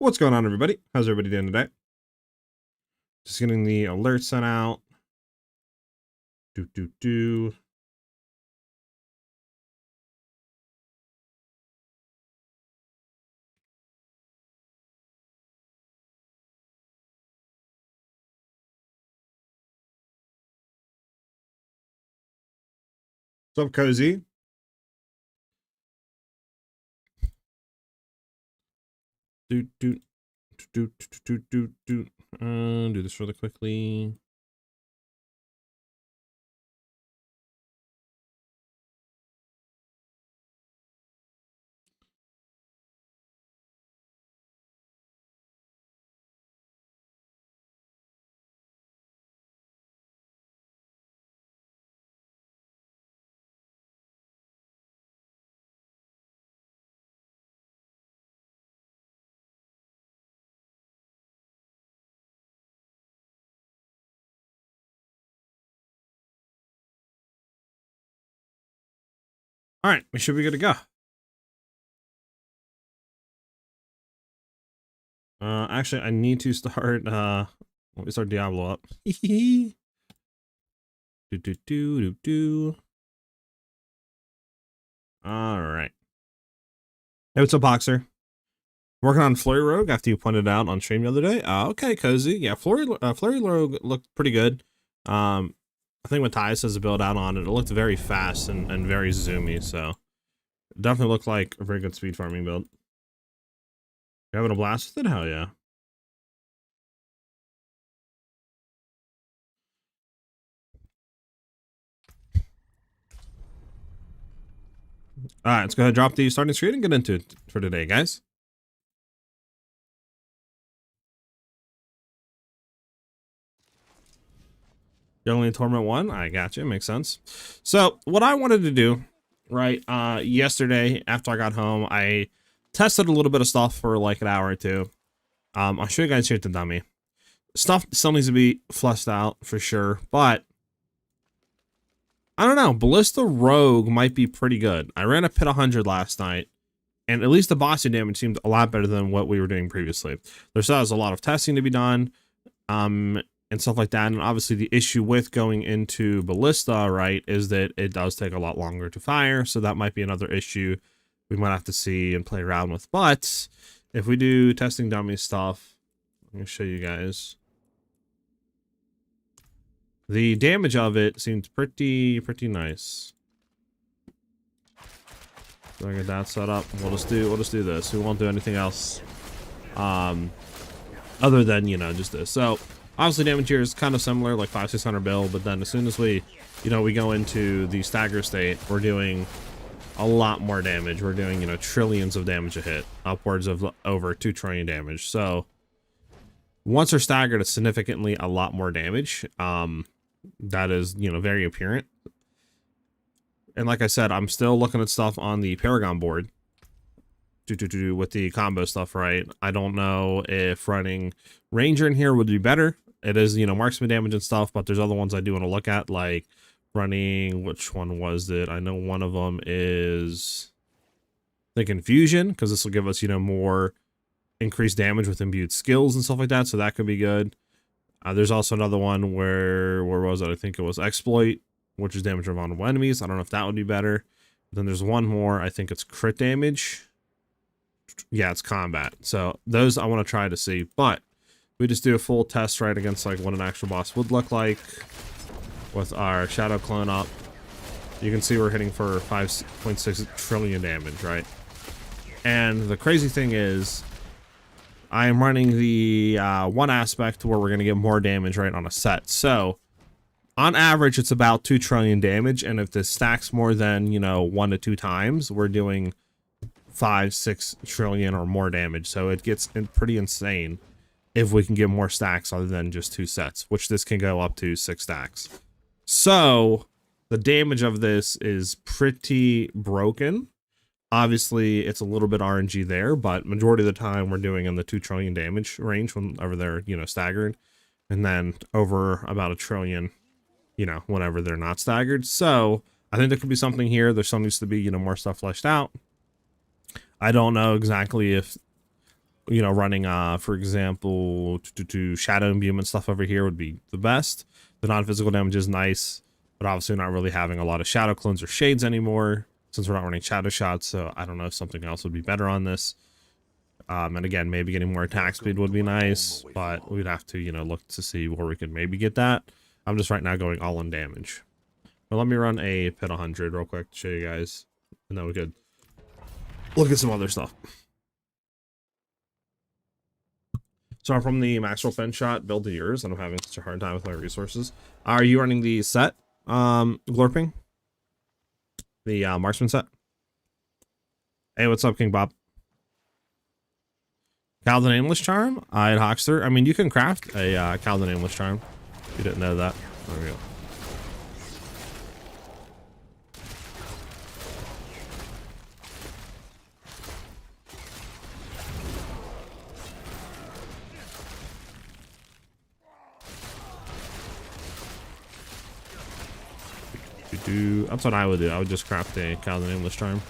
What's going on, everybody? How's everybody doing today? Just getting the alert sent out. Do. What's up, Cozy? Do this really quickly. All right, we should be good to go. Actually, I need to start. Let me start Diablo up. do. All right. Hey, what's up, Boxer? Working on Flurry Rogue after you pointed out on stream the other day. Okay, Cozy. Yeah, Flurry Rogue looked pretty good. I think when Ty says to build out on it, it looked very fast and very zoomy, so definitely looked like a very good speed farming build. You having a blast with it? Hell yeah. All right, let's go ahead and drop the starting screen and get into it for today, guys. You're only in Torment 1? I got you. Makes sense. So what I wanted to do, right, yesterday after I got home, I tested a little bit of stuff for like an hour or two. I'll show you guys here at the dummy. Stuff still needs to be fleshed out for sure, but I don't know. Ballista Rogue might be pretty good. I ran a pit 100 last night, and at least the bossy damage seemed a lot better than what we were doing previously. There still has a lot of testing to be done, and stuff like that. And obviously the issue with going into Ballista, right, is that it does take a lot longer to fire. So that might be another issue we might have to see and play around with. But if we do testing dummy stuff, I'm going to show you guys. The damage of it seems pretty nice. So I get that set up. We'll just do this. We won't do anything else other than, you know, just this. So obviously damage here is kind of similar, like 500-600 bill, but then as soon as we, you know, we go into the stagger state, we're doing a lot more damage. We're doing, you know, trillions of damage a hit, upwards of over 2 trillion damage. So once they're staggered, it's significantly a lot more damage. That is, you know, very apparent. And like I said, I'm still looking at stuff on the Paragon board with the combo stuff, right? I don't know if running Ranger in here would be better. It is, you know, marksman damage and stuff, but there's other ones I do want to look at, like running, which one was it? I know one of them is, I think, Infusion, because this will give us, you know, more increased damage with imbued skills and stuff like that, so that could be good. There's also another one where was it? I think it was Exploit, which is damage of vulnerable enemies. I don't know if that would be better. Then there's one more, I think it's crit damage. Yeah, it's combat. So those I want to try to see, but we just do a full test right against like what an actual boss would look like with our shadow clone up. You can see we're hitting for 5.6 trillion damage, right? And the crazy thing is I am running the one aspect where we're going to get more damage right on a set. So on average, it's about 2 trillion damage. And if this stacks more than, you know, 1 to 2 times, we're doing 5-6 trillion or more damage. So it gets pretty insane if we can get more stacks other than just 2 sets, which this can go up to 6 stacks. So the damage of this is pretty broken. Obviously, it's a little bit RNG there, but majority of the time we're doing in the 2 trillion damage range whenever they're, you know, staggered, and then over about 1 trillion, you know, whenever they're not staggered. So I think there could be something here. There still needs to be, you know, more stuff fleshed out. I don't know exactly if you know, running, for example, to shadow imbue and stuff over here would be the best. The non-physical damage is nice, but obviously not really having a lot of shadow clones or shades anymore since we're not running shadow shots. So I don't know if something else would be better on this. And again, maybe getting more attack speed would be nice, but we'd have to, you know, look to see where we could maybe get that. I'm just right now going all in damage. But let me run a pit 100 real quick to show you guys, and then we could look at some other stuff. So I'm from the Maxwell Penshot build to yours, and I'm having such a hard time with my resources. Are you running the set, Glorping? The marksman set? Hey, what's up, King Bob? Calden Aimless Charm? I had Hoxter. I mean, you can craft a Calden Aimless Charm. If you didn't know that. There we go. That's what I would do. I would just craft a Calden Aimless Charm.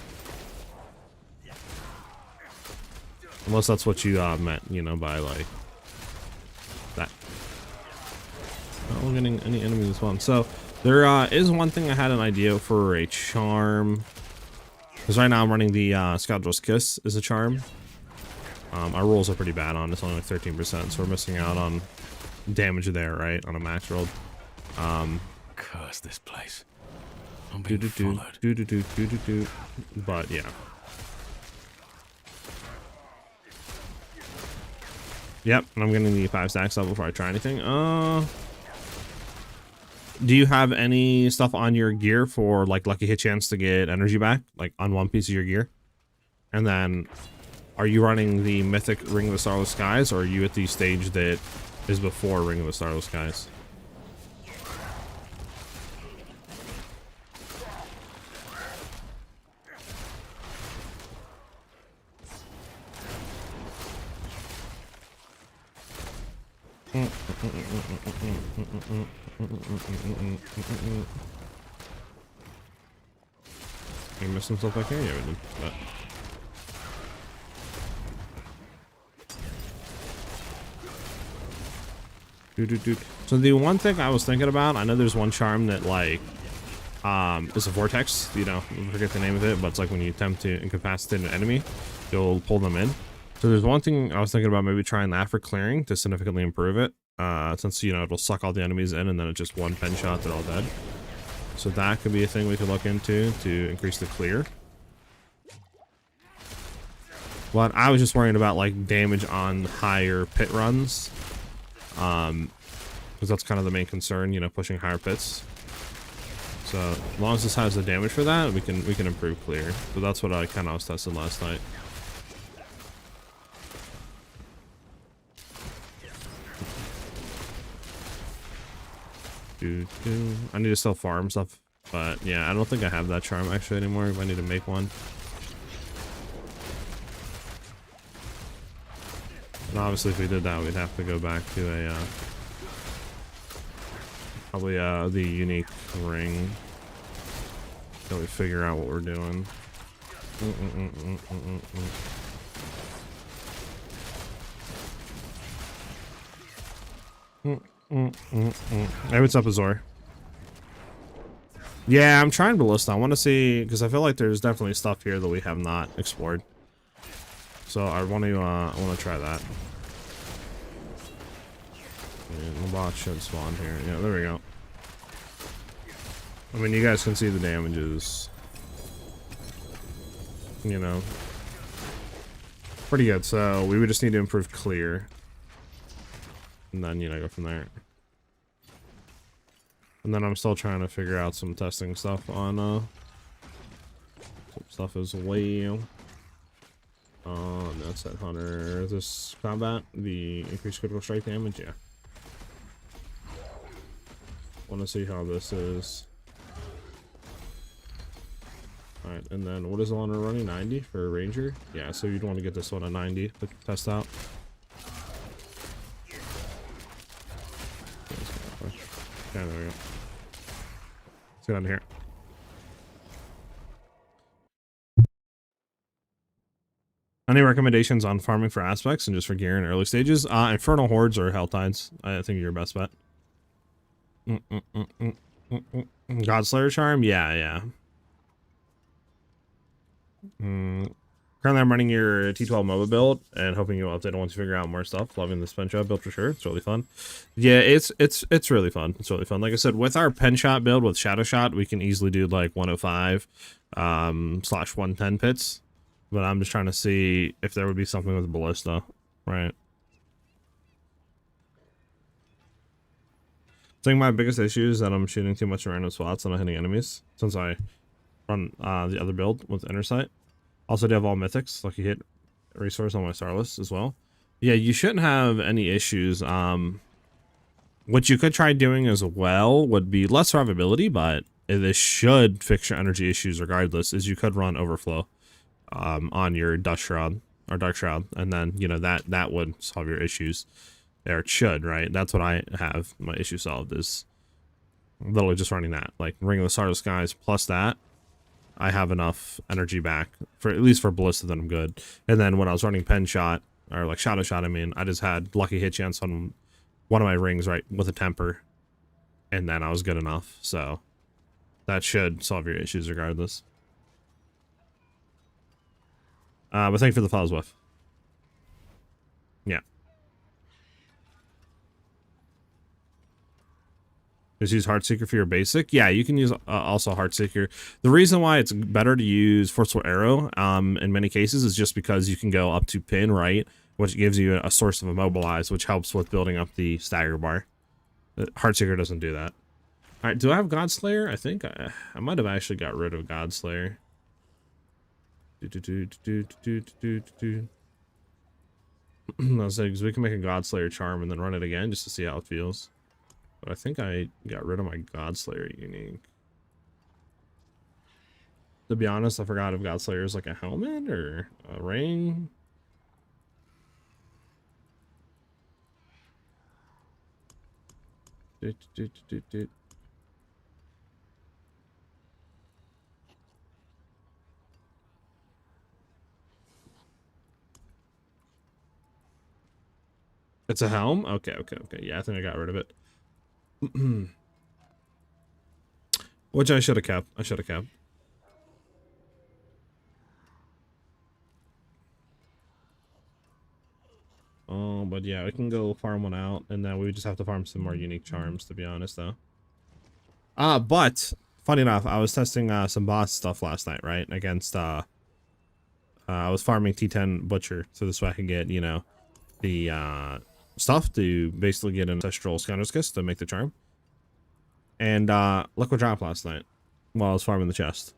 Unless that's what you meant, you know, by like that. Not getting any enemies as well. So there is one thing I had an idea for a charm. Because right now I'm running the Scoundrel's Kiss as a charm. Our rolls are pretty bad on. It's only like 13%, so we're missing out on damage there, right? On a max roll. Curse this place. But yeah. Yep, and I'm getting the 5 stacks up before I try anything. Do you have any stuff on your gear for like lucky hit chance to get energy back, like on one piece of your gear? And then, are you running the Mythic Ring of the Starless Skies, or are you at the stage that is before Ring of the Starless Skies? You missing stuff back here? Yeah, we did. But... So the one thing I was thinking about, I know there's one charm that like is a Vortex, you know, I forget the name of it, but it's like when you attempt to incapacitate an enemy, you'll pull them in. So there's one thing I was thinking about maybe trying that for clearing to significantly improve it. Since, you know, it'll suck all the enemies in and then it's just one pen shot, they're all dead. So that could be a thing we could look into to increase the clear. But I was just worrying about like damage on higher pit runs. Because that's kind of the main concern, you know, pushing higher pits. So as long as this has the damage for that, we can improve clear. So that's what I kind of was testing last night. I need to still farm stuff, but yeah, I don't think I have that charm actually anymore. If I need to make one. And obviously if we did that, we'd have to go back to a probably the unique ring until we figure out what we're doing. Hey, what's up, Azor? Yeah, I'm trying Ballista. I want to see, because I feel like there's definitely stuff here that we have not explored. So I want to try that. And the bot should spawn here. Yeah, there we go. I mean, you guys can see the damages. You know, pretty good. So we would just need to improve clear. And then, you know, go from there. And then I'm still trying to figure out some testing stuff on some stuff as well. That's that hunter. This combat, the increased critical strike damage, yeah. Want to see how this is. Alright, and then what is the one we're running? 90 for a ranger? Yeah, so you'd want to get this one at 90 to test out. Yeah, there we go. Let's get out of here. Any recommendations on farming for aspects and just for gear in early stages? Infernal Hordes or Helltides. I think you're your best bet. Godslayer Charm? Yeah. Currently, I'm running your T12 MOBA build and hoping you'll update it once you figure out more stuff. Loving this Penshot build for sure. It's really fun. Yeah, it's really fun. It's really fun. Like I said, with our Penshot build with Shadow Shot, we can easily do like 105 slash 110 pits. But I'm just trying to see if there would be something with Ballista, right? I think my biggest issue is that I'm shooting too much in random spots and not hitting enemies since I run the other build with Inner Also, do have all Mythics, lucky hit resource on my star list as well. Yeah, you shouldn't have any issues. What you could try doing as well would be less survivability, but this should fix your energy issues regardless, is you could run Overflow on your Dust Shroud or Dark Shroud, and then, you know, that would solve your issues. Or it should, right? That's what I have my issue solved, is literally just running that. Like, Ring of the Starless Skies plus that, I have enough energy back, for at least for Ballista, that I'm good. And then when I was running Penshot, or like Shadow Shot, I mean, I just had lucky hit chance on one of my rings, right, with a temper, and then I was good enough. So that should solve your issues regardless. But thank you for the files, Whiff. Yeah. Just use Heartseeker for your basic. Yeah, you can use also Heartseeker. The reason why it's better to use Forceful Arrow in many cases is just because you can go up to pin, right? Which gives you a source of immobilize, which helps with building up the stagger bar. Heartseeker doesn't do that. Alright, do I have Godslayer? I think I might have actually got rid of Godslayer. Let's say, because we can make a Godslayer charm and then run it again just to see how it feels. But I think I got rid of my Godslayer unique. To be honest, I forgot if Godslayer is like a helmet or a ring. It's a helm? Okay. Yeah, I think I got rid of it. Which I should have kept. Oh, but yeah, we can go farm one out, and then we just have to farm some more unique charms, to be honest, though. But funny enough, I was testing some boss stuff last night, right? Against I was farming T10 Butcher, so this way I can get, you know, the stuff to basically get an ancestral Scoundrel's Kiss to make the charm. And look what dropped last night while I was farming the chest.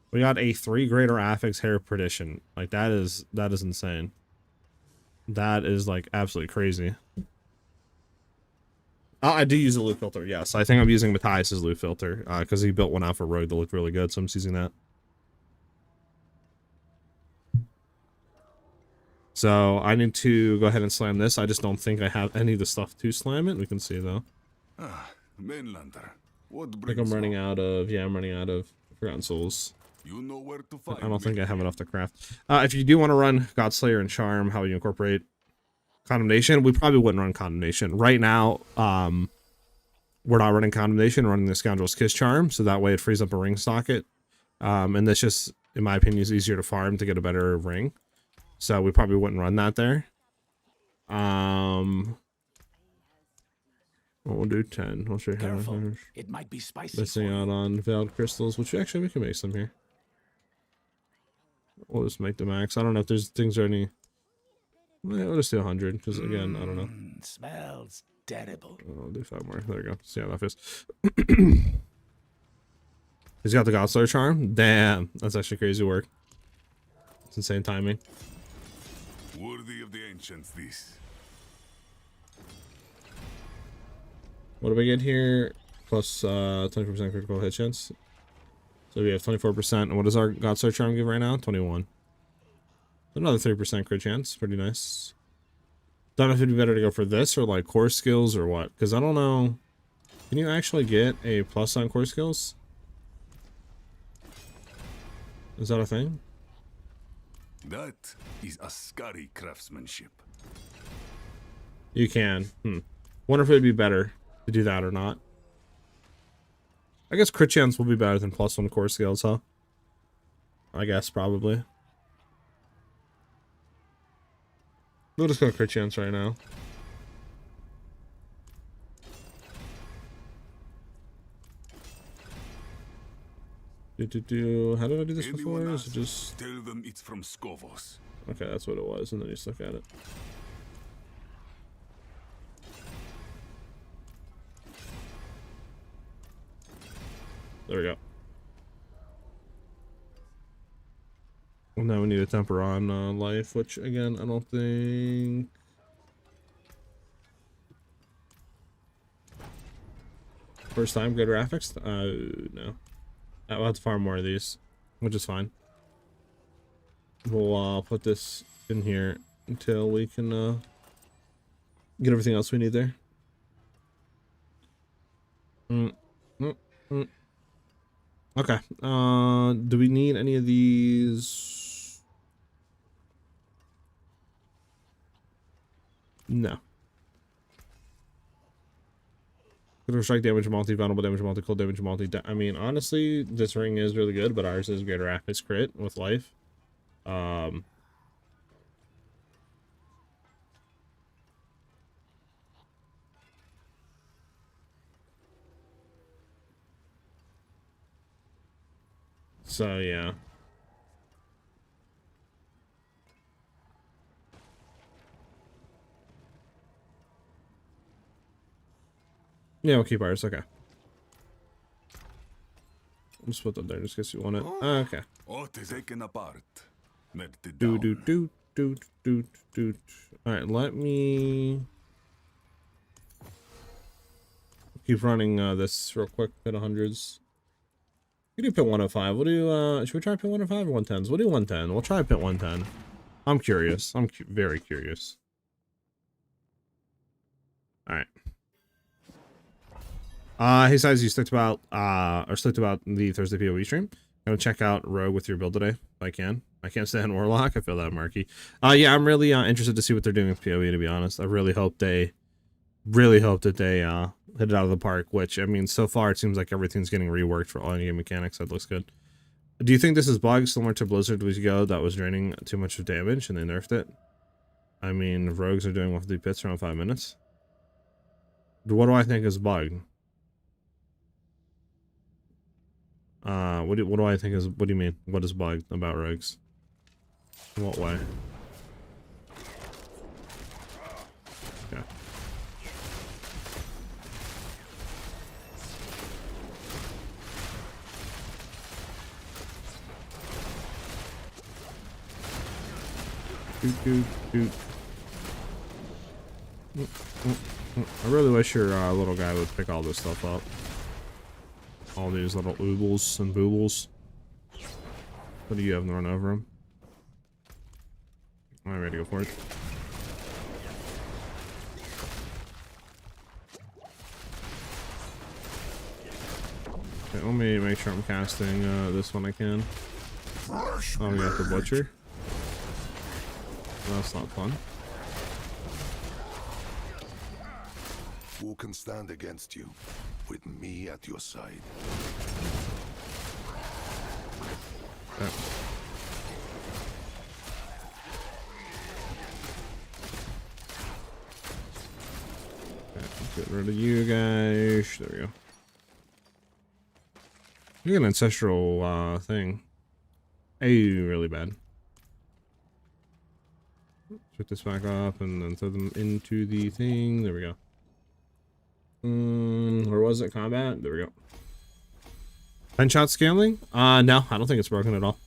We got a 3 greater affix hair perdition. Like, that is insane. That is like absolutely crazy. I do use a loot filter, yes. I think I'm using Matthias's loot filter because he built one out for Rogue that looked really good, so I'm just using that. So I need to go ahead and slam this. I just don't think I have any of the stuff to slam it. We can see though. Mainlander, what I think I'm running out of, yeah, I'm running out of Forgotten Souls. You know where to find I don't think I have enough to craft. If you do want to run Godslayer and Charm, how you incorporate Condemnation, we probably wouldn't run Condemnation. Right now, we're not running Condemnation, we're running the Scoundrel's Kiss Charm, so that way it frees up a ring socket. And that's just, in my opinion, is easier to farm to get a better ring. So we probably wouldn't run that there. We'll do 10. We'll show you how to It might be spicy. missing out on Veiled Crystals, which actually we can make some here. We'll just make the max. I don't know if there's things are any. We'll just do 100 because again, I don't know. Smells terrible. I'll do 5 more. There we go. See how that feels. He's got the Godslayer charm. Damn, that's actually crazy work. It's insane timing. Worthy of the ancients, this. What do we get here? Plus 24% critical hit chance. So we have 24%. And what does our Godslayer charm give right now? 21. Another 3% crit chance. Pretty nice. Don't know if it'd be better to go for this or like core skills or what. Because I don't know. Can you actually get a plus on core skills? Is that a thing? That is a scary craftsmanship. You can. Wonder if it'd be better to do that or not. I guess crit chance will be better than +1 core skills, huh? I guess, probably. We'll just go crit chance right now. How did I do this before? Is it just... Tell them it's from Skovos. Okay, that's what it was, and then you just look at it. There we go. Well, now we need a temper on life, which again, I don't think... First time, good graphics? No. I'll have to farm more of these, which is fine. We'll put this in here until we can get everything else we need there. Okay. Do we need any of these? No. Critical strike damage, multi-vulnerable damage, multi-cold damage, I mean, honestly, this ring is really good, but ours is greater Rapid crit with life. So, yeah. Yeah, we'll keep ours. Okay. Just put that there just in case you want it. Okay. Taken apart. Alright, let me keep running this real quick. Pit 100s. We do pit 105. We'll do, should we try pit 105 or 110s? We'll do 110. We'll try pit 110. I'm curious. I'm very curious. Alright. Hey SiahZ, you slicked about the Thursday PoE stream. I'm gonna check out Rogue with your build today if I can. I can't stand Warlock. I feel that, Marky. Yeah, I'm really interested to see what they're doing with PoE, to be honest. I really hope that they hit it out of the park, which, I mean, so far it seems like everything's getting reworked for all in-game mechanics. That looks good. Do you think this is bugs similar to Blizzard weeks ago that was draining too much of damage and they nerfed it? I mean, Rogues are doing 150 pits around 5 minutes. What do I think is bugged? What do I think is, what do you mean? What is bugged about Rogues? In what way? Okay. I really wish your little guy would pick all this stuff up. All these little oobles and boobles. What do you have to run over him? I'm ready to go for it. Okay, let me make sure I'm casting this one I can. Oh, we got the Butcher. That's not fun. Who can stand against you? With me at your side. Okay. Get rid of you guys. There we go. Look at an ancestral thing. Hey, really bad. Put this back up and then throw them into the thing. There we go. Where was it? Combat? There we go. Penshot scaling? No, I don't think it's broken at all.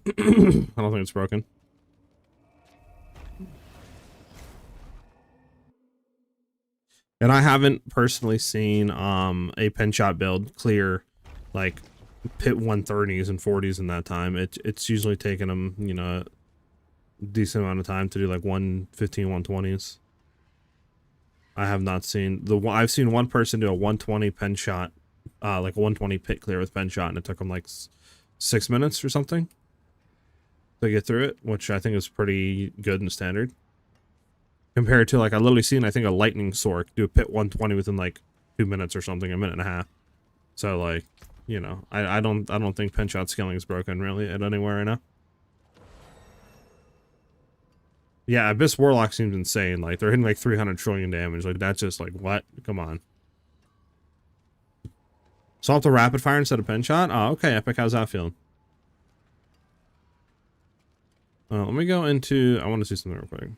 I don't think it's broken. And I haven't personally seen a Penshot build clear like pit 130s and 40s in that time. It's usually taken them, you know, decent amount of time to do like 115, 120s. I have not seen I've seen one person do a 120 pen shot, like a 120 pit clear with pen shot, and it took him like 6 minutes or something to get through it, which I think is pretty good and standard. Compared to like I literally seen I think a lightning sork do a pit 120 within like 2 minutes or something, a minute and a half. So like, you know, I don't think pen shot scaling is broken really at anywhere right now. Yeah, Abyss Warlock seems insane. Like, they're hitting like 300 trillion damage. Like, that's just like, what? Come on. Swap to rapid fire instead of pen shot? Oh, okay, Epic. How's that feeling? Let me go into... I want to see something real quick.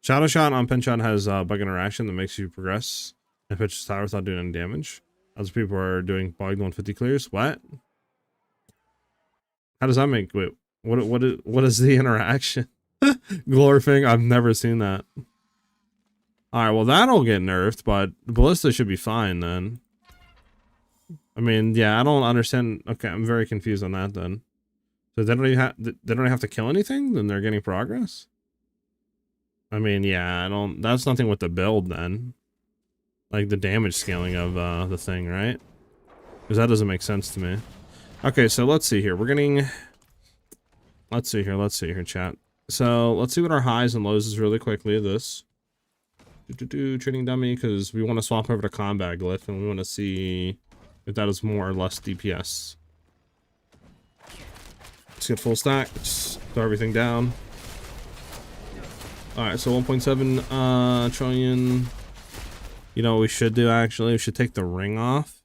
Shadow Shot on pen shot has bug interaction that makes you progress and pitches tower without doing any damage. Other people are doing bugged 150 clears. What? How does that make... Wait. What is the interaction? Glorfing? I've never seen that. Alright, well that'll get nerfed, but Ballista should be fine then. I mean, yeah, I don't understand. Okay, I'm very confused on that then. So they don't even have to kill anything? Then they're getting progress? I mean, yeah, that's nothing with the build then. Like the damage scaling of the thing, right? Because that doesn't make sense to me. Okay, so let's see here. We're getting... Let's see here, chat. So let's see what our highs and lows is really quickly of this. Trading dummy, because we want to swap over to combat glyph and we want to see if that is more or less DPS. Let's get full stack. Let's throw everything down. Alright, so 1.7 trillion. You know what we should do actually? We should take the ring off.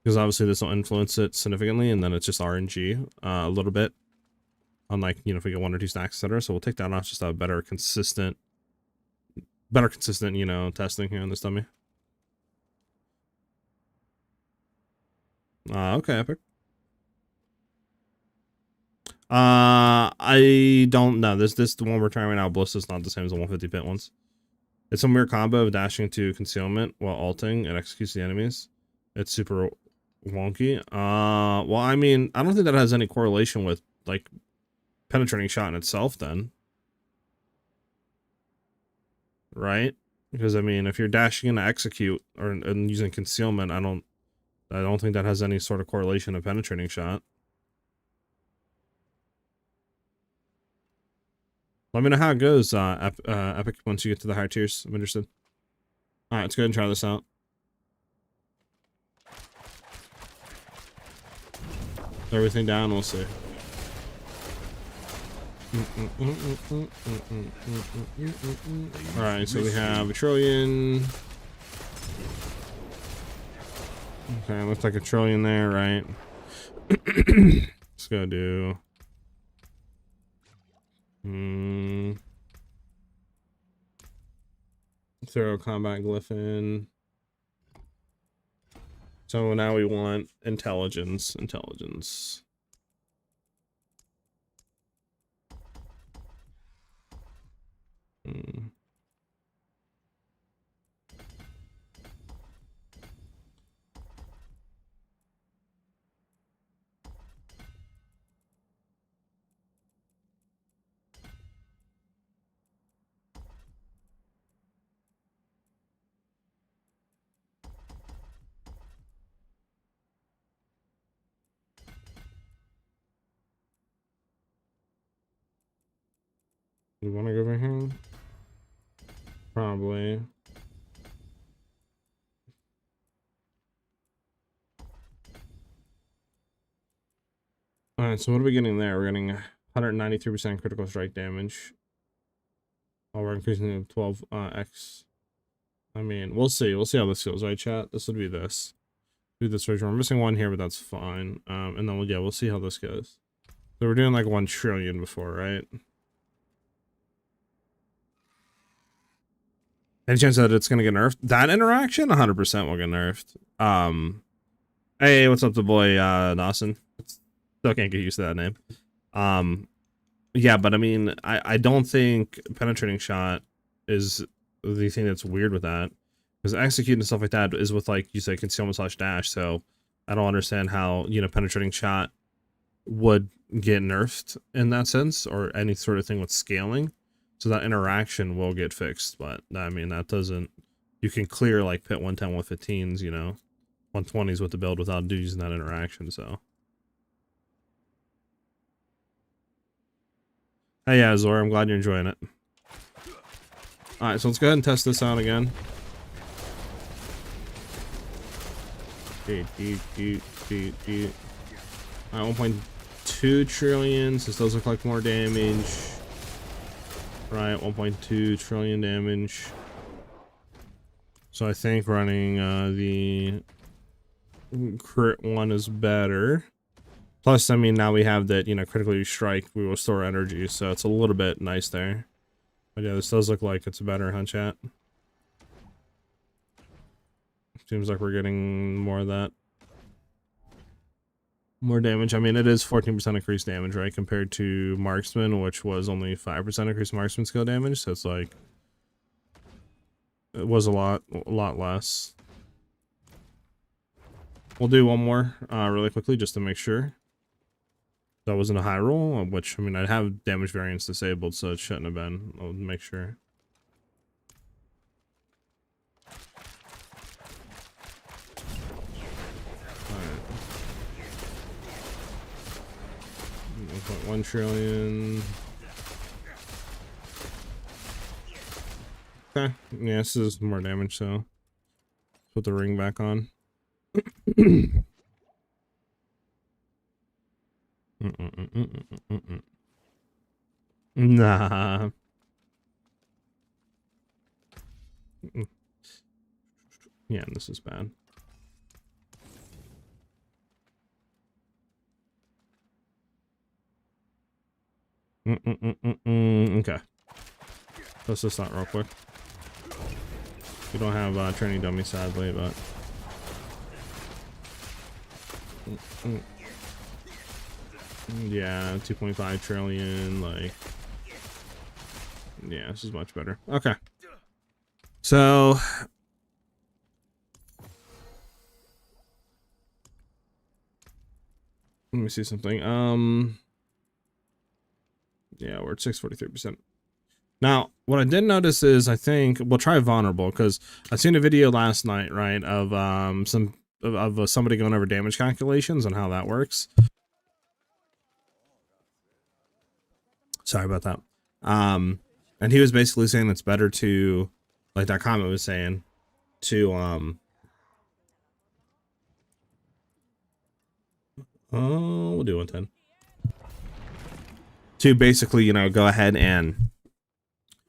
Because obviously this will influence it significantly, and then it's just RNG a little bit. Unlike, you know, if we get 1 or 2 stacks, etc. So we'll take that off just to have better consistent, you know, testing here on this dummy. Okay, Epic. I don't know. This the one we're trying right now, Ballista's not the same as the 150 pit ones. It's a weird combo of dashing to concealment while ulting and executes the enemies. It's super wonky. Well, I mean, I don't think that has any correlation with, like, penetrating shot in itself then, right? Because I mean, if you're dashing in to execute and using concealment, I don't think that has any sort of correlation to penetrating shot. Let me know how it goes, Epic, once you get to the higher tiers. I'm interested. All right, let's go ahead and try this out. Everything down, we'll see. Alright, so we have a trillion. Okay, looks like a trillion there, right? Let's go do... throw combat glyph in. So now we want intelligence. You want to go over here? Probably. Alright, so what are we getting there? We're getting 193% critical strike damage. Oh, we're increasing to 12x. I mean, we'll see. We'll see how this goes, right, chat? This would be this. Do this version. We're missing one here, but that's fine. And then we'll see how this goes. So we're doing like 1 trillion before, right? Any chance that it's gonna get nerfed? That interaction 100% will get nerfed. Hey, what's up, the boy Dawson? Still can't get used to that name. Yeah, but I mean, I don't think penetrating shot is the thing that's weird with that, because execute and stuff like that is with, like you say, concealment / dash. So I don't understand how, you know, penetrating shot would get nerfed in that sense, or any sort of thing with scaling. So that interaction will get fixed, but I mean, that doesn't, you can clear like pit 110, 115s, you know, 120s with the build without using that interaction, so. Hey, yeah, Zora, I'm glad you're enjoying it. Alright, so let's go ahead and test this out again. Alright, 1.2 trillion, so this does look like more damage. Right, 1.2 trillion damage. So I think running the crit one is better. Plus, I mean, now we have that, you know, critically strike, we will store energy, so it's a little bit nice there. But yeah, this does look like it's better, huh, chat? Seems like we're getting more of that. More damage. I mean, it is 14% increased damage, right? Compared to Marksman, which was only 5% increased Marksman skill damage. So it's like, it was a lot less. We'll do one more really quickly just to make sure. That wasn't a high roll, which, I mean, I have damage variance disabled, so it shouldn't have been. I'll make sure. Alright. 1.1 trillion. Okay, yeah, this is more damage, so put the ring back on. Nah. Yeah, this is bad. Okay. Let's just start real quick. We don't have training dummy, sadly, but yeah, 2.5 trillion, like, yeah, this is much better. Okay. So let me see something. Yeah, we're at 643%. Now, what I did notice is, I think we'll try vulnerable, because I seen a video last night, right, of somebody going over damage calculations and how that works. Sorry about that. And he was basically saying it's better to, like that comment was saying, to we'll do 110. To basically, you know, go ahead and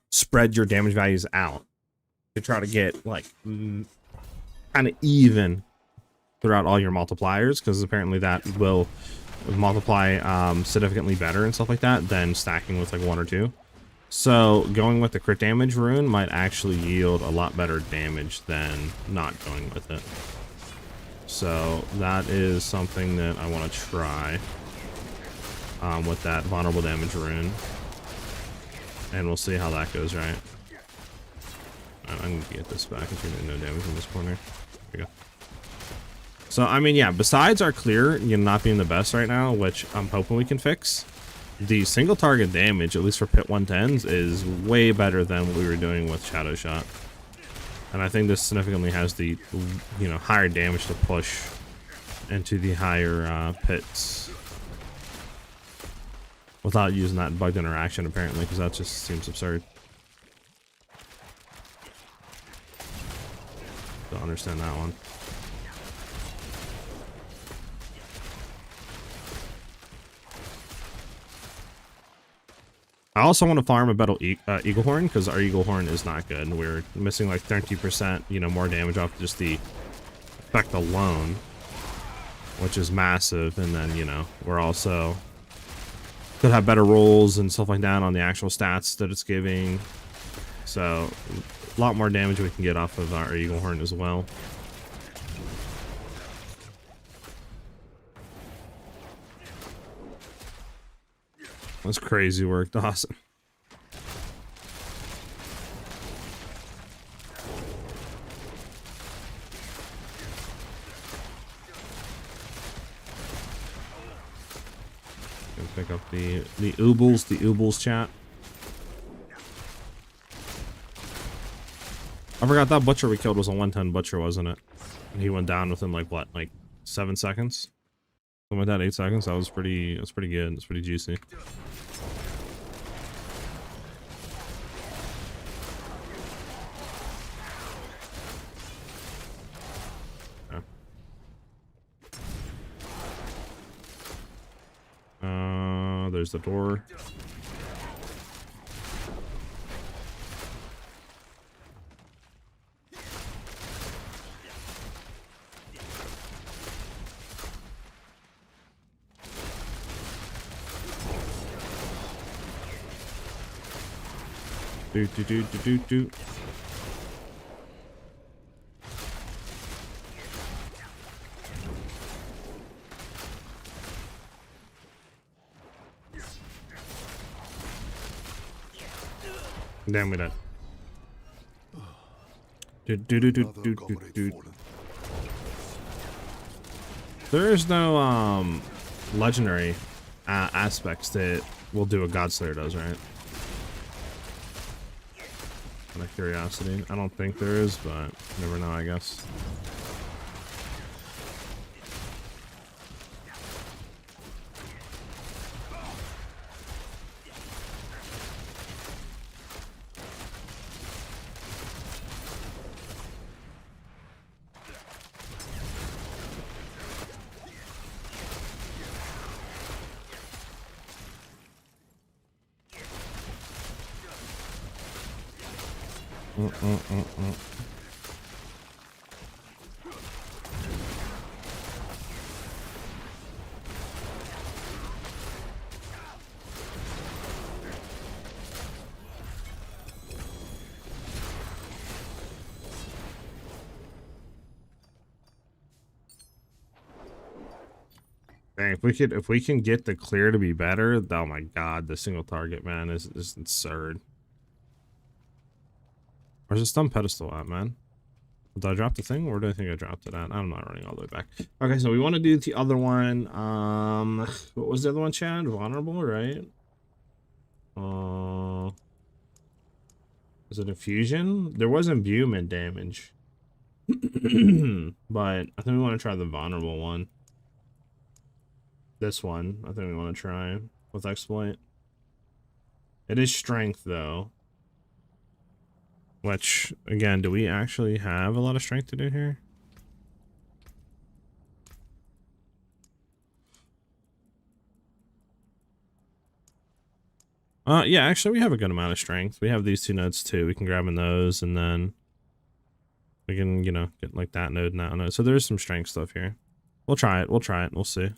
spread your damage values out to try to get like kind of even throughout all your multipliers, because apparently that will multiply significantly better and stuff like that than stacking with like 1 or 2. So going with the crit damage rune might actually yield a lot better damage than not going with it. So that is something that I want to try with that vulnerable damage rune, and we'll see how that goes. Right, I'm gonna get this back. It's gonna no damage in this corner. There we go. So I mean, yeah, besides our clear, you know, not being the best right now, which I'm hoping we can fix, the single target damage, at least for pit 110s, is way better than what we were doing with Shadow Shot. And I think this significantly has the, you know, higher damage to push into the higher pits without using that bugged interaction, apparently, because that just seems absurd. Don't understand that one. I also want to farm a battle Eagle Horn, because our Eagle Horn is not good. We're missing like 30%, you know, more damage off just the effect alone, which is massive. And then, you know, we're also could have better rolls and stuff like that on the actual stats that it's giving. So a lot more damage we can get off of our Eagle Horn as well. That's crazy work, Dawson. Gonna pick up the Oobles chat. I forgot that butcher we killed was a 110 butcher, wasn't it? And he went down within like what, like 7 seconds? Something like that, 8 seconds. That was pretty good. It's pretty juicy. There's the door. Do. Damn, we dead. Do. There is no legendary aspects that will do what Godslayer does, right? Out of curiosity, I don't think there is, but never know, I guess. Dang, if we can get the clear to be better, oh my god, the single target, man, is absurd. Where's the stun pedestal at, man? Did I drop the thing, or do I think I dropped it at? I'm not running all the way back. Okay, so we want to do the other one. What was the other one, Chad? Vulnerable, right? Is it infusion? There was imbuement damage. But I think we want to try the vulnerable one. This one, I think we want to try with exploit. It is strength, though. Which, again, do we actually have a lot of strength to do here? Yeah, actually, we have a good amount of strength. We have these two nodes, too. We can grab in those, and then we can, you know, get, like, that node and that node. So there's some strength stuff here. We'll try it. We'll try it. We'll see.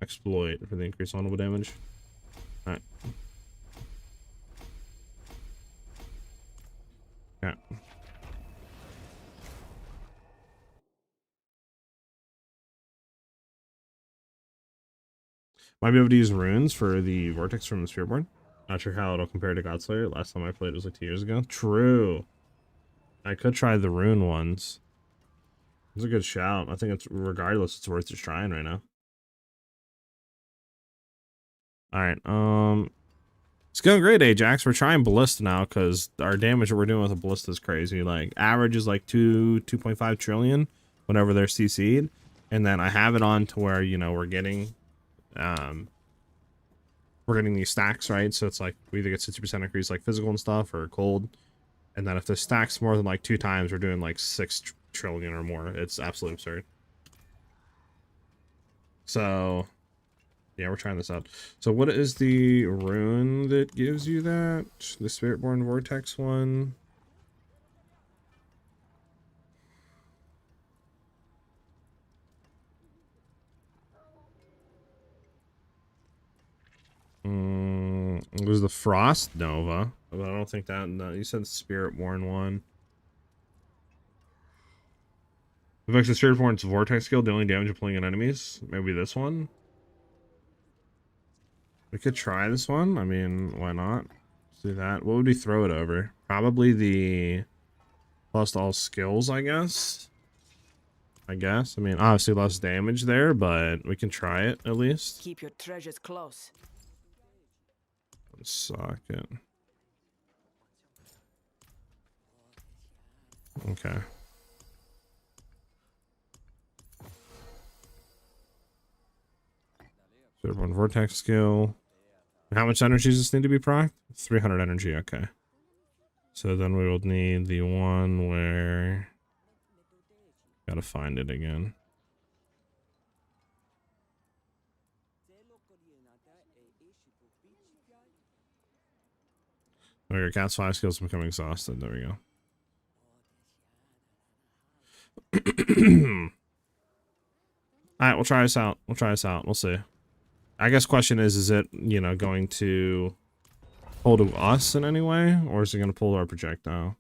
Exploit for the increased vulnerable damage. Alright. Yeah. Might be able to use runes for the Vortex from the Spearborn. Not sure how it'll compare to Godslayer. Last time I played it was like 2 years ago. True. I could try the rune ones. It's a good shout. I think it's, regardless, it's worth just trying right now. Alright, it's going great, Ajax. We're trying Ballista now because our damage that we're doing with a Ballista is crazy. Like, average is like 2.5 trillion whenever they're CC'd. And then I have it on to where, you know, we're getting these stacks, right? So it's like we either get 60% increase like physical and stuff or cold. And then if the stack's more than like 2 times, we're doing like 6 trillion or more. It's absolutely absurd. So yeah, we're trying this out. So what is the rune that gives you that? The Spiritborn Vortex one? It was the Frost Nova, but I don't think that, no, you said Spiritborn one. Affects the Spiritborn's Vortex skill, dealing damage and pulling in enemies. Maybe this one? We could try this one. I mean, why not? Let's do that. What would we throw it over? Probably the plus all skills, I guess. I guess. I mean, obviously less damage there, but we can try it at least. Keep your treasures close. Socket. Okay. So one Vortex skill. How much energy does this need to be proc? 300 energy, okay. So then we will need the one where... Gotta find it again. There we go. Cat's 5 skills becoming exhausted. There we go. Alright, we'll try this out. We'll see. I guess question is it, you know, going to pull to us in any way? Or is it going to pull to our projectile?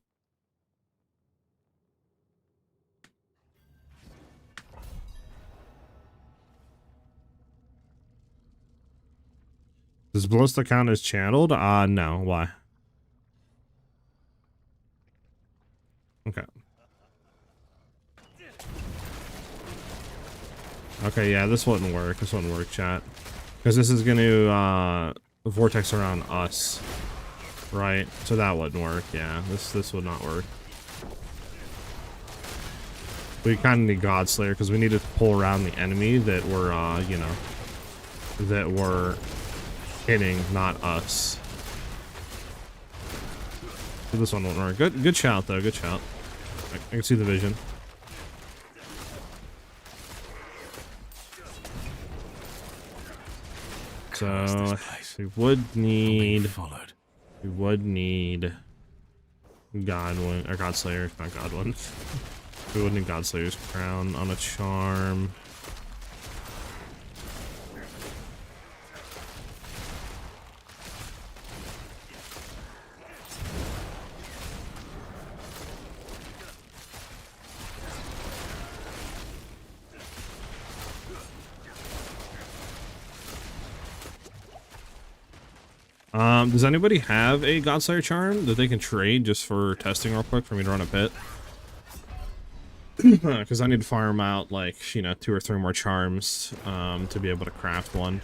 Does Ballista count as channeled? No. Why? Okay. Okay, yeah, this wouldn't work. This wouldn't work, chat. Because this is going to vortex around us. Right? So that wouldn't work. Yeah, this would not work. We kind of need Godslayer because we need to pull around the enemy that we're, you know, that we're hitting, not us. So this one won't work. Good shout, though. Good shout. I can see the vision. So we would need Godwin or Godslayer, not Godwin. We would need Godslayer's crown on a charm. Does anybody have a Godslayer charm that they can trade just for testing real quick for me to run a pit? Because I need to farm out, like, you know, 2 or 3 more charms to be able to craft one.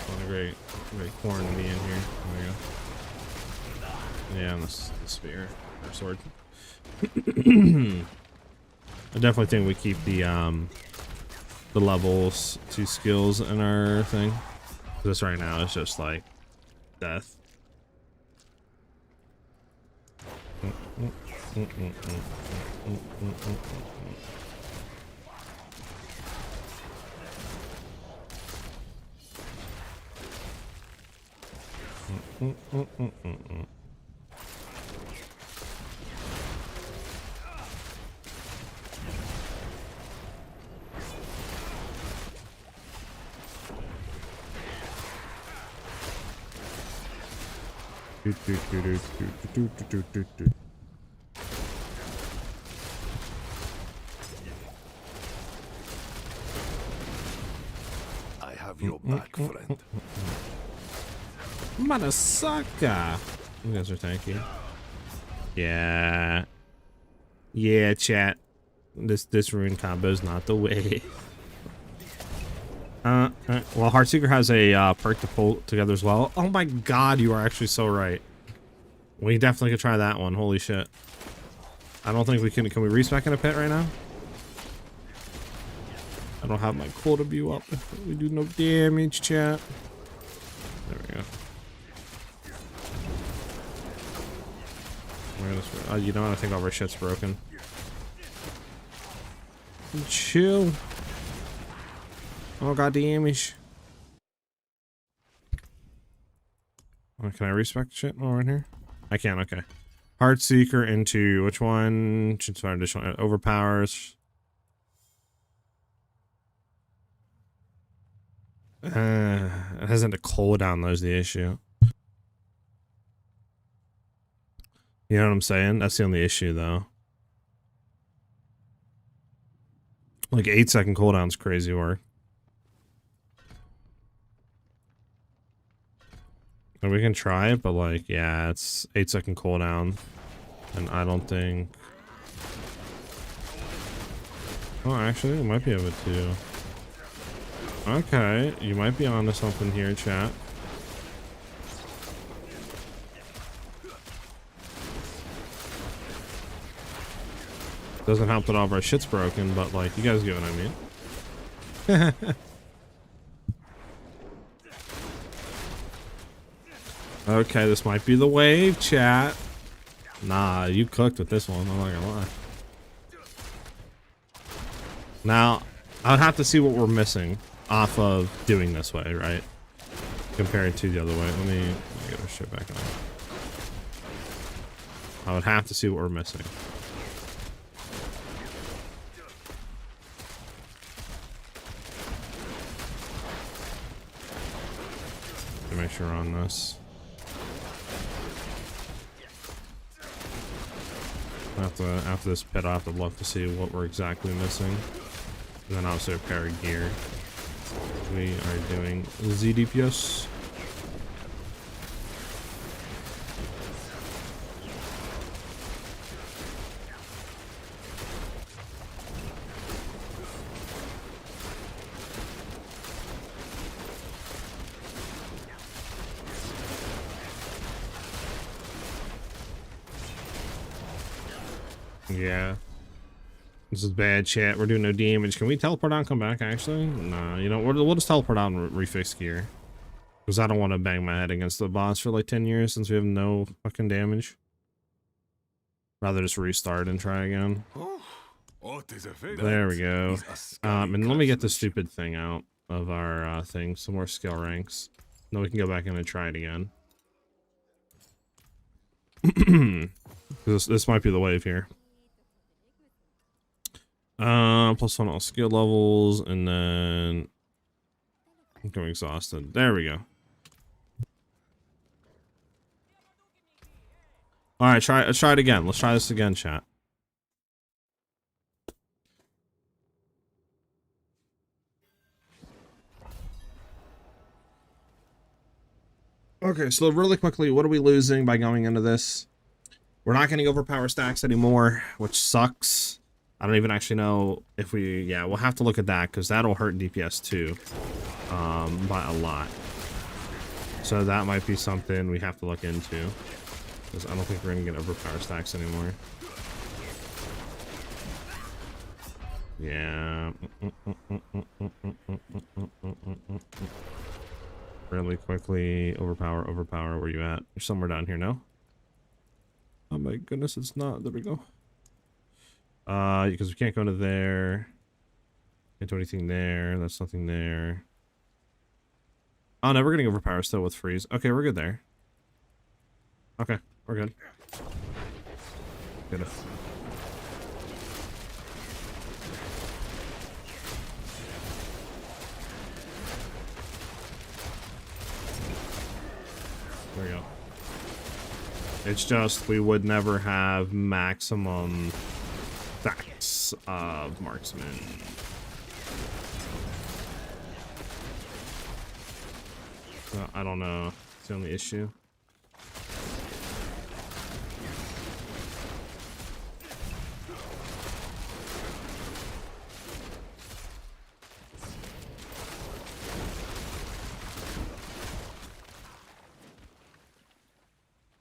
What a great corn to be in here. There we go. Yeah, and the spear or sword. I definitely think we keep the levels 2 skills in our thing. This right now is just like death. I have your back, friend. Motherfucker. You guys are tanky. Yeah. Yeah, chat. This rune combo is not the way. Well, Heartseeker has a perk to pull together as well. Oh my god, you are actually so right. We definitely could try that one. Holy shit. I don't think we can. Can we respec in a pit right now? I don't have my quota view up. We do no damage, chat. There we go. You know what? I think all our shit's broken. Chill. Oh, god damage. Oh, can I respec shit while we're in here? I can, okay. Heartseeker into which one? Should start additional overpowers. It hasn't a cooldown, though, is the issue. You know what I'm saying? That's the only issue, though. Like 8-second cooldown's crazy work. And we can try it, but like, yeah, it's 8-second cooldown. And I don't think... Oh, actually, we might be able to. Okay, you might be onto something here, chat. Doesn't help that all of our shit's broken, but like, you guys get what I mean. Okay, this might be the wave, chat. Nah, you cooked with this one, I'm not gonna lie. Now, I'd have to see what we're missing off of doing this way, right? Compared to the other way. Let me get our shit back on. I would have to see what we're missing. To make sure we're on this. After this pit off, I'd love to see what we're exactly missing. And then also repair gear. We are doing ZDPS. Yeah. This is bad, chat. We're doing no damage. Can we teleport out and come back, actually? Nah, you know, we'll just teleport out and refix gear. Because I don't want to bang my head against the boss for like 10 years since we have no fucking damage. Rather just restart and try again. There we go. And let me get the stupid thing out of our thing. Some more skill ranks. Then we can go back in and try it again. This might be the wave here. +1 all skill levels, and then I'm getting exhausted. There we go. All right, let's try it again. Let's try this again, chat. Okay, so really quickly, what are we losing by going into this? We're not getting overpower stacks anymore, which sucks. I don't even actually know if we... Yeah, we'll have to look at that, because that'll hurt DPS too. By a lot. So that might be something we have to look into. Because I don't think we're going to get overpower stacks anymore. Yeah. Really quickly. Overpower. Where you at? You're somewhere down here, no? Oh my goodness, it's not. There we go. Because we can't go into there. Can't do anything there. That's nothing there. Oh no, we're getting overpower still with freeze. Okay, we're good there. Okay, we're good. Good. There we go. It's just we would never have maximum stacks of marksman. I don't know. It's the only issue.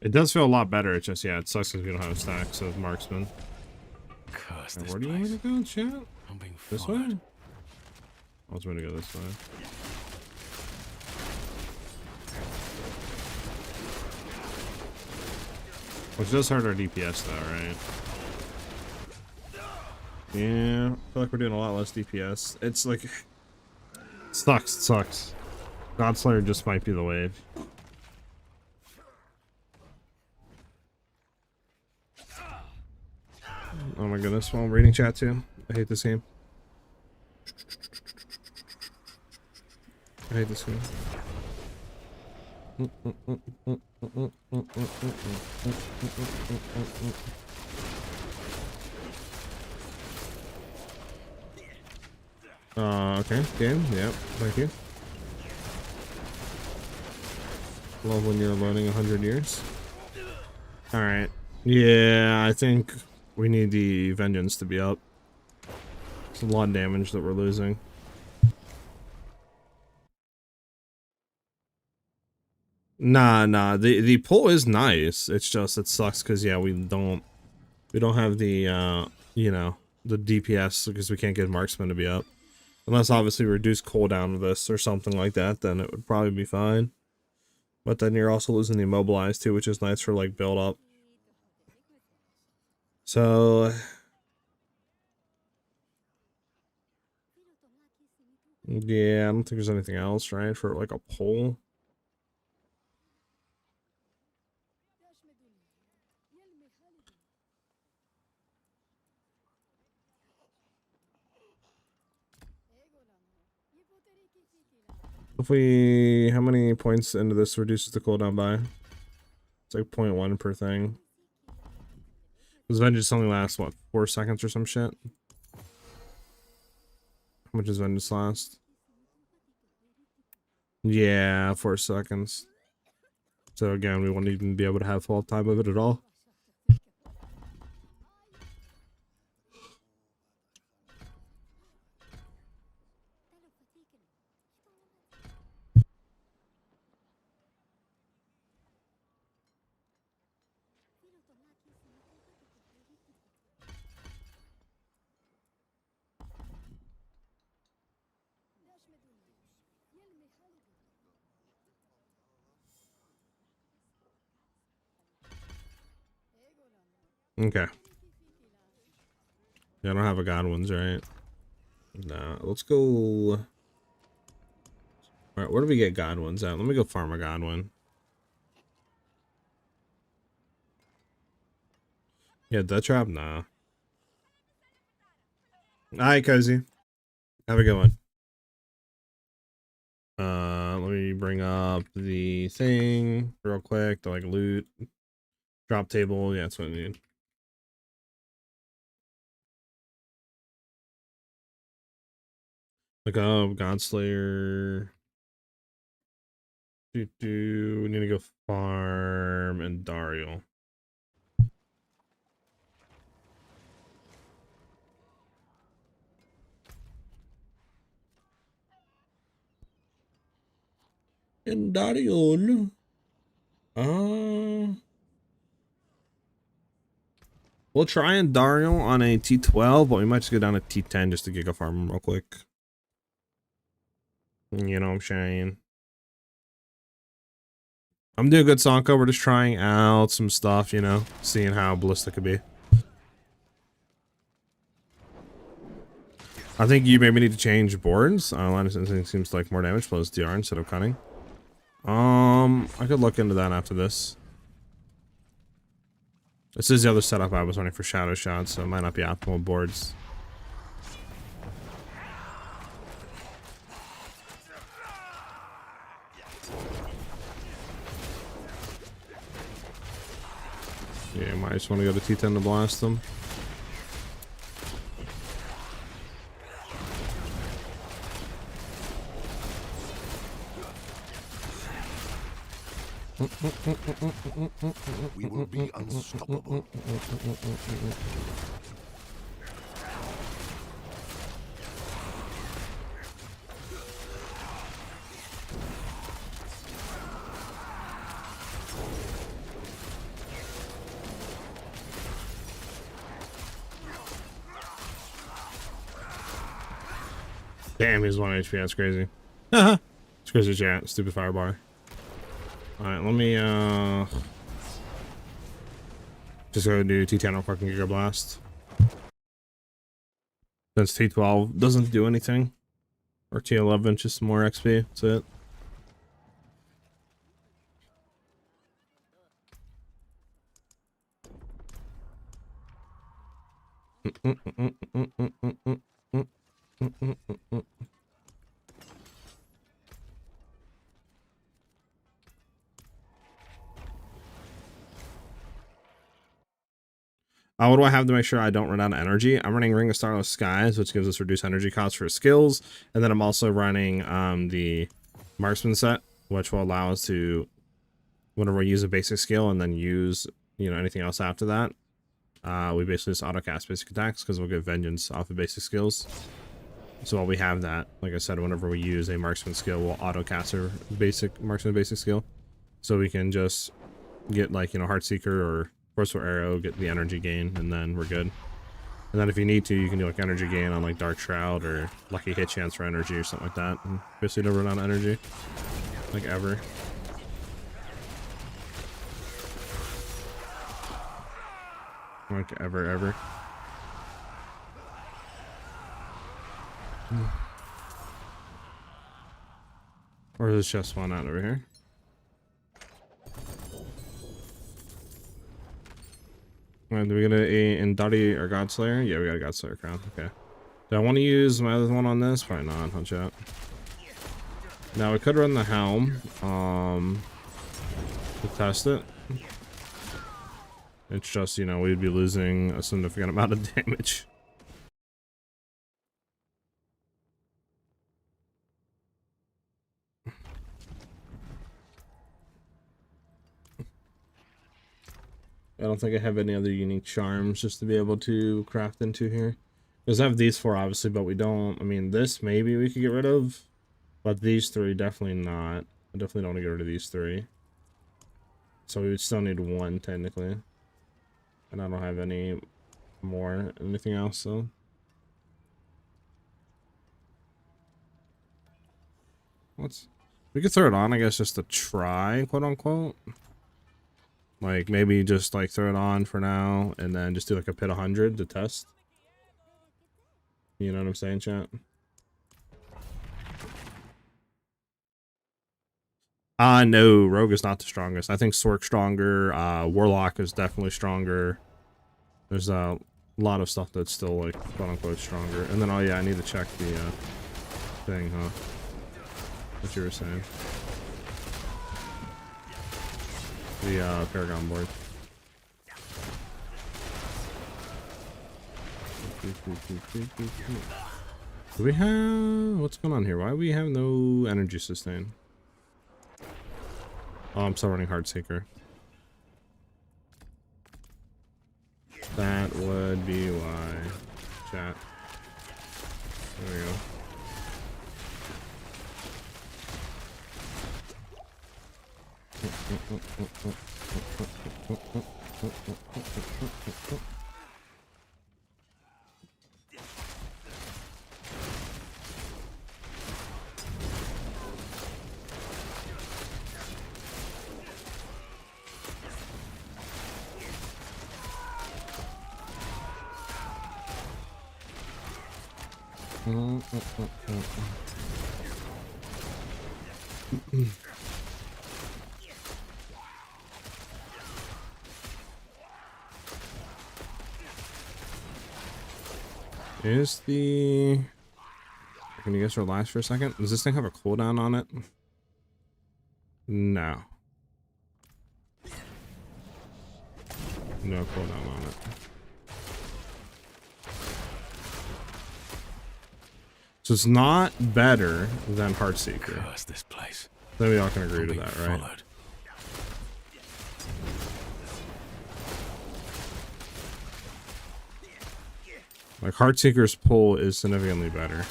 It does feel a lot better. It's just, yeah, it sucks because we don't have stacks of marksman. Right, where do you want me to go, chat? This way? I was going to go this way. Which does hurt our DPS though, right? Yeah, I feel like we're doing a lot less DPS. It's like... It sucks. Godslayer just might be the wave. Oh my goodness, while I'm reading chat too. I hate this game. I hate this game. Okay, game. Yep, thank you. Love when you're loading 100 years. All right. Yeah, I think we need the vengeance to be up. It's a lot of damage that we're losing. Nah. The pull is nice. It's just it sucks because yeah, we don't have the you know, the DPS because we can't get marksman to be up. Unless obviously reduce cooldown of this or something like that, then it would probably be fine. But then you're also losing the immobilize too, which is nice for like build up. So yeah, I don't think there's anything else, right? For like a pull. If we, how many points into this reduces the cooldown by? It's like 0.1 per thing. This vengeance only lasts, what, 4 seconds or some shit? How much does vengeance last? Yeah, 4 seconds. So again, we won't even be able to have full time of it at all. Okay. Yeah, I don't have a Godwin's, right? Nah, let's go. Alright, where do we get Godwin's at? Let me go farm a Godwin. Yeah, Death Trap? Nah. Alright, Cozy. Have a good one. Let me bring up the thing real quick to like loot. Drop table, yeah, that's what I need. Look up Godslayer. We need to go farm and Dario. And Dario. We'll try and Dario on a T12, but we might just go down to T10 just to giga farm him real quick. You know what I'm saying? I'm doing good Sanko. We're just trying out some stuff, you know, seeing how Ballista could be. I think you maybe need to change boards. Line of sensing seems like more damage plus DR instead of cutting. I could look into that after this. This is the other setup I was running for shadow shots, so it might not be optimal boards. Yeah, might just want to go to T10 to blast them. We will be unstoppable. Damn, he's 1 HP. That's crazy. It's crazy chat. Stupid firebar. Alright, let me just go do T10 real quick and Giga Blast. Since T12 doesn't do anything. Or T11, just some more XP. That's it. What do I have to make sure I don't run out of energy? I'm running Ring of Starless Skies, which gives us reduced energy costs for skills. And then I'm also running the Marksman set, which will allow us to, whenever we use a basic skill and then use, you know, anything else after that, we basically just auto-cast basic attacks because we'll get Vengeance off of basic skills. So while we have that, like I said, whenever we use a Marksman skill, we'll auto-cast our Marksman basic skill. So we can just get, like, you know, Heartseeker or Forceful Arrow, get the energy gain, and then we're good. And then if you need to, you can do like energy gain on like Dark Shroud or Lucky Hit Chance for energy or something like that. And basically don't run out of energy. Like ever. Like ever. Or is this just one out over here? Alright, do we get a Indari or Godslayer? Yeah, we got a Godslayer crown. Okay. Do I want to use my other one on this? Probably not. Punch out. Now we could run the Helm to test it. It's just, you know, we'd be losing a significant amount of damage. I don't think I have any other unique charms just to be able to craft into here. Because I have these four, obviously, but we don't. I mean, this maybe we could get rid of. But these three, definitely not. I definitely don't want to get rid of these three. So we would still need one, technically. And I don't have any more, anything else, so. We could throw it on, I guess, just to try, quote unquote. Like, maybe just, like, throw it on for now, and then just do, like, a pit 100 to test. You know what I'm saying, chat? No, Rogue is not the strongest. I think Sork's stronger, Warlock is definitely stronger. There's a lot of stuff that's still, like, quote-unquote stronger. And then, oh yeah, I need to check the, thing, huh? What you were saying. The Paragon board. Do we have... What's going on here? Why do we have no energy sustain? Oh, I'm still running Heartseeker. That would be why. Chat. There we go. Is the... Can you guys relax for a second? Does this thing have a cooldown on it? No. No cooldown on it. So it's not better than Heartseeker. Curse this place. Then we all can agree to that, right? Followed. Like, Heartseeker's pull is significantly better.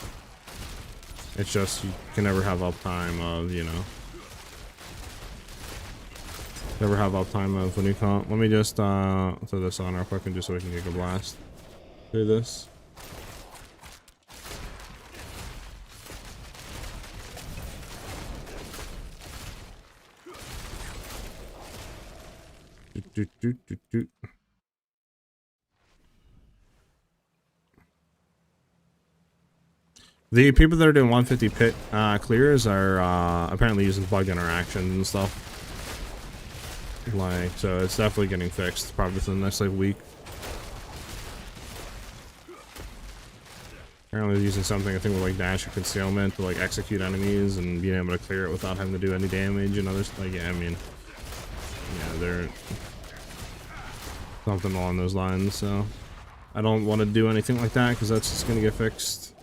It's just, you can never have uptime of, you know. Never have uptime of when you can't. Let me just, throw this on real quick and just so we can get a blast through this. The people that are doing 150 pit clears are apparently using bugged interactions and stuff. Like, so it's definitely getting fixed probably within the next like week. Apparently using something, I think, with like dash or concealment to like execute enemies and being able to clear it without having to do any damage and others. Like, yeah, I mean, yeah, they're Something along those lines, so I don't want to do anything like that because that's just gonna get fixed.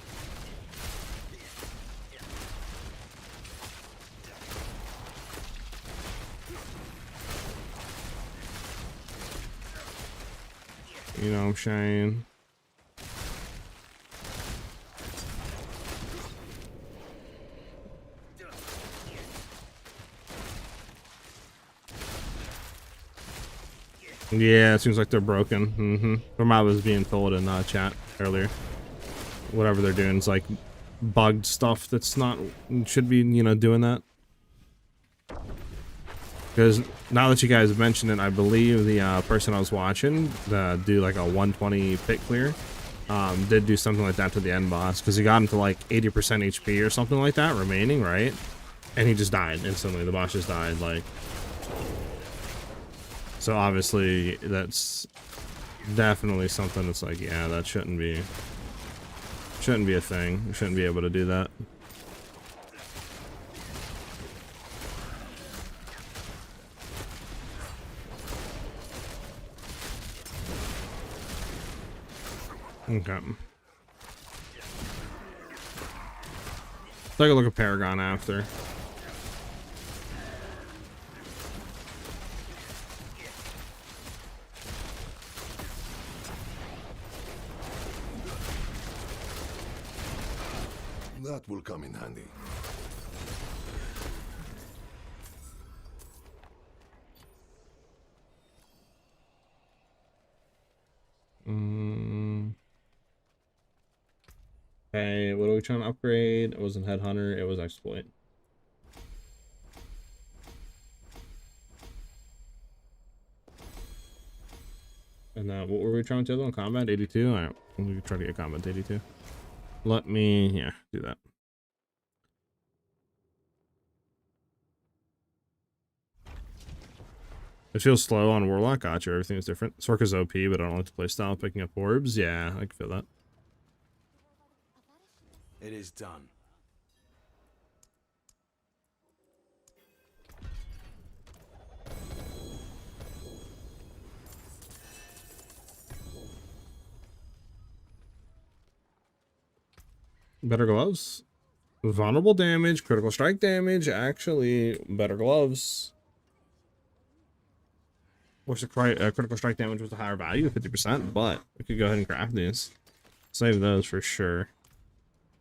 You know what I'm saying? Yeah, it seems like they're broken. From what I was being told in chat earlier. Whatever they're doing is like bugged stuff that's not, should be, you know, doing that. Because now that you guys mentioned it, I believe the person I was watching do like a 120 pit clear did do something like that to the end boss, because he got him to like 80% HP or something like that remaining, right? And he just died instantly. The boss just died, like. So obviously that's definitely something that's like, yeah, that shouldn't be a thing. We shouldn't be able to do that. Okay. Take a look at Paragon after. That will come in handy. Okay, what are we trying to upgrade? It wasn't Headhunter, it was Exploit. And what were we trying to do on Combat 82? Alright, we can try to get Combat 82. Let me, yeah, do that. It feels slow on Warlock. Gotcha, everything is different. Sorka's OP, but I don't like the playstyle. Picking up orbs, yeah, I can feel that. It is done. Better gloves. Vulnerable damage, critical strike damage. Actually, better gloves. Wish the critical strike damage was a higher value, 50%, but we could go ahead and craft these. Save those for sure.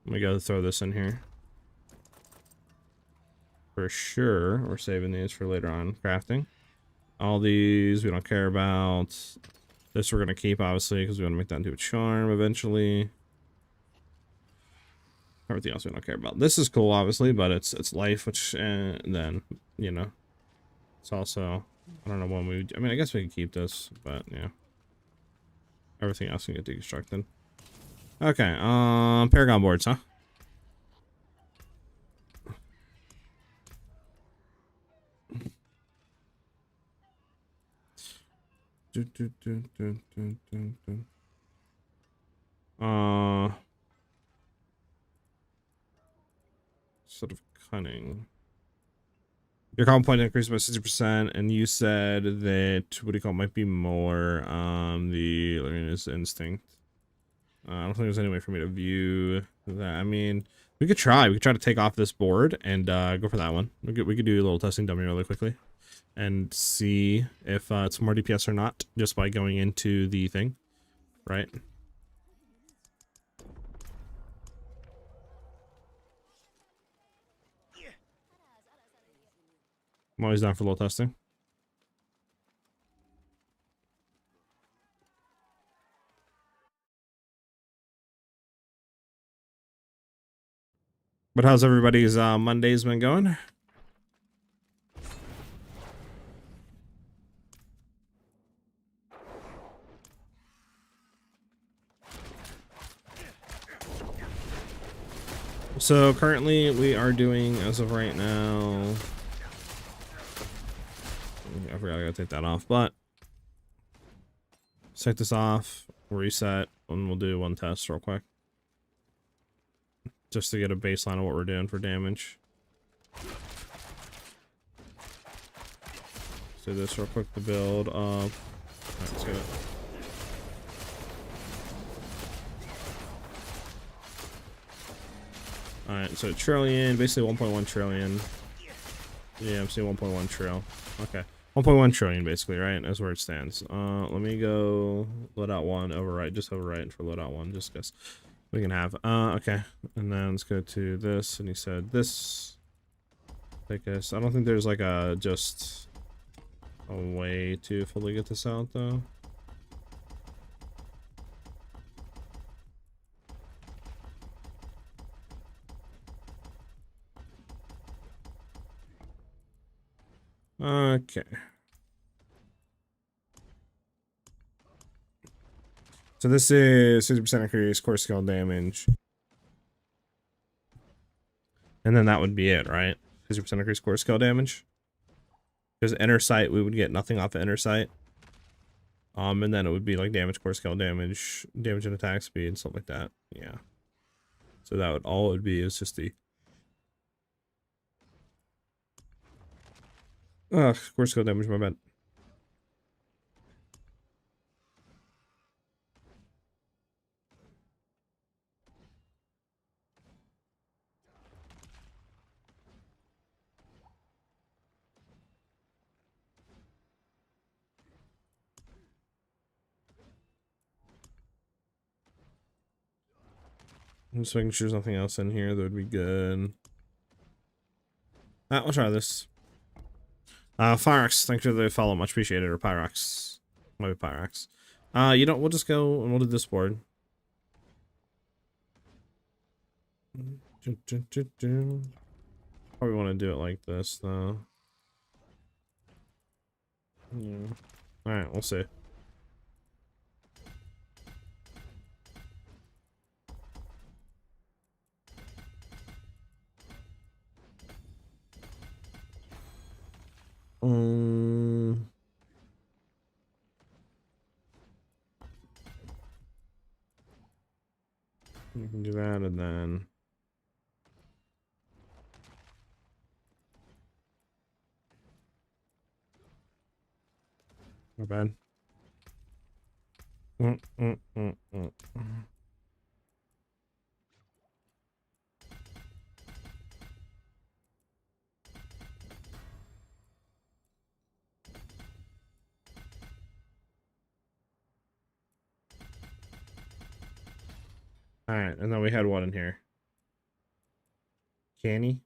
Let me go throw this in here. For sure, we're saving these for later on crafting. All these we don't care about. This we're gonna keep, obviously, because we want to make that into a charm eventually. Everything else we don't care about. This is cool, obviously, but it's life, which then, you know, it's also, I don't know when we, I mean, I guess we can keep this, but yeah, everything else can get deconstructed. Okay, Paragon boards, huh? Sort of cunning. Your combo point increased by 60%, and you said that, what do you call it, might be more the Larian's instinct. I don't think there's any way for me to view that. I mean, we could try. We could try to take off this board and go for that one. We could do a little testing dummy really quickly and see if it's more DPS or not, just by going into the thing, right? I'm always down for a little testing. But how's everybody's Mondays been going? So currently we are doing, as of right now, I forgot I gotta take that off, but let's take this off, reset, and we'll do one test real quick. Just to get a baseline of what we're doing for damage. Let's do this real quick to build up Let's go. Alright, so trillion, basically 1.1 trillion. Yeah, I'm seeing 1.1 trill. Okay. 1.1 trillion basically, right? That's where it stands. Let me go loadout 1, overwrite, just overwrite for loadout 1, just because we can have. Okay. And then let's go to this, and he said this. Take this. I don't think there's like a just a way to fully get this out though. Okay. So this is 60% increase core skill damage. And then that would be it, right? 50% increase core skill damage. Because inner sight, we would get nothing off of inner sight. And then it would be like damage, core skill damage, damage and attack speed, something like that. Yeah. So that would all it would be is just the core skill damage, my bad. I'm just making sure there's nothing else in here that would be good. We'll try this. Pyrox, thanks for the follow, much appreciated. Or Pyrox. Might be Pyrox. You know, we'll just go and we'll do this board. Probably want to do it like this, though. Yeah. Alright, we'll see. You can do that and then not bad. Alright, and then we had one in here. Canny.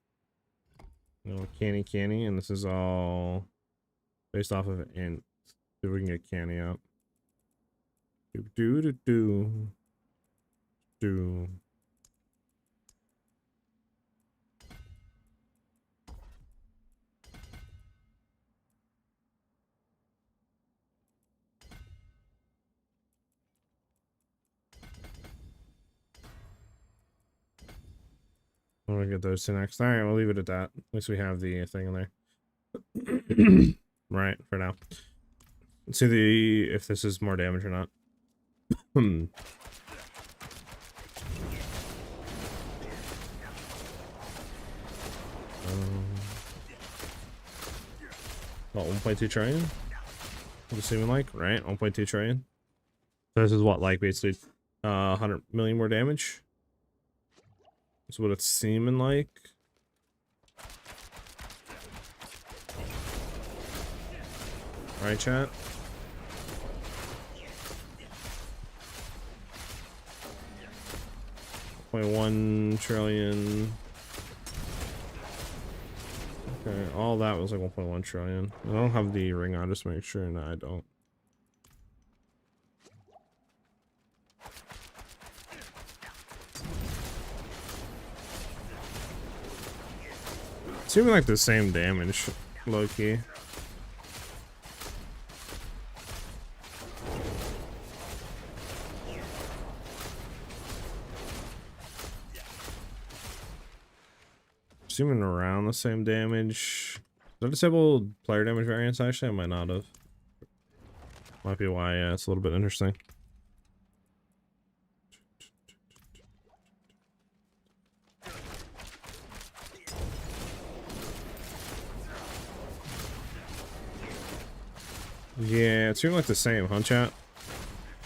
No, canny, and this is all based off of int. See if we can get canny out. Do. I'm gonna get those two next. Alright, we'll leave it at that. At least we have the thing in there. Right, for now. Let's see if this is more damage or not. About 1.2 trillion? I'm assuming, like, right? 1.2 trillion. So this is what, like, basically 100 million more damage? That's what it's seeming like. Right, chat? $1.1 trillion. Okay, all that was like 1.1 trillion. I don't have the ring on, just make sure. No, I don't. It's even like the same damage, low key. Assuming around the same damage. Did I disable player damage variance? Actually, I might not have. Might be why, yeah, it's a little bit interesting. Yeah, it seemed like the same, huh, chat?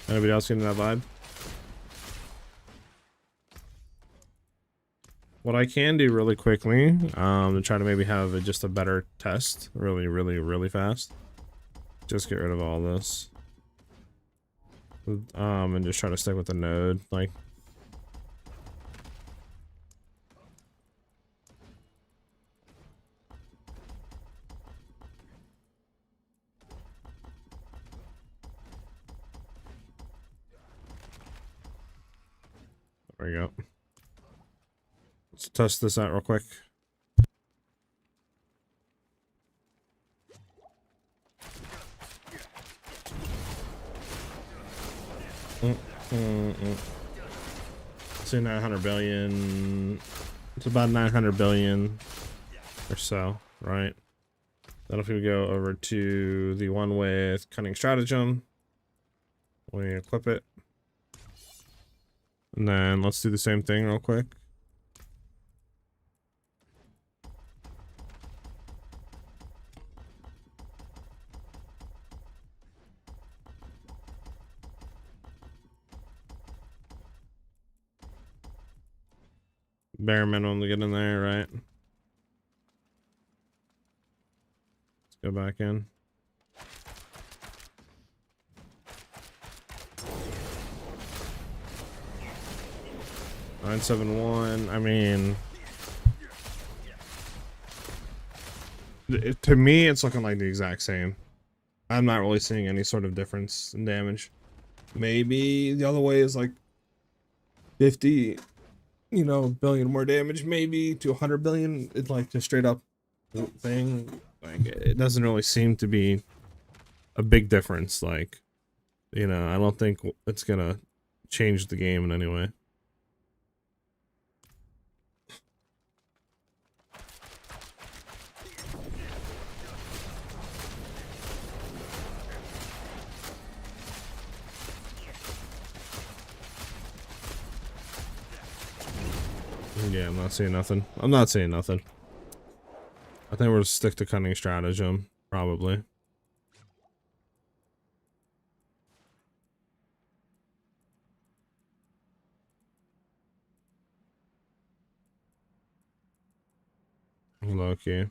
Anybody else getting that vibe? What I can do really quickly, to try to maybe have just a better test, really fast. Just get rid of all this. And just try to stick with the node, like. There we go. Let's test this out real quick. Say 900 billion. It's about 900 billion or so, right? Then if we go over to the one with cunning stratagem, we equip it. And then let's do the same thing real quick. Bare minimum to get in there, right? Let's go back in. $971. I mean, to me, it's looking like the exact same. I'm not really seeing any sort of difference in damage. Maybe the other way is like 50, you know, billion more damage, maybe to 100 billion. It's like just straight up thing. Like, it doesn't really seem to be a big difference. Like, you know, I don't think it's gonna change the game in any way. Yeah, I'm not seeing nothing. I'm not seeing nothing. I think we'll stick to cunning stratagem, probably. Low-key.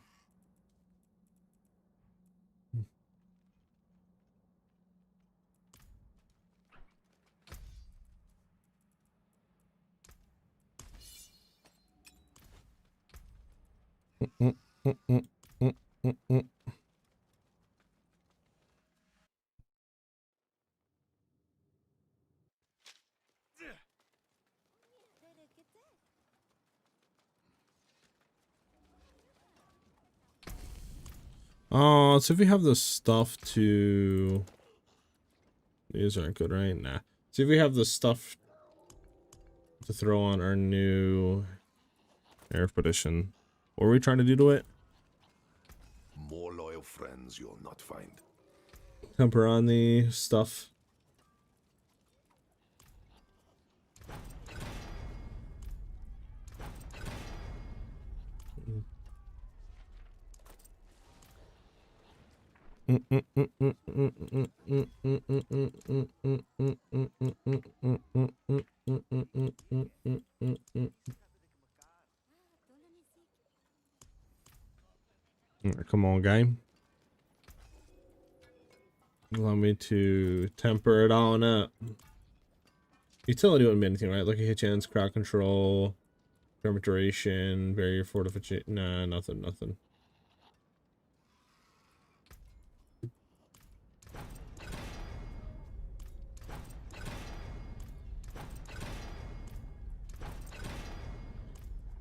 Oh, so if we have the stuff to... These aren't good, right? Nah. See if we have the stuff to throw on our new air expedition. What are we trying to do to it? More loyal friends you'll not find. Temper on the stuff. Come on, guy. Allow me to temper it on up. Utility wouldn't be anything, right? Look at hit chance, crowd control, duration, barrier fortification. Nah, nothing.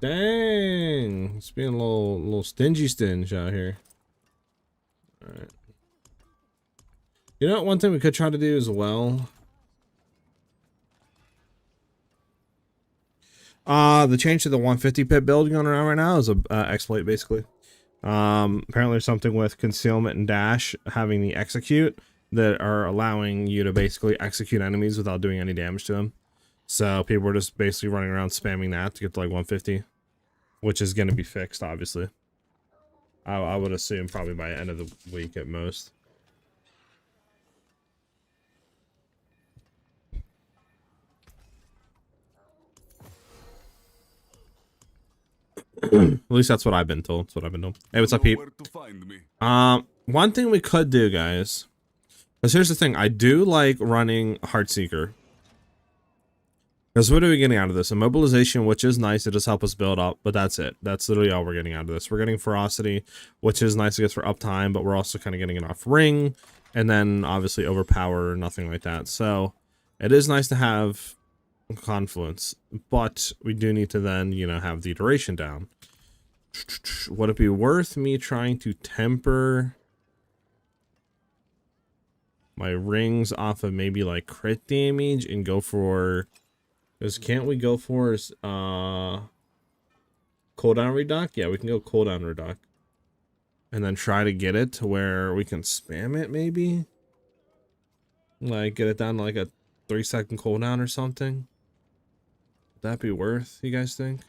Dang, it's being a little stingy out here. All right. You know, one thing we could try to do as well. The change to the 150 pip build going around right now is a exploit basically. Apparently there's something with concealment and dash having the execute that are allowing you to basically execute enemies without doing any damage to them. So people were just basically running around spamming that to get to like 150, which is going to be fixed, obviously. I would assume probably by the end of the week at most. At least that's what I've been told. That's what I've been told. Hey, what's up, Know Pete? where to find me. One thing we could do, guys, because here's the thing. I do like running Heartseeker. Because what are we getting out of this? Immobilization, which is nice. It does help us build up, but that's it. That's literally all we're getting out of this. We're getting Ferocity, which is nice, I guess, for uptime, but we're also kind of getting it off ring. And then, obviously, Overpower or nothing like that. So, it is nice to have Confluence. But we do need to then, you know, have the duration down. Would it be worth me trying to temper my rings off of maybe, like, crit damage and go for... Because can't we go for cooldown reduct? Yeah, we can go cooldown reduct. And then try to get it to where we can spam it, maybe? Like, get it down to like a 3-second cooldown or something? Would that be worth, you guys think?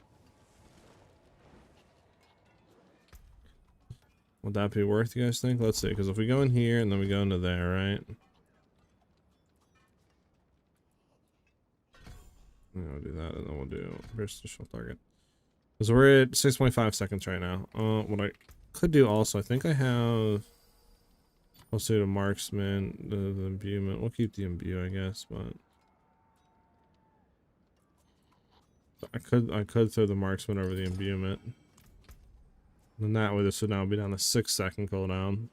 Would that be worth, you guys think? Let's see, because if we go in here and then we go into there, right? We'll do that, and then we'll do interstitial target. Because we're at 6.5 seconds right now. What I could do also, I think I have. I'll say the marksman, the imbuement. We'll keep the imbue, I guess, but I could throw the marksman over the imbuement. And that way, this would now be down to 6-second cooldown.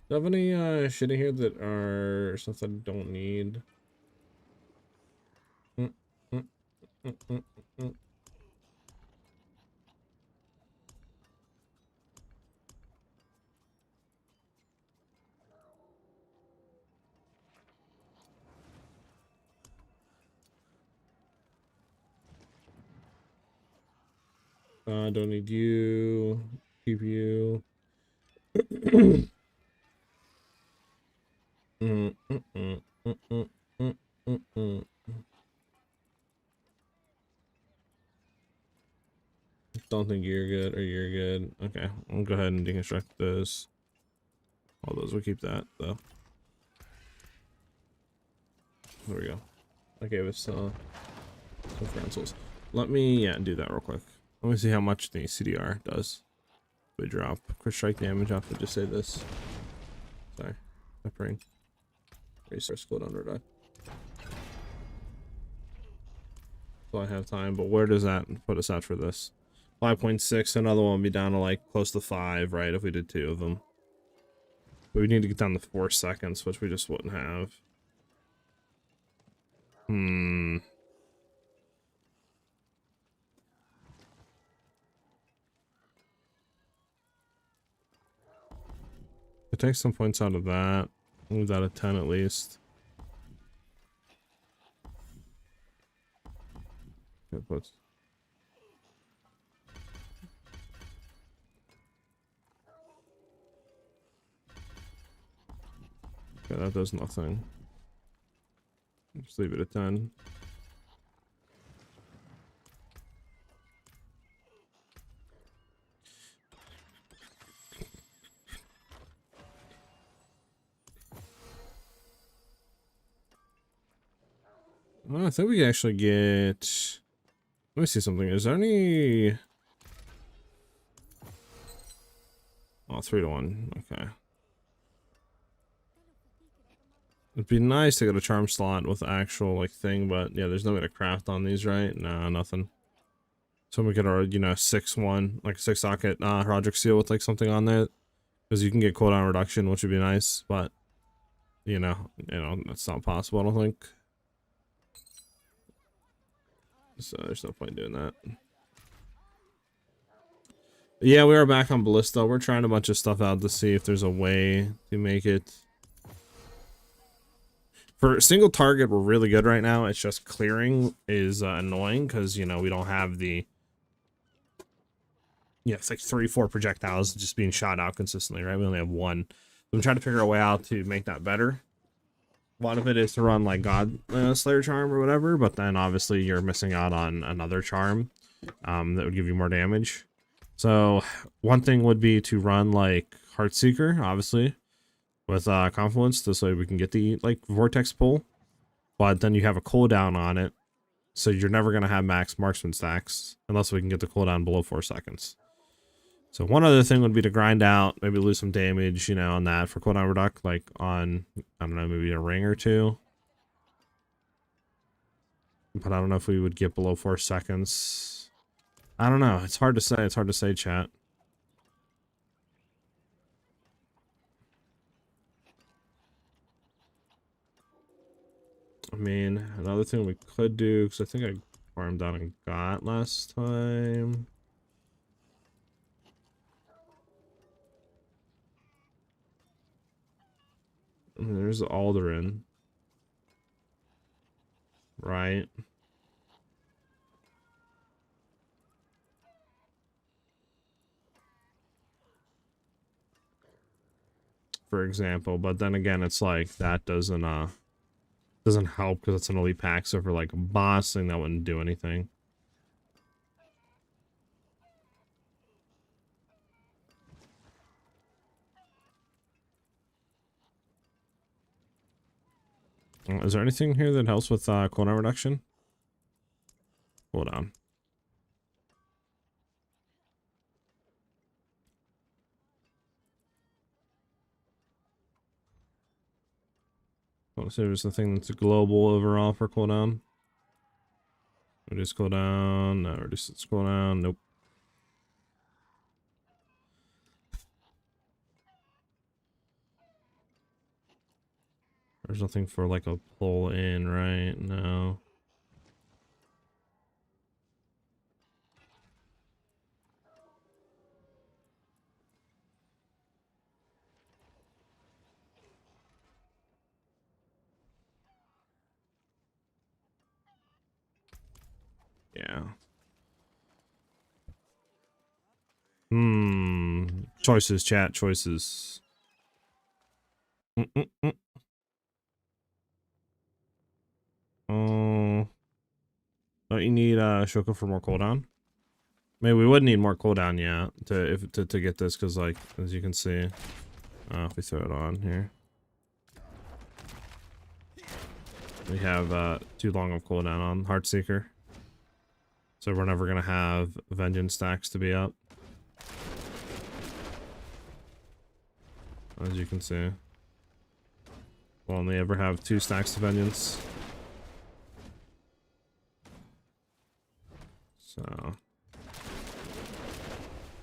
Do you have any shit in here that are stuff that I don't need? Don't need you. Keep you. Don't think you're good or you're good. Okay, I'll go ahead and deconstruct those. All those, we'll keep that though. There we go. I gave us some cancels. Let me do that real quick. Let me see how much the CDR does. We drop crit strike damage off of just say this. Sorry, that ring. Resource cooldown reduct. So I have time, but where does that put us at for this? 5.6, another one would be down to like close to 5, right? If we did 2 of them. But we need to get down to 4 seconds, which we just wouldn't have. It takes some points out of that. Move that at 10 at least. Good puts. Okay, that does nothing. Just leave it at 10. Well, I think we can actually get... Let me see something. Is there any... Oh, 3-to-1. Okay. It'd be nice to get a charm slot with actual like thing, but yeah, there's no way to craft on these, right? Nah, nothing. So we get our, you know, 6-1, like 6 socket Roderick seal with like something on there, because you can get cooldown reduction, which would be nice, but you know, that's not possible, I don't think. So there's no point in doing that. Yeah, we are back on Ballista. We're trying a bunch of stuff out to see if there's a way to make it. For single target, we're really good right now. It's just clearing is annoying because, you know, we don't have the... Yeah, it's like 3-4 projectiles just being shot out consistently, right? We only have 1. So I'm trying to figure a way out to make that better. A lot of it is to run like God Slayer charm or whatever, but then obviously you're missing out on another charm that would give you more damage. So one thing would be to run like Heartseeker, obviously, with Confluence, this way we can get the like Vortex pull, but then you have a cooldown on it, So you're never going to have max marksman stacks unless we can get the cooldown below 4 seconds. So one other thing would be to grind out, maybe lose some damage, you know, on that for cooldown reduct, like on, I don't know, maybe a ring or two. But I don't know if we would get below 4 seconds. I don't know. It's hard to say. It's hard to say, chat. I mean, another thing we could do, because I think I farmed down and got last time. I mean, there's Alderin. Right? For example, but then again, it's like that doesn't help because it's an elite pack. So for like a boss thing, that wouldn't do anything. Is there anything here that helps with cooldown reduction? Hold on. Let's see if there's something that's global overall for cooldown. Reduce cooldown. No, reduce its cooldown. Nope. There's nothing for like a pull in, right? No. Yeah. Choices, chat, choices. Oh, don't you need Shoko for more cooldown? Maybe we would need more cooldown, yeah, to get this, because like as you can see, if we throw it on here, we have too long of cooldown on Heartseeker, so we're never gonna have vengeance stacks to be up. As you can see, we'll only ever have 2 stacks of vengeance. So,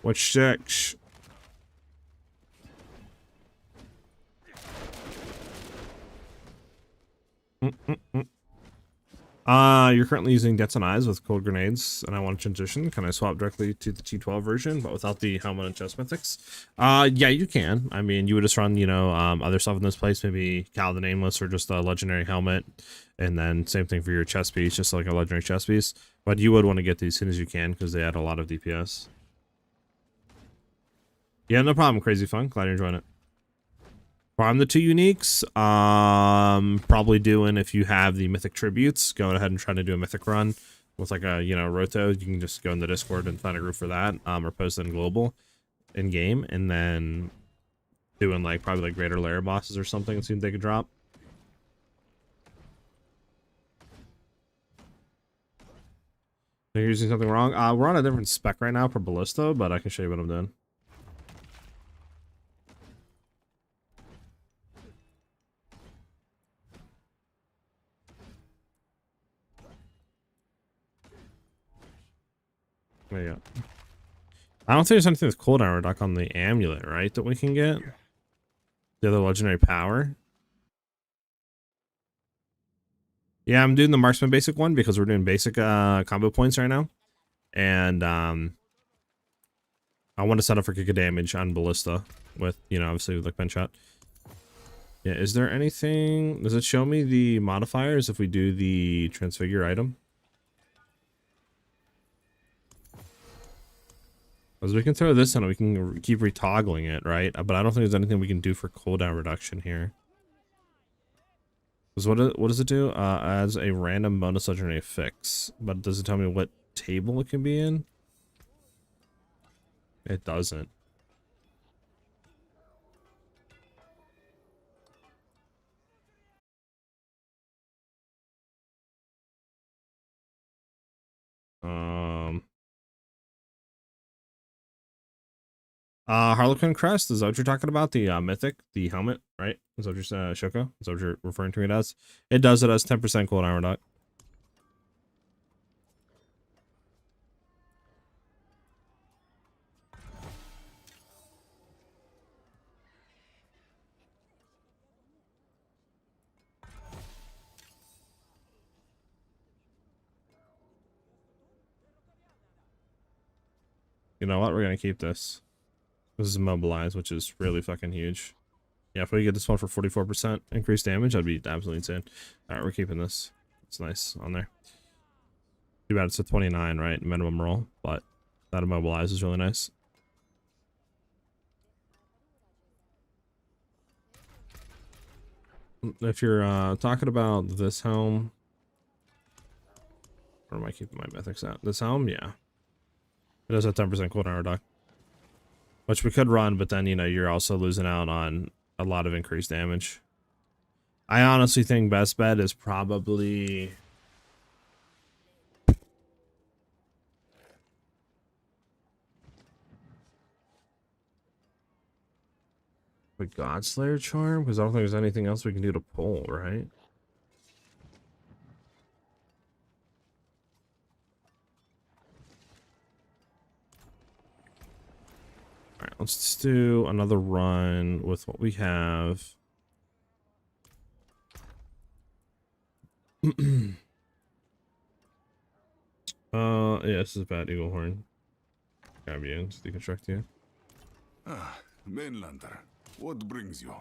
which six? You're currently using Deaths and Eyes with cold grenades, and I want to transition. Can I swap directly to the T12 version, but without the helmet and chest mythics? Yeah, you can. I mean, you would just run, you know, other stuff in this place, maybe Cal the Nameless or just a legendary helmet, and then same thing for your chest piece, just like a legendary chest piece. But you would want to get these as soon as you can because they add a lot of DPS. Yeah, no problem, Crazy Fun. Glad you're enjoying it. Farm the 2 uniques. Probably doing, if you have the mythic tributes, go ahead and try to do a mythic run with like a, you know, roto. You can just go in the Discord and find a group for that, or post it in global in game, and then doing like probably like greater layer bosses or something and see if they could drop. You're using something wrong. We're on a different spec right now for Ballista, but I can show you what I'm doing. There you go. I don't think there's anything with cooldown reduct on the amulet, right? That we can get the other legendary power. Yeah, I'm doing the marksman basic one because we're doing basic combo points right now, and I want to set up for kick of damage on Ballista with, you know, obviously with like Penshot. Yeah, is there anything? Does it show me the modifiers if we do the transfigure item? Because we can throw this in and we can keep retoggling it, right? But I don't think there's anything we can do for cooldown reduction here. Because what does it do? Adds a random bonus legendary fix. But does it tell me what table it can be in? It doesn't. Harlequin crest, is that what you're talking about? The mythic, the helmet, right? Is that what you're Shoko? Is that what you're referring to it as? It does 10% cooldown reduction. You know what? We're gonna keep this. This is immobilized, which is really fucking huge. Yeah, if we get this one for 44% increased damage, that'd be absolutely insane. Alright, we're keeping this. It's nice on there. Too bad it's a 29, right? Minimum roll, but that immobilize is really nice. If you're talking about this helm, where am I keeping my mythics at? This helm, yeah. It does a 10% cooldown reduction. Which we could run, but then, you know, you're also losing out on a lot of increased damage. I honestly think best bet is probably... the Godslayer charm? Because I don't think there's anything else we can do to pull, right? Alright, let's just do another run with what we have. Yeah, this is bad Eagle Horn. Grab you, just deconstruct you. Ah, mainlander. What brings you?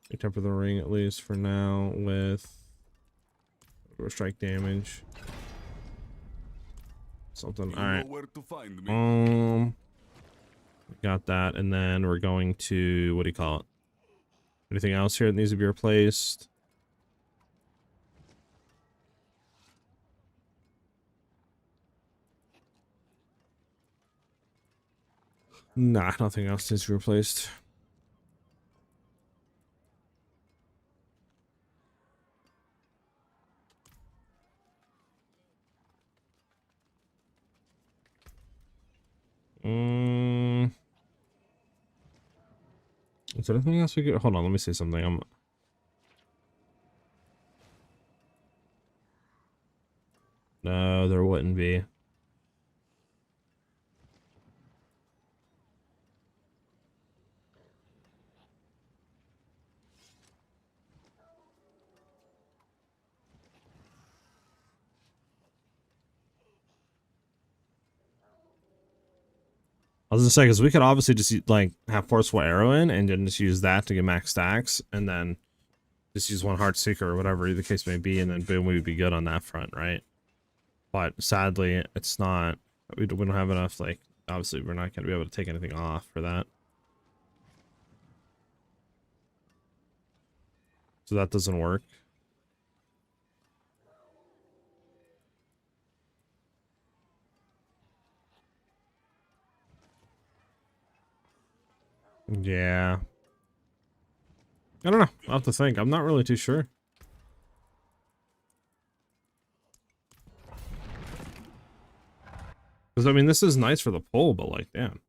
We temper the ring at least for now with strike damage. Something. All right. Where to find me. Got that, and then we're going to, what do you call it? Anything else here that needs to be replaced? Nah, nothing else needs to be replaced. Is there anything else we could... Hold on, let me say something. No, there wouldn't be. I was gonna say, because we could obviously just like have Forceful Arrow in and then just use that to get max stacks, and then just use one Heartseeker or whatever the case may be, and then boom, we would be good on that front, right? But sadly, it's not. We don't have enough. Like, obviously, we're not gonna be able to take anything off for that, so that doesn't work. Yeah. I don't know. I'll have to think. I'm not really too sure. Because, I mean, this is nice for the pull, but, like, damn.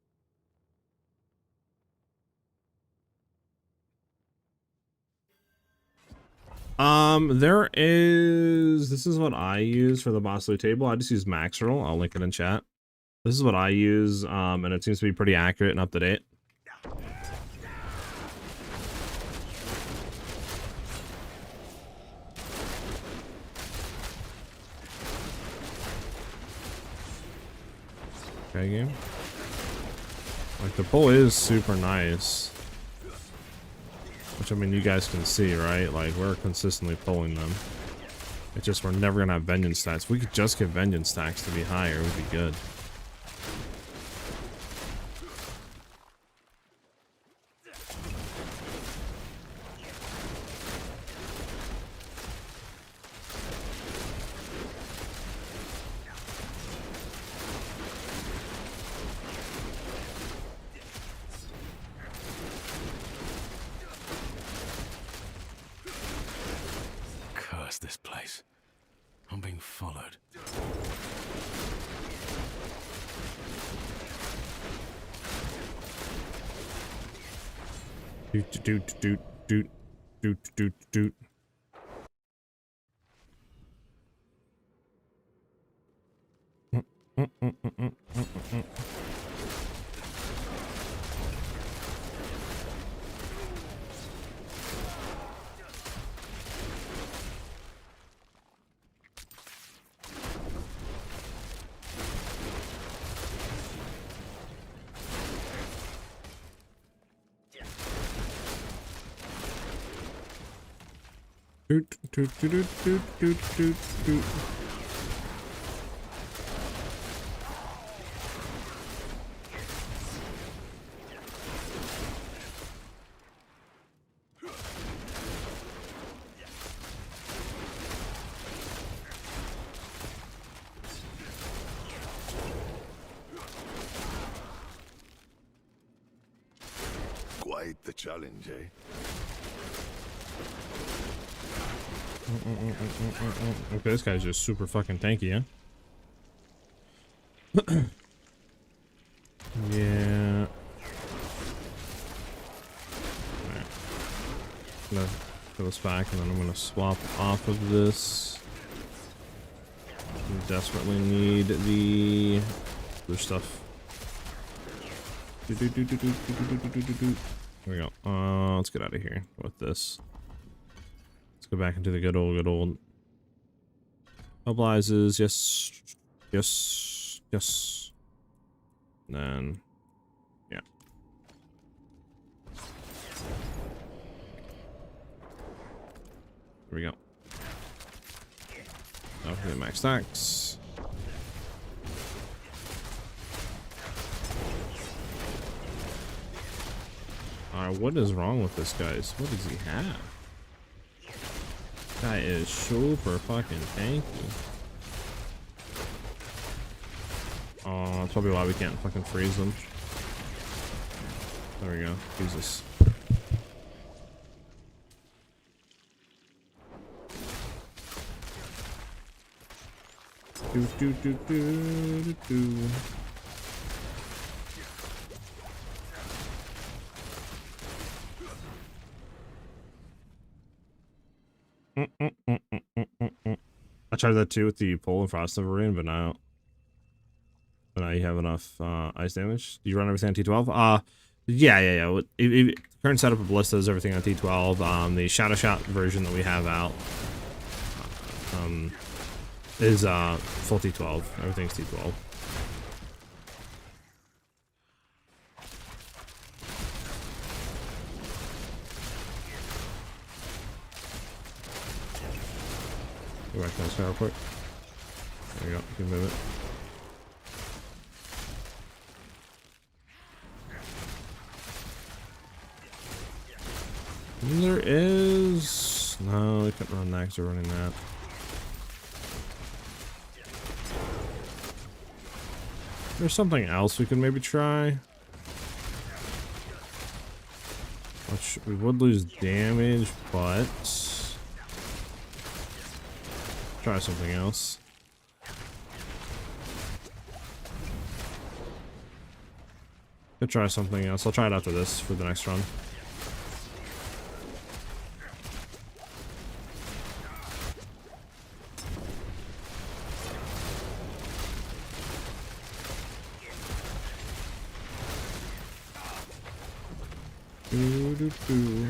There is... This is what I use for the boss loot table. I just use max roll. I'll link it in chat. This is what I use, and it seems to be pretty accurate and up to date. Okay, game. Like, the pull is super nice. Which, I mean, you guys can see, right? Like, we're consistently pulling them. It's just we're never gonna have vengeance stacks. If we could just get vengeance stacks to be higher, it would be good. This place. I'm being followed. Doot doot doot doot doot doot doot. Doot doot doot doot doot doot doot doot. Quite the challenge, eh? Okay, this guy's just super fucking tanky, huh? Yeah. Alright. I'm gonna put this back and then I'm gonna swap off of this. We desperately need the other stuff. Here we go. Let's get out of here with this. Let's go back into the good old mobilizes. Yes, yes, yes. And then, yeah. Here we go. Okay, max stacks. Alright, what is wrong with this, guys? What does he have? Guy is super fucking tanky. Oh, that's probably why we can't fucking freeze them. There we go. Jesus. Do do do do do do. I tried that too with the pole and frost arena, but now you have enough ice damage. Do you run everything on T12? Yeah. Current setup of ballistas, everything on T12. The shadow shot version that we have out is full T12. Everything's T12. Go back to this real quick. There you go. You can move it. And there is... No, we couldn't run that because we're running that. There's something else we could maybe try. Which we would lose damage, but... Try something else. Could try something else. I'll try it after this for the next run. Do, do, do.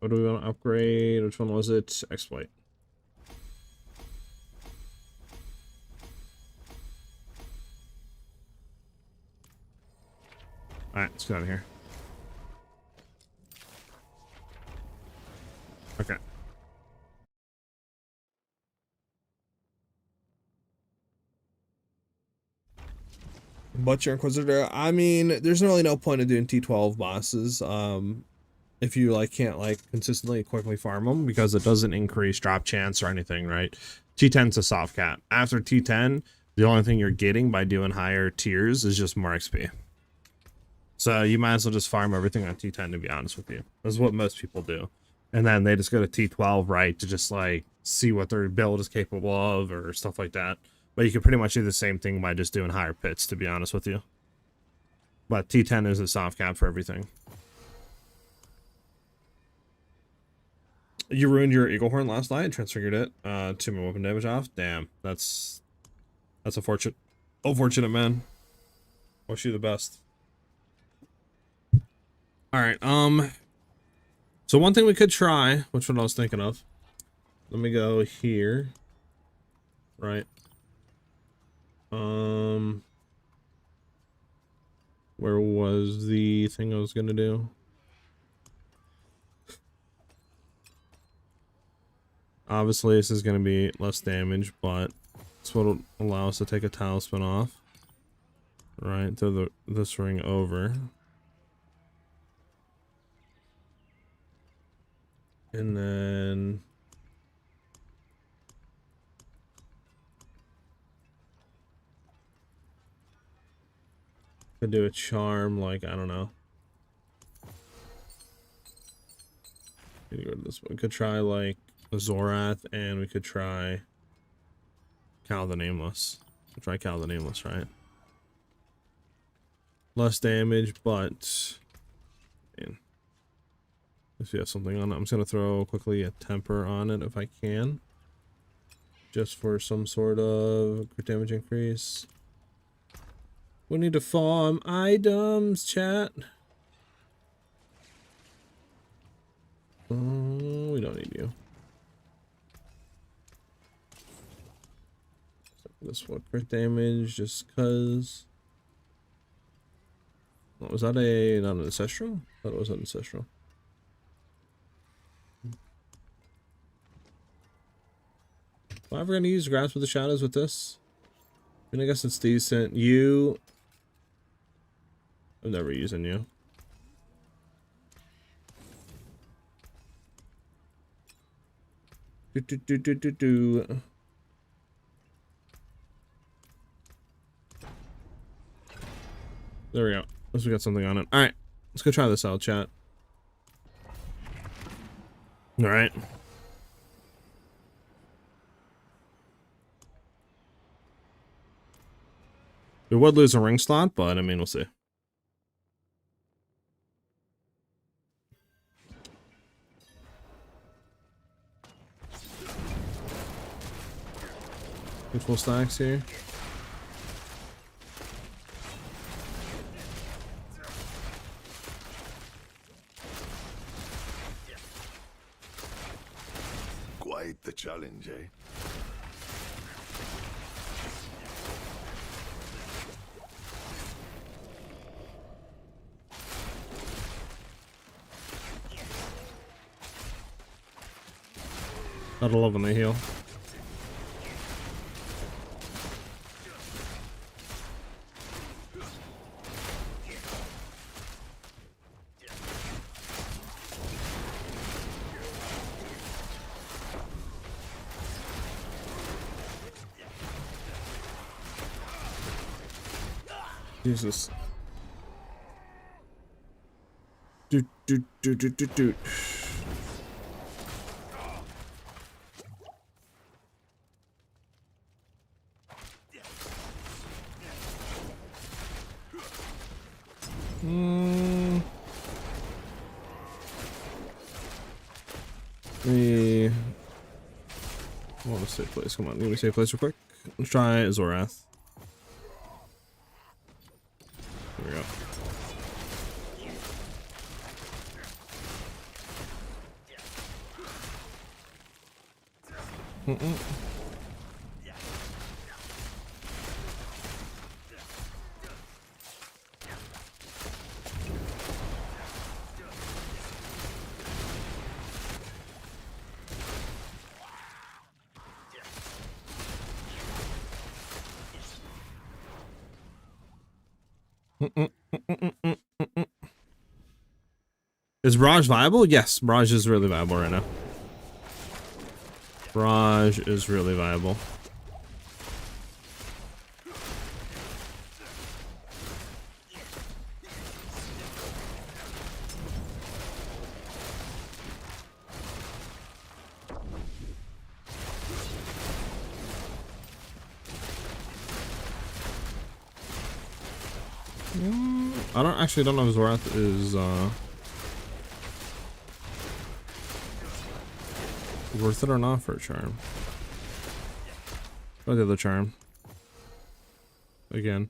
What do we want to upgrade? Which one was it? Exploit. Alright, let's get out of here. Okay. Butcher Inquisitor. I mean, there's really no point in doing T12 bosses. If you like can't like consistently quickly farm them, because it doesn't increase drop chance or anything, right? T10's a soft cap. After T10, the only thing you're getting by doing higher tiers is just more XP. So you might as well just farm everything on T10, to be honest with you. That's what most people do. And then they just go to T12, right, to just like see what their build is capable of or stuff like that. But you can pretty much do the same thing by just doing higher pits, to be honest with you. But T10 is a soft cap for everything. You ruined your Eagle Horn last night and transfigured it to my weapon damage off. Damn, that's unfortunate. Unfortunate, man. Wish you the best. All right, so one thing we could try, which one I was thinking of. Let me go here. Right. Where was the thing I was gonna do? Obviously, this is going to be less damage, but this will allow us to take a tile spin off. Right, throw this ring over. And then... could do a charm, like, I don't know. Go to this one. Could try, like, Zorath, and we could try Cal the Nameless. We'll try Cal the Nameless, right? Less damage, but man, if you have something on it, I'm just gonna throw quickly a temper on it if I can, just for some sort of crit damage increase. We need to farm items, chat. We don't need you. This one crit damage just cause. Oh, was that a not an ancestral? I thought it was an ancestral. Am I ever gonna use Grasp of the Shadows with this? I mean, I guess it's decent. You, I'm never using you. Do. There we go. Let's we got something on it. All right, let's go try this out, chat. All right. We would lose a ring slot, but I mean, we'll see. Good full stacks here. Quite the challenge, eh? Gotta love when they heal. Jesus. Doot. I want a safe place. Come on, give me a safe place real quick. Let's try Zorath. There we go. Is Barrage viable? Yes, Barrage is really viable right now. Barrage is really viable. I don't know if Zorath is worth it or not for a charm. Try the other charm. Again.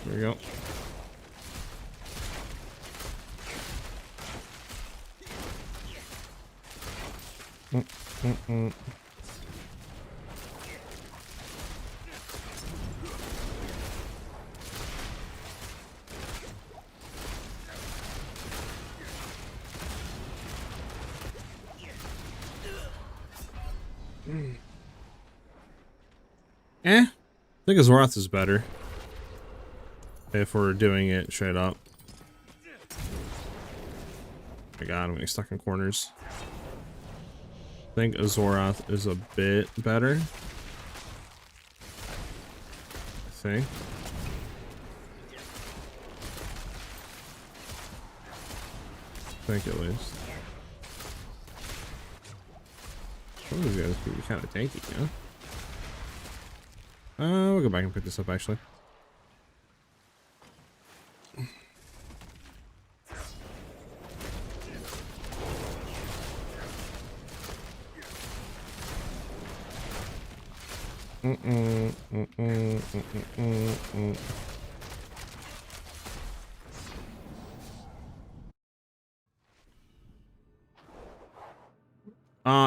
There we go. I think Zorath is better if we're doing it straight up. Oh my god, I'm getting stuck in corners. I think Zorath is a bit better. I think. At least. Some of these guys can be kind of tanky, yeah? We'll go back and pick this up actually.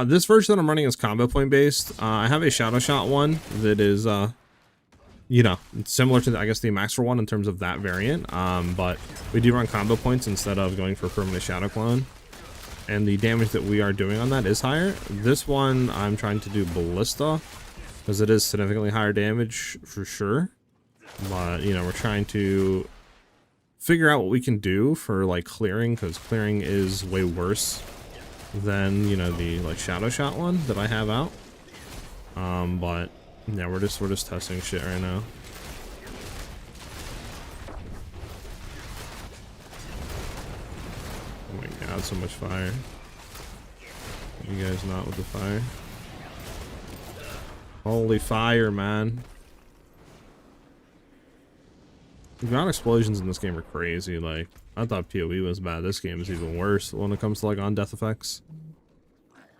This version that I'm running is combo point based. I have a shadow shot one that is you know, similar to the, I guess the Maxer one in terms of that variant. But we do run combo points instead of going for permanent shadow clone. And the damage that we are doing on that is higher. This one I'm trying to do Ballista because it is significantly higher damage for sure. But you know, we're trying to figure out what we can do for like clearing, because clearing is way worse than, you know, the like shadow shot one that I have out. But yeah, we're just testing shit right now. Oh my god, so much fire. You guys not with the fire? Holy fire, man. The ground explosions in this game are crazy. Like, I thought PoE was bad. This game is even worse when it comes to like on death effects.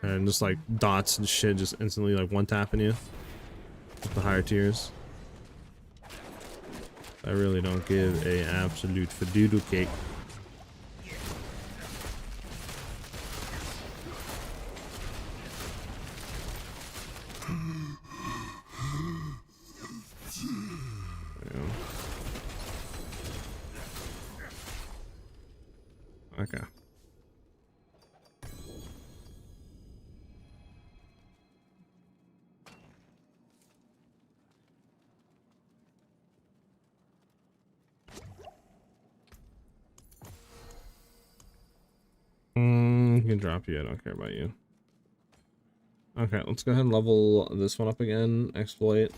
And just like dots and shit just instantly like one tapping you with the higher tiers. I really don't give a absolute fadoodle cake. Okay. You can drop you. I don't care about you. Okay, let's go ahead and level this one up again. Exploit.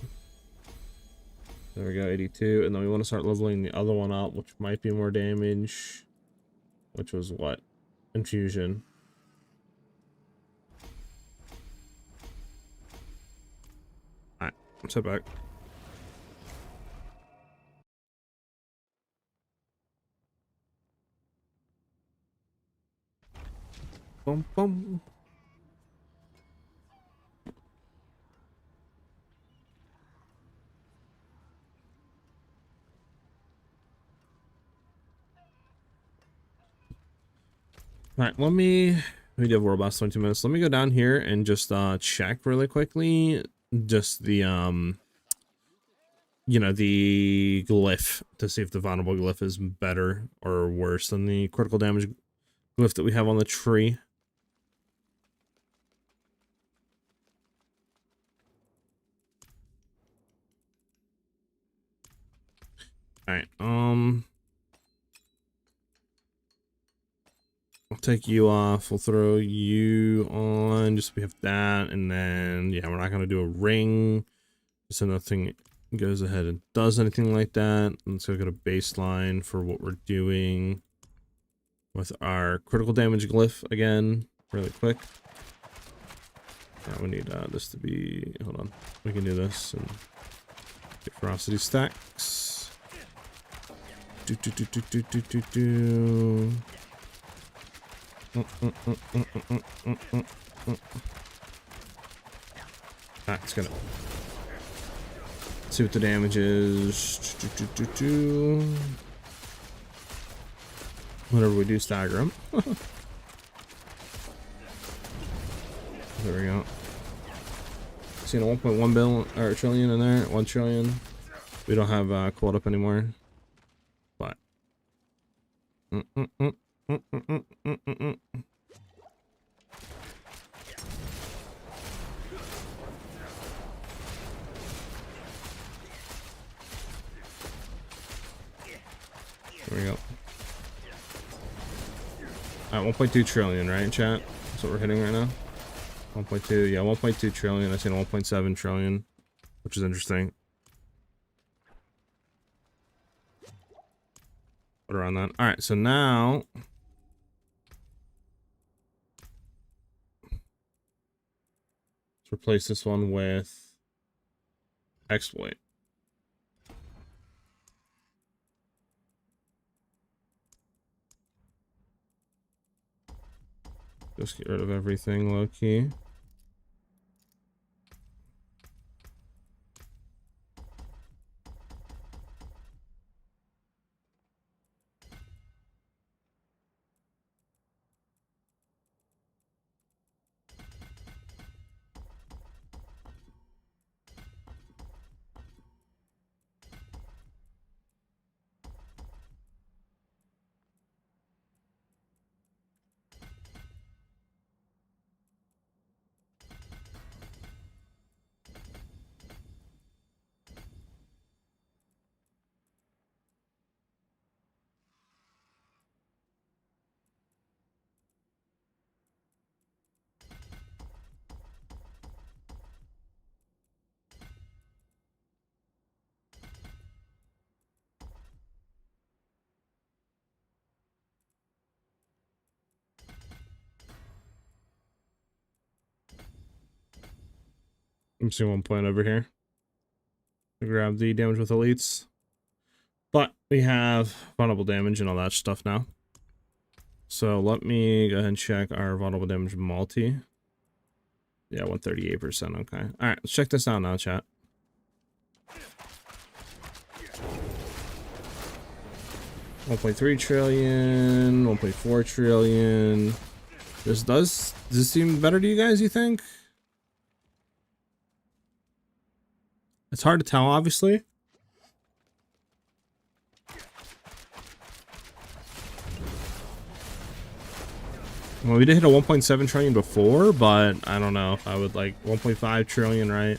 There we go, 82. And then we want to start leveling the other one up, which might be more damage. Which was what? Infusion. Alright, sit back. Boom, boom. Alright, we have World Boss 22 minutes. Let me go down here and just check really quickly just the you know, the glyph to see if the vulnerable glyph is better or worse than the critical damage glyph that we have on the tree. All right, I'll take you off. We'll throw you on just so we have that, and then yeah, we're not gonna do a ring, so nothing goes ahead and does anything like that. Let's go to baseline for what we're doing with our critical damage glyph again, really quick. Yeah, we need this to be. Hold on, we can do this and get ferocity stacks. That's gonna see what the damage is. Whenever we do stagger them. There we go. Seeing a 1.1 billion or trillion in there, 1 trillion. We don't have quote up anymore, but there we go. Alright, 1.2 trillion, right, chat? That's what we're hitting right now. 1.2, yeah, 1.2 trillion. I seen 1.7 trillion, which is interesting. Put around that. All right, so now let's replace this one with exploit. Just get rid of everything low key. I'm seeing 1 point over here to grab the damage with elites, but we have vulnerable damage and all that stuff now. So let me go ahead and check our vulnerable damage multi. Yeah, 138%. Okay. All right, let's check this out now, chat. $1.3 trillion, 1.4 trillion. Does this seem better to you guys, you think? It's hard to tell, obviously. Well, we did hit a 1.7 trillion before, but I don't know if I would like 1.5 trillion, right?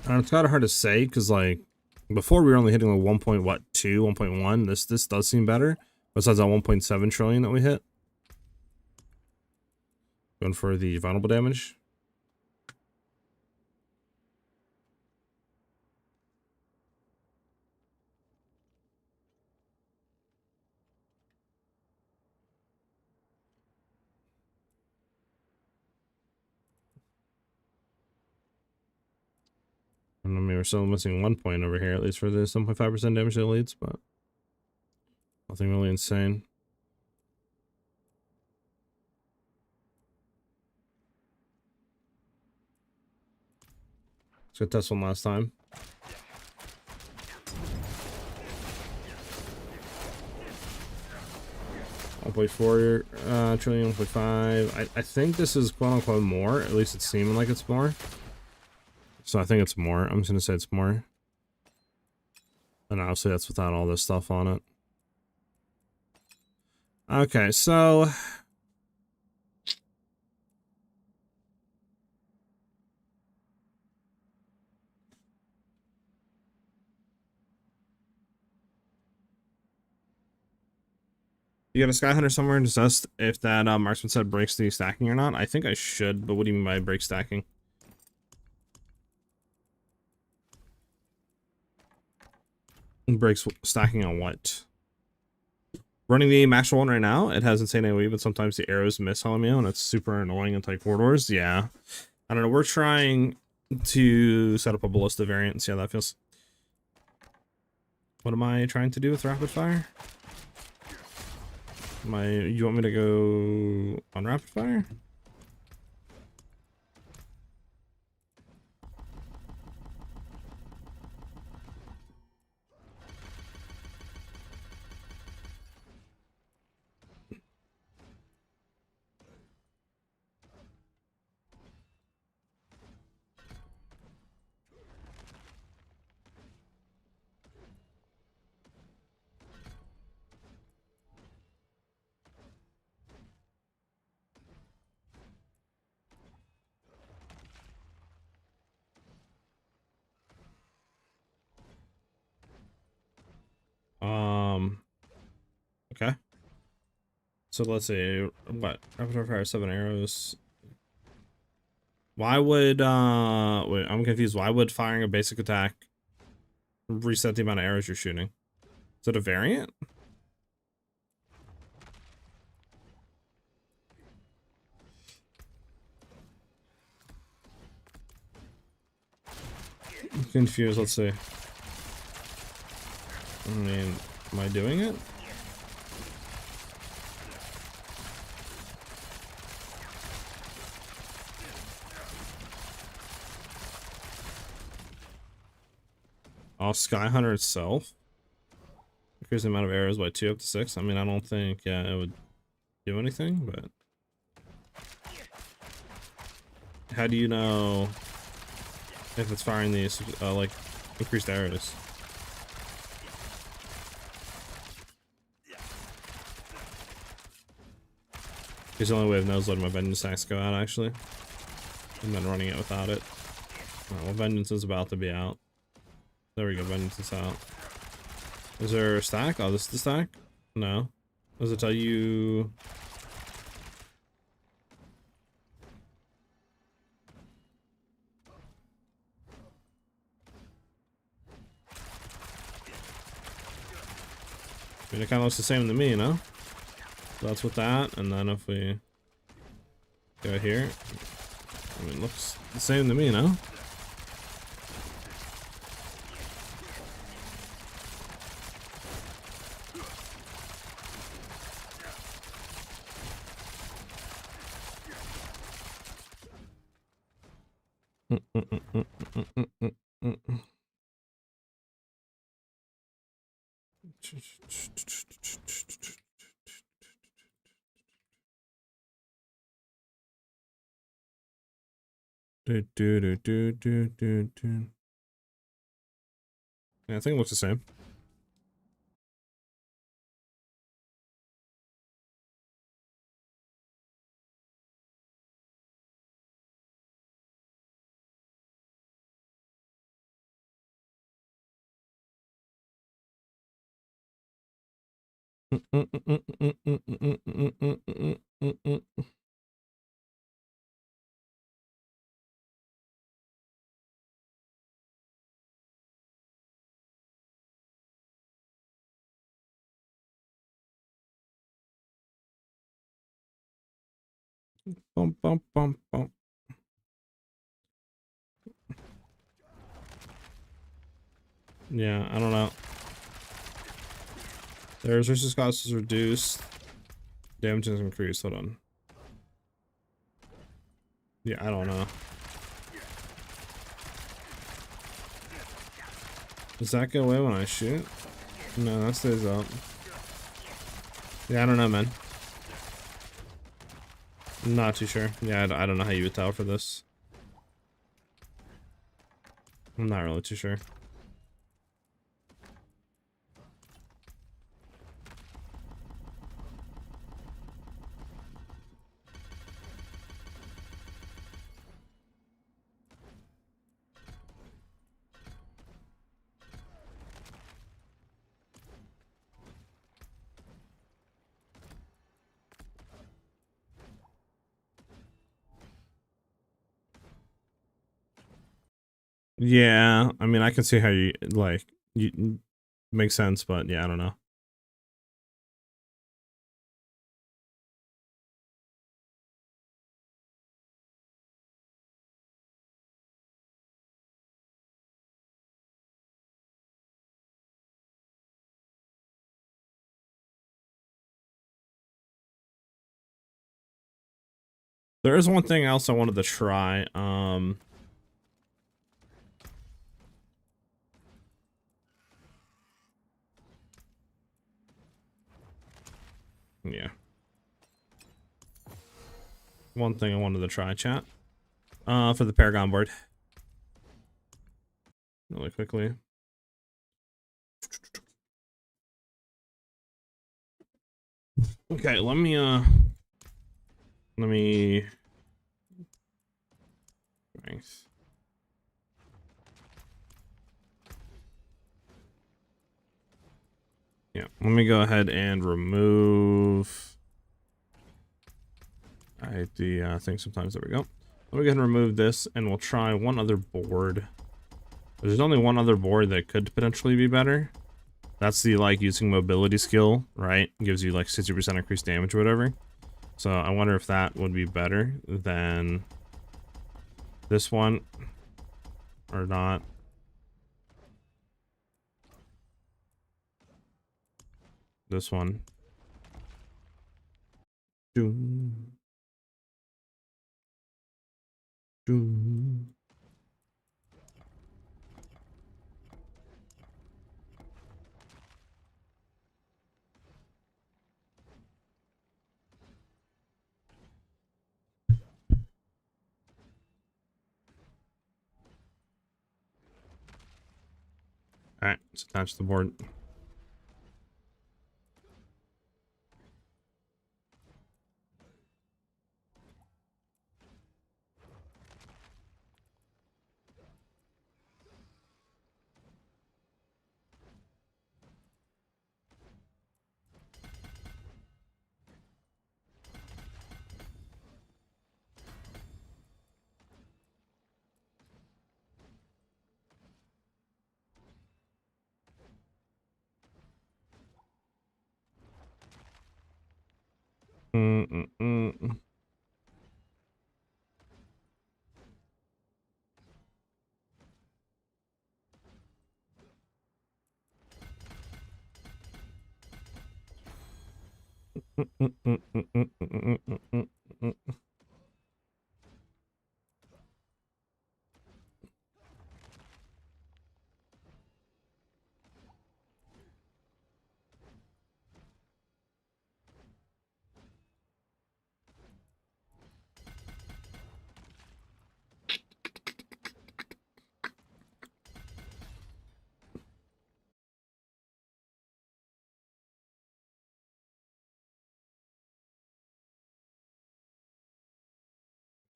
And it's kind of hard to say because, like, before we were only hitting like 1.2, 1.1. This does seem better. Besides that 1.7 trillion that we hit. Going for the vulnerable damage. I mean, we're still missing 1 point over here, at least for the 7.5% damage to elites, but nothing really insane. Let's get this one last time. $1.4 trillion, 1.5. I think this is quote unquote more. At least it's seeming like it's more. So I think it's more. I'm just gonna say it's more. And obviously that's without all this stuff on it. Okay, so you got a Sky Hunter somewhere and just if that marksman set breaks the stacking or not. I think I should, but what do you mean by break stacking? Breaks stacking on what? Running the max one right now, it has insane AoE, but sometimes the arrows miss on me, and it's super annoying in tight corridors. Yeah. I don't know, we're trying to set up a ballista variant and see how that feels. What am I trying to do with rapid fire? You want me to go on rapid fire? Okay. So let's see, what? Rapid fire 7 arrows. Why would, wait, I'm confused. Why would firing a basic attack reset the amount of arrows you're shooting? Is it a variant? I'm confused, let's see. I mean, am I doing it? Oh, Sky Hunter itself increase the amount of arrows by 2 up to 6. I mean, I don't think it would do anything, but how do you know if it's firing these like increased arrows? It's the only way of knows letting my vengeance stacks go out actually, and then running it without it. Oh, well, vengeance is about to be out. There we go, vengeance is out. Is there a stack? Oh, this is the stack? No. Does it tell you? I mean, it kind of looks the same to me, you know? So that's with that, and then if we go here, I mean, it looks the same to me, you know? Yeah, I think it looks the same. Bum, bum, bum, bum. Yeah, I don't know. Their resistance cost is reduced. Damage is increased. Hold on. Yeah, I don't know. Does that go away when I shoot? No, that stays up. Yeah, I don't know, man. I'm not too sure. Yeah, I don't know how you would tell for this. I'm not really too sure. Yeah, I mean, I can see how you like you makes sense, but yeah, I don't know. There is one thing else I wanted to try. Yeah. One thing I wanted to try, chat. For the Paragon board. Really quickly. Okay, let me thanks. Yeah, let me go ahead and remove the thing sometimes. There we go. Let me go ahead and remove this, and we'll try one other board. There's only one other board that could potentially be better. That's the, like, using mobility skill, right? Gives you, like, 60% increased damage or whatever. So I wonder if that would be better than this one or not. This one. Doom. Doom. Alright, let's attach the board.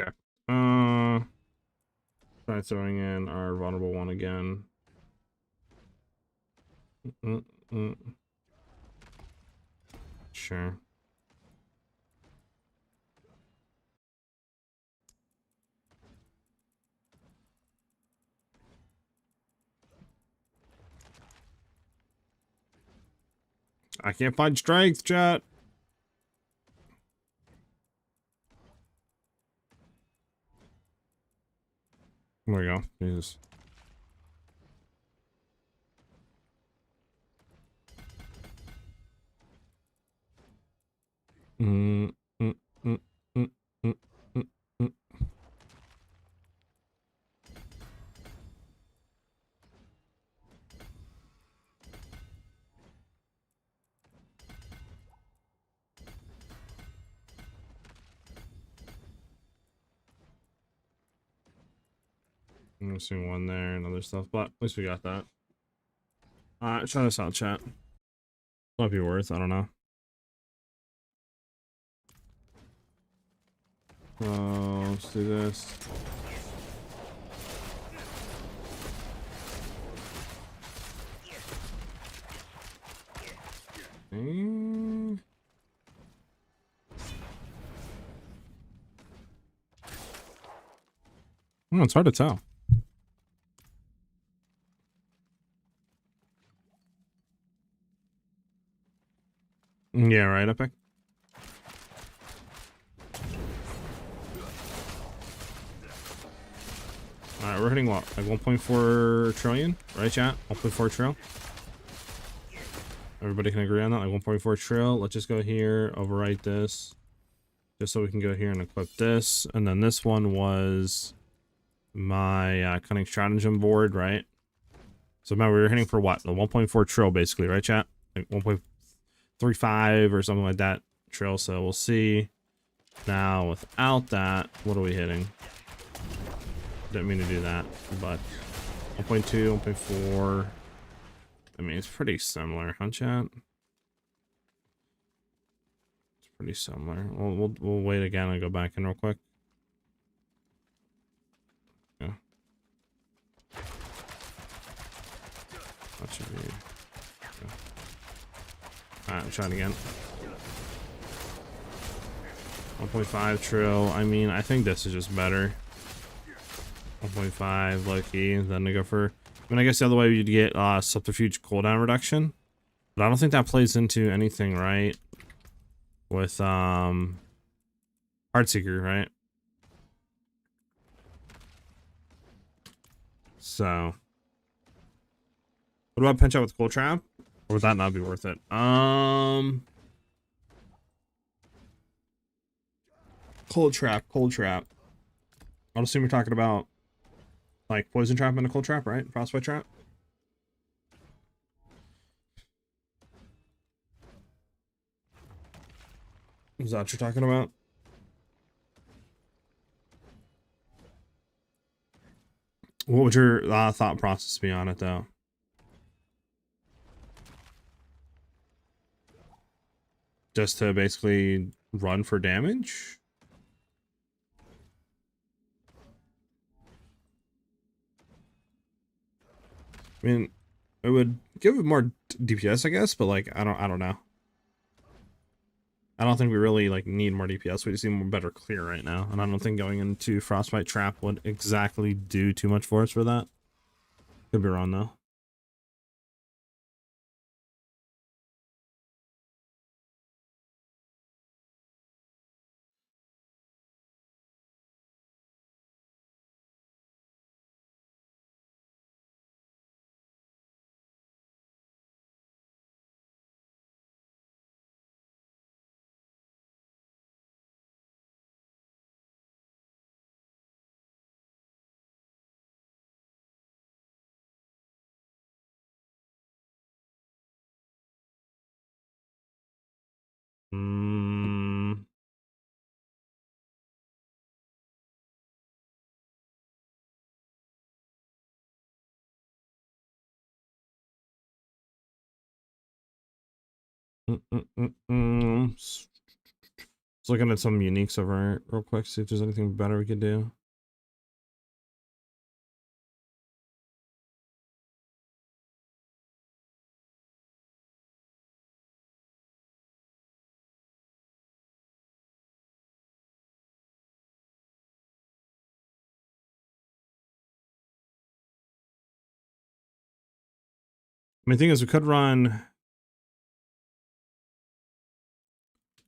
Okay. Try throwing in our vulnerable one again. Sure. I can't find strength, chat. There we go. Jesus. Mm, mm, mm, mm, mm, mm, mm. I'm missing one there and other stuff, but at least we got that. Try this out, chat. Might be worth, I don't know. Let's do this. Oh, it's hard to tell. Yeah, right, Epic. Alright, we're hitting what? Like 1.4 trillion? Right, chat? 1.4 trill? Everybody can agree on that? Like 1.4 trill. Let's just go here, overwrite this. Just so we can go here and equip this. And then this one was my cunning stratagem board, right? So remember, we were hitting for what? The 1.4 trill, basically, right, chat? Like 1.35 or something like that trill. So we'll see. Now, without that, what are we hitting? Didn't mean to do that, but 1.2, 1.4. I mean, it's pretty similar, huh, chat? It's pretty similar. We'll wait again and go back in real quick. Yeah. That should be. Yeah. Alright, try it again. 1.5 trill. I mean, I think this is just better. 1.5 low key, then to go for. I mean, I guess the other way you'd get subterfuge cooldown reduction, but I don't think that plays into anything, right? With Heartseeker, right? So, what about Penshot with Cold Trap? Or would that not be worth it? Cold Trap. I'll assume you're talking about like Poison Trap and a Cold Trap, right? Frostbite Trap. Is that what you're talking about? What would your thought process be on it, though? Just to basically run for damage? I mean, it would give it more DPS, I guess, but like, I don't know. I don't think we really like need more DPS. We just need more better clear right now, and I don't think going into Frostbite Trap would exactly do too much for us for that. Could be wrong though. Mm. Just looking at some uniques over real quick, see if there's anything better we could do. I mean, the thing is, we could run.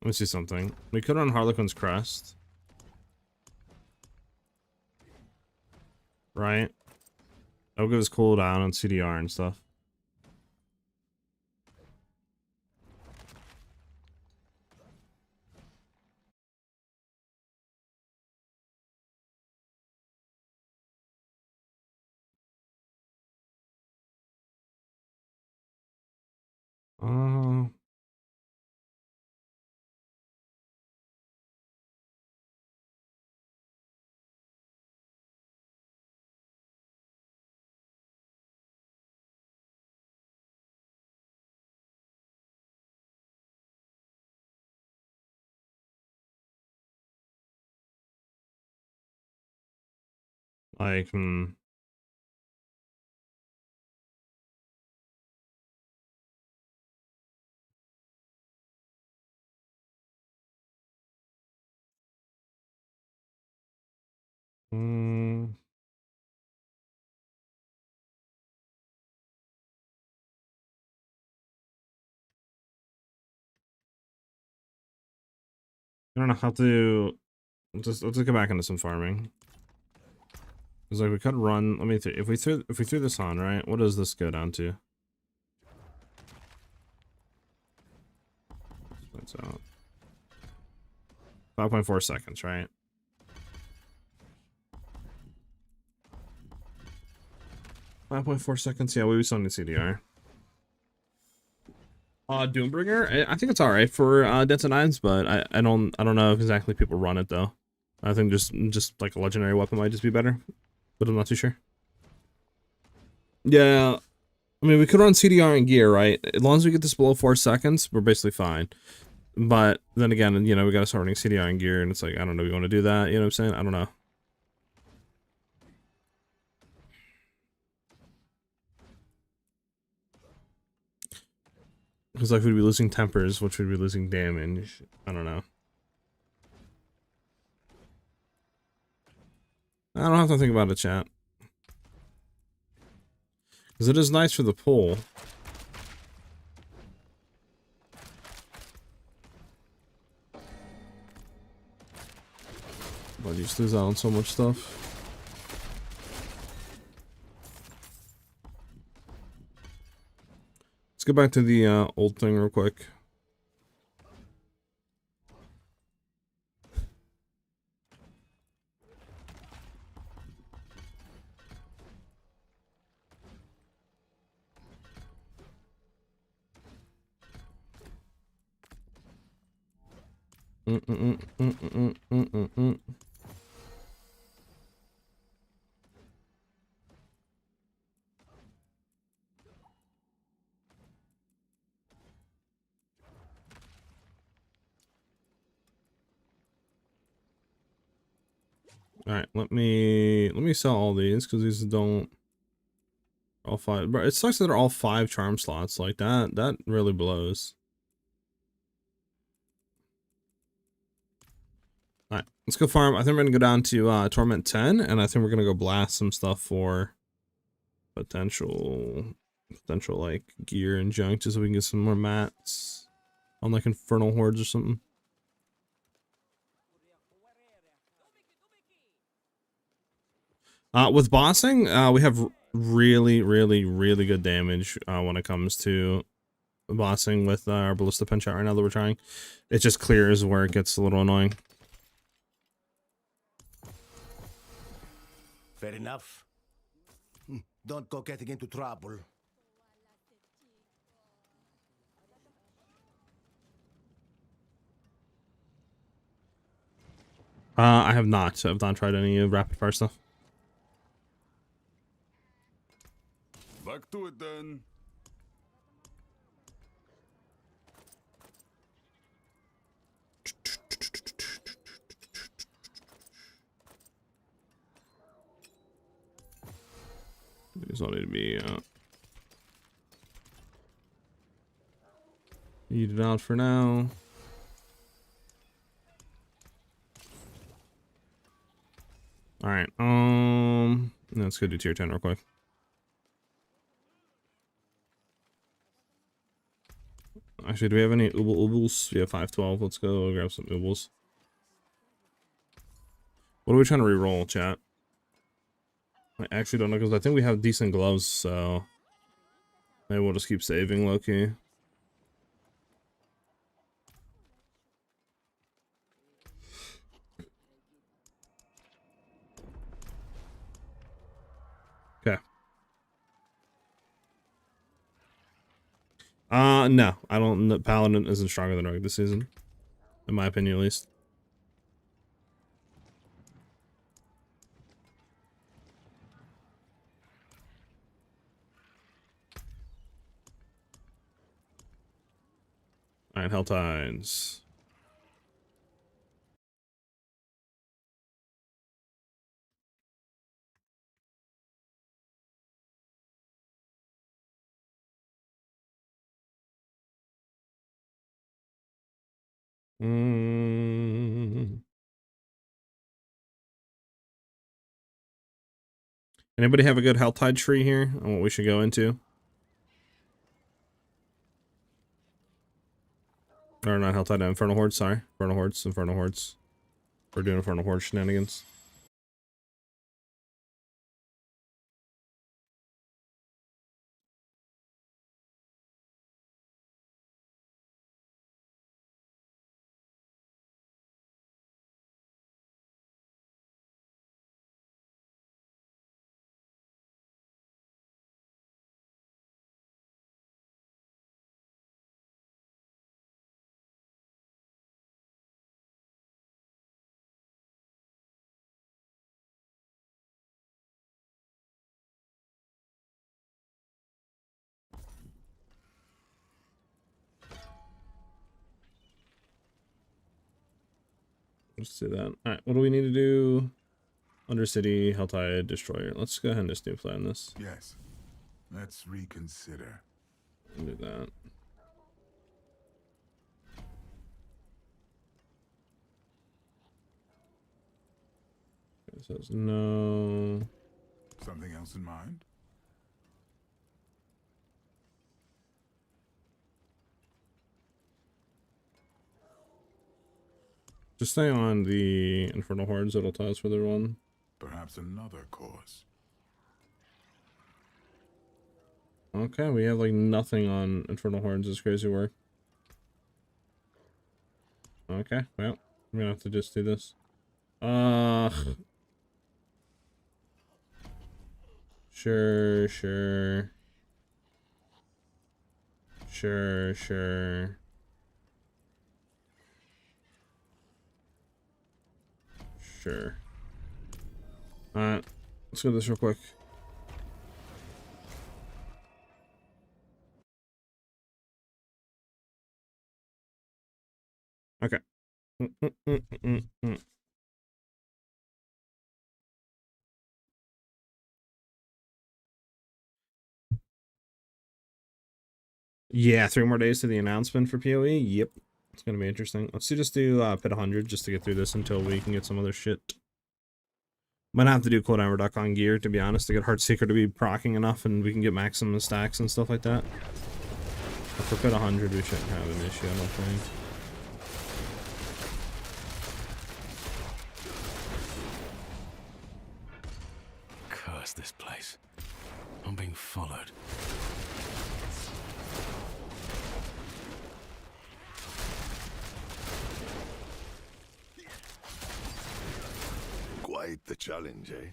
Let me see something. We could run Harlequin's Crest, right? That'll give us cooldown on CDR and stuff. Uh, Like, mm, I don't know how to. Let's go back into some farming. It's like we could run. Let me see. If we threw this on, right? What does this go down to? That's out. 5.4 seconds, right? 5.4 seconds. Yeah, we still need CDR. Doombringer. I think it's all right for Dense Nines, but I don't know if exactly people run it though. I think just like a legendary weapon might just be better, but I'm not too sure. Yeah, I mean we could run CDR and gear, right? As long as we get this below 4 seconds, we're basically fine. But then again, you know, we gotta start running CDR and gear, and it's like I don't know, we want to do that. You know what I'm saying? I don't know. Because like we'd be losing tempers, which would be losing damage. I don't know. I don't have to think about it, chat. Because it is nice for the pull. But you just lose out on so much stuff. Let's go back to the old thing real quick. All right, let me sell all these because these don't all 5. But it sucks that they're all 5 charm slots like that. That really blows. All right, let's go farm. I think we're gonna go down to Torment 10, and I think we're gonna go blast some stuff for potential like gear and junk, just so we can get some more mats on like Infernal Hordes or something. With bossing, we have really good damage when it comes to bossing with our Ballista Penshot right now that we're trying. It just clears where it gets a little annoying. Fair enough. Don't go getting into trouble. I have not. I've not tried any rapid fire stuff. Back to it then. These all need to be eat it out for now. All right. Let's go do tier 10 real quick. Actually, do we have any Ubbles? We have 512. Let's go grab some Ubbles. What are we trying to re-roll, chat? I actually don't know, because I think we have decent gloves, so maybe we'll just keep saving low-key. Okay. No, I don't. Paladin isn't stronger than Rogue this season, in my opinion, at least. All right, Hell Tides. Anybody have a good Helltide tree here on what we should go into? Or not Helltide, Infernal Hordes, sorry. Infernal Hordes, Infernal Hordes. We're doing Infernal Horde shenanigans. Let's do that. Alright, what do we need to do? Undercity, Helltide, Destroyer. Let's go ahead and just do plan this. Yes. Let's reconsider. We'll do that. It says no. Something else in mind? Just stay on the Infernal Hordes, it'll tell us where they're on. Perhaps another course. Okay, we have like nothing on Infernal Hordes, it's crazy work. Okay, well, I'm gonna have to just do this. Sure. Alright, let's go this real quick. Okay. Yeah, 3 more days to the announcement for PoE. Yep. It's gonna be interesting. Let's just do pit 100 just to get through this until we can get some other shit. Might have to do cooldown reduct on gear, to be honest, to get Heartseeker to be proccing enough and we can get maximum stacks and stuff like that. But for pit 100, we shouldn't have an issue, I don't think. Curse this place. I'm being followed. Quite the challenge, eh?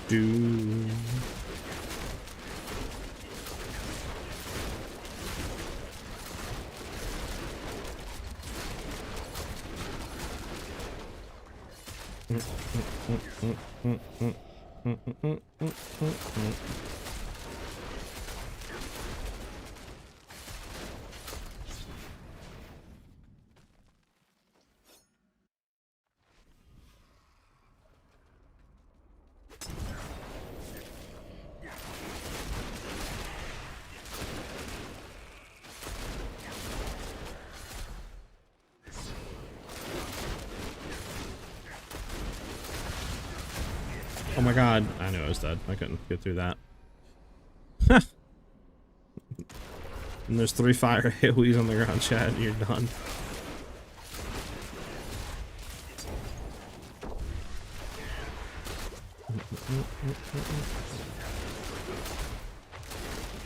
Do. Oh my god, I knew I was dead. I couldn't get through that. And there's 3 fire AoEs on the ground, chat. You're done.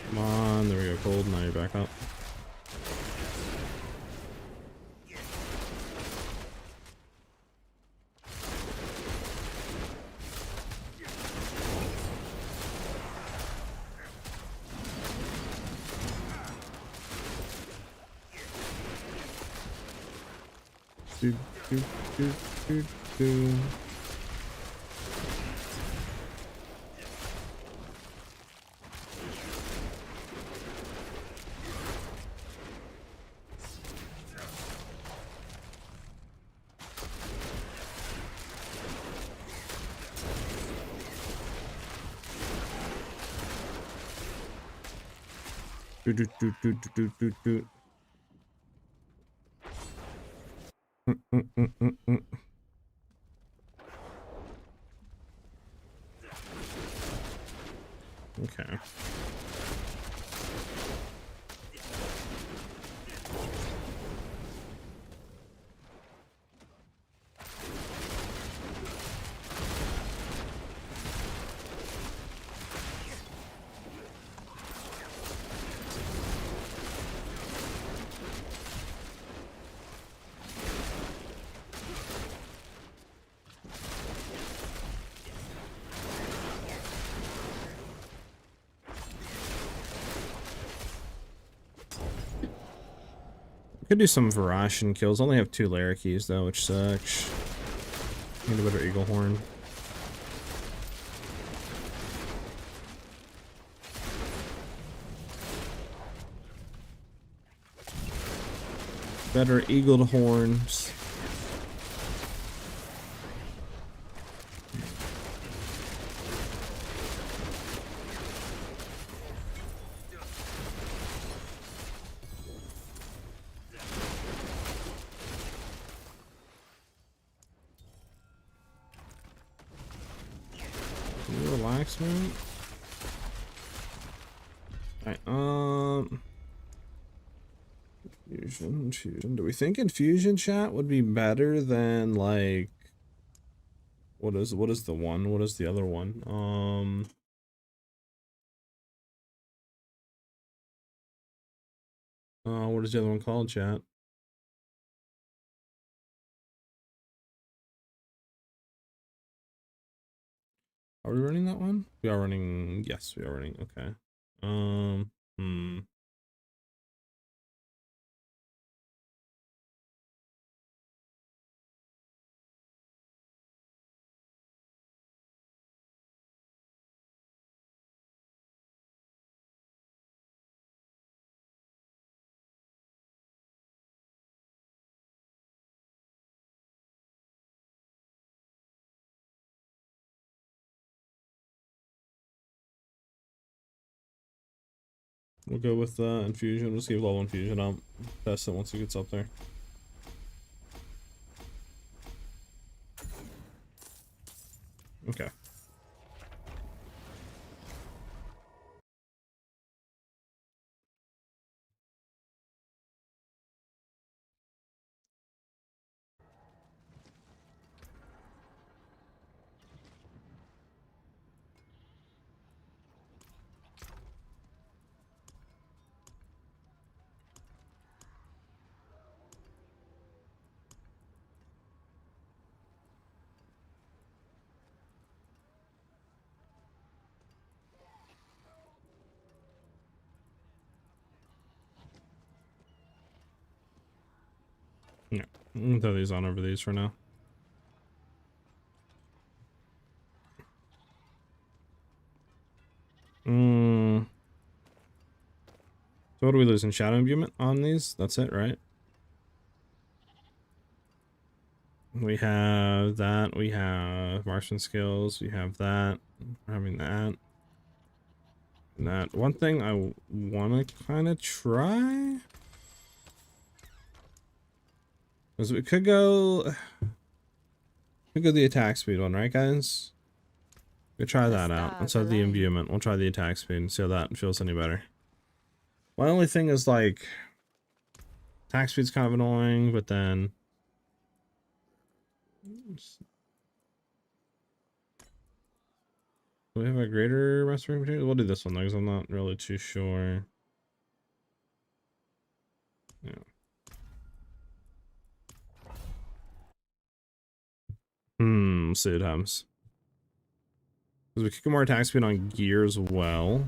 Come on, there we go, cold. Now you're back up. Do. Do, do, do, do, do, do, do. Mm. Okay. Could do some Varashian kills. Only have 2 layer keys though, which sucks. Need a better eagle horn. Better eagled horns. Can you relax, man? Alright, Infusion. Do we think infusion chat would be better than like what is the one? What is the other one? What is the other one called, chat? Are we running that one? We are running, yes, we are running, okay. Hmm. We'll go with infusion. We'll see if level infusion. I'll test it once it gets up there. Okay. Yeah, I'm gonna throw these on over these for now. So what do we lose in shadow imbuement on these? That's it, right? We have that. We have marksman skills. We have that. We're having that. And that. One thing I want to kind of try. Because we could go the attack speed one, right, guys? We'll try that out. Instead of the imbuement, we'll try the attack speed and see how that feels any better. My only thing is, like, attack speed's kind of annoying, but then... Do we have a greater restoring material? We'll do this one, though, because I'm not really too sure. Yeah. Let's see what happens. Because we could get more attack speed on gear as well.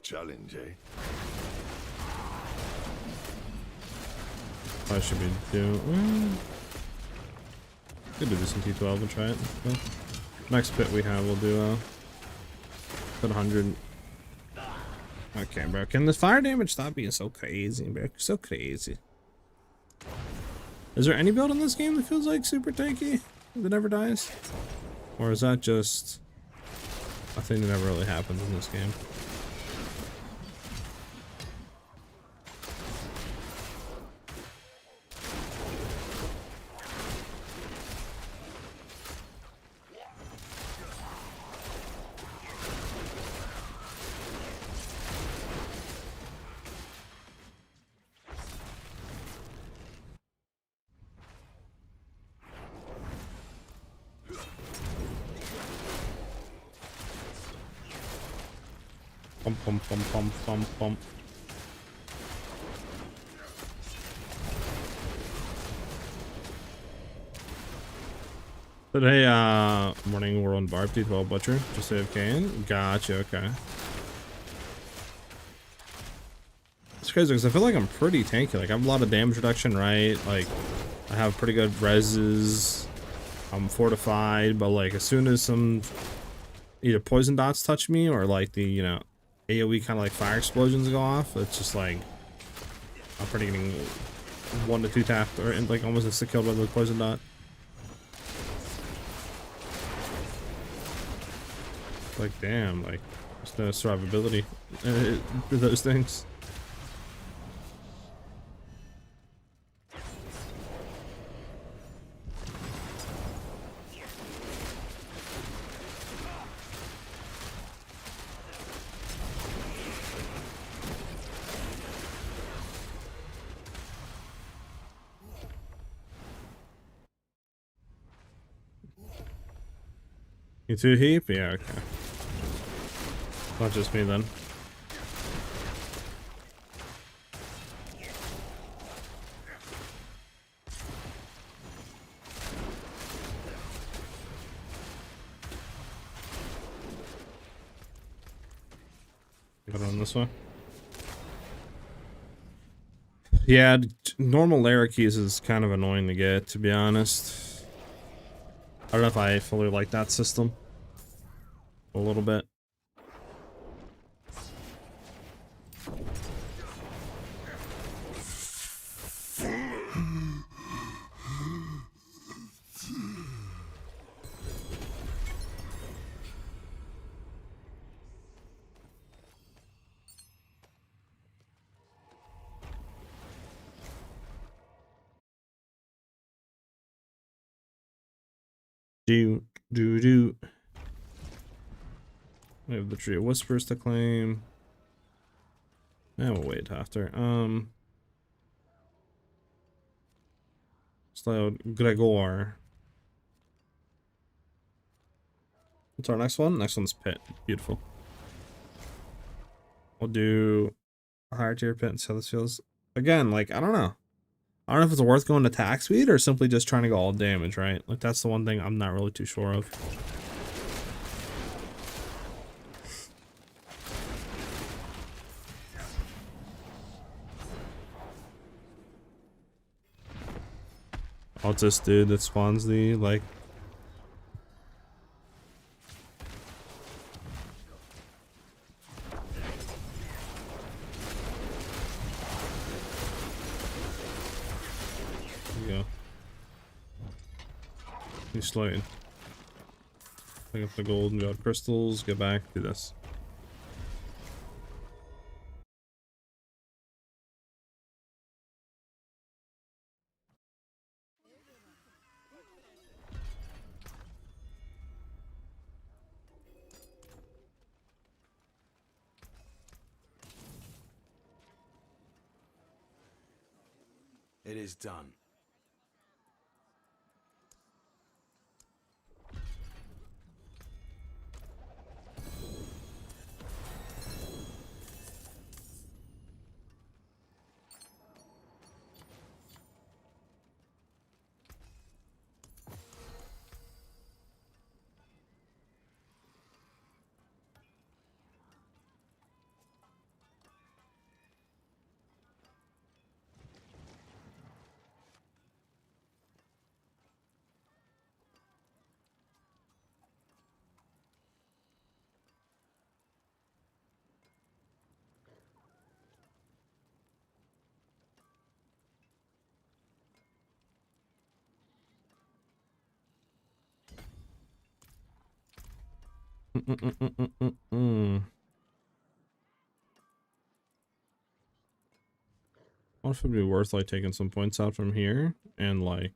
challenge, eh? I should be doing. Could do this in T12 and try it. Well, next pit we have, we'll do put 100. Okay, bro. Can the fire damage stop being so crazy, bro? So crazy. Is there any build in this game that feels like super tanky that never dies? Or is that just a thing that never really happens in this game? Pump, pump, pump, pump, pump, pump. Today, morning we're on Barb T12 Butcher, just save Kane. Gotcha, okay. It's crazy because I feel like I'm pretty tanky. Like, I have a lot of damage reduction, right? Like, I have pretty good reses. I'm fortified, but like, as soon as some either poison dots touch me or like the, you know, AoE kind of like fire explosions go off, it's just like I'm pretty getting 1 to 2 tapped or like almost a 6 killed by the poison dot. Like damn, like there's no survivability for those things. You too, Heap? Yeah, okay. Not just me then. Got on this one. Yeah, normal Lara keys is kind of annoying to get, to be honest. I don't know if I fully like that system. A little bit. Do. We have the Tree of Whispers to claim. And we'll wait after. Slow Gregor. What's our next one? Next one's Pit. Beautiful. We'll do a higher tier Pit and see how this feels. Again, like, I don't know. I don't know if it's worth going to attack speed or simply just trying to go all damage, right? Like, that's the one thing I'm not really too sure of. Oh, it's this dude that spawns the, like... There you go. He's slaying. Pick up the gold and god crystals, get back, do this. It is done. What if it'd be worth like taking some points out from here and like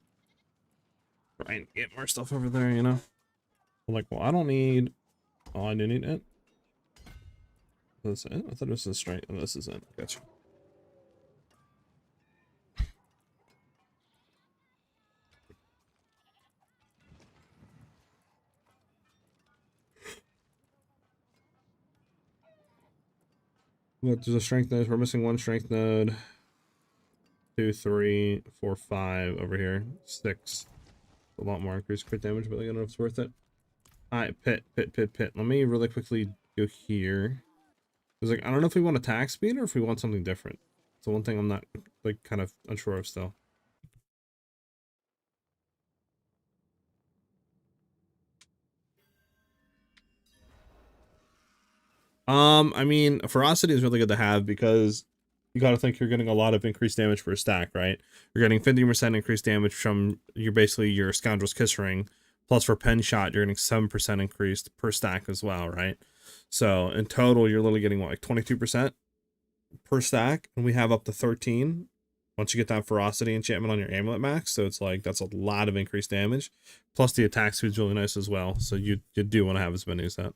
trying to get more stuff over there, you know? Like, well, I don't need. Oh, I do need it. That's it. I thought it was a straight. Oh, this is it. Gotcha. What, there's a strength node. We're missing one strength node. 2, 3, 4, 5 over here. 6. A lot more increased crit damage, but I don't know if it's worth it. Alright, pit. Let me really quickly go here. Because, like, I don't know if we want attack speed or if we want something different. It's the one thing I'm not, like, kind of unsure of still. I mean, ferocity is really good to have because you got to think you're getting a lot of increased damage per stack, right? You're getting 50% increased damage from your Scoundrel's Kiss Ring, plus for Penshot, you're getting 7% increased per stack as well, right? So in total, you're literally getting what, like 22% per stack, and we have up to 13 once you get that ferocity enchantment on your amulet max. So it's like that's a lot of increased damage, plus the attack speed's really nice as well. So you do want to have as many as that.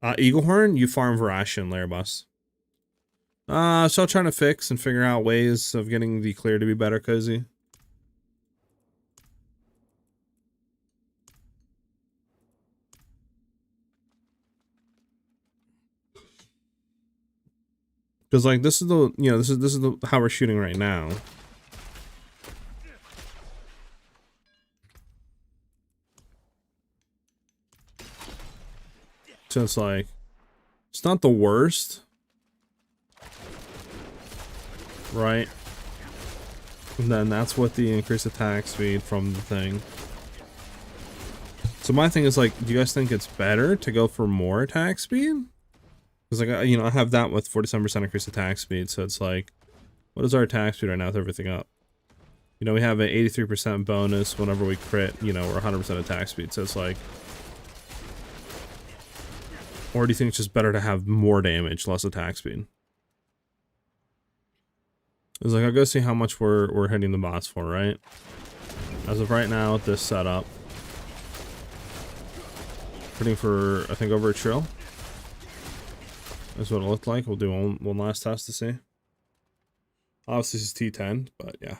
Eaglehorn, you farm Verashian Lair Boss. So trying to fix and figure out ways of getting the clear to be better, Cozy. Because like this is the this is the how we're shooting right now. So it's like it's not the worst. Right? And then that's what the increased attack speed from the thing. So my thing is like, do you guys think it's better to go for more attack speed? Because like, I have that with 47% increased attack speed. So it's like, what is our attack speed right now with everything up? We have an 83% bonus whenever we crit, or 100% attack speed. So it's like, or do you think it's just better to have more damage, less attack speed? It's like, I'll go see how much we're hitting the boss for, right? As of right now, with this setup, hitting for, I think, over a trill. That's what it looked like. We'll do one last test to see. Obviously, this is T10, but yeah.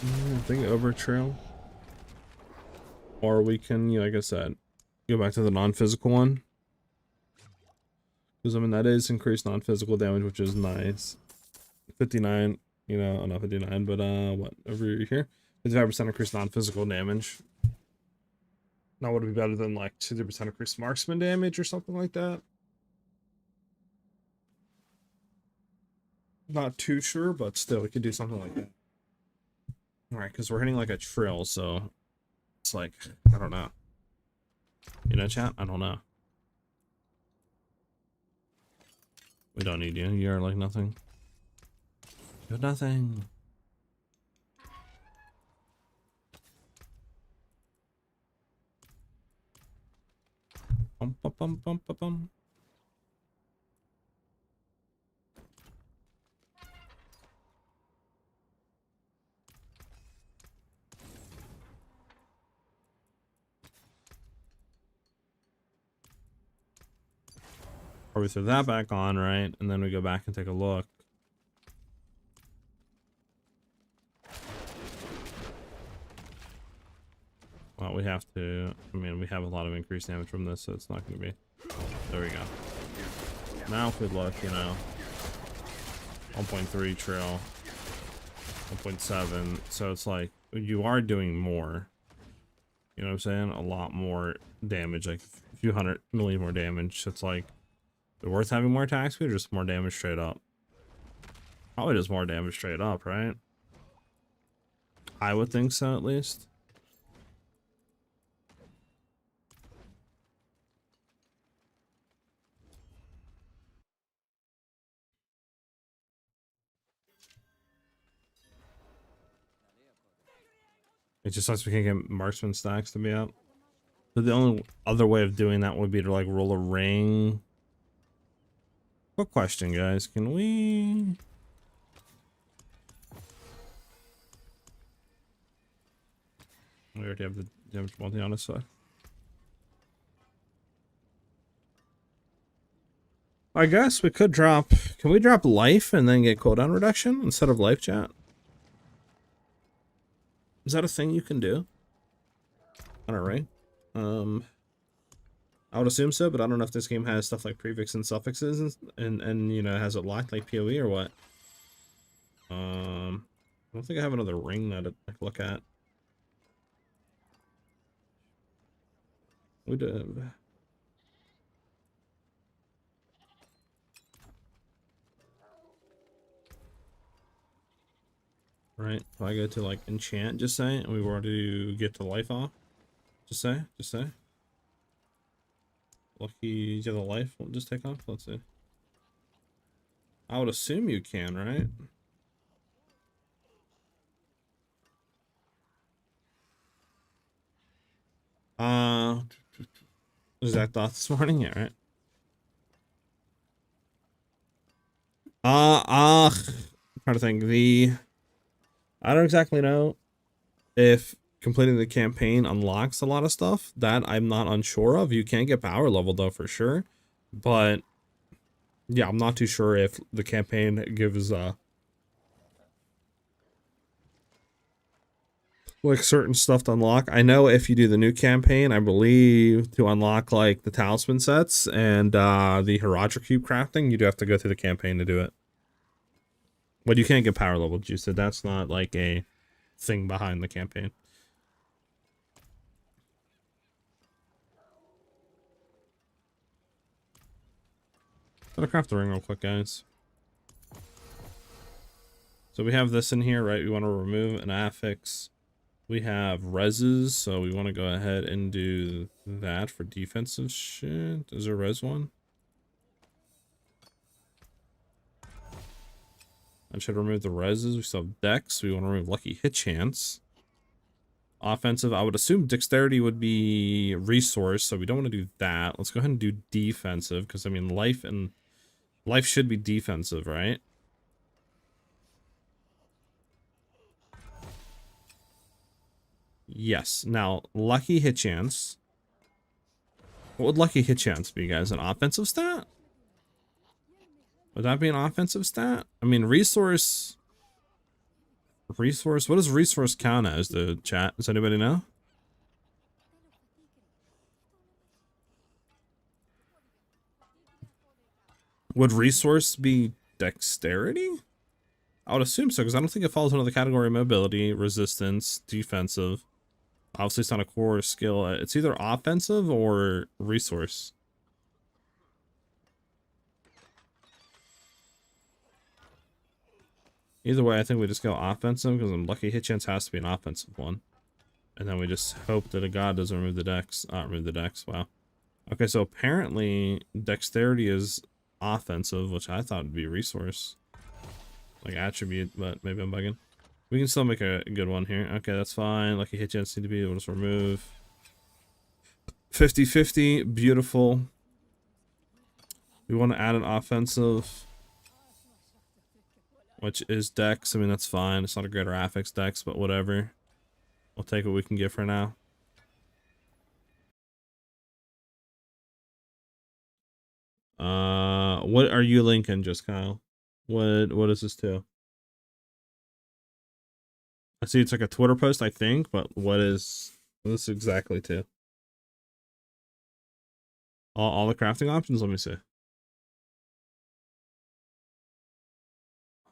I think over trail, or we can, like I said, go back to the non-physical one, because I mean that is increased non-physical damage, which is nice. 59, not 59, but what over here, 55% increased non-physical damage. Now would it be better than like 60% increased marksman damage or something like that? Not too sure, but still, we could do something like that. Alright, because we're hitting like a trill, so it's like, I don't know. Chat? I don't know. We don't need you. You're like nothing. You're nothing. Bum, bum, bum, bum, bum, bum. Or we throw that back on, right? And then we go back and take a look. Well, we have to, we have a lot of increased damage from this, so it's not going to be. There we go. Now if we look, 1.3 trill, 1.7. So it's like, you are doing more. You know what I'm saying? A lot more damage, like a few 100 million more damage. So it's like, is it worth having more attack speed or just more damage straight up? Probably just more damage straight up, right? I would think so, at least. It just sucks we can't get marksman stacks to be out. So the only other way of doing that would be to like roll a ring. Quick question, guys. Can we... We already have the damage multi on this side. I guess we could drop... Can we drop life and then get cooldown reduction instead of life chat? Is that a thing you can do? I don't know, right? I would assume so, but I don't know if this game has stuff like prefix and suffixes and you know, has it locked like PoE or what. I don't think I have another ring that I can look at. We do. Right, if I go to like enchant, just say, and we were to get to life off, just say. Lucky the life won't just take off. Let's see. I would assume you can, right? Exact thought this morning, yeah, right? I'm trying to think. I don't exactly know if completing the campaign unlocks a lot of stuff. That I'm not unsure of. You can get power level though for sure, but yeah, I'm not too sure if the campaign gives like certain stuff to unlock. I know if you do the new campaign, I believe to unlock like the talisman sets and the Heartseeker cube crafting, you do have to go through the campaign to do it. But you can't get power level juice, so that's not like a thing behind the campaign. Gotta craft the ring real quick, guys. So we have this in here, right? We want to remove an affix. We have reses, so we want to go ahead and do that for defensive shit. Is there a res one? I should remove the reses. We still have dex. We want to remove lucky hit chance. Offensive, I would assume dexterity would be resource, so we don't want to do that. Let's go ahead and do defensive, because I mean life should be defensive, right? Yes. Now, lucky hit chance. What would lucky hit chance be, guys? An offensive stat? Would that be an offensive stat? I mean, resource. What does resource count as, the chat? Does anybody know? Would resource be dexterity? I would assume so, because I don't think it falls under the category of mobility, resistance, defensive. Obviously, it's not a core skill. It's either offensive or resource. Either way, I think we just go offensive, because lucky hit chance has to be an offensive one. And then we just hope that a god doesn't remove the dex. Remove the dex. Wow. Okay, so apparently dexterity is offensive, which I thought would be resource. Like attribute, but maybe I'm bugging. We can still make a good one here. Okay, that's fine. Lucky hit chance need to be able to remove. 50-50. Beautiful. We want to add an offensive, which is dex. I mean, that's fine. It's not a greater affix dex, but whatever. We'll take what we can get for now. What are you linking, just Kyle? What is this to? I see it's like a Twitter post, I think, but what is this exactly to? All the crafting options? Let me see.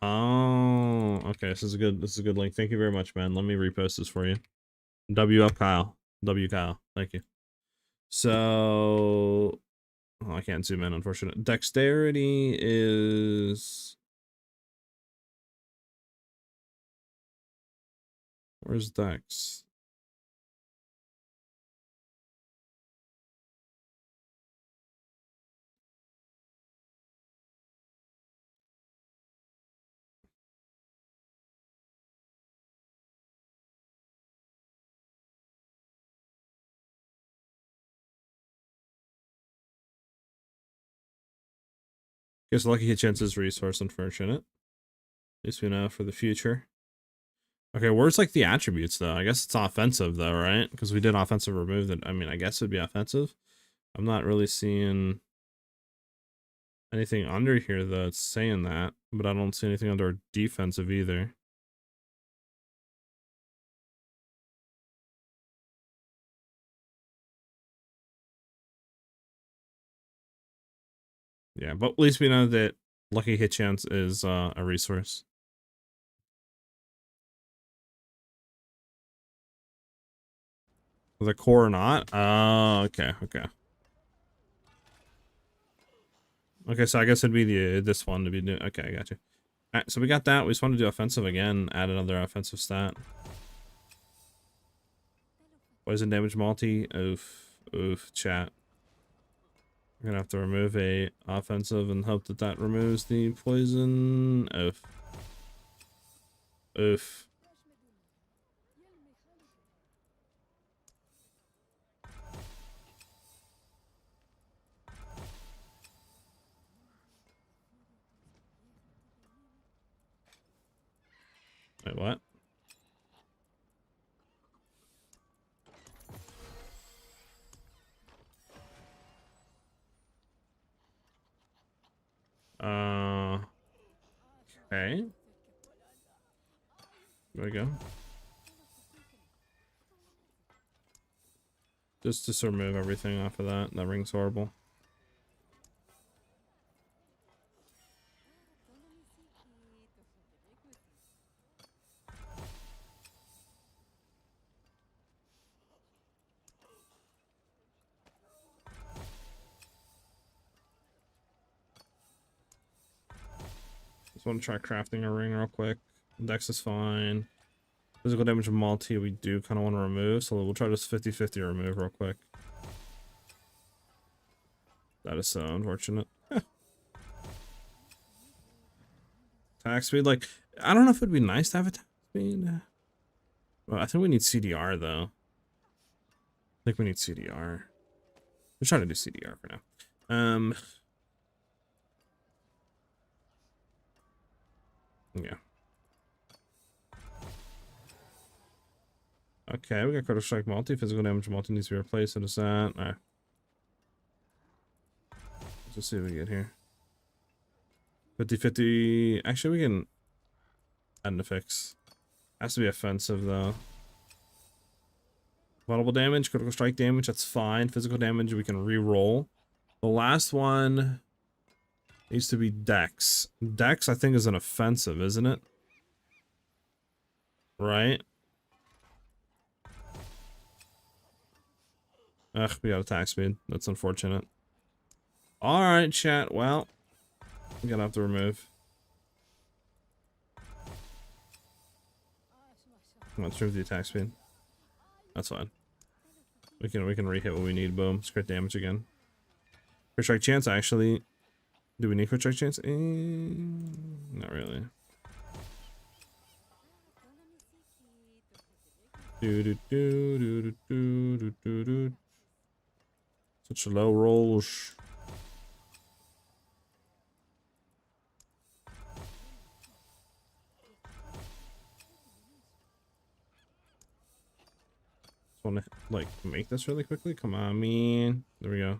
Oh, okay. This is a good link. Thank you very much, man. Let me repost this for you. W up Kyle. W Kyle. Thank you. So I can't zoom in, unfortunately. Dexterity is, where's dex? Guess lucky hit chance is resource, unfortunate. At least we know for the future. Okay, where's like the attributes though? I guess it's offensive though, right? Because we did offensive remove that. I mean, I guess it'd be offensive. I'm not really seeing anything under here that's saying that, but I don't see anything under defensive either. Yeah, but at least we know that lucky hit chance is a resource. The core or not? Oh, okay, okay. Okay, so I guess it'd be this one to be new. Okay, I got you. Alright, so we got that. We just want to do offensive again. Add another offensive stat. Poison damage multi. Oof. Oof, chat. We're gonna have to remove a offensive and hope that that removes the poison. Oof. Oof. Wait, what? Okay. There we go. Just to remove everything off of that. That ring's horrible. Just want to try crafting a ring real quick. Dex is fine. Physical damage of multi we do kind of want to remove, so we'll try this 50-50 remove real quick. That is so unfortunate. Attack speed, like, I don't know if it'd be nice to have attack speed. Well, I think we need CDR though. I think we need CDR. We're trying to do CDR for now. Yeah. Okay, we got critical strike multi. Physical damage multi needs to be replaced. What is that? Alright. Let's just see what we get here. 50-50. Actually, we can add an affix. Has to be offensive though. Vulnerable damage, critical strike damage, that's fine. Physical damage, we can re-roll. The last one needs to be Dex. Dex, I think, is an offensive, isn't it? Right? Ugh, we got attack speed. That's unfortunate. Alright, chat. Well, we're gonna have to remove. Let's remove the attack speed. That's fine. We can re-hit what we need. Boom. It's crit damage again. Crit strike chance, actually. Do we need crit strike chance? Not really. Such low rolls. Want to like make this really quickly? Come on, man. There we go.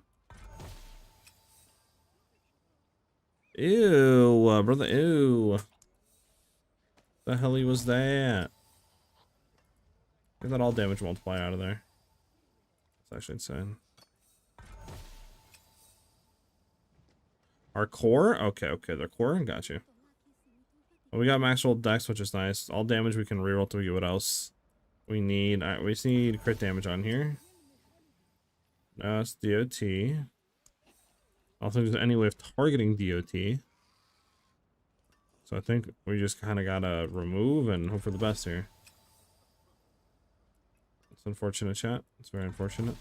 Ew, brother. Ew. The hell was that? Get that all damage multiply out of there. That's actually insane. Our core? Okay, okay, their core. Got you. Well, we got max roll dex, which is nice. All damage we can reroll to get what else we need. Alright, we just need crit damage on here. No, it's DOT. I don't think there's any way of targeting DOT. So I think we just kind of gotta remove and hope for the best here. It's unfortunate, chat. It's very unfortunate.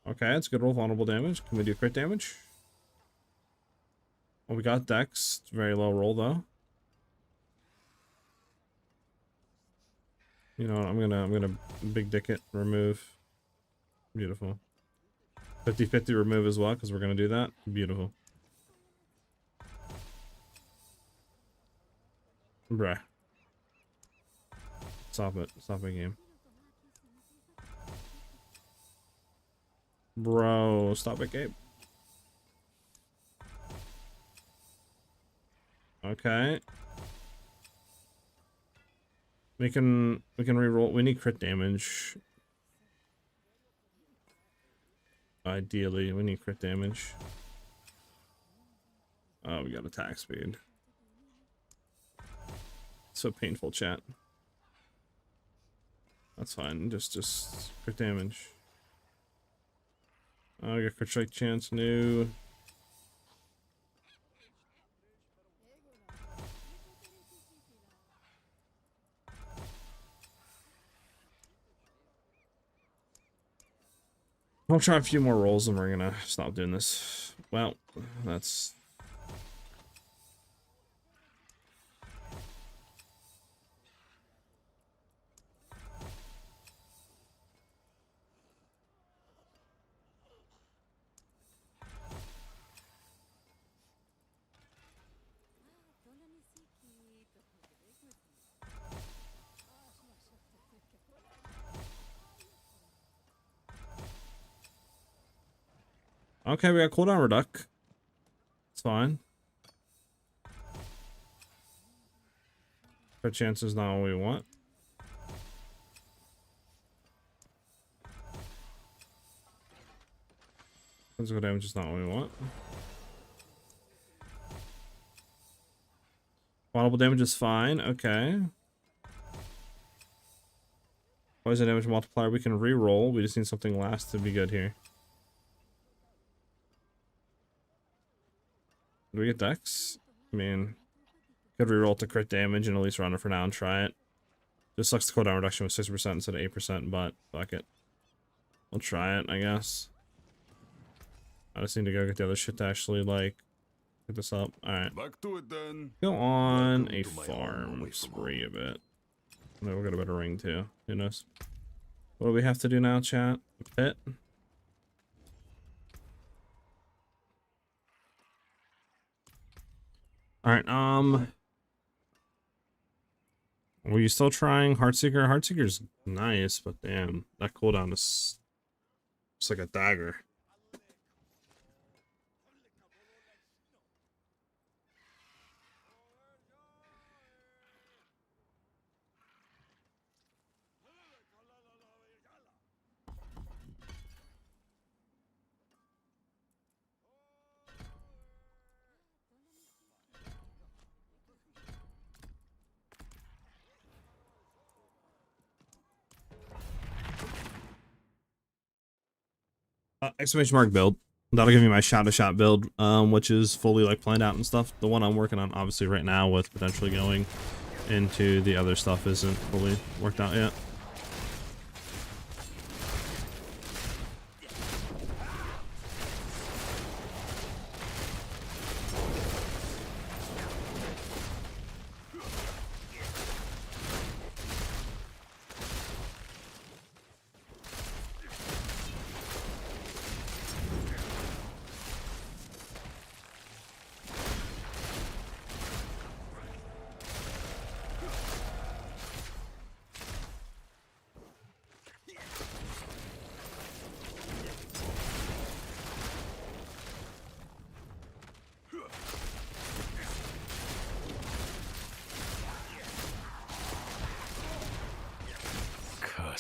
Okay, it's a good roll. Vulnerable damage. Can we do crit damage? Well, we got Dex. It's a very low roll though. You know, I'm gonna big dick it. Remove. Beautiful. 50-50 remove as well, because we're going to do that. Beautiful. Bruh. Stop it. Stop my game. Bro, stop it, Gabe. Okay. We can reroll. We need crit damage. Ideally, we need crit damage. Oh, we got attack speed. So painful, chat. That's fine. Just crit damage. Oh, I got crit strike chance. New. I'll try a few more rolls and we're gonna stop doing this. Well, that's... Okay, we got cooldown reduct. It's fine. Crit chance is not what we want. Physical damage is not what we want. Vulnerable damage is fine. Okay. Poison damage multiplier we can re-roll. We just need something last to be good here. Do we get dex? I mean, could reroll to crit damage and at least run it for now and try it. Just sucks the cooldown reduction with 6% instead of 8%, but fuck it. We'll try it, I guess. I just need to go get the other shit to actually, like, get this up. Alright. Back to it then. Go on Welcome a to my farm home away from spree a bit. No, we'll get a better ring too. Who knows? What do we have to do now, chat? Pit? Alright, were you still trying Heartseeker? Heartseeker's nice, but damn, that cooldown is just like a dagger. Exclamation mark build. That'll give me my shot-to-shot build, which is fully like planned out and stuff. The one I'm working on, obviously, right now with potentially going into the other stuff isn't fully worked out yet.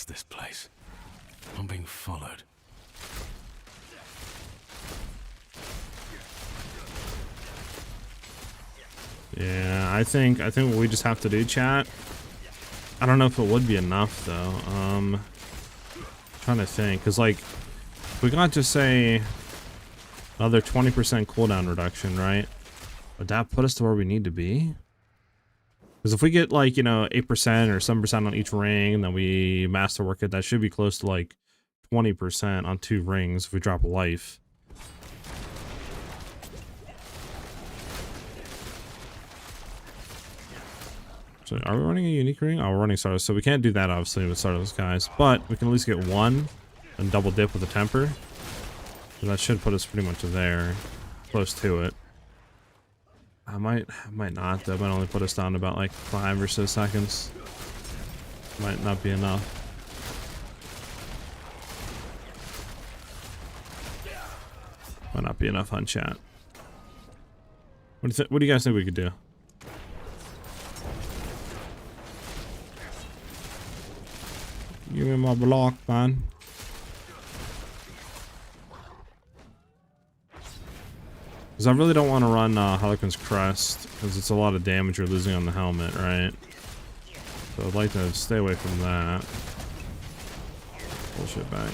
This place. I'm being followed. Yeah, I think what we just have to do, chat. I don't know if it would be enough though. Trying to think, cause like we got to say another 20% cooldown reduction, right? Would that put us to where we need to be? Because if we get like, you know, 8% or 7% on each ring, and then we masterwork it, that should be close to like 20% on 2 rings if we drop a life. So are we running a unique ring? Oh, we're running Stardust, so we can't do that obviously with Stardust guys, but we can at least get 1 and double dip with a temper. So that should put us pretty much there, close to it. I might not. That might only put us down to about like 5 or so seconds. Might not be enough. Might not be enough on chat. What do you guys think we could do? Give me my block, man. Because I really don't want to run Harlequin's Crest, because it's a lot of damage you're losing on the helmet, right? So I'd like to stay away from that. Bullshit back.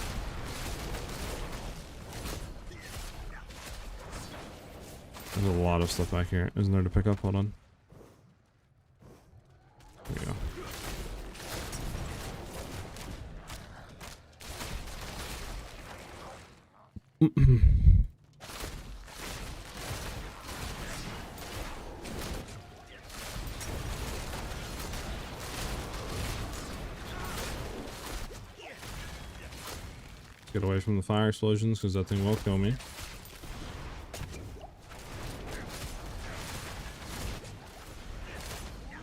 There's a lot of stuff back here, isn't there, to pick up? Hold on. There we go. Get away from the fire explosions, because that thing will kill me.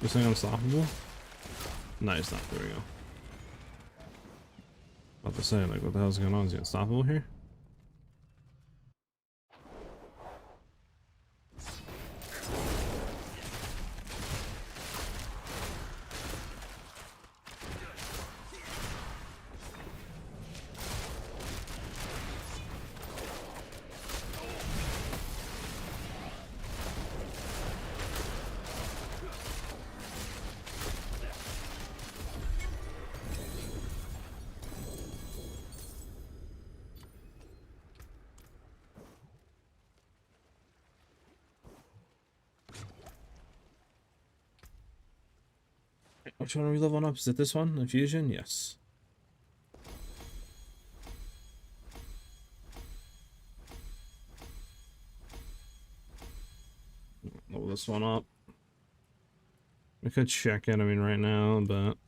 This thing unstoppable? Nice, not. There we go. About to say, like, what the hell's going on? Is he unstoppable here? Which one are we leveling up? Is it this one? Infusion? Yes. Level this one up. We could check it, I mean, right now, but...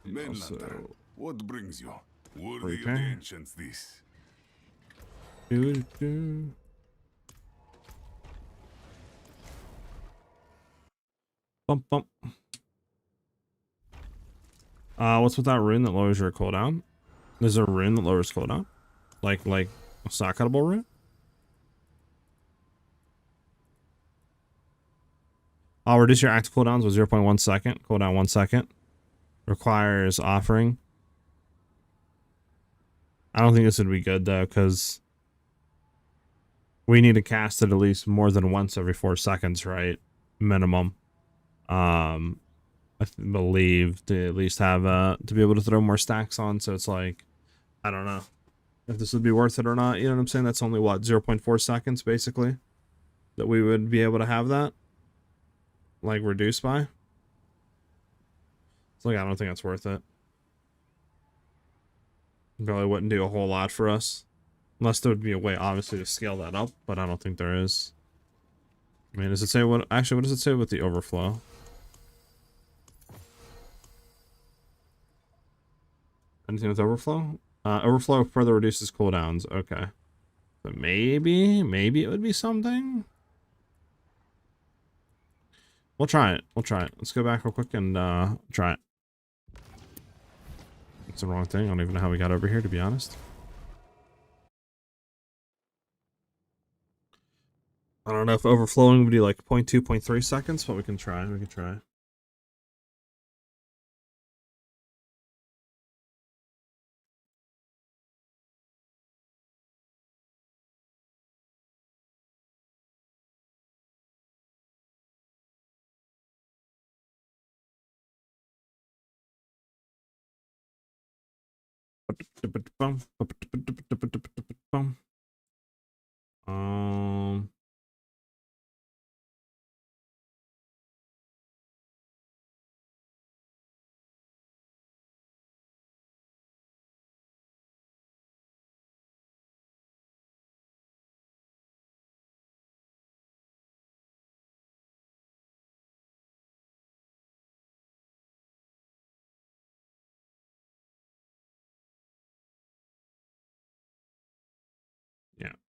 Menlander, what brings you? Worthy of the Repair. ancients, this. Doo-doo-doo. Bump, bump. What's with that rune that lowers your cooldown? Is there a rune that lowers cooldown? Like a stock-cuttable rune? I'll reduce your active cooldowns with 0.1 second. Cooldown 1 second. Requires offering. I don't think this would be good though, because we need to cast it at least more than once every 4 seconds, right? Minimum. I believe to at least have to be able to throw more stacks on. So it's like, I don't know if this would be worth it or not. You know what I'm saying? That's only what, 0.4 seconds basically that we would be able to have that like reduced by. It's like, I don't think that's worth it. Probably wouldn't do a whole lot for us. Unless there would be a way, obviously, to scale that up, but I don't think there is. I mean, does it say what... Actually, what does it say with the overflow? Anything with overflow? Overflow further reduces cooldowns. Okay. But maybe it would be something? We'll try it. We'll try it. Let's go back real quick and try it. It's the wrong thing. I don't even know how we got over here, to be honest. I don't know if overflowing would be like 0.2, 0.3 seconds, but we can try. We can try. Um,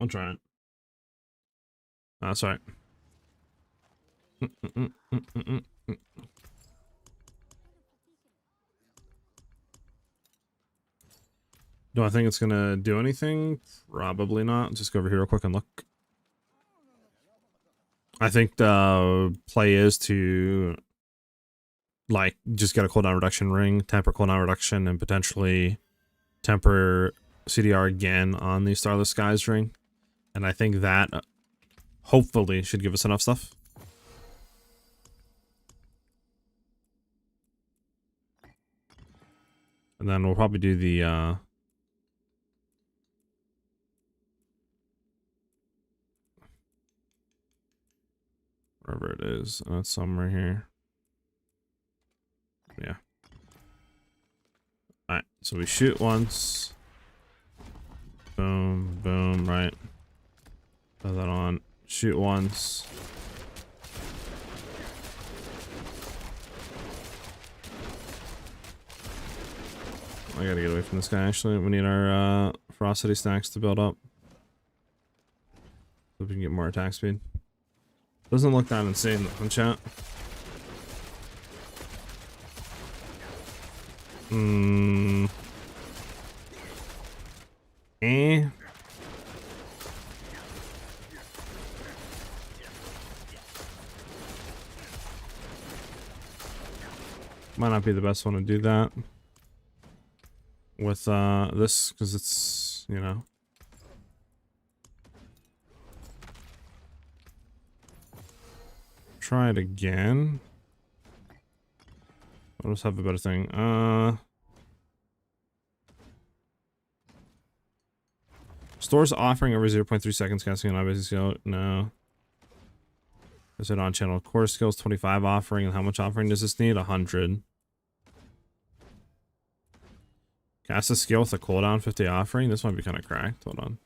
I'll try it. That's all right. Do I think it's gonna do anything? Probably not. Just go over here real quick and look. I think the play is to like just get a cooldown reduction ring, temper cooldown reduction, and potentially temper CDR again on the Starless Skies ring. And I think that hopefully should give us enough stuff. And then we'll probably do the wherever it is. It's somewhere here. Yeah. Alright, so we shoot once. Boom, boom, right. Put that on. Shoot once. I gotta get away from this guy, actually. We need our ferocity stacks to build up. So we can get more attack speed. Doesn't look that insane in chat. Might not be the best one to do that with this, because it's, you know. Try it again. I'll just have a better thing. Stores offering over 0.3 seconds casting on basic skill. No. Is it on channel core skills 25 offering? And how much offering does this need? 100. Cast a skill with a cooldown 50 offering. This might be kind of cracked. Hold on.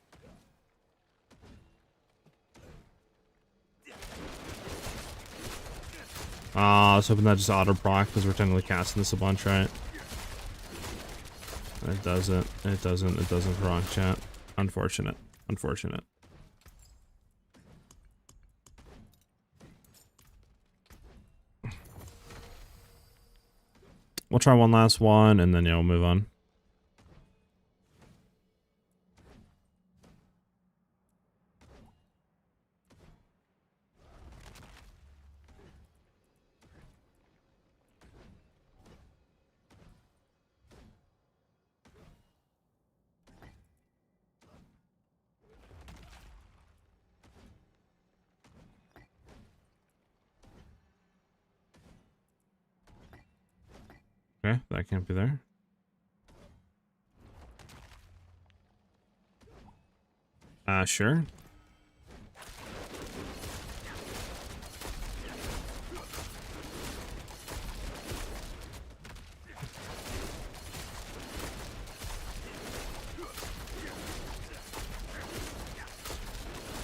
I was hoping that just auto proc because we're technically casting this a bunch, right? It doesn't. It doesn't. It doesn't proc, chat. Unfortunate. Unfortunate. We'll try one last one and then yeah, we'll move on. Okay, that can't be there. Sure.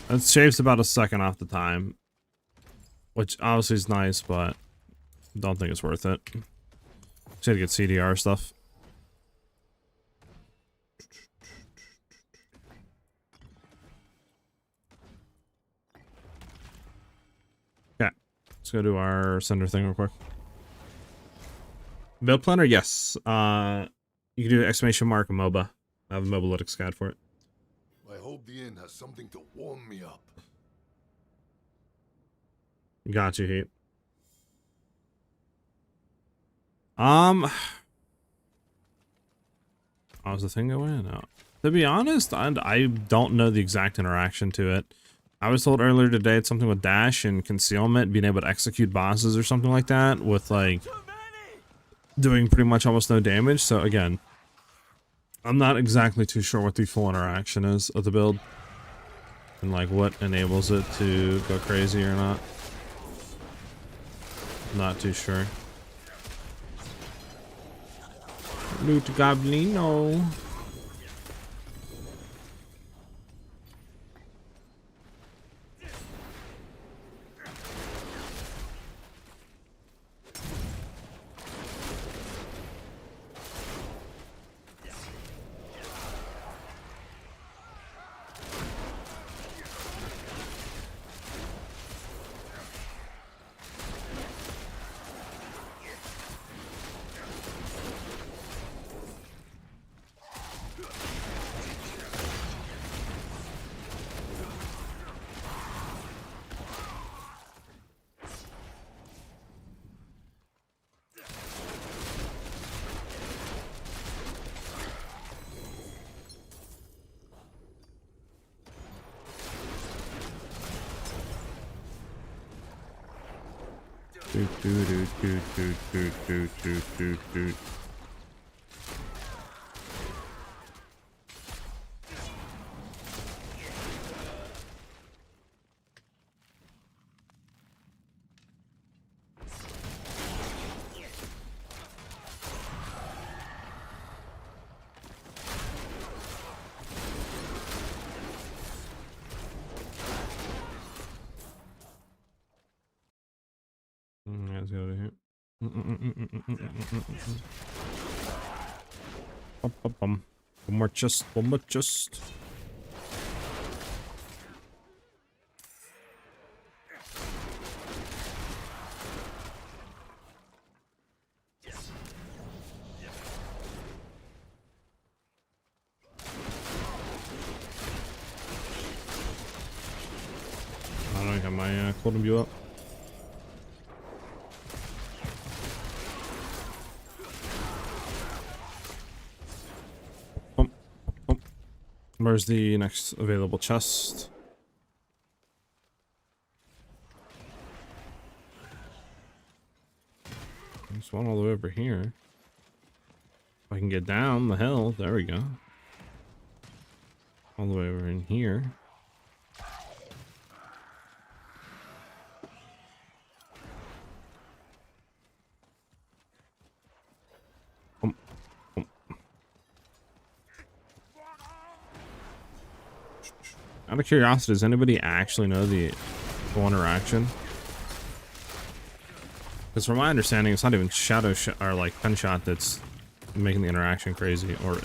It shaves about a second off the time, which obviously is nice, but don't think it's worth it. Just had to get CDR stuff. Okay, let's go do our sender thing real quick. Build planner, yes. You can do exclamation mark MOBA. I have a Mobalytics guide for it. I hope the inn has something to warm me up. Got you, Heat. How's the thing going? No. To be honest, I don't know the exact interaction to it. I was told earlier today it's something with dash and concealment, being able to execute bosses or something like that, with like doing pretty much almost no damage. So again, I'm not exactly too sure what the full interaction is of the build and like what enables it to go crazy or not. Not too sure. Loot Goblino. Do. Let's go over here. One more chest, one more chest. I don't have my quantum view up. Where's the next available chest? There's one all the way over here. If I can get down the hill, there we go. All the way over in here. Out of curiosity, does anybody actually know the full interaction? Because from my understanding, it's not even shadow or like Penshot that's making the interaction crazy, or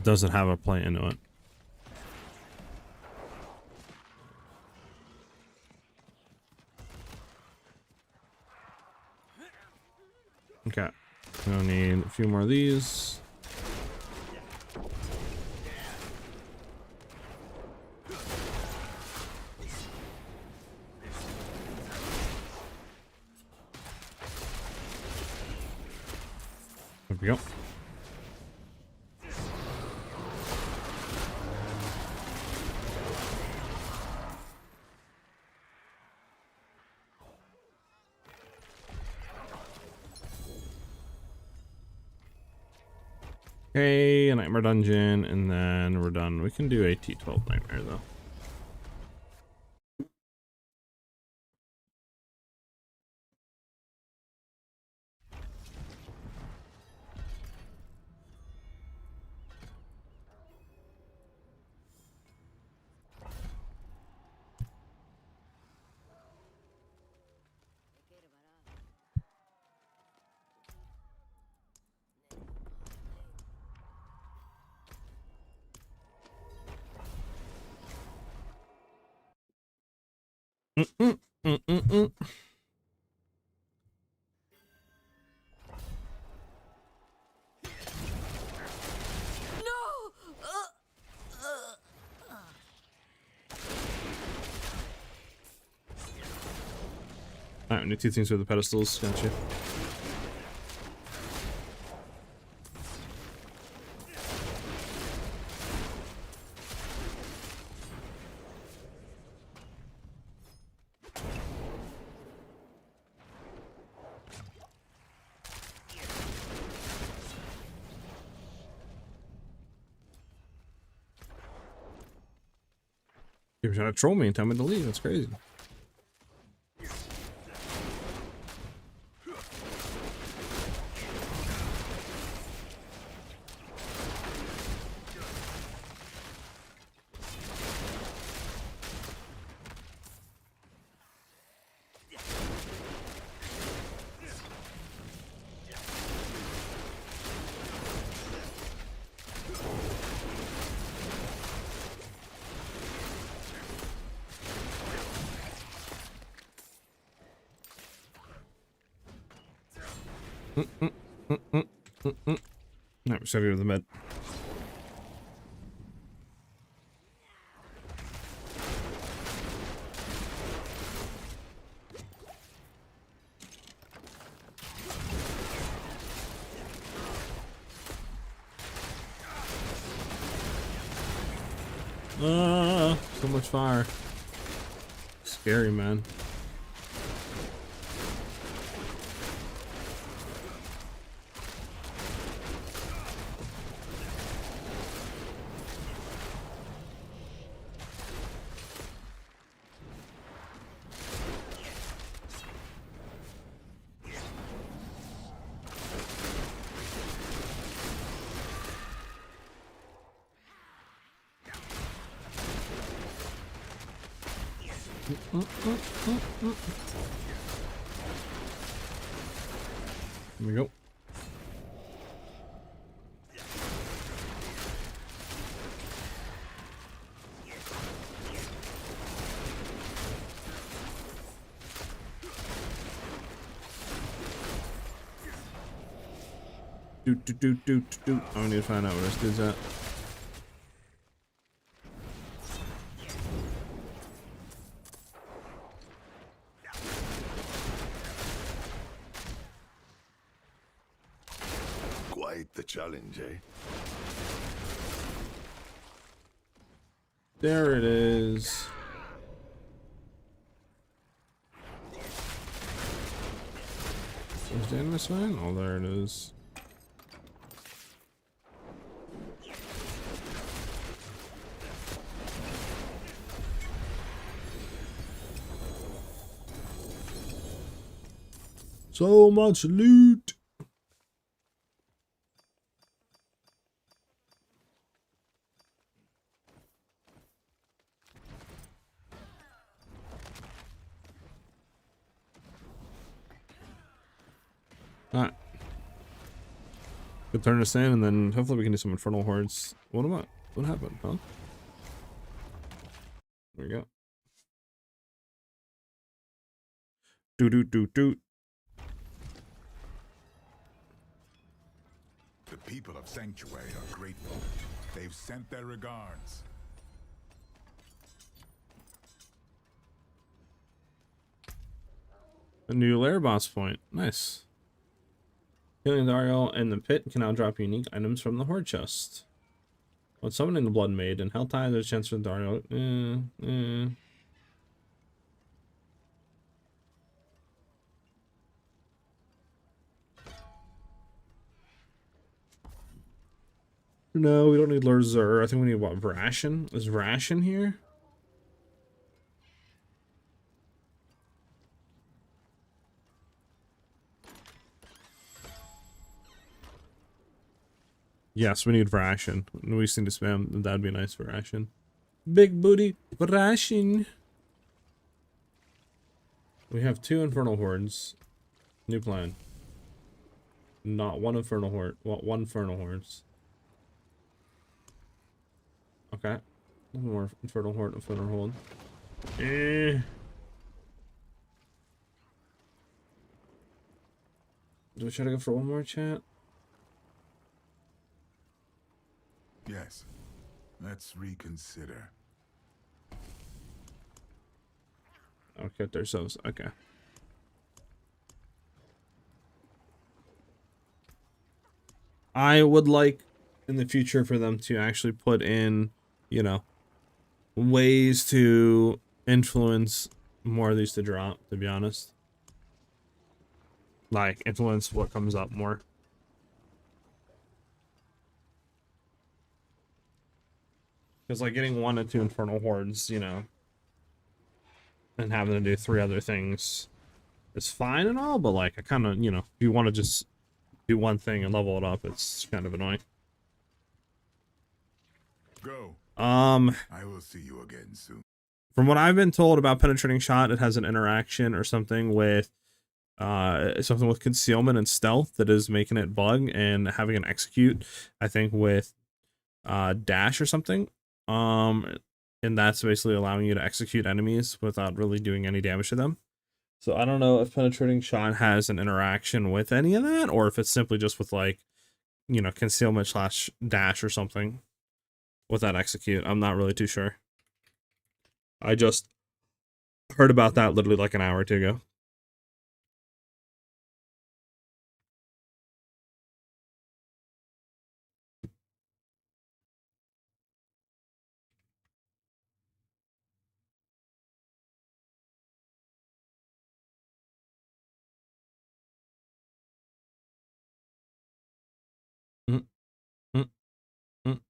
does it have a play into it? Okay, we'll need a few more of these. There we go. Okay, a nightmare dungeon, and then we're done. We can do a T12 nightmare though. Alright, new two things with the pedestals. Gotcha. You're trying to troll me and tell me to leave. That's crazy. No, we're starting with the med. So much fire. Scary, man. Here we go. I need to find out where this dude's at. Quite the challenge, eh? There it is. Where's the enemy sign? Oh, there it is. So much loot. Alright. Good turn to stand, and then hopefully we can do some infernal hordes. What am I? What happened, huh? There we go. Do. The people of Sanctuary are grateful. They've sent their regards. A new lair boss point. Nice. Healing Dario and the pit can now drop unique items from the horde chest. When summoning the Blood Maid and Helltide, there's a chance for Dario. No, we don't need Lord Zur. I think we need what? Vrashen? Is Vrashen here? Yes, we need Vrashen. We just need to spam. That'd be nice for Vrashen. Big booty Vrashen. We have 2 Infernal Hordes. New plan. Not one Infernal Horde. Well, 1 Infernal Hordes. Okay. One more Infernal Horde, Infernal Horde. Do we try to go for one more, chat? Yes. Let's reconsider. Okay, ourselves. Okay. I would like in the future for them to actually put in, you know, ways to influence more of these to drop, to be honest. Like, influence what comes up more. Because, like, getting 1 or 2 Infernal Hordes, you know, and having to do 3 other things is fine and all, but, like, I kind of, you know, if you want to just do one thing and level it up, it's kind of annoying. Go. I will see you again soon. From what I've been told about Penetrating Shot, it has an interaction or something with concealment and stealth that is making it bug, and having an execute, I think, with dash or something. And that's basically allowing you to execute enemies without really doing any damage to them. So I don't know if Penetrating Shot has an interaction with any of that, or if it's simply just with, like, you know, concealment / dash or something with that execute. I'm not really too sure. I just heard about that literally like an hour or 2 ago. Mm, mm, mm.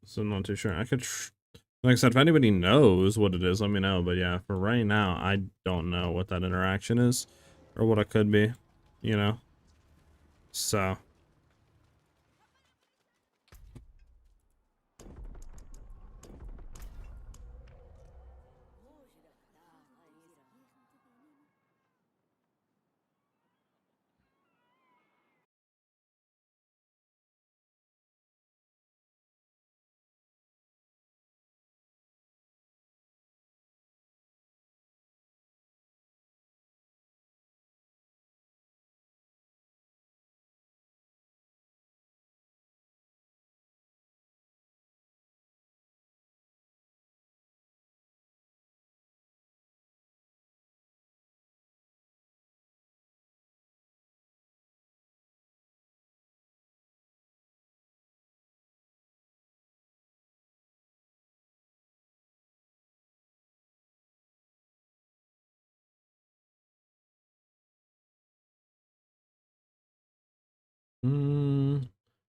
So I'm not too sure. I could, like I said, if anybody knows what it is, let me know. But yeah, for right now, I don't know what that interaction is. or what it could be, you know. So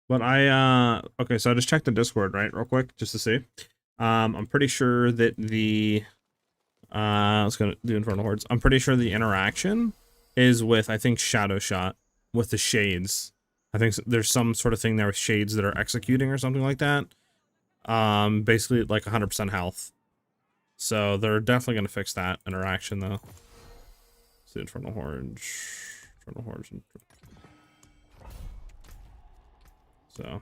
but okay, so I just checked the Discord, right, real quick, just to see. I'm pretty sure that the let's go do Infernal Hordes. I'm pretty sure the interaction is with, I think, Shadow Shot with the shades. I think there's some sort of thing there with shades that are executing or something like that. Basically like 100% health. So they're definitely gonna fix that interaction though. Let's do Infernal Hordes. Infernal Hordes. So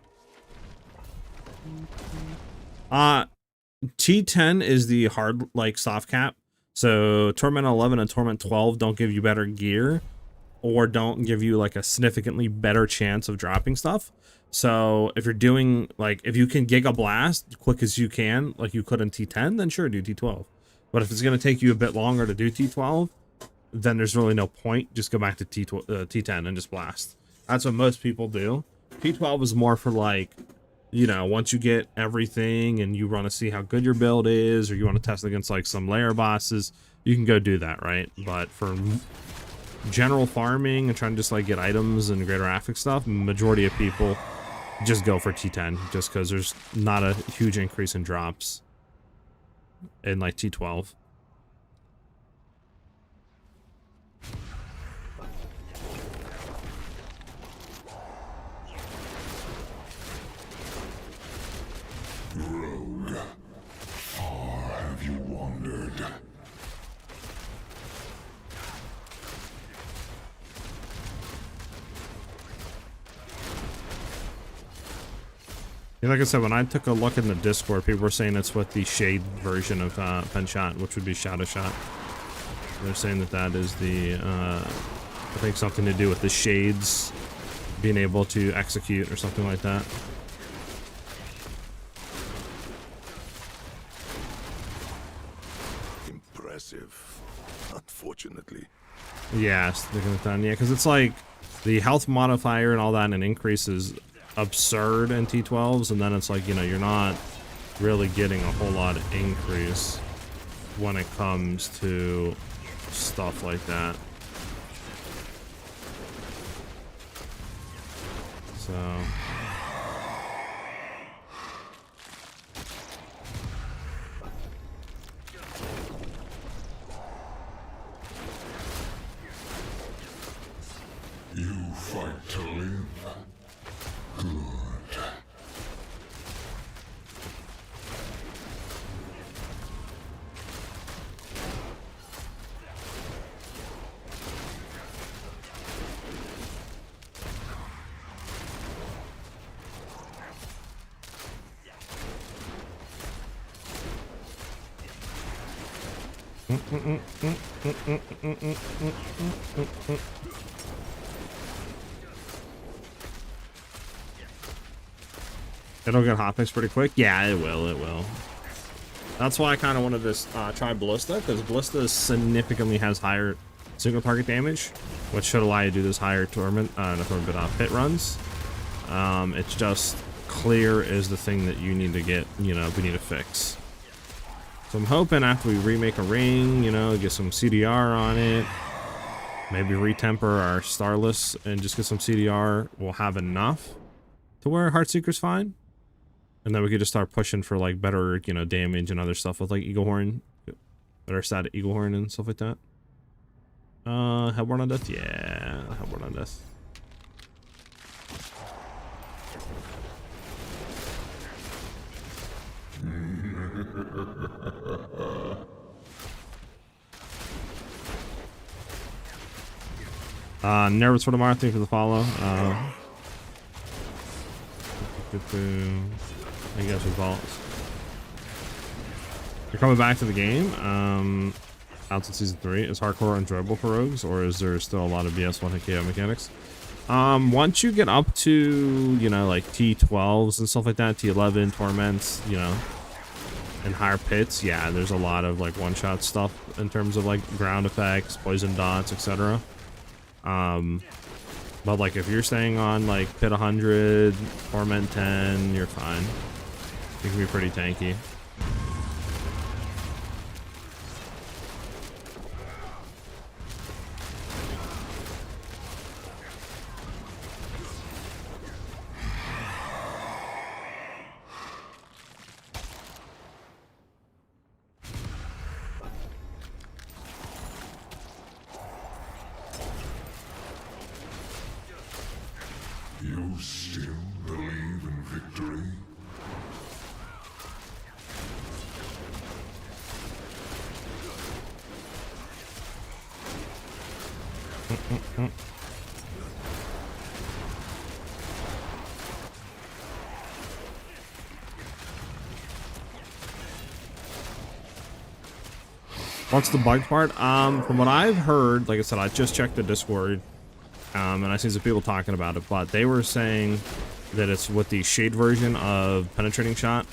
T10 is the hard, like, soft cap. So Torment 11 and Torment 12 don't give you better gear, or don't give you like a significantly better chance of dropping stuff. So if you're doing, like, if you can Giga Blast quick as you can, like you could in T10, then sure, do T12. But if it's going to take you a bit longer to do T12, then there's really no point. Just go back to T10 and just blast. That's what most people do. T12 is more for, like, you know, once you get everything and you want to see how good your build is, or you want to test against like some layer bosses, you can go do that, right? But for general farming and trying to just like get items and greater graphic stuff, majority of people just go for T10, just because there's not a huge increase in drops in like T12. Rogue, far have you wandered? Yeah, like I said, when I took a look in the Discord, people were saying it's with the shade version of Penshot, which would be Shadow Shot. They're saying that that is the, I think something to do with the shades being able to execute or something like that. Impressive, unfortunately. Yeah, sticking it down. Yeah, because it's like the health modifier and all that, and an increase is absurd in T12s, and then it's like, you know, you're not really getting a whole lot of increase when it comes to stuff like that. So You fight to live. Good. it'll get hotfix pretty quick. Yeah, it will. It will. That's why I kind of wanted to try Ballista, because Ballista significantly has higher single target damage, which should allow you to do those higher tournament, pit runs. It's just clear is the thing that you need to get, you know, we need to fix. So I'm hoping after we remake a ring, you know, get some CDR on it, maybe retemper our Starless and just get some CDR, we'll have enough to where Heartseeker's fine. And then we could just start pushing for like better, you know, damage and other stuff with like Eagle Horn, better stat at Eagle Horn and stuff like that. Hellborn on Death? Yeah, Hellborn on Death. Nervous for tomorrow, thank you for the follow. I guess results. You're coming back to the game. Out to season 3. Is hardcore enjoyable for rogues, or is there still a lot of BS 1 hit KO mechanics? Once you get up to, you know, like T12s and stuff like that, T11 torments, you know, and higher pits, yeah, there's a lot of like one-shot stuff in terms of like ground effects, poison dots, etc. But like if you're staying on like pit 100, torment 10, you're fine. You can be pretty tanky. You still believe in victory? What's the bug part? From what I've heard, like I said, I just checked the Discord, and I see some people talking about it, but they were saying that it's with the shade version of penetrating shot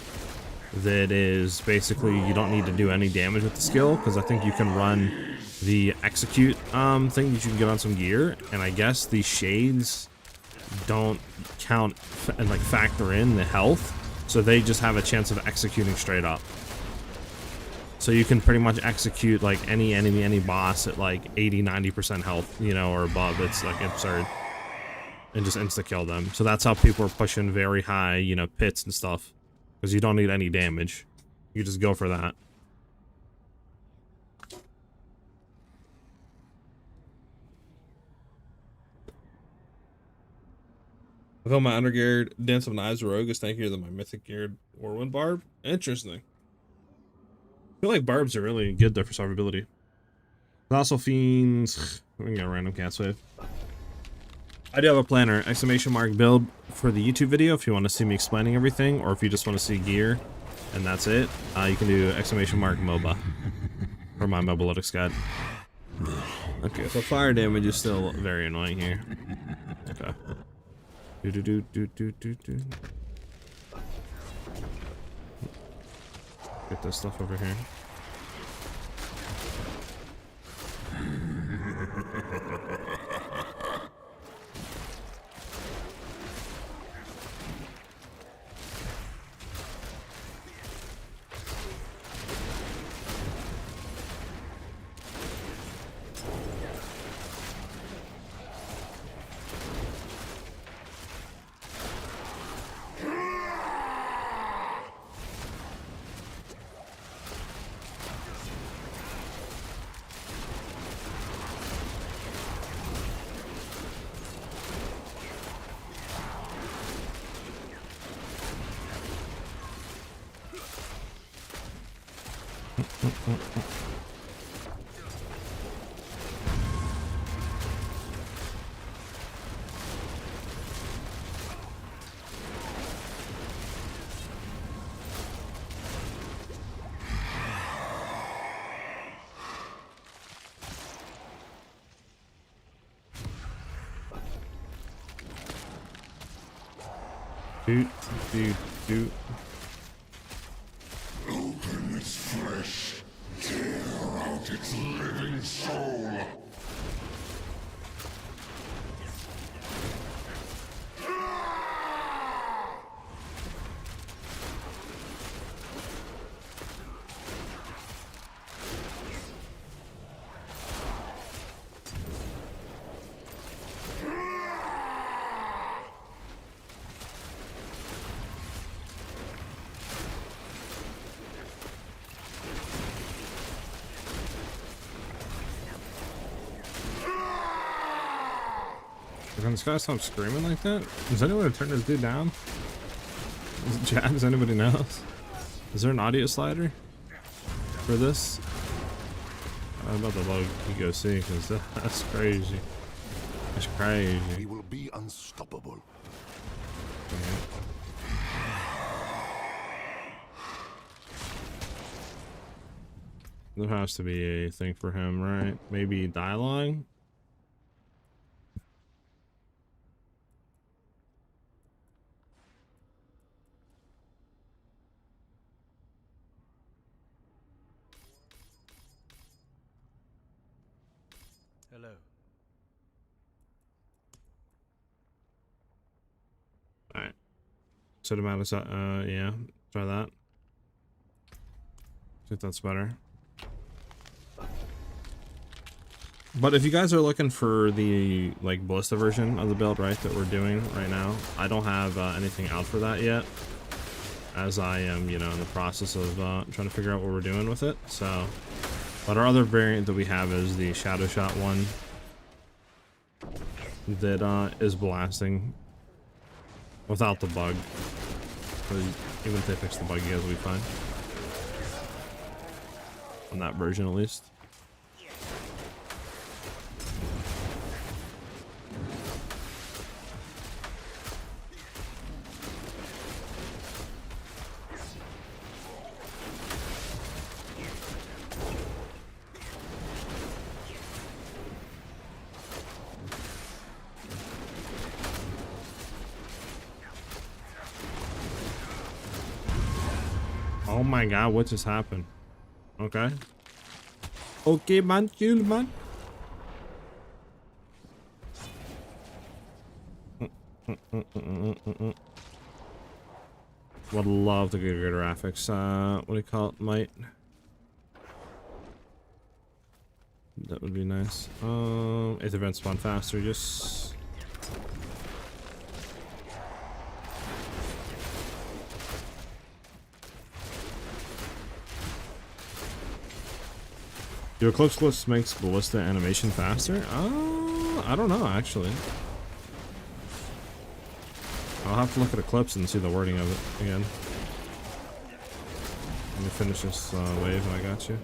that is basically you don't need to do any damage with the skill, because I think you can run the execute thing that you can get on some gear, and I guess the shades don't count and like factor in the health, so they just have a chance of executing straight up. So you can pretty much execute like any enemy, any boss at like 80-90% health, you know, or above. It's like absurd, and just insta kill them. So that's how people are pushing very high, you know, pits and stuff, because you don't need any damage. You just go for that. I feel my undergeared Dance of Knives Rogue is tankier than my Mythic geared Whirlwind Barb. Interesting. I feel like barbs are really good there for survivability. Colossal Fiends. We can get a random cast wave. I do have a planner, ! build for the YouTube video if you want to see me explaining everything, or if you just want to see gear and that's it. You can do ! MOBA for my Mobalytics guide. Okay, so fire damage is still very annoying here. Okay. Do. Get this stuff over here. Do. Open its flesh, tear out its living soul. Can this guy stop screaming like that? Is anyone turn this dude down? Chat, does anybody know? Is there an audio slider for this? I'm about to log EGOC because that's crazy. That's We crazy. will be unstoppable. There has to be a thing for him, right? Maybe dialogue? Hello. Alright. Cinematic, yeah. Try that. I think that's better. But if you guys are looking for the like Ballista version of the build, right, that we're doing right now, I don't have anything out for that yet, as I am, you know, in the process of trying to figure out what we're doing with it. So, but our other variant that we have is the Shadow Shot one that is blasting without the bug. So even if they fix the bug, you guys will be fine on that version at least. Oh my god, what just happened? Okay. Okay, man, chill, man. Would love to get good graphics. What do you call it? Might. That would be nice. If events spawn faster, just. Do Eclipse Glyphs makes Ballista animation faster? I don't know, actually. I'll have to look at Eclipse and see the wording of it again. Let me finish this wave and I got you.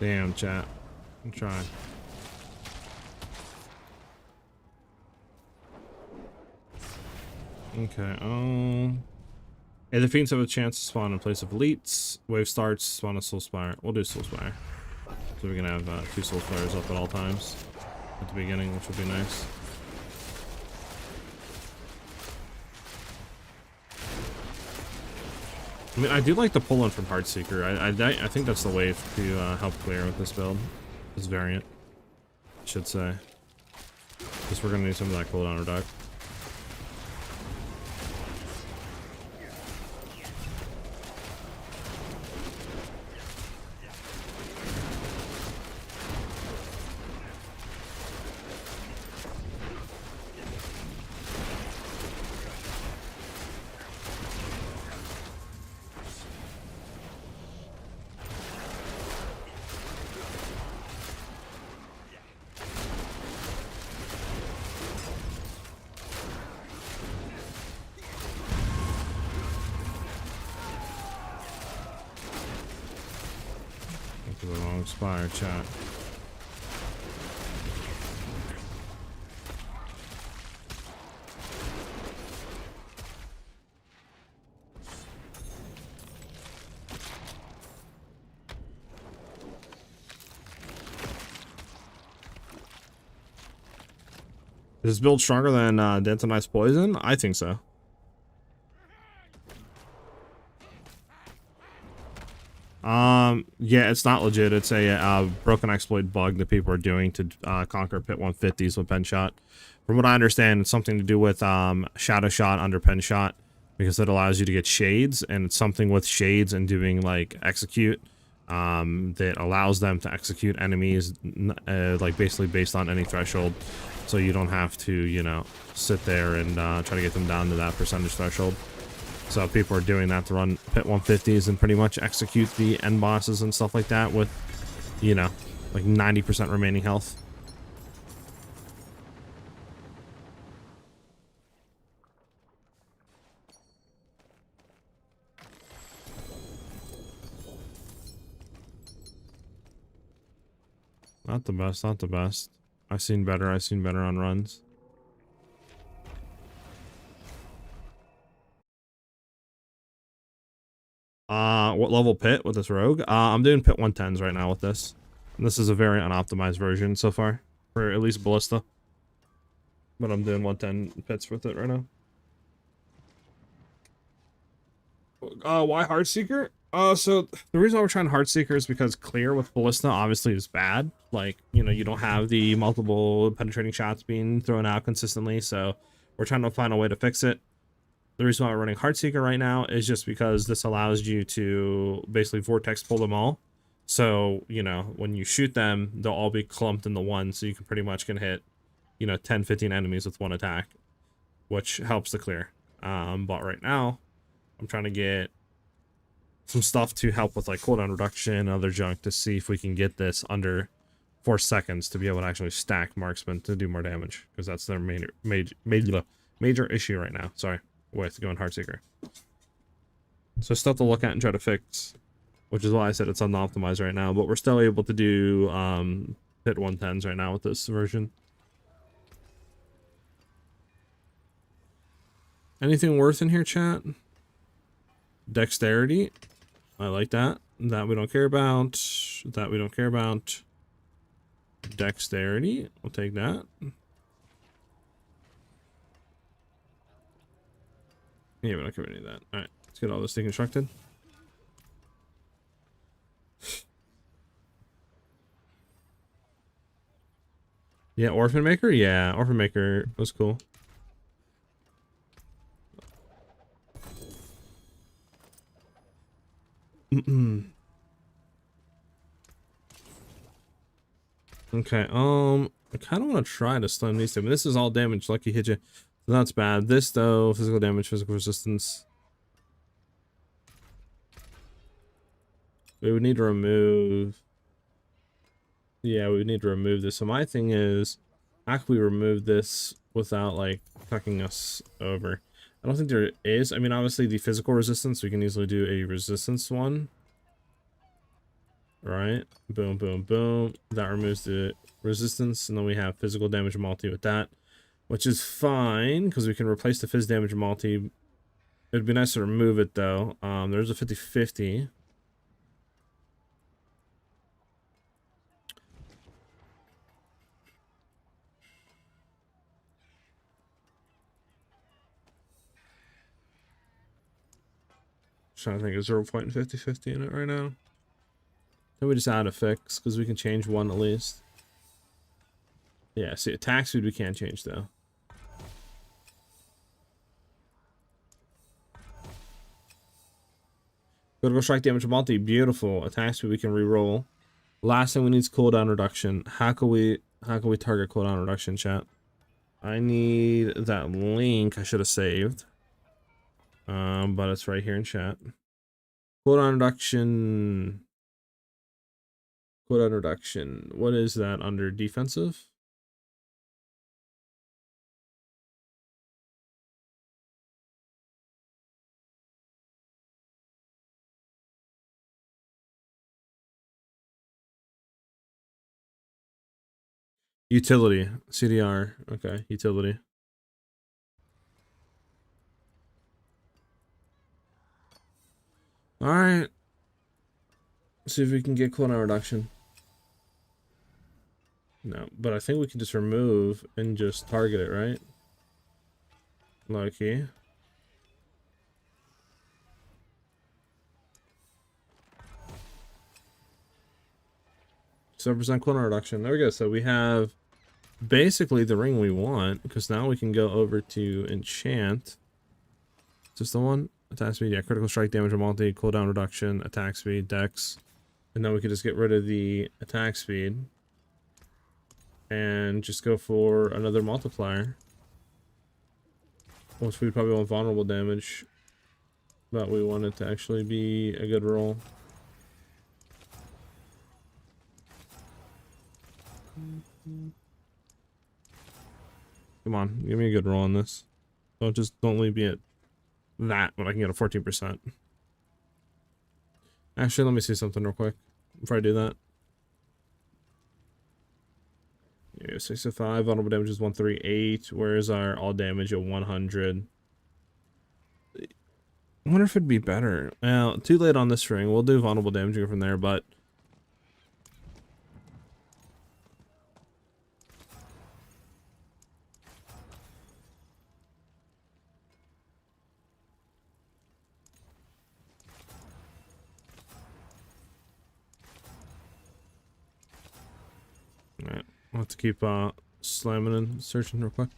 Damn, chat. I'm trying. Okay, hey, the Fiends have a chance to spawn in place of elites. Wave starts, spawn a Soul Spire. We'll do Soul Spire. So we can have 2 Soul Spires up at all times at the beginning, which would be nice. I mean, I do like the pull-in from Heartseeker. I think that's the wave to help clear with this build. This variant, I should say. Because we're going to need some of that cooldown reduct. The wrong spire, chat. Is this build stronger than Dentonized Poison? I think so. Yeah, it's not legit. It's a broken exploit bug that people are doing to conquer pit 150s with Penshot. From what I understand, it's something to do with Shadow Shot under Penshot, because it allows you to get shades, and it's something with shades and doing like execute that allows them to execute enemies like basically based on any threshold, so you don't have to, you know, sit there and try to get them down to that percentage threshold. So people are doing that to run pit 150s and pretty much execute the end bosses and stuff like that with, you know, like 90% remaining health. Not the best, not the best. I've seen better on runs. What level pit with this rogue? I'm doing pit 110s right now with this. And this is a very unoptimized version so far, for at least Ballista. But I'm doing 110 pits with it right now. Why Heartseeker? So the reason why we're trying Heartseeker is because clear with Ballista obviously is bad. Like, you know, you don't have the multiple penetrating shots being thrown out consistently, so we're trying to find a way to fix it. The reason why we're running Heartseeker right now is just because this allows you to basically Vortex pull them all. So, you know, when you shoot them, they'll all be clumped into one, so you can pretty much can hit, you know, 10, 15 enemies with one attack, which helps the clear. But right now, I'm trying to get some stuff to help with like cooldown reduction and other junk to see if we can get this under 4 seconds to be able to actually stack marksman to do more damage, because that's their major issue right now. Sorry, with going Heartseeker. So stuff to look at and try to fix, which is why I said it's unoptimized right now, but we're still able to do hit 110s right now with this version. Anything worth in here, chat? Dexterity. I like that. That we don't care about. That we don't care about. Dexterity. We'll take that. Yeah, we don't care about any of that. Alright, let's get all this deconstructed. Yeah, Orphan Maker? Yeah, Orphan Maker was cool. Okay, I kind of want to try to stun these two, but this is all damage, lucky hit you. So that's bad. This, though, physical damage, physical resistance. We would need to remove... Yeah, we would need to remove this. So my thing is, how can we remove this without, like, fucking us over? I don't think there is. I mean, obviously, the physical resistance, we can easily do a resistance one. Right? Boom, boom, boom. That removes the resistance, and then we have physical damage multi with that, which is fine, because we can replace the phys damage multi. It'd be nice to remove it, though. There's a 50-50. Trying to think of 0.50-50 in it right now. Then we just add a fix, because we can change one at least. Yeah, see, attack speed we can't change, though. Critical strike damage multi, beautiful. Attack speed we can re-roll. Last thing we need is cooldown reduction. How can we target cooldown reduction, chat? I need that link I should have saved. But it's right here in chat. Cooldown reduction. Cooldown reduction. What is that under defensive? Utility. CDR. Okay, utility. Alright. See if we can get cooldown reduction. No, but I think we can just remove and just target it, right? Lucky. 7% cooldown reduction. There we go. So we have basically the ring we want, because now we can go over to enchant. Is this the one? Attack speed, yeah, critical strike damage, multi, cooldown reduction, attack speed, dex. And then we could just get rid of the attack speed and just go for another multiplier. Which we'd probably want vulnerable damage, but we want it to actually be a good roll. Come on, give me a good roll on this. Don't leave me at that when I can get a 14%. Actually, let me see something real quick before I do that. Yeah, 65, vulnerable damage is 138. Where's our all damage at 100? I wonder if it'd be better. Well, too late on this ring. We'll do vulnerable damage and go from there, but alright, I'll have to keep slamming and searching real quick.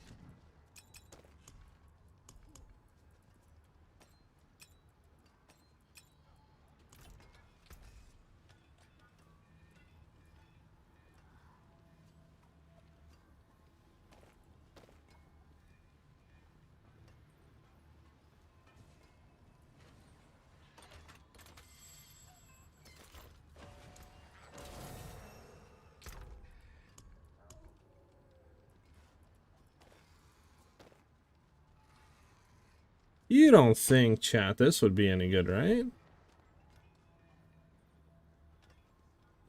You don't think, chat, this would be any good, right?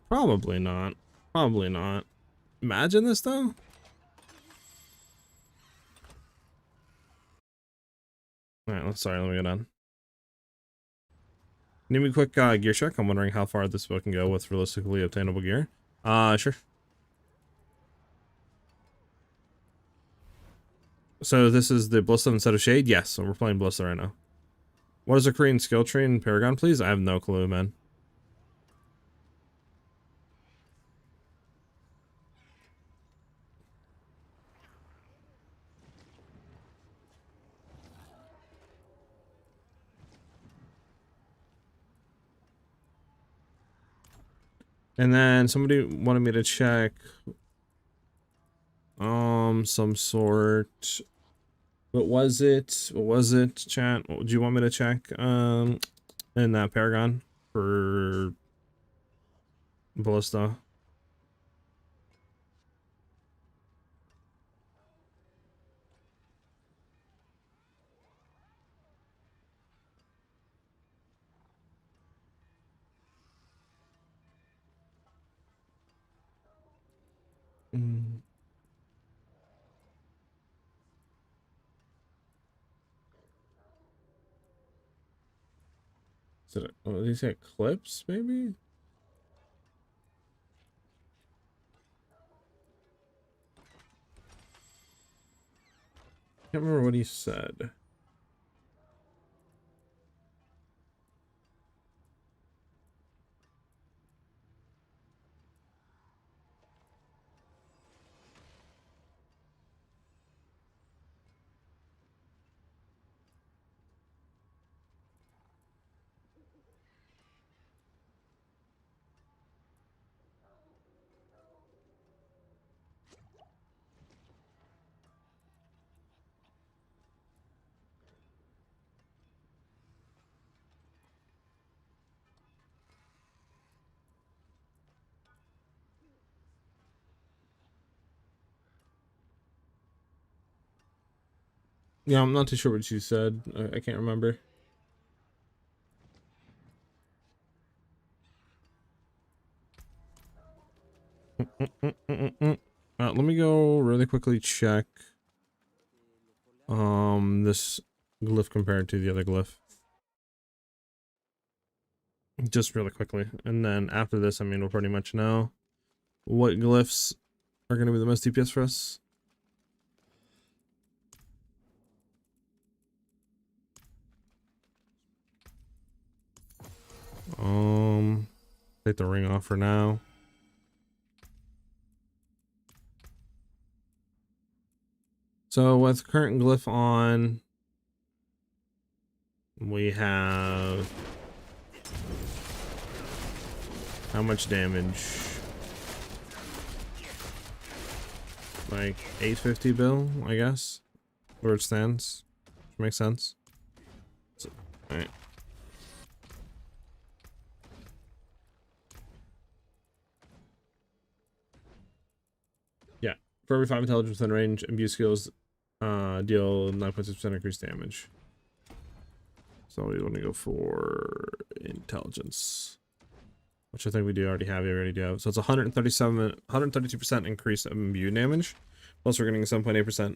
Probably not. Probably not. Imagine this, though. Alright, sorry, let me get on. Need me a quick gear check. I'm wondering how far this book can go with realistically obtainable gear. Sure. So this is the Ballista instead of Shade? Yes, so we're playing Ballista right now. What is a Korean skill tree in Paragon, please? I have no clue, man. And then somebody wanted me to check some sort. What was it? What was it, chat? What, do you want me to check in that Paragon for Ballista? Mm. Is it, oh, these got clips, maybe? Can't remember what he said. Yeah, I'm not too sure what you said. I can't remember. Let me go really quickly check this glyph compared to the other glyph. Just really quickly. And then after this, I mean, we'll pretty much know what glyphs are going to be the most DPS for us. Take the ring off for now. So with current glyph on, we have how much damage? Like 850 bill, I guess, where it stands. Makes sense. So, all right. Yeah, for every 5 intelligence within range, imbue skills deal 9.6% increased damage. So we want to go for intelligence, which I think we do already have. We already do have. So it's 132% increase of imbue damage. Plus we're getting 7.8%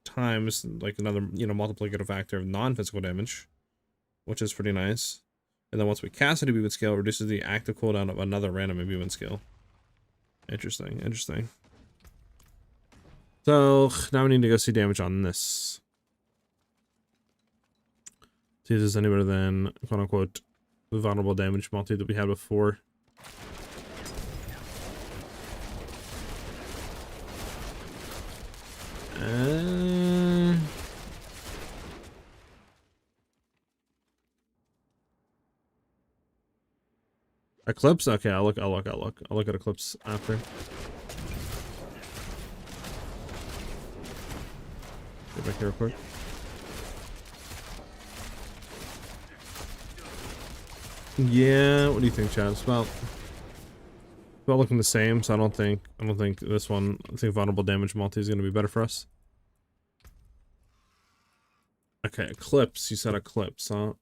times like another, you know, multiplicative factor of non-physical damage, which is pretty nice. And then once we cast an imbuement skill, it reduces the active cooldown of another random imbuement skill. Interesting, interesting. So now we need to go see damage on this. See if there's any better than quote unquote the vulnerable damage multi that we had before. Eclipse? Okay, I'll look at Eclipse after. Get back here real quick. Yeah, what do you think, Chad? It's about looking the same, so I don't think this one, I think vulnerable damage multi is gonna be better for us. Okay, Eclipse, you said Eclipse, huh?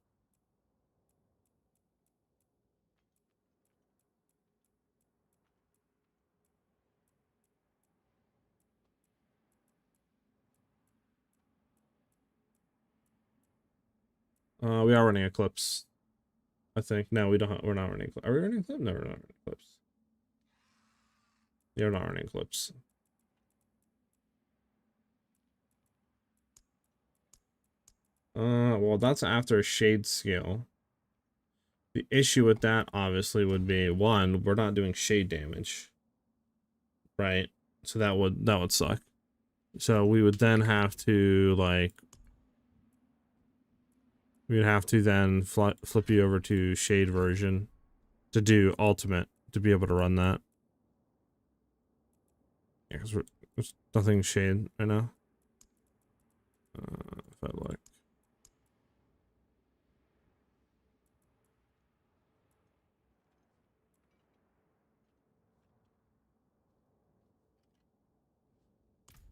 We are running Eclipse. I think. No, we don't. We're not running Eclipse. Are we running Eclipse? No, we're not running Eclipse. Yeah, we're not running Eclipse. Well, that's after Shade Scale. The issue with that, obviously, would be, one, we're not doing shade damage. Right? So that would suck. So we would then have to, like... We'd have to then flip you over to Shade version to do Ultimate to be able to run that. Yeah, because there's nothing Shade right now. If I look.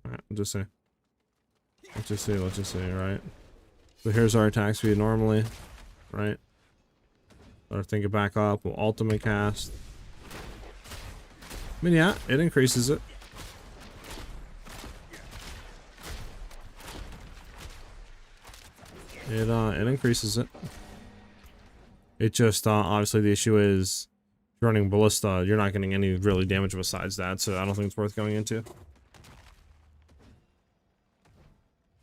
Alright, let's just say, right? So here's our attack speed normally, right? Let our thing get back up, we'll ultimate cast. I mean, yeah, it increases it. It increases it. It just, obviously the issue is, if you're running Ballista, you're not getting any really damage besides that, so I don't think it's worth going into.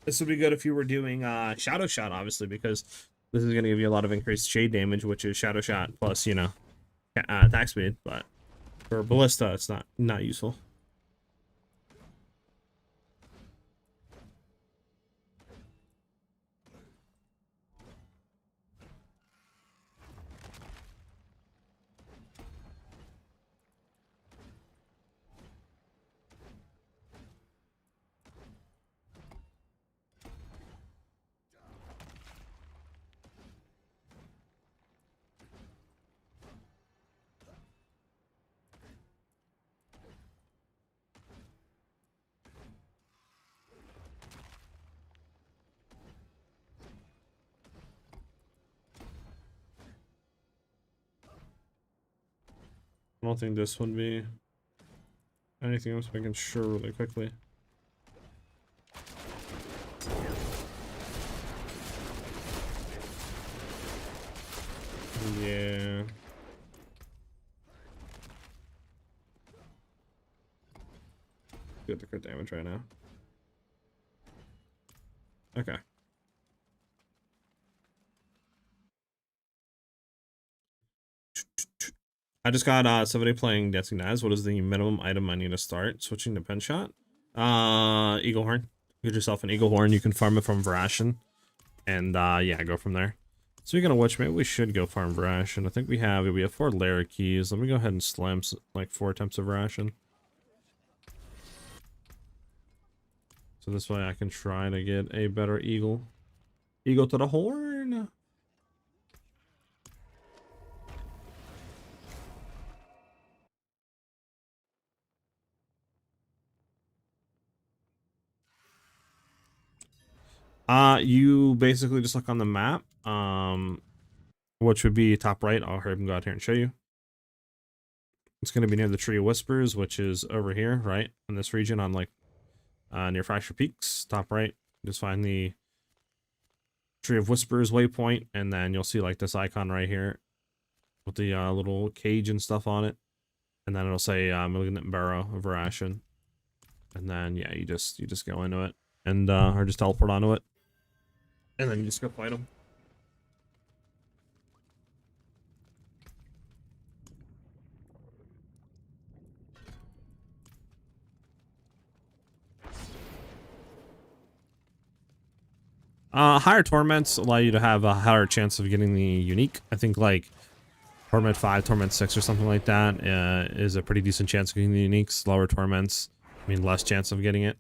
This would be good if you were doing Shadow Shot, obviously, because this is going to give you a lot of increased shade damage, which is Shadow Shot plus, you know, attack speed. But for Ballista, it's not useful. I don't think this would be anything else making sure really quickly. Yeah. Get the crit damage right now. Okay. I just got somebody playing Dancing Knives. What is the minimum item I need to start switching to Penshot? Eagle Horn. Get yourself an eagle horn. You can farm it from Verashin. And yeah, go from there. Speaking of which, maybe we should go farm Verashin. I think we have 4 layer keys. Let me go ahead and slam like 4 attempts of Verashin. So this way I can try to get a better eagle. Eagle to the horn. You basically just look on the map, which would be top right. I'll hurry up and go out here and show you. It's going to be near the Tree of Whispers, which is over here, right? In this region on like, near Fracture Peaks, top right. Just find the Tree of Whispers waypoint, and then you'll see like this icon right here with the little cage and stuff on it. And then it'll say Malignant Barrow of Verashin. And then, yeah, you just go into it and, or just teleport onto it. And then you just go fight them. Higher torments allow you to have a higher chance of getting the unique. I think like Torment 5, Torment 6 or something like that is a pretty decent chance of getting the uniques. Lower torments mean less chance of getting it.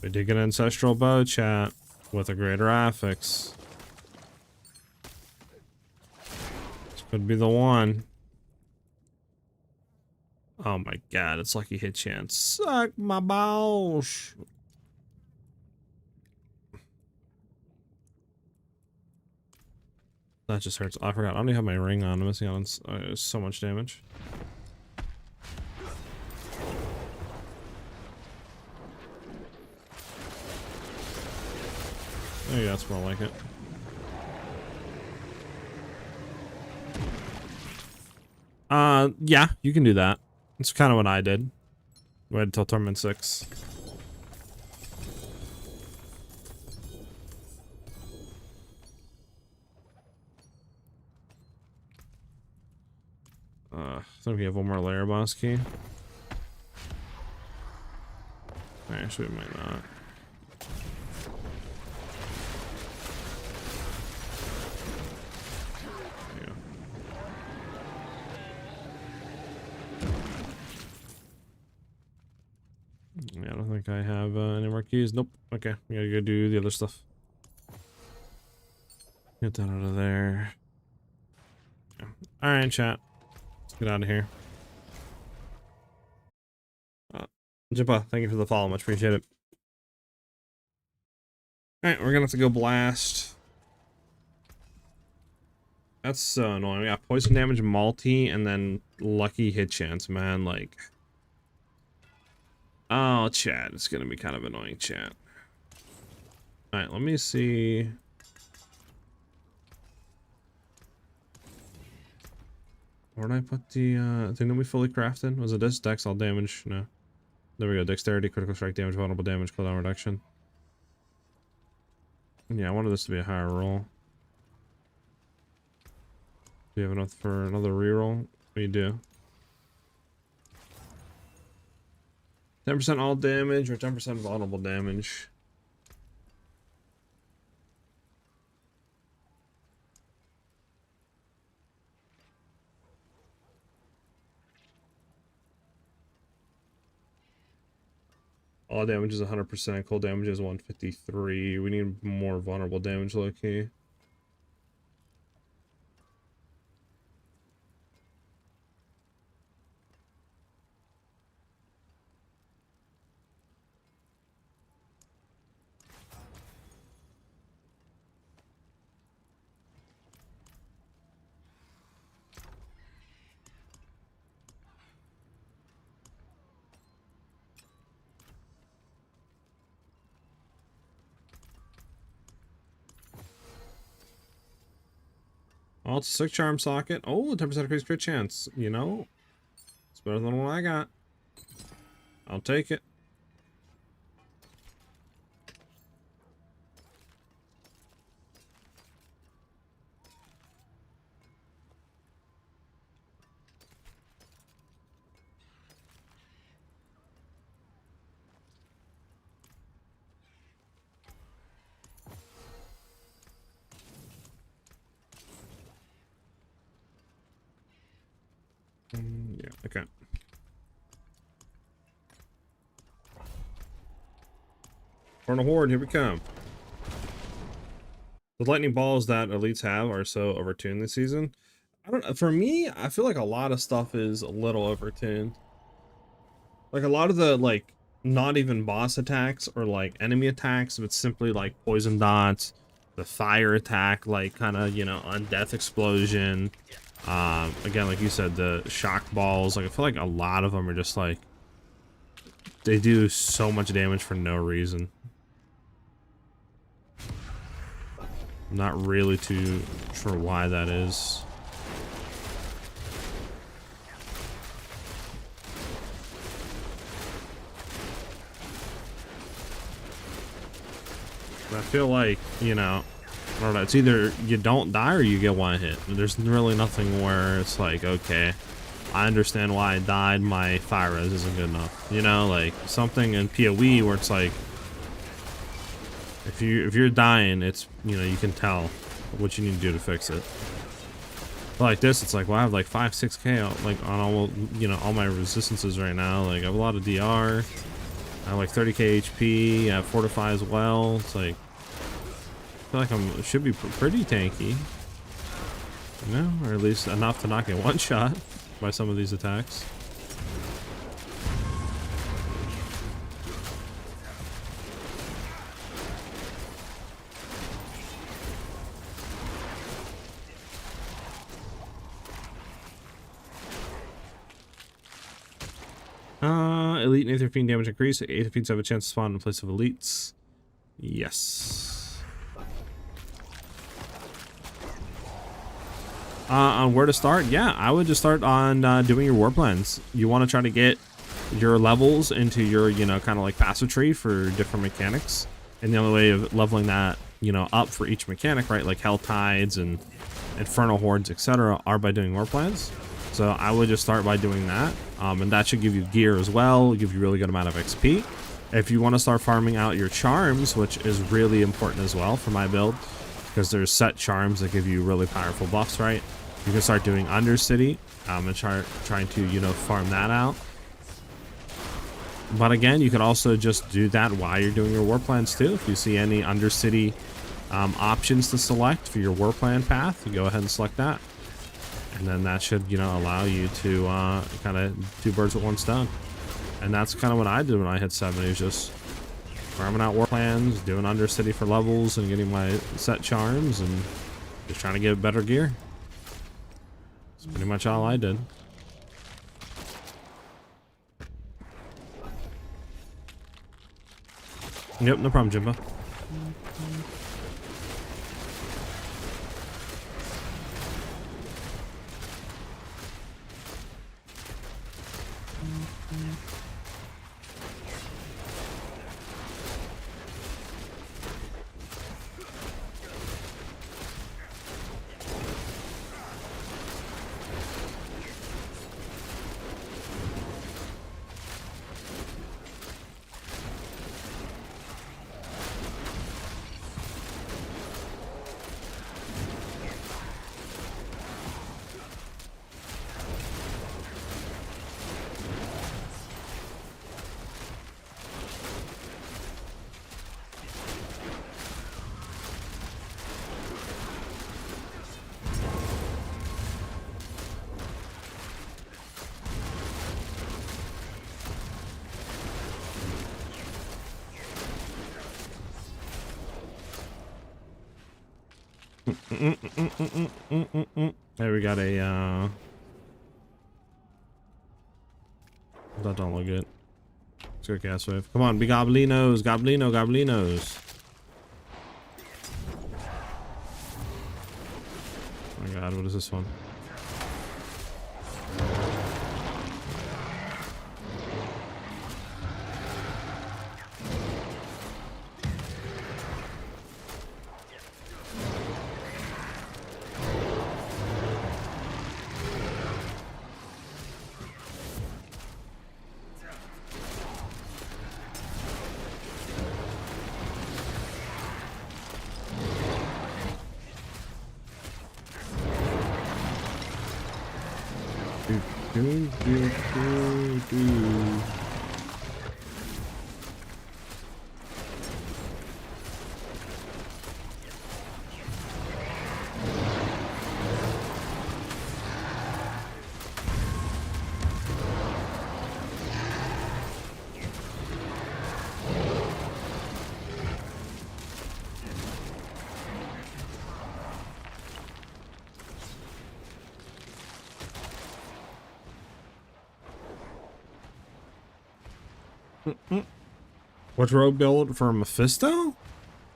We did get an ancestral bow, chat, with a greater affix. This could be the one. Oh my god, it's lucky hit chance. Suck my balls. That just hurts. Oh, I forgot. I don't even have my ring on. I'm missing out on so much damage. Oh yeah, that's more like it. Yeah, you can do that. It's kind of what I did. Waited until Torment 6. I think we have one more layer boss key. Actually, we might not. Yeah, I don't think I have any more keys. Nope. Okay, we gotta go do the other stuff. Get that out of there. Yeah. Alright, chat. Let's get out of here. Jippa, thank you for the follow. Much appreciate it. Alright, we're gonna have to go blast. That's so annoying. We got poison damage, multi, and then lucky hit chance, man. Like... Oh, chat. It's gonna be kind of annoying, chat. Alright, let me see. Where did I put the thing that we fully crafted? Was it this? Dex, all damage? No. There we go. Dexterity, critical strike damage, vulnerable damage, cooldown reduction. Yeah, I wanted this to be a higher roll. Do you have enough for another reroll? We do. 10% all damage or 10% vulnerable damage. All damage is 100%. Cold damage is 153. We need more vulnerable damage, low key. Oh, it's a 6 charm socket. Oh, 10% increased crit chance. You know, it's better than what I got. I'll take it. Yeah, okay. For the horde, here we come. The lightning balls that elites have are so overtuned this season. I don't. For me, I feel like a lot of stuff is a little overtuned. Like a lot of the like not even boss attacks or like enemy attacks, but simply like poison dots, the fire attack, like kind of, you know, undeath explosion. Again, like you said, the shock balls. Like I feel like a lot of them are just like they do so much damage for no reason. I'm not really too sure why that is. I feel like, you know, I don't know, it's either you don't die or you get one hit. There's really nothing where it's like, okay, I understand why I died, my fire res isn't good enough. You know, like something in PoE where it's like, if you're dying, it's, you know, you can tell what you need to do to fix it. But like this, it's like, well, I have like 5-6k like on all, you know, all my resistances right now. Like I have a lot of DR. I have like 30k HP. I have Fortify as well. It's like, I feel like should be pretty tanky, you know, or at least enough to not get one shot by some of these attacks. Elite and Aether Fiend damage increase. Aether Fiends have a chance to spawn in place of elites. Yes. On where to start? Yeah, I would just start on doing your war plans. You want to try to get your levels into your, you know, kind of like passive tree for different mechanics. And the only way of leveling that, you know, up for each mechanic, right, like Hell Tides and Infernal Hordes, etc., are by doing war plans. So I would just start by doing that, and that should give you gear as well, give you a really good amount of XP. If you want to start farming out your charms, which is really important as well for my build, because there's set charms that give you really powerful buffs, right? You can start doing Undercity and trying to, you know, farm that out. But again, you could also just do that while you're doing your war plans too. If you see any Undercity options to select for your war plan path, you go ahead and select that. And then that should, you know, allow you to kind of two birds with one stone. And that's kind of what I did when I hit 70. Was just farming out war plans, doing Undercity for levels, and getting my set charms, and just trying to get better gear. That's pretty much all I did. Yep, no problem, Jimbo. There we got a that don't look good. Let's go cast wave. Come on, be goblinos, goblinos. Oh my god, what is this one? What's rogue build for Mephisto?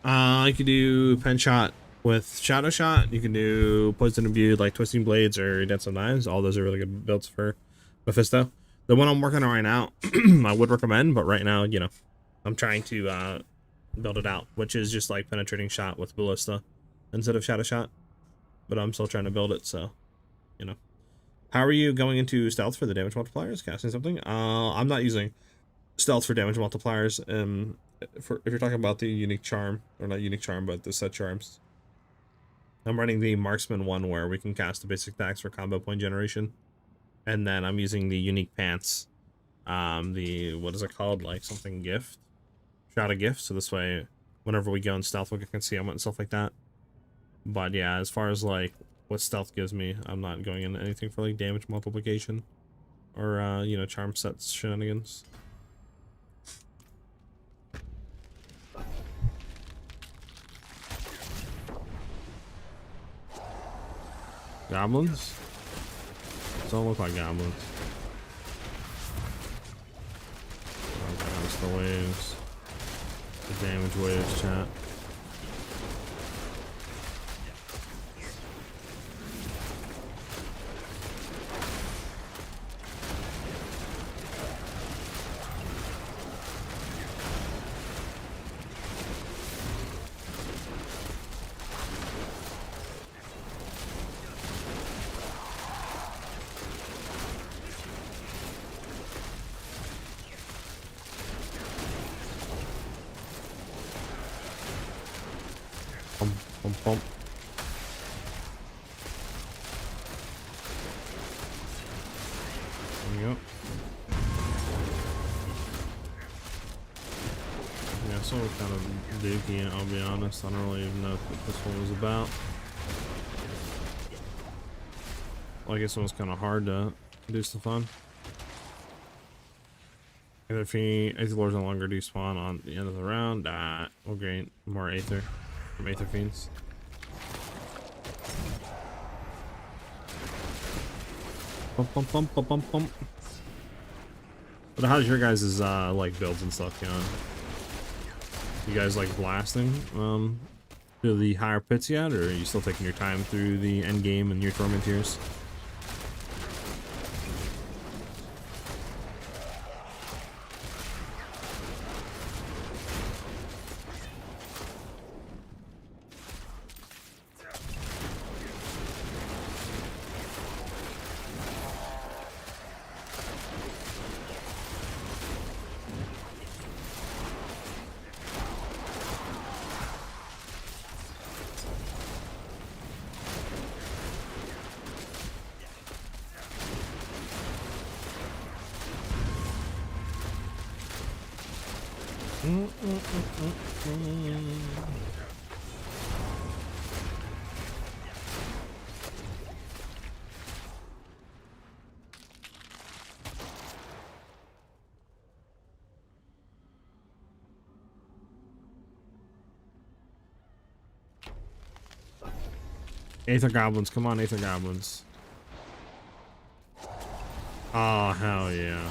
You could do Penshot with Shadow Shot. You can do Poison Imbued like Twisting Blades or Dance of Knives. All those are really good builds for Mephisto. The one I'm working on right now, I would recommend, but right now, you know, I'm trying to build it out, which is just like Penetrating Shot with Ballista instead of Shadow Shot. But I'm still trying to build it, so, you know. How are you going into stealth for the damage multipliers? Casting something? I'm not using stealth for damage multipliers. If you're talking about the unique charm, or not unique charm, but the set charms, I'm running the marksman one where we can cast the basic attacks for combo point generation, and then I'm using the unique pants, the what is it called, like something gift, shot a gift. So this way, whenever we go in stealth, we can concealment and stuff like that. But yeah, as far as like what stealth gives me, I'm not going into anything for like damage multiplication or you know, charm sets shenanigans. Goblins? Don't look like goblins. Oh, that's the waves. The damage waves, chat. Pump, pump. There we go. Yeah, so kind of dookie, I'll be honest. I don't really even know what this one was about. Well, I guess it was kind of hard to do stuff on. If Aether Lords no longer despawn on the end of the round, we'll gain more Aether from Aether Fiends. Bump, bump, bump, bump, bump, bump. But how's your guys' like builds and stuff going? You guys like blasting to the higher pits yet, or are you still taking your time through the end game and your torment tiers? Aether Goblins, come on, Aether Goblins. Oh, hell yeah.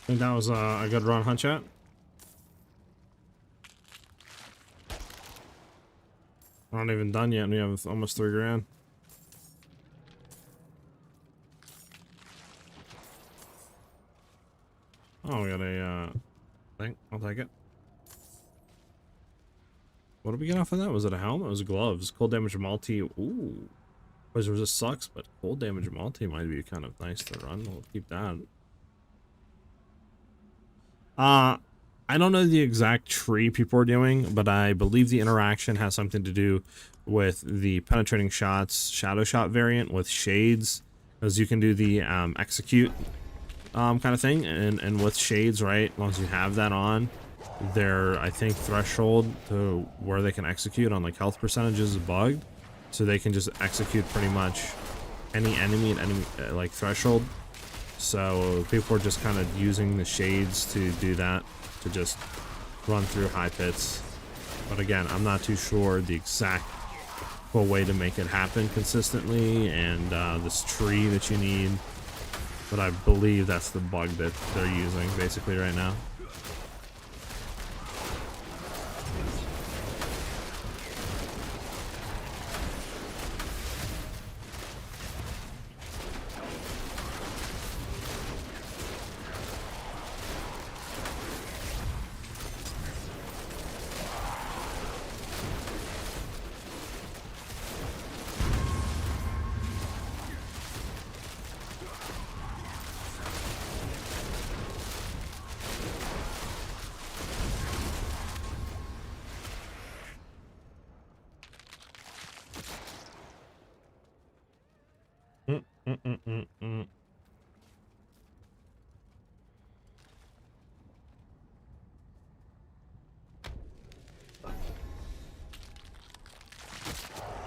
think that was a good run, huh, chat? We're not even done yet, and we have almost 3 grand. Oh, we got a thing. I'll take it. What did we get off of that? Was it a helmet? It was gloves. Cold damage multi. Ooh. Poison resist sucks, but cold damage multi might be kind of nice to run. We'll keep that. I don't know the exact tree people are doing, but I believe the interaction has something to do with the penetrating shots shadow shot variant with shades, because you can do the execute kind of thing, and with shades, right, as long as you have that on, their I think threshold to where they can execute on like health percentages is bugged, so they can just execute pretty much any enemy at any like threshold. So people are just kind of using the shades to do that, to just run through high pits. But again, I'm not too sure the exact way to make it happen consistently, and this tree that you need, but I believe that's the bug that they're using basically right now.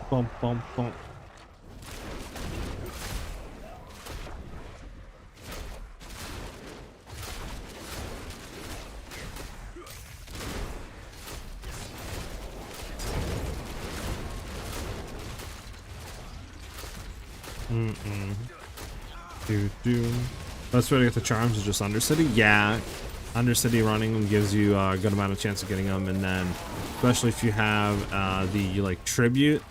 Bump, bump, bump. Best way to get the charms is just Undercity. Yeah, Undercity running gives you a good amount of chance of getting them, and then especially if you have the like tribute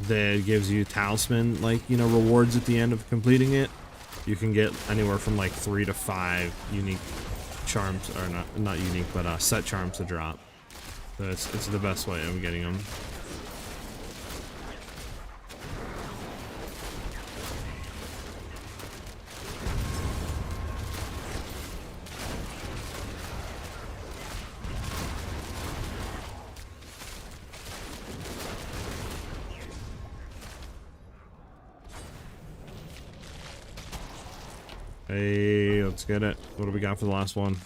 that gives you talisman like rewards at the end of completing it, you can get anywhere from like 3 to 5 unique charms, or not unique, but set charms to drop. So it's the best way of getting them. Hey, let's get it. What do we got for the last one?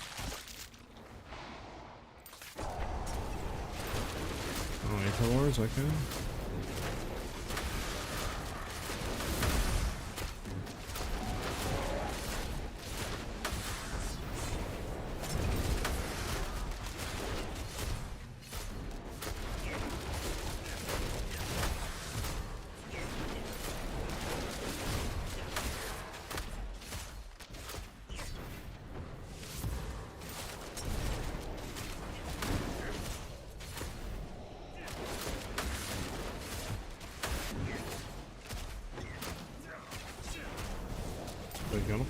Oh, pillars, okay. There you go.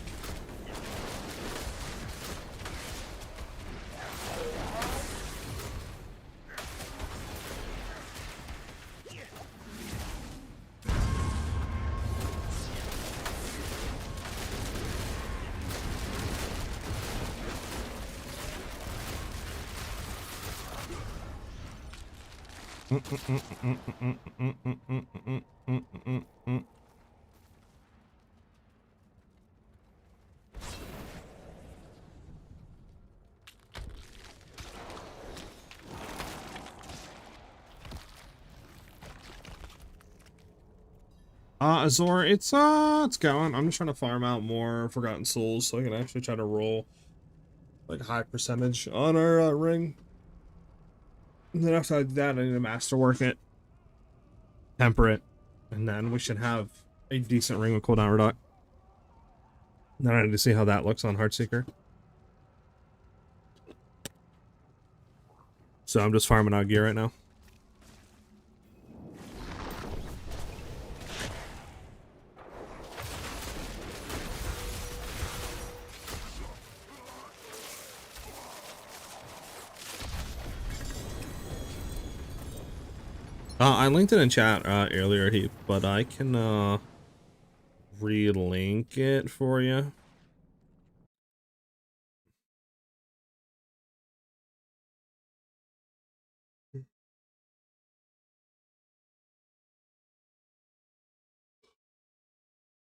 Azor, it's going. I'm just trying to farm out more Forgotten Souls so I can actually try to roll like high percentage on our ring. And then after I do that, I need to masterwork it, temper it, and then we should have a decent ring with cooldown reduct. Then I need to see how that looks on Heartseeker. So I'm just farming out gear right now. I linked it in chat earlier, Heap, but I can relink it for you.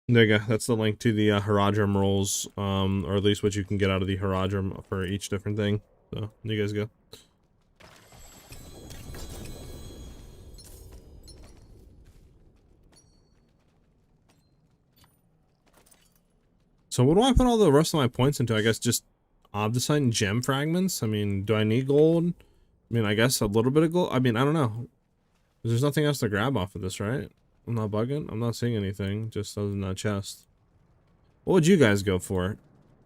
There you go. That's the link to the Herodrum rolls, or at least what you can get out of the Herodrum for each different thing. So, there you guys go. So what do I put all the rest of my points into? I guess just Obdicite and gem fragments? I mean, do I need gold? I mean, I guess a little bit of gold. I mean, I don't know. There's nothing else to grab off of this, right? I'm not bugging. I'm not seeing anything, just other than that chest. What would you guys go for?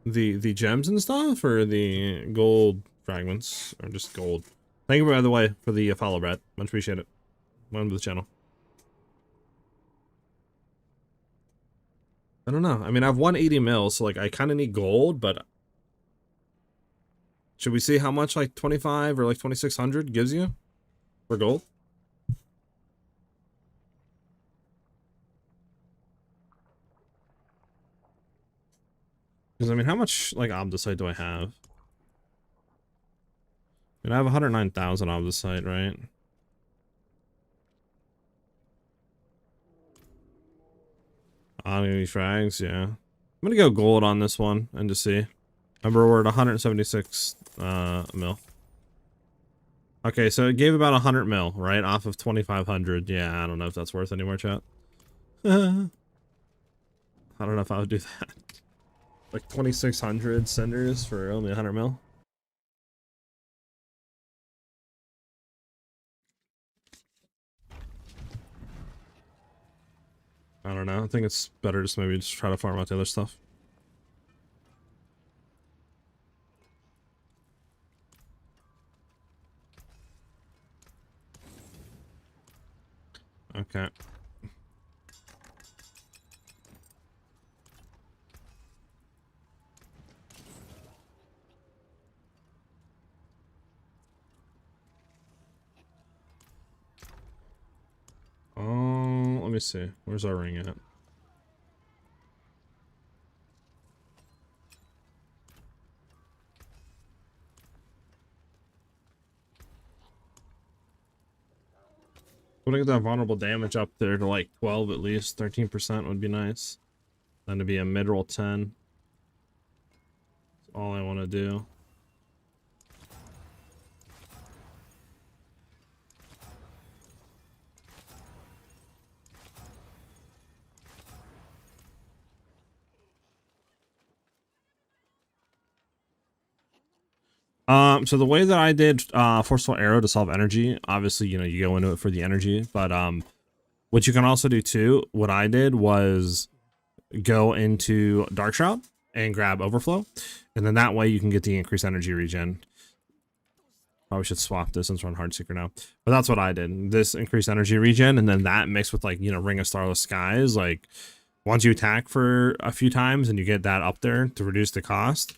The gems and stuff, or the gold fragments, or just gold? Thank you, by the way, for the follow, Brad. Much appreciate it. Welcome to the channel. I don't know. I mean, I have 180 mil, so like I kind of need gold, but should we see how much like 25 or like 2600 gives you for gold? Because I mean, how much like Obdicite do I have? I mean, I have 109,000 Obdicite, right? On these frags, yeah. I'm gonna go gold on this one and just see. Remember, we're at 176 mil. Okay, so it gave about 100 mil, right? Off of 2,500. Yeah, I don't know if that's worth any more, chat. I don't know if I would do that. Like 2,600 cinders for only 100 mil. I don't know. I think it's better just maybe just try to farm out the other stuff. Okay. Oh, let me see. Where's our ring at? We'll get that vulnerable damage up there to like 12 at least. 13% would be nice. Then to be a mid-roll 10. That's all I want to do. So the way that I did Forceful Arrow to solve energy, obviously, you know, you go into it for the energy, but what you can also do too, what I did was go into Dark Shroud and grab Overflow, and then that way you can get the increased energy regen. Probably should swap this since we're on Heartseeker now, but that's what I did. This increased energy regen, and then that mixed with like, you know, Ring of Starless Skies, like once you attack for a few times and you get that up there to reduce the cost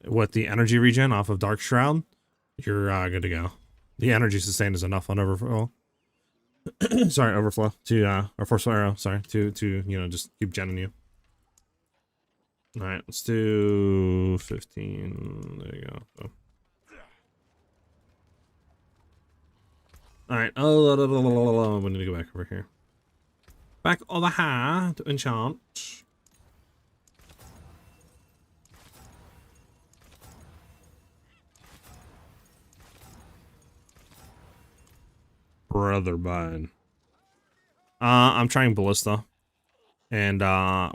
with the energy regen off of Dark Shroud, you're good to go. The energy sustain is enough on Overflow. Sorry, Overflow to or Forceful Arrow, sorry, to you know, just keep genning you. All right, let's do 15. There you go. So. All right. Oh, we need to go back over here. Back over here to enchant. Brother Bine. I'm trying Ballista. And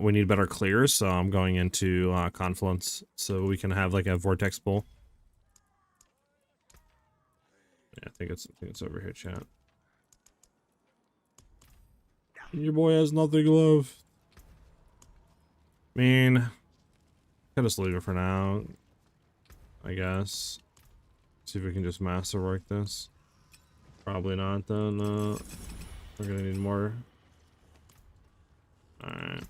we need better clears, so I'm going into Confluence so we can have like a Vortex pull. Yeah, I think it's over here, chat. Your boy has nothing left. I mean, can just leave it for now, I guess. See if we can just masterwork this. Probably not, then. We're gonna need more. Alright.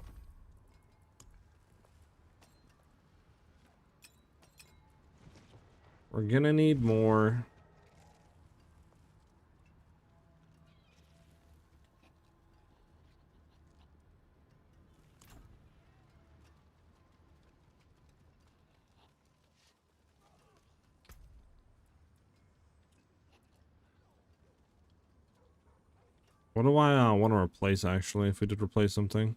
We're gonna need more. What do I want to replace, actually, if we did replace something?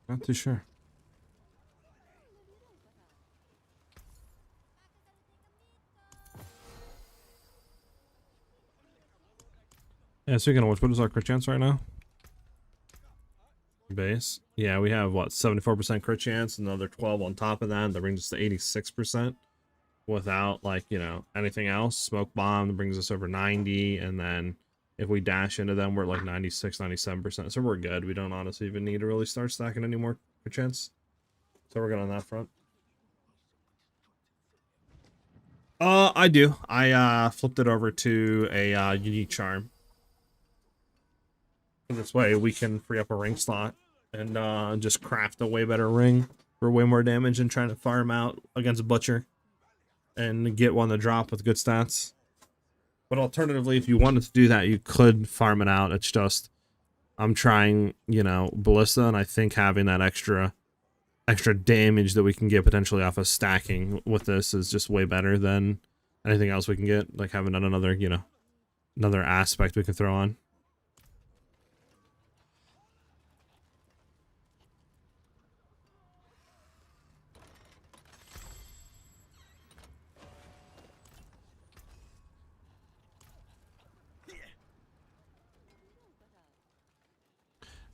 Not too sure. Yeah, speaking of which, what is our crit chance right now? Base. Yeah, we have, what, 74% crit chance, another 12 on top of that. That brings us to 86% without, like, you know, anything else. Smoke bomb, that brings us over 90, and then if we dash into them, we're at like 96, 97%. So we're good. We don't honestly even need to really start stacking any more crit chance. So we're good on that front. I do. I flipped it over to a unique charm. This way we can free up a ring slot and just craft a way better ring for way more damage than trying to farm out against a butcher and get one to drop with good stats. But alternatively, if you wanted to do that, you could farm it out. It's just I'm trying, you know, Ballista, and I think having that extra damage that we can get potentially off of stacking with this is just way better than anything else we can get. Like having another, you know, another aspect we can throw on.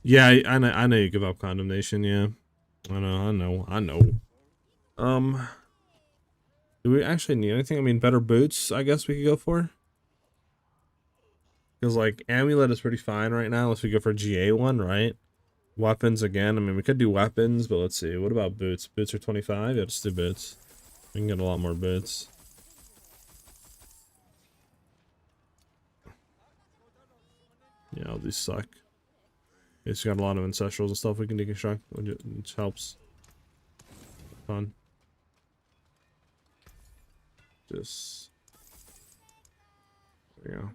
Yeah, I know you give up condemnation, yeah. I know. Do we actually need anything? I mean, better boots, I guess we could go for. Because, like, amulet is pretty fine right now. Unless we go for GA one, right? Weapons again. I mean, we could do weapons, but let's see. What about boots? Boots are 25? Yeah, let's do boots. We can get a lot more boots. Yeah, all these suck. It's got a lot of ancestrals and stuff we can deconstruct, which helps. Fun. Just there we go.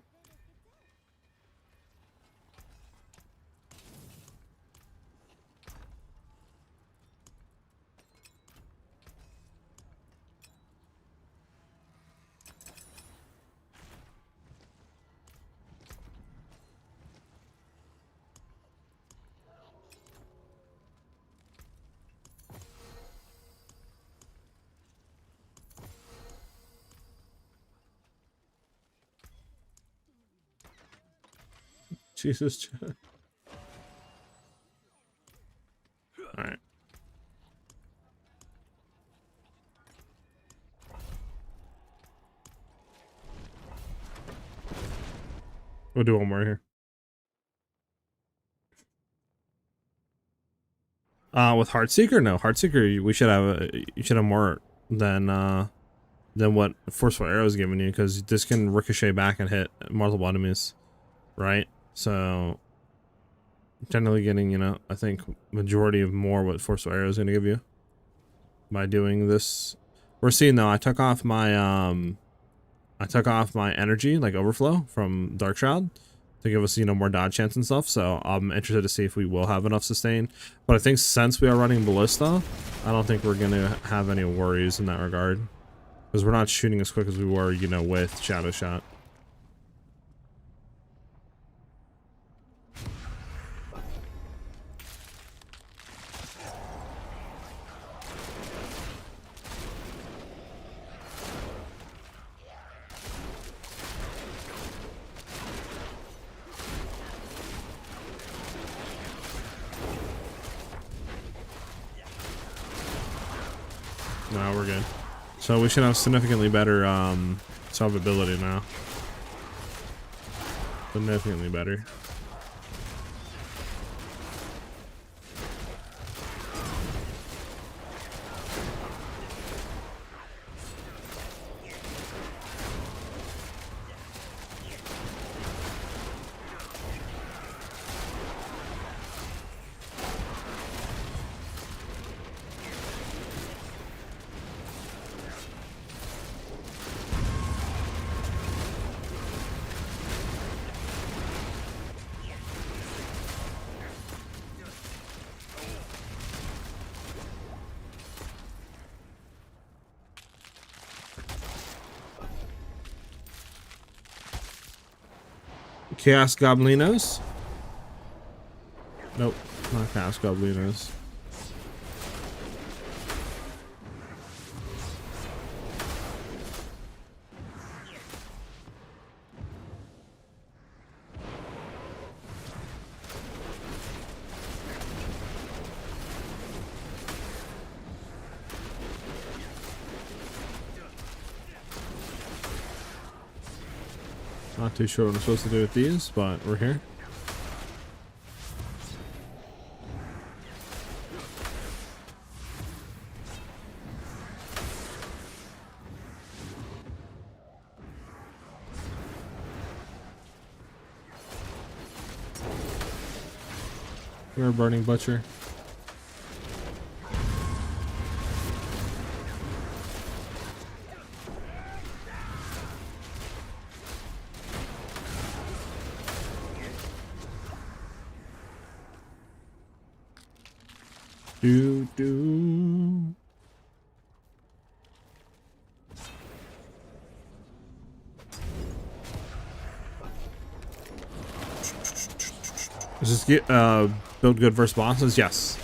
Jesus. Alright. We'll do one more here. With Heartseeker? No, Heartseeker we should have you should have more than what Forceful Arrow is giving you, because this can ricochet back and hit multiple enemies, right? So generally getting, you know, I think majority of more what Forceful Arrow is going to give you by doing this. We're seeing though, I took off my energy, like overflow from Dark Shroud to give us, you know, more dodge chance and stuff. So I'm interested to see if we will have enough sustain. But I think since we are running Ballista, I don't think we're going to have any worries in that regard, because we're not shooting as quick as we were, you know, with Shadow Shot. No, we're good. So we should have significantly better Survivability now. Significantly better. Chaos Goblinos? Nope, not Chaos Goblinos. Not too sure what I'm supposed to do with these, but we're here. We're a burning butcher. Do. Does this get build good versus bosses? Yes.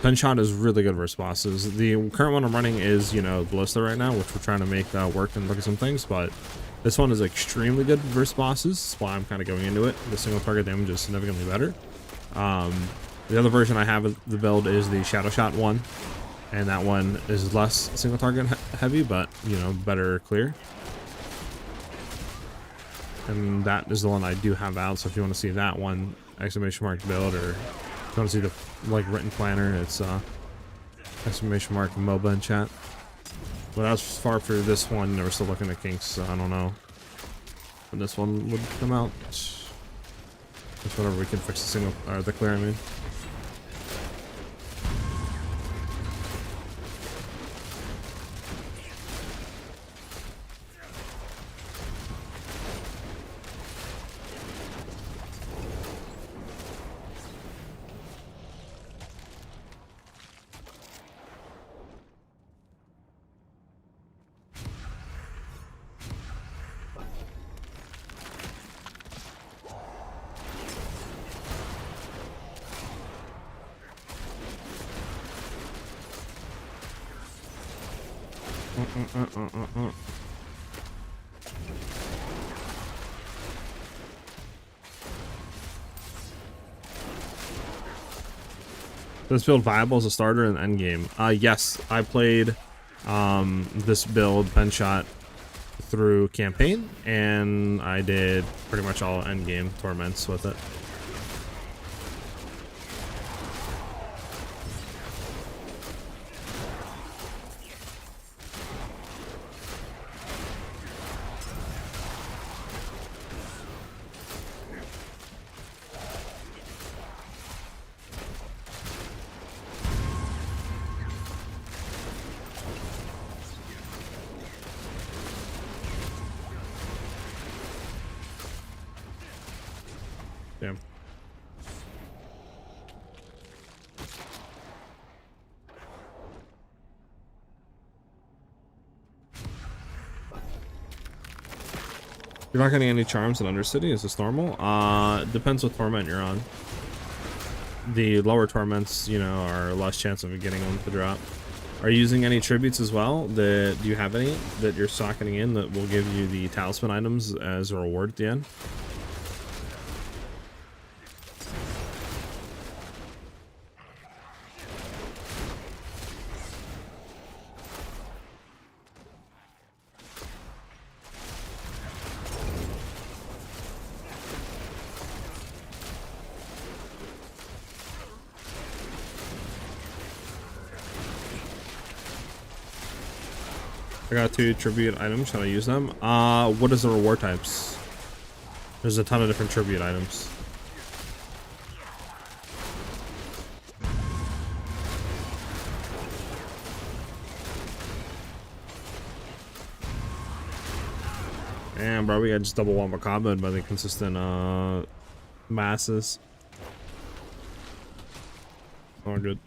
Penshot is really good versus bosses. The current one I'm running is, you know, Ballista right now, which we're trying to make work and look at some things, but this one is extremely good versus bosses. That's why I'm kind of going into it. The single target damage is significantly better. The other version I have of the build is the Shadow Shot one, and that one is less single target heavy, but, you know, better clear. And that is the one I do have out, so if you want to see that one, exclamation mark build, or if you want to see the like written planner, it's exclamation mark MOBA in chat. But as far for this one, they were still looking at kinks, so I don't know when this one would come out. Just whatever we can fix the single, or the clear, I mean. This build viable as a starter in the end game? Yes, I played this build Penshot through campaign, and I did pretty much all end game torments with it. Damn. You're not getting any charms in Undercity? Is this normal? Depends what torment you're on. The lower torments, you know, are less chance of getting them to drop. Are you using any tributes as well? Do you have any that you're socketing in that will give you the talisman items as a reward at the end? I got 2 tribute items. Should I use them? What is the reward types? There's a ton of different tribute items. Damn, bro, we got just double wombo comboed by the consistent masses. All good.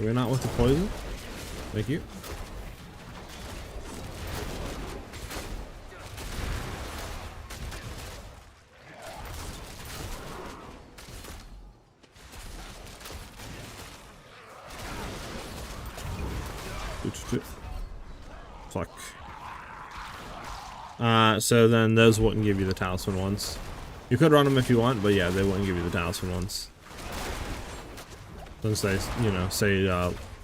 We're not with the poison. Thank you. Fuck. So then those wouldn't give you the talisman ones. You could run them if you want, but yeah, they wouldn't give you the talisman ones. Since they, you know, say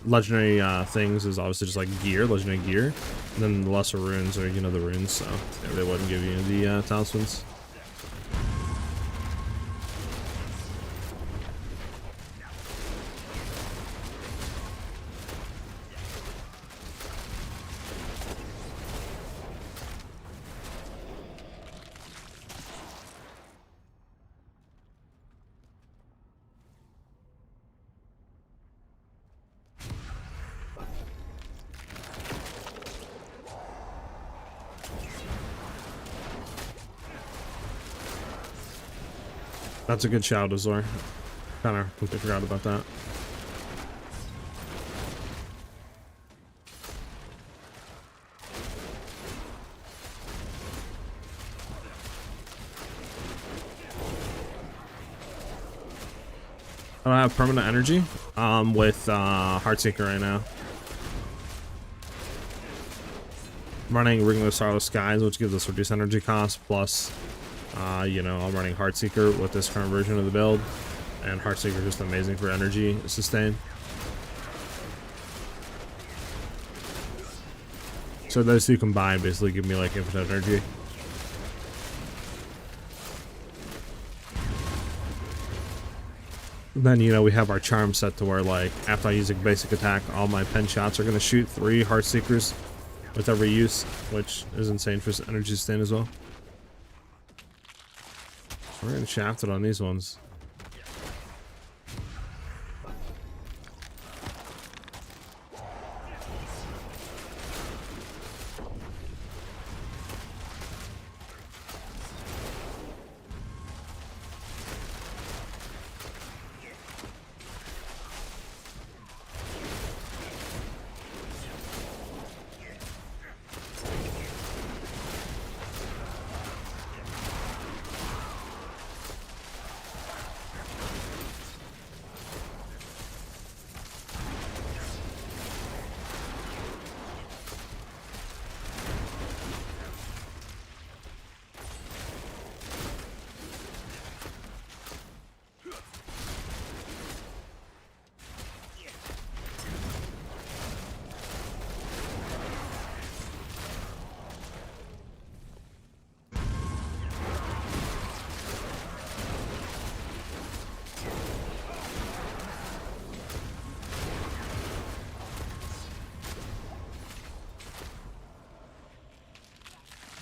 legendary things is obviously just like gear, legendary gear, and then the lesser runes are, you know, the runes, so yeah, they wouldn't give you the talismans. That's a good shout, Azor. Kinda completely forgot about that. I have permanent energy with Heartseeker right now. I'm running Ring of the Starless Skies, which gives us reduced energy cost, plus you know, I'm running Heartseeker with this current version of the build, and Heartseeker is just amazing for energy sustain. So those two combined basically give me like infinite energy. Then, you know, we have our charm set to where, like, after I use a basic attack, all my pen shots are going to shoot 3 Heartseekers with every use, which is insane for energy sustain as well. We're getting shafted on these ones.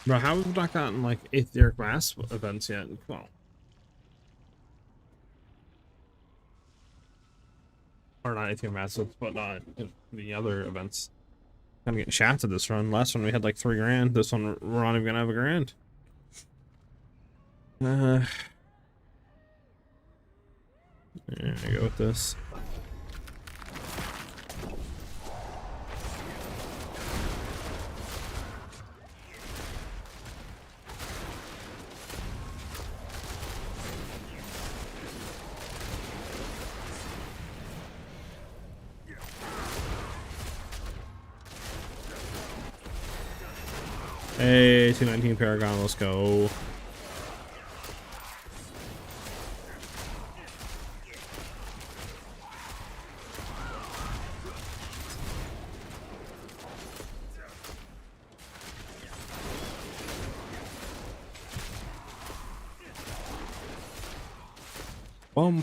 Bro, how have we not gotten like Etheric Mass events yet? Well, or not Etheric Mass, but not the other events. I'm getting shafted this run. Last one we had like 3 grand. This one we're not even gonna have a grand. Yeah, I go with this. Hey, 219 Paragon, let's go. bum.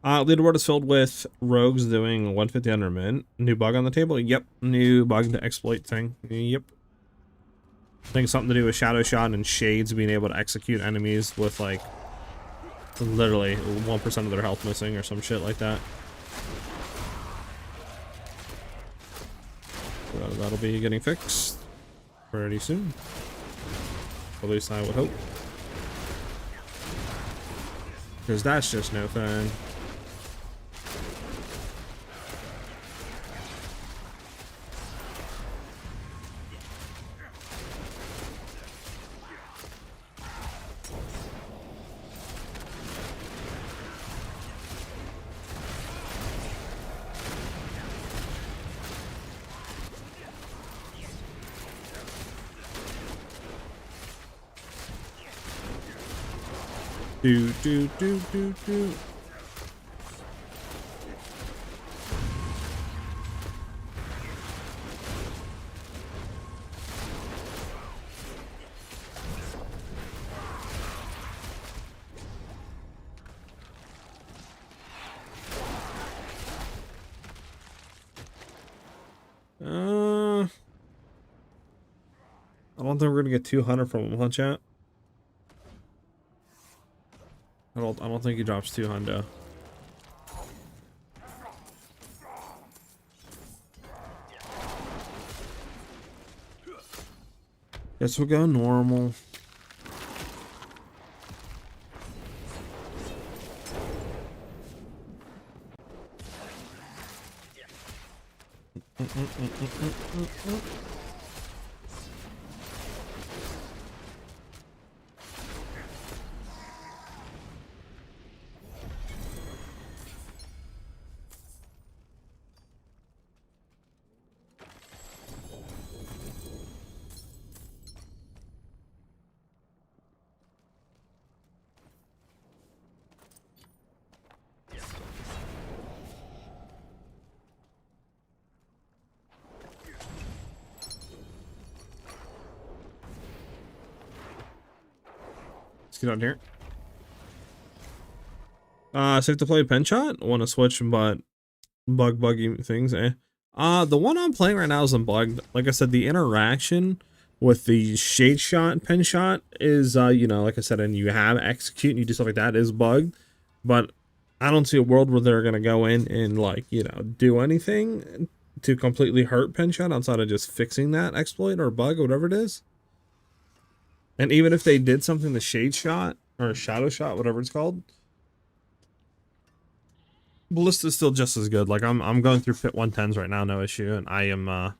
Leaderboard is filled with rogues doing 150 under mint. New bug on the table? Yep. New bug to exploit thing. Yep. I think something to do with shadow shot and shades being able to execute enemies with like literally 1% of their health missing or some shit like that. So that'll be getting fixed pretty soon. At least I would hope. Because that's just no fun. Do do do do do. I don't think we're gonna get 200 from him, huh, chat? I don't think he drops 200. Guess we'll go normal. Let's get on here. Safe to play Penshot? Want to switch, but buggy things, eh? The one I'm playing right now is unbugged. Like I said, the interaction with the shade shot Penshot is, you know, like I said, and you have execute and you do stuff like that is bugged. But I don't see a world where they're gonna go in and like, you know, do anything to completely hurt Penshot outside of just fixing that exploit or bug or whatever it is. And even if they did something to shade shot or shadow shot, whatever it's called, Ballista's still just as good. Like I'm going through pit 110s right now, no issue, and I am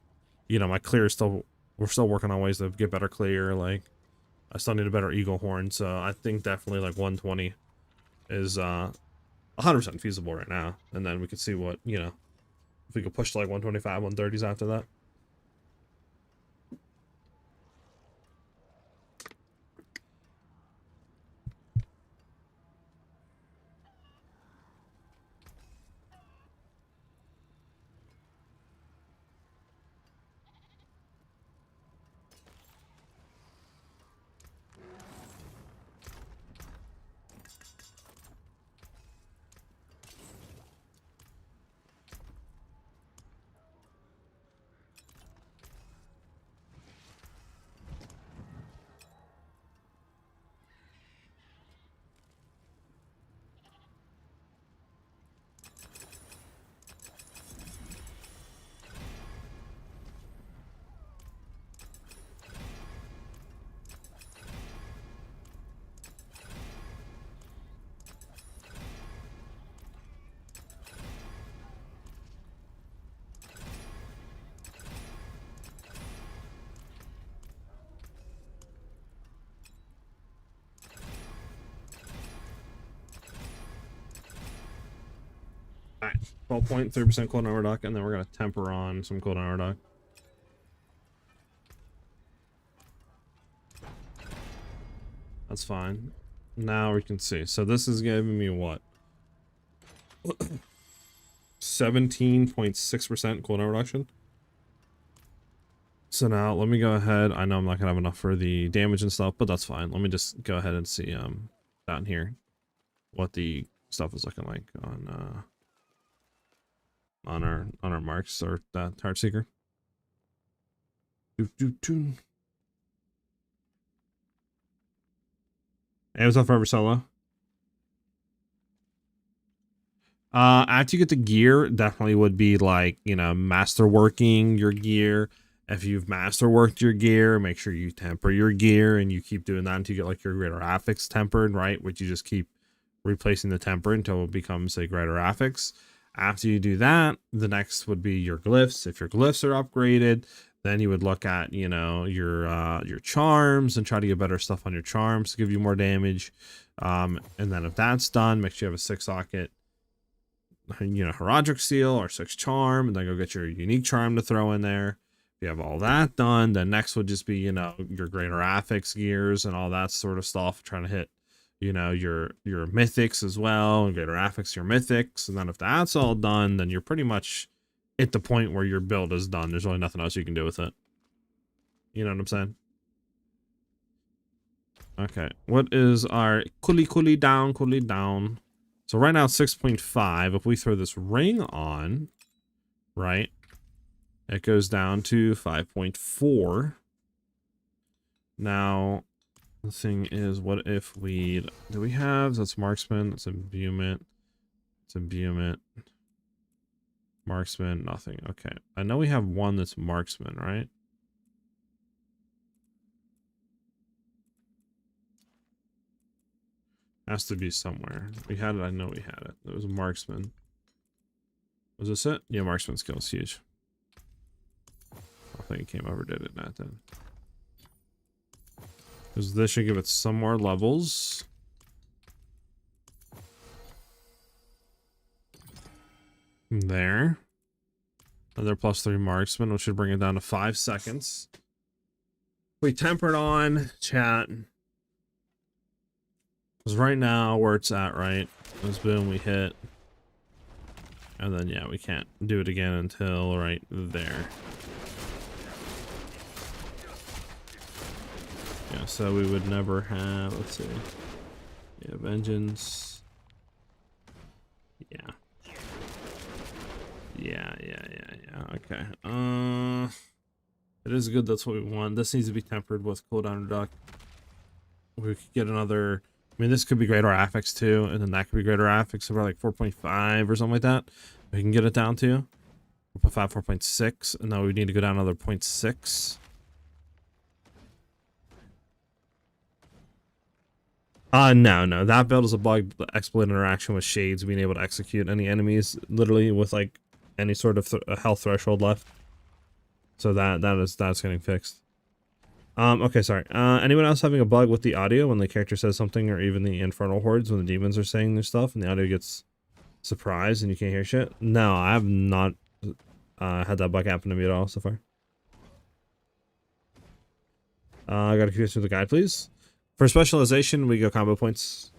you know, my clear is still, we're still working on ways to get better clear. Like I still need a better eagle horn, so I think definitely like 120 is 100% feasible right now. And then we could see what, you know, if we could push to like 125, 130s after that. 12 point, 3% cooldown reduct, and then we're gonna temper on some cooldown reduct. That's fine. Now we can see. So this is giving me what? 17.6% cooldown reduction. So now let me go ahead. I know I'm not gonna have enough for the damage and stuff, but that's fine. Let me just go ahead and see down here what the stuff is looking like on our marks or that Heartseeker. Amazon Forever Solo. After you get the gear, definitely would be like, you know, masterworking your gear. If you've masterworked your gear, make sure you temper your gear, and you keep doing that until you get like your greater affix tempered, right? Which you just keep replacing the temper until it becomes a greater affix. After you do that, the next would be your glyphs. If your glyphs are upgraded, then you would look at, you know, your charms and try to get better stuff on your charms to give you more damage. And then if that's done, make sure you have a 6-socket, you know, Heraldric Seal or 6 charm, and then go get your unique charm to throw in there. If you have all that done, then next would just be, you know, your greater affix gears and all that sort of stuff, trying to hit, you know, your mythics as well, and greater affix your mythics. And then if that's all done, then you're pretty much at the point where your build is done. There's really nothing else you can do with it. You know what I'm saying? Okay, what is our coolie down? So right now it's 6.5. If we throw this ring on, right, it goes down to 5.4. Now, the thing is, what if we, do we have, that's marksman, that's imbuement, marksman, nothing. Okay, I know we have one that's marksman, right? Has to be somewhere. We had it, I know we had it. It was a marksman. Was this it? Yeah, marksman skill's huge. I think it came over, did it not then? Because this should give it some more levels. There. Another +3 marksman, which should bring it down to 5 seconds. We tempered on chat. Because right now, where it's at, right, is boom, we hit. And then, yeah, we can't do it again until right there. Yeah, so we would never have, let's see. Yeah, vengeance. Yeah. Yeah. Okay. It is good, that's what we want. This needs to be tempered with cooldown reduct. We could get another, I mean, this could be greater affix too, and then that could be greater affix, so we're like 4.5 or something like that. We can get it down to 4.5, 4.6, and now we need to go down another 0.6. No, that build is a bug exploit interaction with shades being able to execute any enemies literally with like any sort of health threshold left. So that's getting fixed. Okay, sorry. Anyone else having a bug with the audio when the character says something, or even the infernal hordes when the demons are saying their stuff and the audio gets surprised and you can't hear shit? No, I have not had that bug happen to me at all so far. I got to curious with the guide, please. For specialization, we go combo points.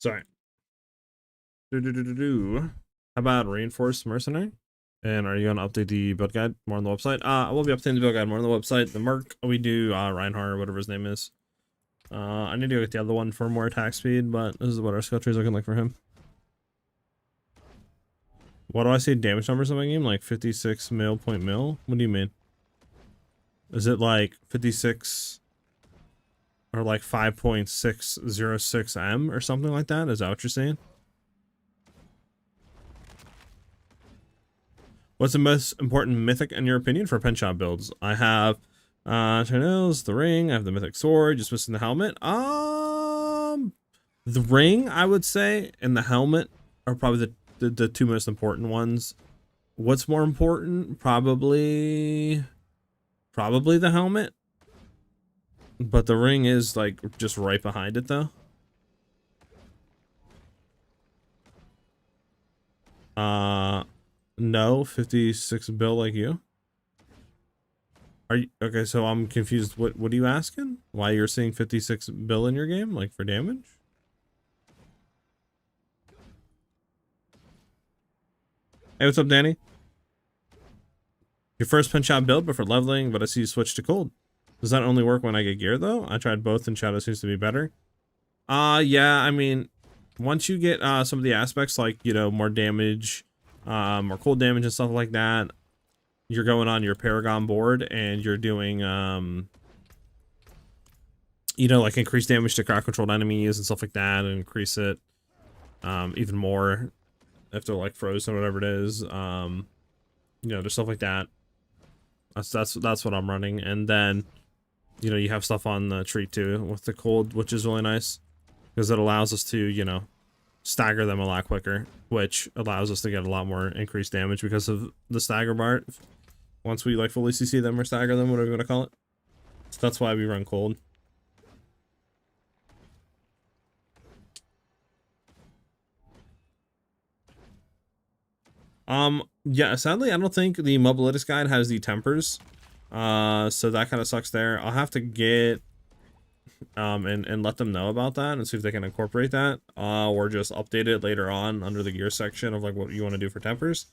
Sorry. How about reinforced mercenary? And are you gonna update the build guide more on the website? I will be updating the build guide more on the website. The Merc we do, Reinhardt or whatever his name is. I need to get the other one for more attack speed, but this is what our skill tree is looking like for him. What do I see damage numbers in my game? Like 56 mil point mil? What do you mean? Is it like 56 or like 5.606 M or something like that? Is that what you're saying? What's the most important mythic in your opinion for Penshot builds? I have Tornadoes, the ring, I have the mythic sword, just missing the helmet. The ring, I would say, and the helmet are probably the two most important ones. What's more important? Probably the helmet. But the ring is like just right behind it though. No, 56 bill like you. Are you okay? So I'm confused. What are you asking? Why you're seeing 56 bill in your game, like for damage? Hey, what's up, Danny? Your first Penshot build, but for leveling, but I see you switch to cold. Does that only work when I get gear though? I tried both and Shadow seems to be better. Yeah, I mean, once you get some of the aspects like, you know, more damage, more cold damage and stuff like that, you're going on your Paragon board and you're doing, you know, like increased damage to crowd controlled enemies and stuff like that, and increase it even more if they're like frozen or whatever it is. You know, there's stuff like that. That's what I'm running. And then, you know, you have stuff on the tree too with the cold, which is really nice because it allows us to, you know, stagger them a lot quicker, which allows us to get a lot more increased damage because of the stagger bar. Once we like fully CC them or stagger them, whatever you want to call it. So that's why we run cold. Yeah, sadly I don't think the Mobilitis guide has the tempers. So that kind of sucks there. I'll have to get and let them know about that and see if they can incorporate that, or just update it later on under the gear section of like what you want to do for tempers.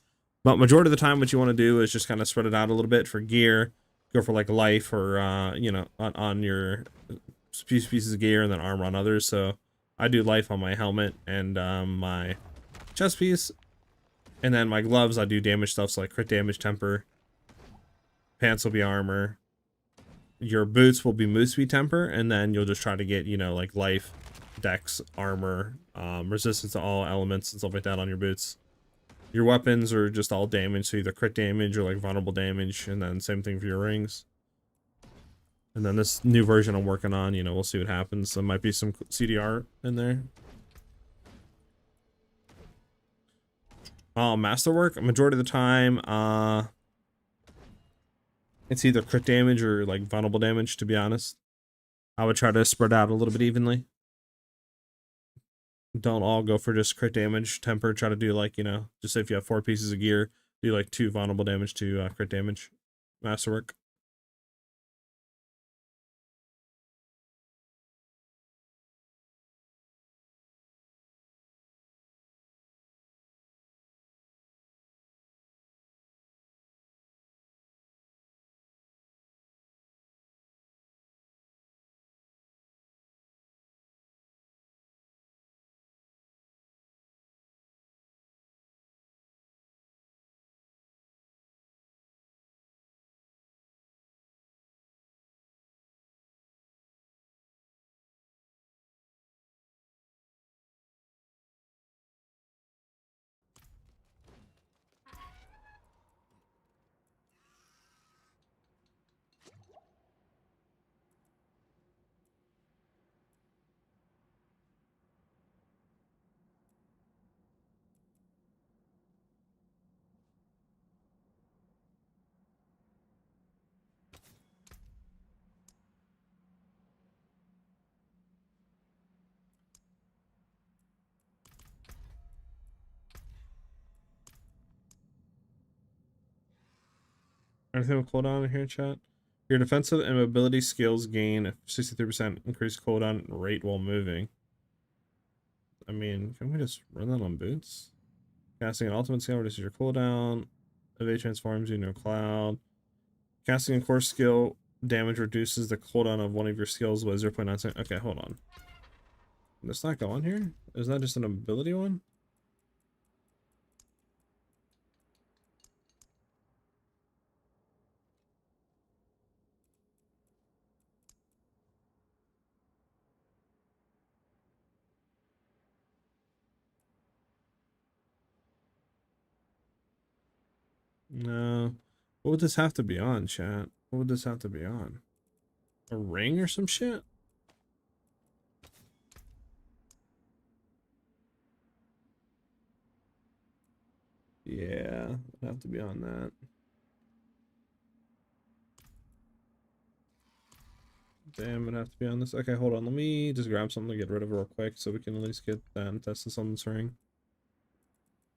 But majority of the time what you want to do is just kind of spread it out a little bit for gear, go for like life or you know, on your pieces of gear, and then armor on others. So I do life on my helmet and my chest piece, and then my gloves I do damage stuff, so like crit damage, temper. Pants will be armor. Your boots will be move speed, temper, and then you'll just try to get, you know, like life, dex, armor, resistance to all elements and stuff like that on your boots. Your weapons are just all damage, so either crit damage or like vulnerable damage, and then same thing for your rings. And then this new version I'm working on, you know, we'll see what happens. There might be some CDR in there. Masterwork, majority of the time, it's either crit damage or like vulnerable damage, to be honest. I would try to spread out a little bit evenly. Don't all go for just crit damage. Temper, try to do like, you know, just if you have 4 pieces of gear, do like 2 vulnerable damage to crit damage. Masterwork. Anything with cooldown in here, chat? Your defensive and mobility skills gain 63% increased cooldown rate while moving. I mean, can we just run that on boots? Casting an ultimate skill reduces your cooldown. Evade transforms you, no cloud. Casting a core skill damage reduces the cooldown of one of your skills by 0.9 seconds. Okay, hold on. That's not going here? Is that just an ability one? No. What would this have to be on, chat? What would this have to be on? A ring or some shit? Yeah, it'd have to be on that. Damn, it'd have to be on this. Okay, hold on. Let me just grab something to get rid of it real quick so we can at least get that and test this on this ring. You know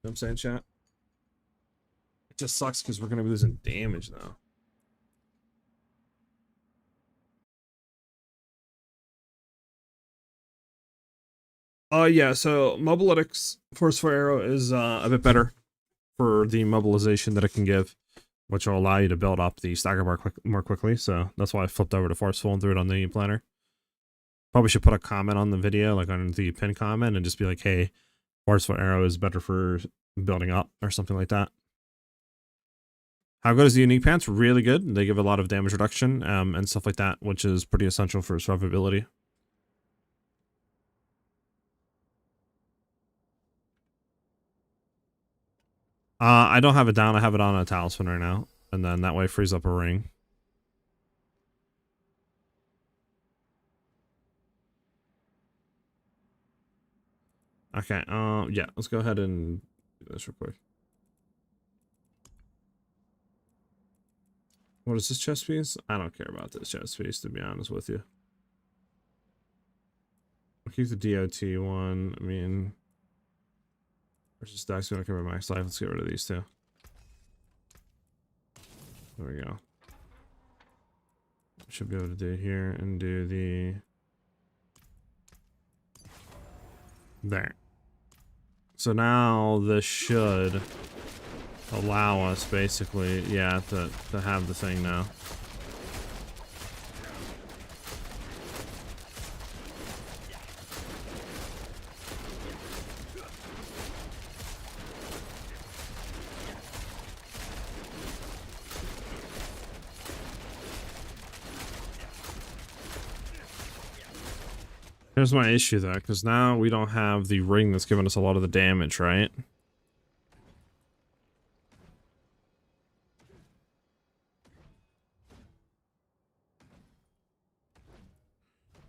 what I'm saying, chat? It just sucks because we're going to be losing damage now. Yeah, so Mobilitics Force for Arrow is a bit better for the mobilization that it can give, which will allow you to build up the stagger bar more quickly. So that's why I flipped over to Forceful and threw it on the planner. Probably should put a comment on the video, like on the pin comment, and just be like, hey, Forceful Arrow is better for building up or something like that. How good is the unique pants? Really good. They give a lot of damage reduction and stuff like that, which is pretty essential for survivability. I don't have it down. I have it on a talisman right now. And then that way frees up a ring. Okay, yeah, let's go ahead and do this real quick. What is this chest piece? I don't care about this chest piece, to be honest with you. I'll keep the DOT one. I mean, versus Dex gonna cover max life. Let's get rid of these two. There we go. Should be able to do here and do the there. So now this should allow us basically, yeah, to have the thing now. Here's my issue though, because now we don't have the ring that's giving us a lot of the damage, right?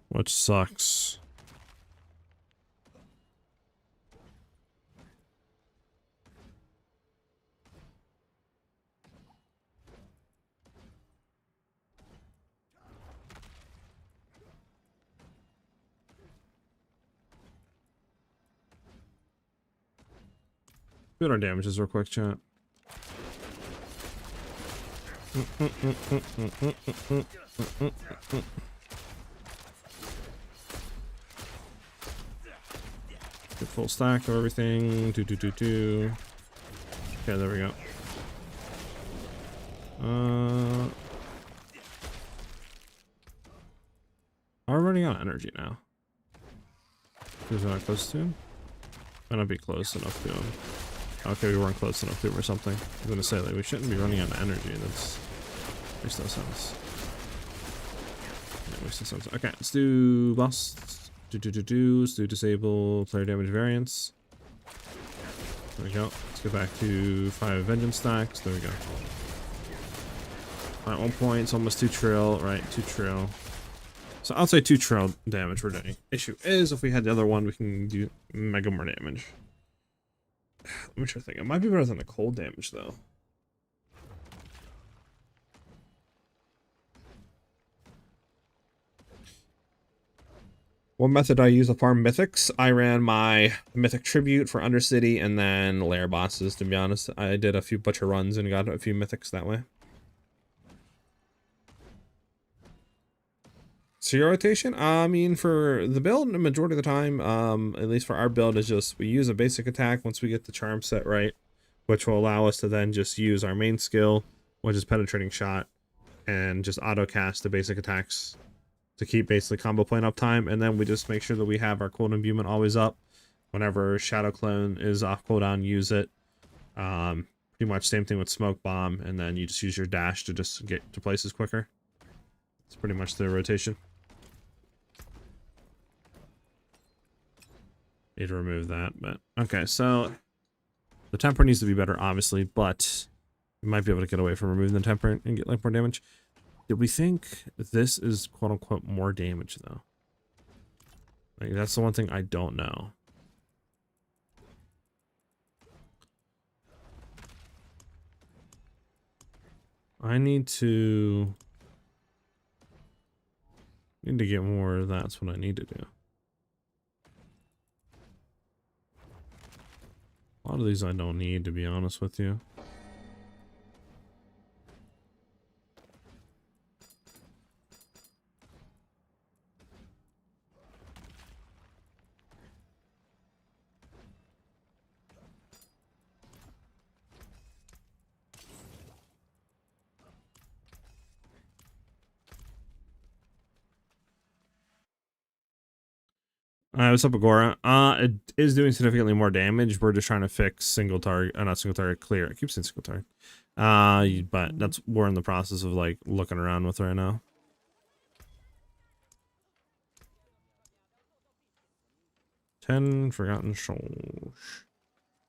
Which sucks. Do our damages real quick, chat. Get full stack of everything. Okay, there we go. Are we running out of energy now? Is that close to him? Might not be close enough to him. Okay, we weren't close enough to him or something. I'm gonna say, like, we shouldn't be running out of energy. That's makes no sense. Yeah, makes no sense. Okay, let's do bust. Let's do disable player damage variance. There we go. Let's go back to 5 vengeance stacks. There we go. Alright, 1 point. It's almost 2 trill. Right, 2 trill. So I'll say 2 trill damage we're doing. Issue is, if we had the other one, we can do mega more damage. Let me try to think. It might be better than the cold damage, though. What method I use to farm mythics? I ran my mythic tribute for Undercity and then lair bosses, to be honest. I did a few butcher runs and got a few mythics that way. Zero rotation? I mean, for the build, the majority of the time, at least for our build, is just we use a basic attack once we get the charm set right, which will allow us to then just use our main skill, which is penetrating shot, and just auto cast the basic attacks to keep basically combo point uptime. And then we just make sure that we have our cooldown imbuement always up. Whenever Shadow Clone is off cooldown, use it. Pretty much same thing with Smoke Bomb, and then you just use your dash to just get to places quicker. It's pretty much the rotation. Need to remove that, but okay, so the temper needs to be better, obviously, but we might be able to get away from removing the temper and get like more damage. Did we think this is quote unquote more damage though? Like, that's the one thing I don't know. I need to get more. That's what I need to do. A lot of these I don't need, to be honest with you. What's up, Agora? It is doing significantly more damage. We're just trying to fix single target, not single target, clear. I keep saying single target. But that's we're in the process of like looking around with right now. Ten Forgotten Souls.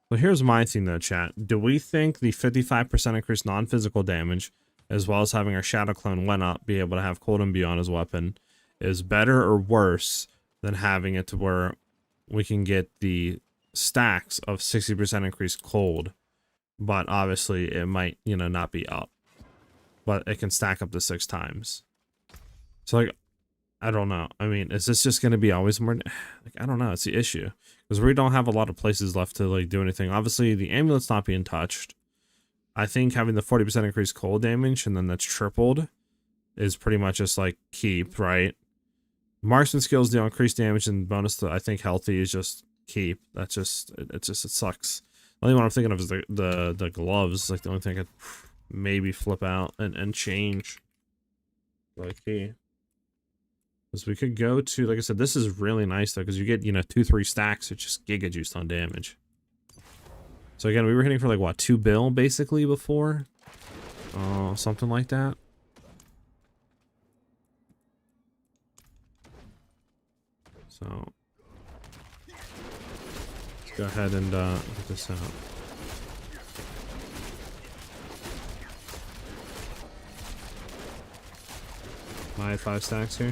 So here's my thing though, chat. Do we think the 55% increased non-physical damage, as well as having our Shadow Clone went up, be able to have Cold Imbue on his weapon, is better or worse than having it to where we can get the stacks of 60% increased cold, but obviously it might, you know, not be up, but it can stack up to 6 times. So like, I don't know. I mean, is this just going to be always more? Like, I don't know. It's the issue because we don't have a lot of places left to like do anything. Obviously, the amulet's not being touched. I think having the 40% increased cold damage and then that's tripled is pretty much just like keep, right? Marksman skills deal increased damage and bonus to I think healthy is just keep. That's just it sucks. The only one I'm thinking of is the gloves. Like the only thing I could maybe flip out and change. Like key. Because we could go to, like I said, this is really nice though, because you get, you know, 2-3 stacks, it's just giga juiced on damage. So again, we were hitting for like what, 2 bill basically before? Something like that. So let's go ahead and get this out. Am I at 5 stacks here?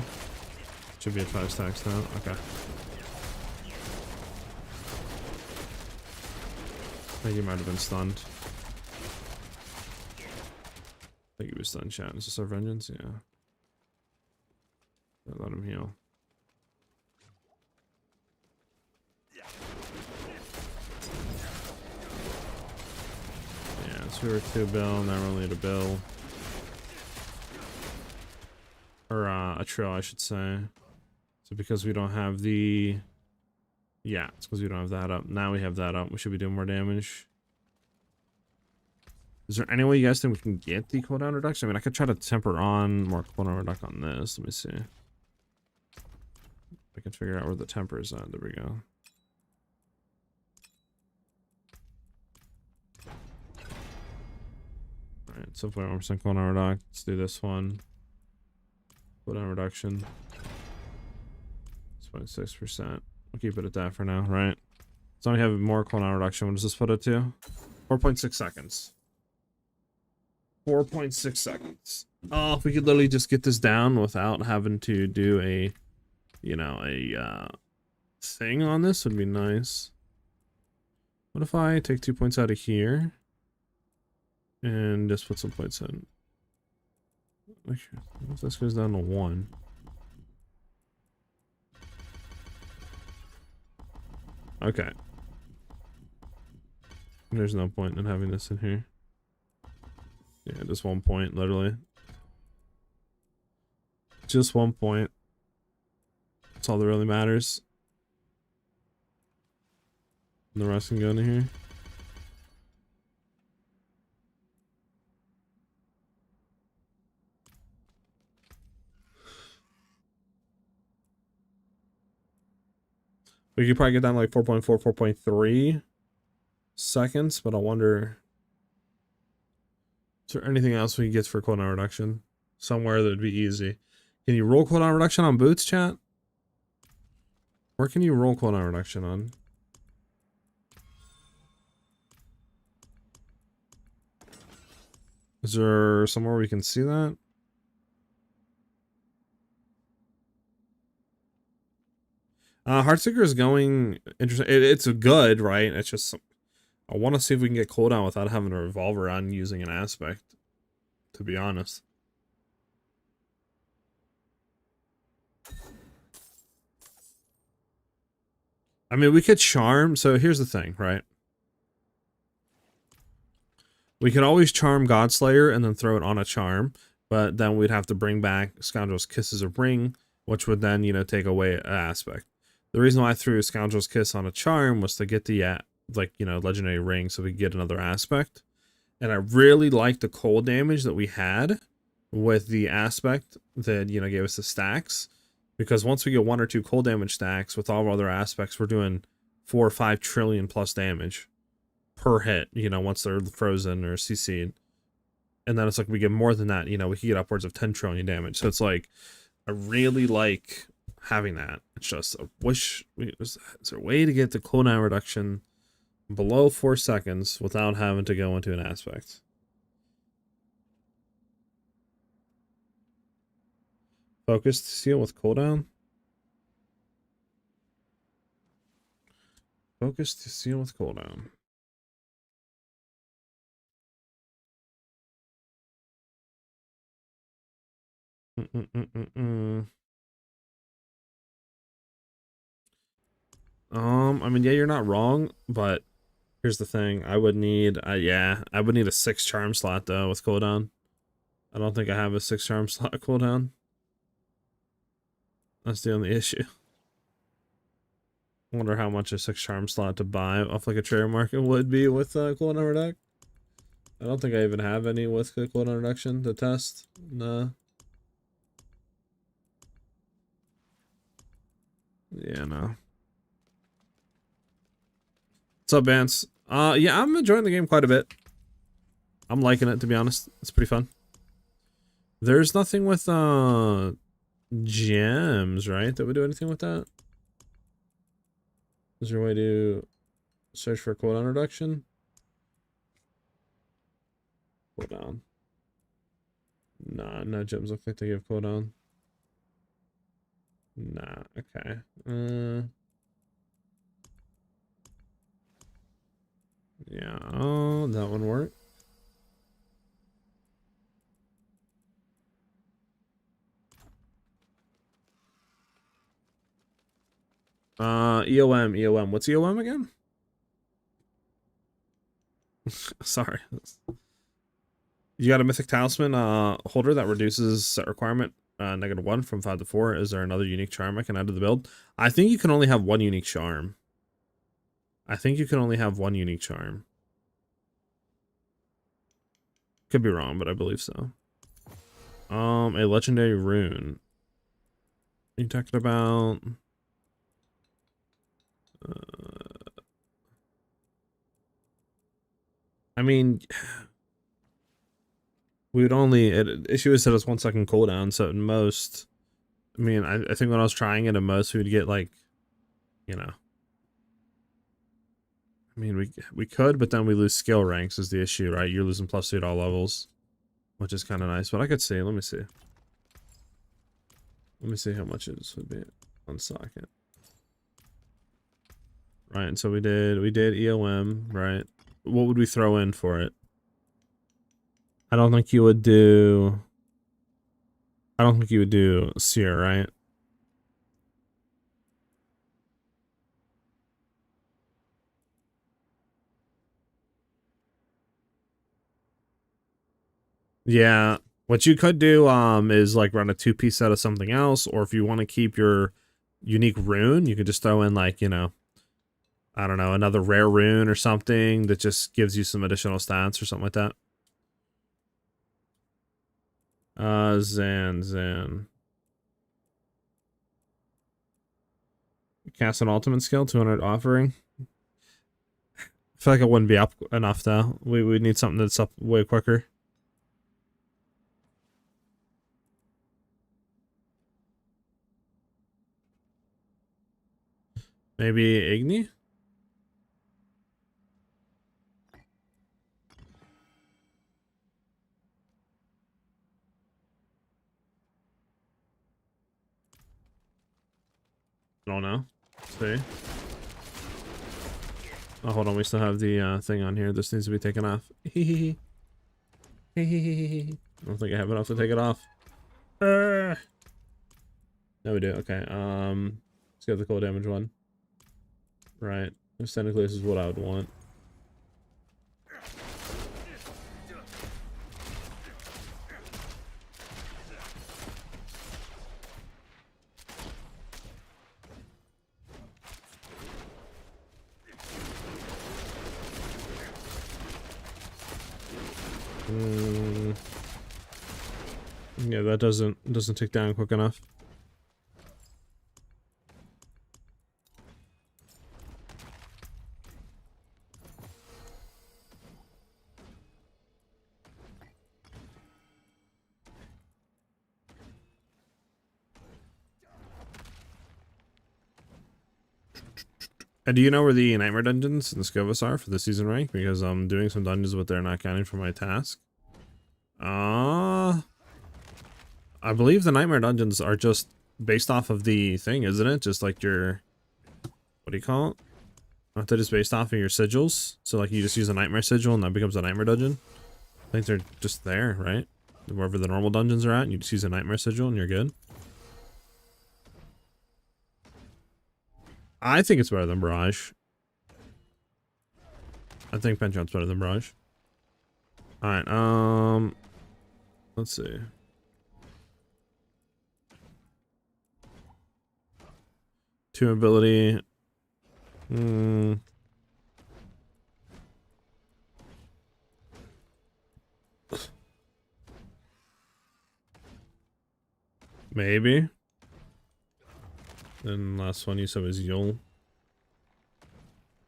Should be at 5 stacks now. Okay. I think he might have been stunned. I think he was stunned, chat. Is this our vengeance? Yeah. Let him heal. Yeah, so we were 2 bill, now we're only at a bill. Or a trill, I should say. So because we don't have the... Yeah, it's because we don't have that up. Now we have that up. We should be doing more damage. Is there any way you guys think we can get the cooldown reduction? I mean, I could try to temper on more cooldown reduction on this. Let me see. I can figure out where the temper is at. There we go. Alright, so 41% cooldown reduction. Let's do this one. Cooldown reduction. 26%. We'll keep it at that for now, right? So we have more cooldown reduction. What does this put it to? 4.6 seconds. 4.6 seconds. Oh, if we could literally just get this down without having to do a, you know, a thing on this would be nice. What if I take 2 points out of here and just put some points in? What if this goes down to 1? Okay. There's no point in having this in here. Yeah, just 1 point, literally. Just 1 point. That's all that really matters. And the rest can go into here. We could probably get down to like 4.4, 4.3 seconds, but I wonder, is there anything else we can get for cooldown reduction? Somewhere that would be easy. Can you roll cooldown reduction on boots, chat? Where can you roll cooldown reduction on? Is there somewhere we can see that? Heartseeker is going interesting. It's good, right? It's just, I want to see if we can get cooldown without having a revolver on using an aspect, to be honest. I mean, we could charm. So here's the thing, right? We could always charm Godslayer and then throw it on a charm, but then we'd have to bring back Scoundrel's Kiss as a ring, which would then, you know, take away an aspect. The reason why I threw Scoundrel's Kiss on a charm was to get the, like, you know, legendary ring so we could get another aspect. And I really liked the cold damage that we had with the aspect that, you know, gave us the stacks. Because once we get 1 or 2 cold damage stacks with all our other aspects, we're doing 4 or 5 trillion plus damage per hit, you know, once they're frozen or CC'd. And then it's like we get more than that, you know, we can get upwards of 10 trillion damage. So it's like, I really like having that. It's just, I wish, is there a way to get the cooldown reduction below 4 seconds without having to go into an aspect? Focused seal with cooldown. Focused seal with cooldown. I mean, yeah, you're not wrong, but here's the thing. I would need, yeah, I would need a 6 charm slot though with cooldown. I don't think I have a 6 charm slot cooldown. That's the only issue. I wonder how much a 6 charm slot to buy off like a trader market would be with cooldown reduction. I don't think I even have any with cooldown reduction to test. Nah. Yeah, no. What's up, Vance? Yeah, I'm enjoying the game quite a bit. I'm liking it, to be honest. It's pretty fun. There's nothing with gems, right? That would do anything with that? Is there a way to search for cooldown reduction? Cooldown. Nah, no gems look like they give cooldown. Nah, okay. Yeah, oh, that one worked. EOM. What's EOM again? Sorry. You got a Mythic Talisman holder that reduces set requirement -1 from 5 to 4. Is there another unique charm I can add to the build? I think you can only have 1 unique charm. Could be wrong, but I believe so. A legendary rune. Are you talking about? I mean, we would only, issue is that it's 1 second cooldown, so at most, I mean, I think when I was trying it, at most we would get like, you know, I mean, we could, but then we lose skill ranks is the issue, right? You're losing +2 at all levels, which is kind of nice, but I could see, let me see how much this would be on socket. Right, and so we did EOM, right? What would we throw in for it? I don't think you would do Seer, right? Yeah, what you could do is like run a 2-piece set of something else, or if you want to keep your unique rune, you could just throw in like, you know, I don't know, another rare rune or something that just gives you some additional stats or something like that. Zan. Cast an ultimate skill, 200 offering. I feel like it wouldn't be up enough though. We need something that's up way quicker. Maybe Igni? I don't know. Let's see. Oh, hold on. We still have the thing on here. This needs to be taken off. I don't think I have enough to take it off. No, we do. Okay. Let's get the cold damage one. Right. This technically this is what I would want. Yeah, that doesn't tick down quick enough. And do you know where the nightmare dungeons and the Scovus are for the season rank? Because I'm doing some dungeons but they're not counting for my task. I believe the nightmare dungeons are just based off of the thing, isn't it? Just like your, what do you call it? Aren't they just based off of your sigils? So like you just use a nightmare sigil and that becomes a nightmare dungeon? I think they're just there, right? Wherever the normal dungeons are at, you just use a nightmare sigil and you're good. I think it's better than Barrage. I think Penshot's better than Barrage. Alright, let's see. Two ability. Maybe. Then last one you said was Yule.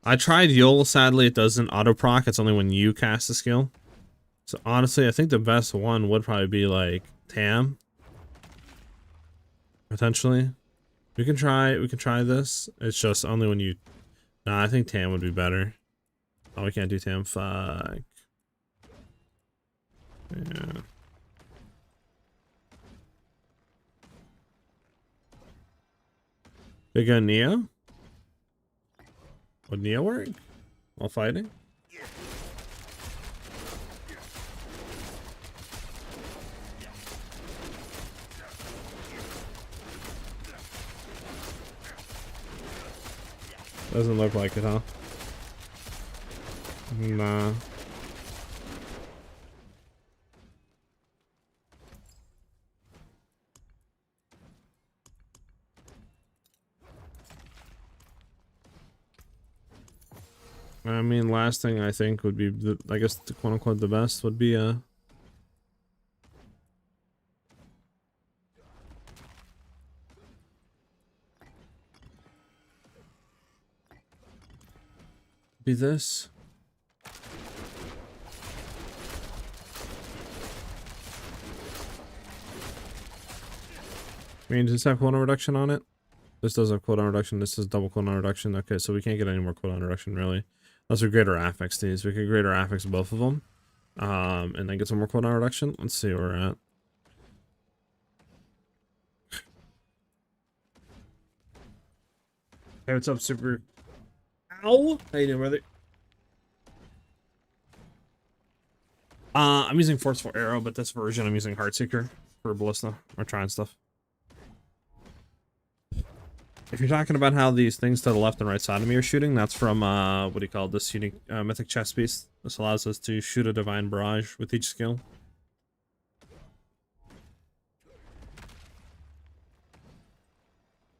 I tried Yule, sadly it doesn't auto proc, it's only when you cast the skill. So honestly, I think the best one would probably be like Tam. Potentially. We can try this. It's just only when you... Nah, I think Tam would be better. Oh, we can't do Tam. Fuck. Yeah. Big gun Neo? Would Neo work? While fighting? Doesn't look like it, huh? Nah. I mean, last thing I think would be, I guess, the quote unquote the best would be this. I mean, does this have cooldown reduction on it? This does have cooldown reduction. This is double cooldown reduction. Okay, so we can't get any more cooldown reduction really. Unless we greater affix these. We could greater affix both of them. And then get some more cooldown reduction. Let's see where we're at. Hey, what's up, Super? Ow! How you doing, brother? I'm using Forceful Arrow, but this version I'm using Heartseeker for Ballista or trying stuff. If you're talking about how these things to the left and right side of me are shooting, that's from what do you call it? This unique Mythic chest piece. This allows us to shoot a divine barrage with each skill.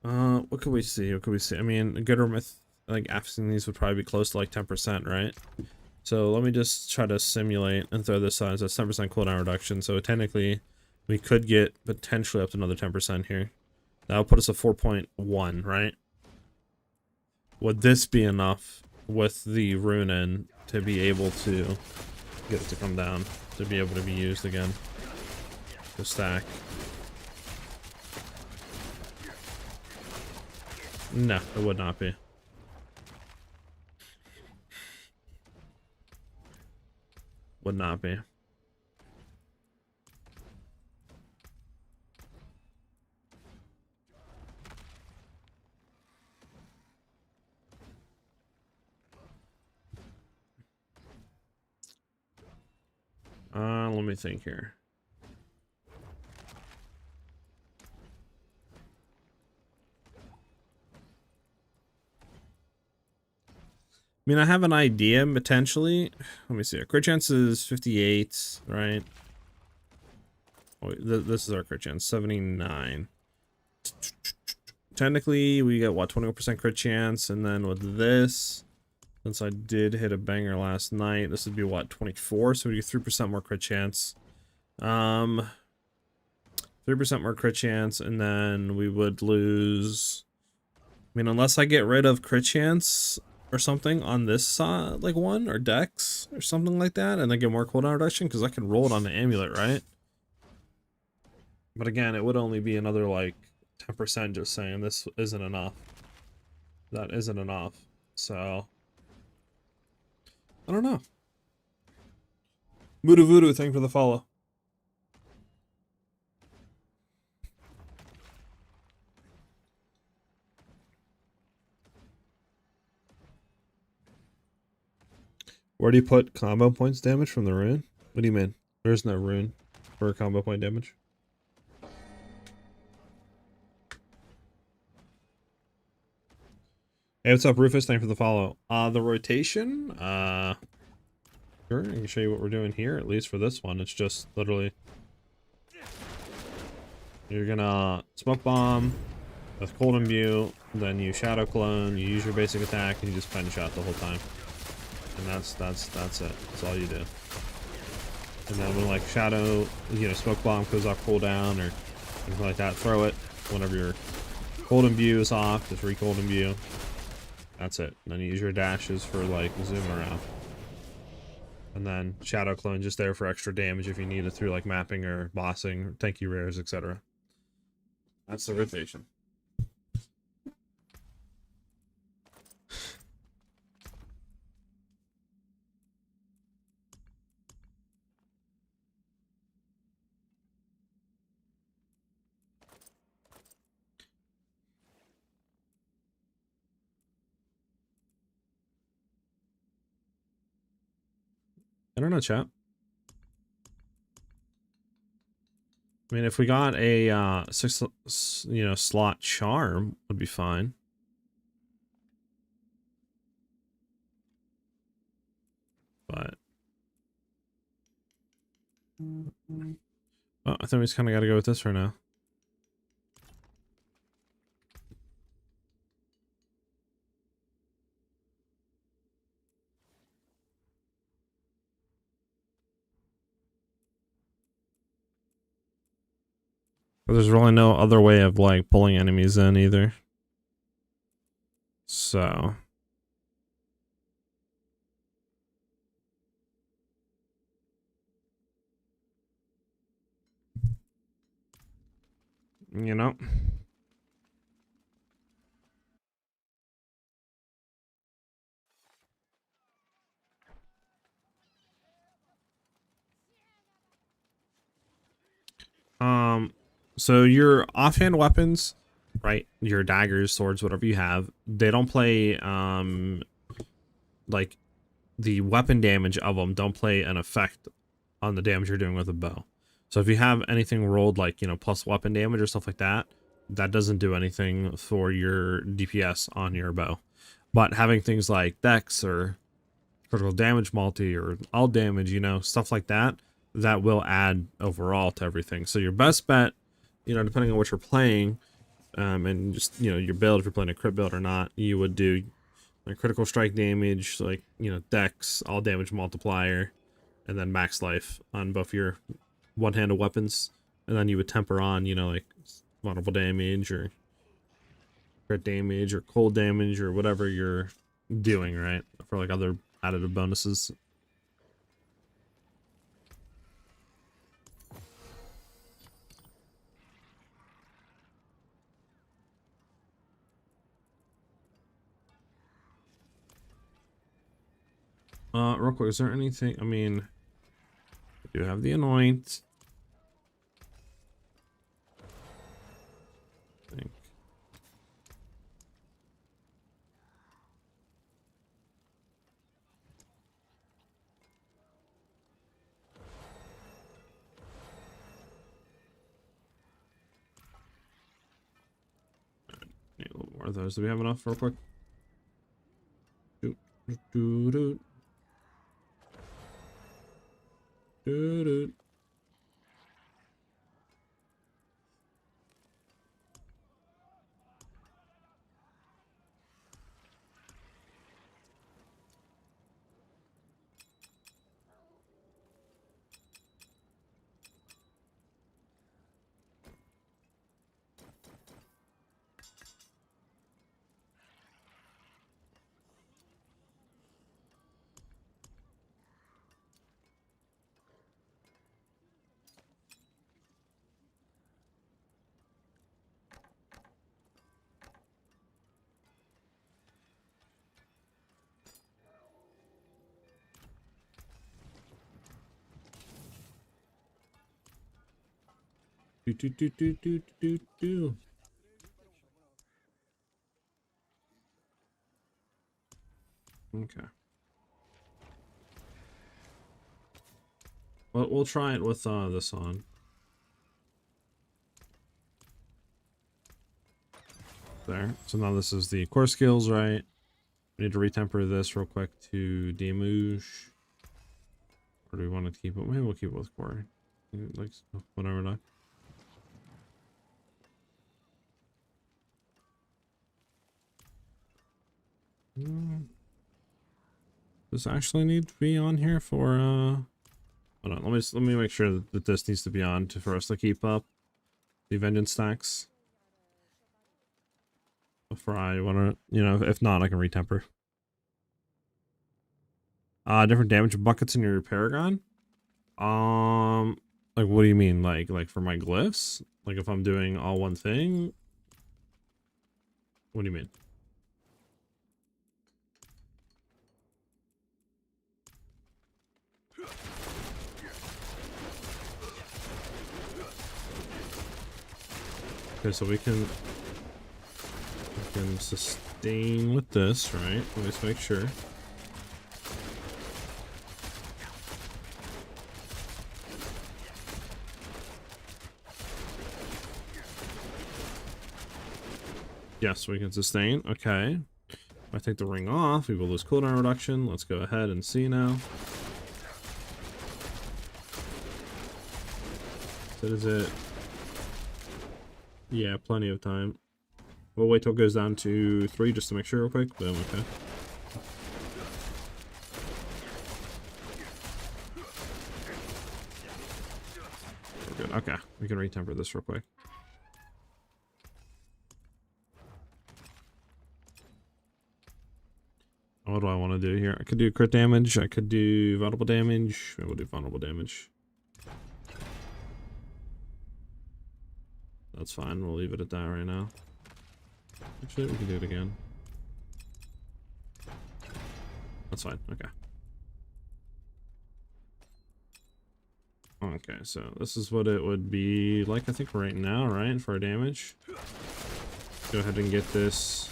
What could we see? What could we see? I mean, a good myth, like after these would probably be close to like 10%, right? So let me just try to simulate and throw this on. So it's 10% cooldown reduction. So technically, we could get potentially up to another 10% here. That'll put us at 4.1, right? Would this be enough with the rune in to be able to get it to come down, to be able to be used again? To stack. No, it would not be. Would not be. Let me think here. I mean, I have an idea, potentially. Let me see. Our crit chance is 58, right? Oh, this is our crit chance, 79. Technically, we get, what, 21% crit chance, and then with this, since I did hit a banger last night, this would be, what, 24? So we get 3% more crit chance. 3% more crit chance, and then we would lose... I mean, unless I get rid of crit chance or something on this like one or dex or something like that, and then get more cooldown reduction, because I can roll it on the amulet, right? But again, it would only be another like 10%, just saying. This isn't enough. That isn't enough. So I don't know. Voodoo Voodoo, thank you for the follow. Where do you put combo points damage from the rune? What do you mean? There's no rune for combo point damage. Hey, what's up, Rufus? Thank you for the follow. The rotation, sure, I can show you what we're doing here, at least for this one. It's just literally, you're gonna smoke bomb with cold imbue, then you shadow clone, you use your basic attack, and you just pen shot the whole time. And that's it. That's all you do. And then when like shadow, you know, smoke bomb goes off cooldown or anything like that, throw it whenever your cold imbue is off, just re-cold imbue. That's it. And then you use your dashes for like zooming around. And then shadow clone just there for extra damage if you need it through like mapping or bossing, or tanky rares, etc. That's the rotation. I don't know, chat. I mean, if we got a 6, you know, slot charm, would be fine. But oh, I think we just kind of got to go with this for now. But there's really no other way of like pulling enemies in either. So you know. So your offhand weapons, right? Your daggers, swords, whatever you have, they don't play like the weapon damage of them don't play an effect on the damage you're doing with a bow. So if you have anything rolled like, you know, plus weapon damage or stuff like that, that doesn't do anything for your DPS on your bow. But having things like dex or critical damage multi or all damage, you know, stuff like that, that will add overall to everything. So your best bet, you know, depending on what you're playing, and just, you know, your build, if you're playing a crit build or not, you would do like critical strike damage, like, you know, dex, all damage multiplier, and then max life on both your one-handed weapons, and then you would temper on, you know, like vulnerable damage or crit damage or cold damage or whatever you're doing, right, for like other additive bonuses. Real quick, is there anything? I mean, I do have the anoint. I think. Need a little more of those. Do we have enough real quick? Doot, doot, doot, doot. Doot, doot. Do do do do do do do. Okay. Well, we'll try it with this on. There. So now this is the core skills, right? We need to retemper this real quick to damage. Or do we want to keep it? Maybe we'll keep it with core. Like whatever. Not. Does this actually need to be on here for hold on, let me make sure that this needs to be on for us to keep up the vengeance stacks before I want to, you know, if not I can retemper. Different damage buckets in your Paragon. Like what do you mean, like for my glyphs, like if I'm doing all one thing? What do you mean? Okay, so we can sustain with this, right? Let's make sure. Yes, we can sustain. Okay. If I take the ring off, we will lose cooldown reduction. Let's go ahead and see now. So is it? Yeah, plenty of time. We'll wait till it goes down to 3 just to make sure real quick. Boom, okay. We're good. Okay, we can retemper this real quick. What do I want to do here? I could do crit damage. I could do vulnerable damage. Maybe we'll do vulnerable damage. That's fine. We'll leave it at that right now. Actually, we can do it again. That's fine. Okay. Okay, so this is what it would be like, I think, right now, right? For our damage. Go ahead and get this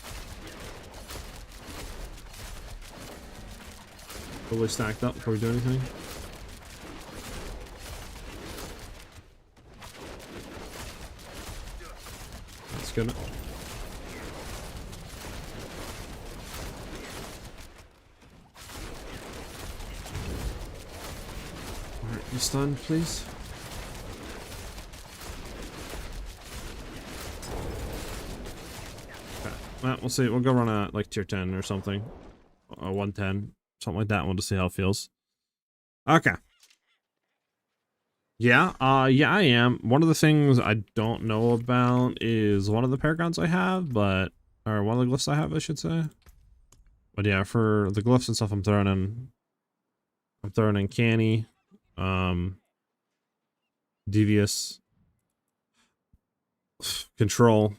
fully stacked up before we do anything. That's good. Alright, you stunned, please. Well, we'll see. We'll go run a like tier 10 or something. 110. Something like that. We'll just see how it feels. Okay. Yeah, yeah, I am. One of the things I don't know about is one of the paragons I have, or one of the glyphs I have, I should say. But yeah, for the glyphs and stuff I'm throwing in Canny, Devious, Control,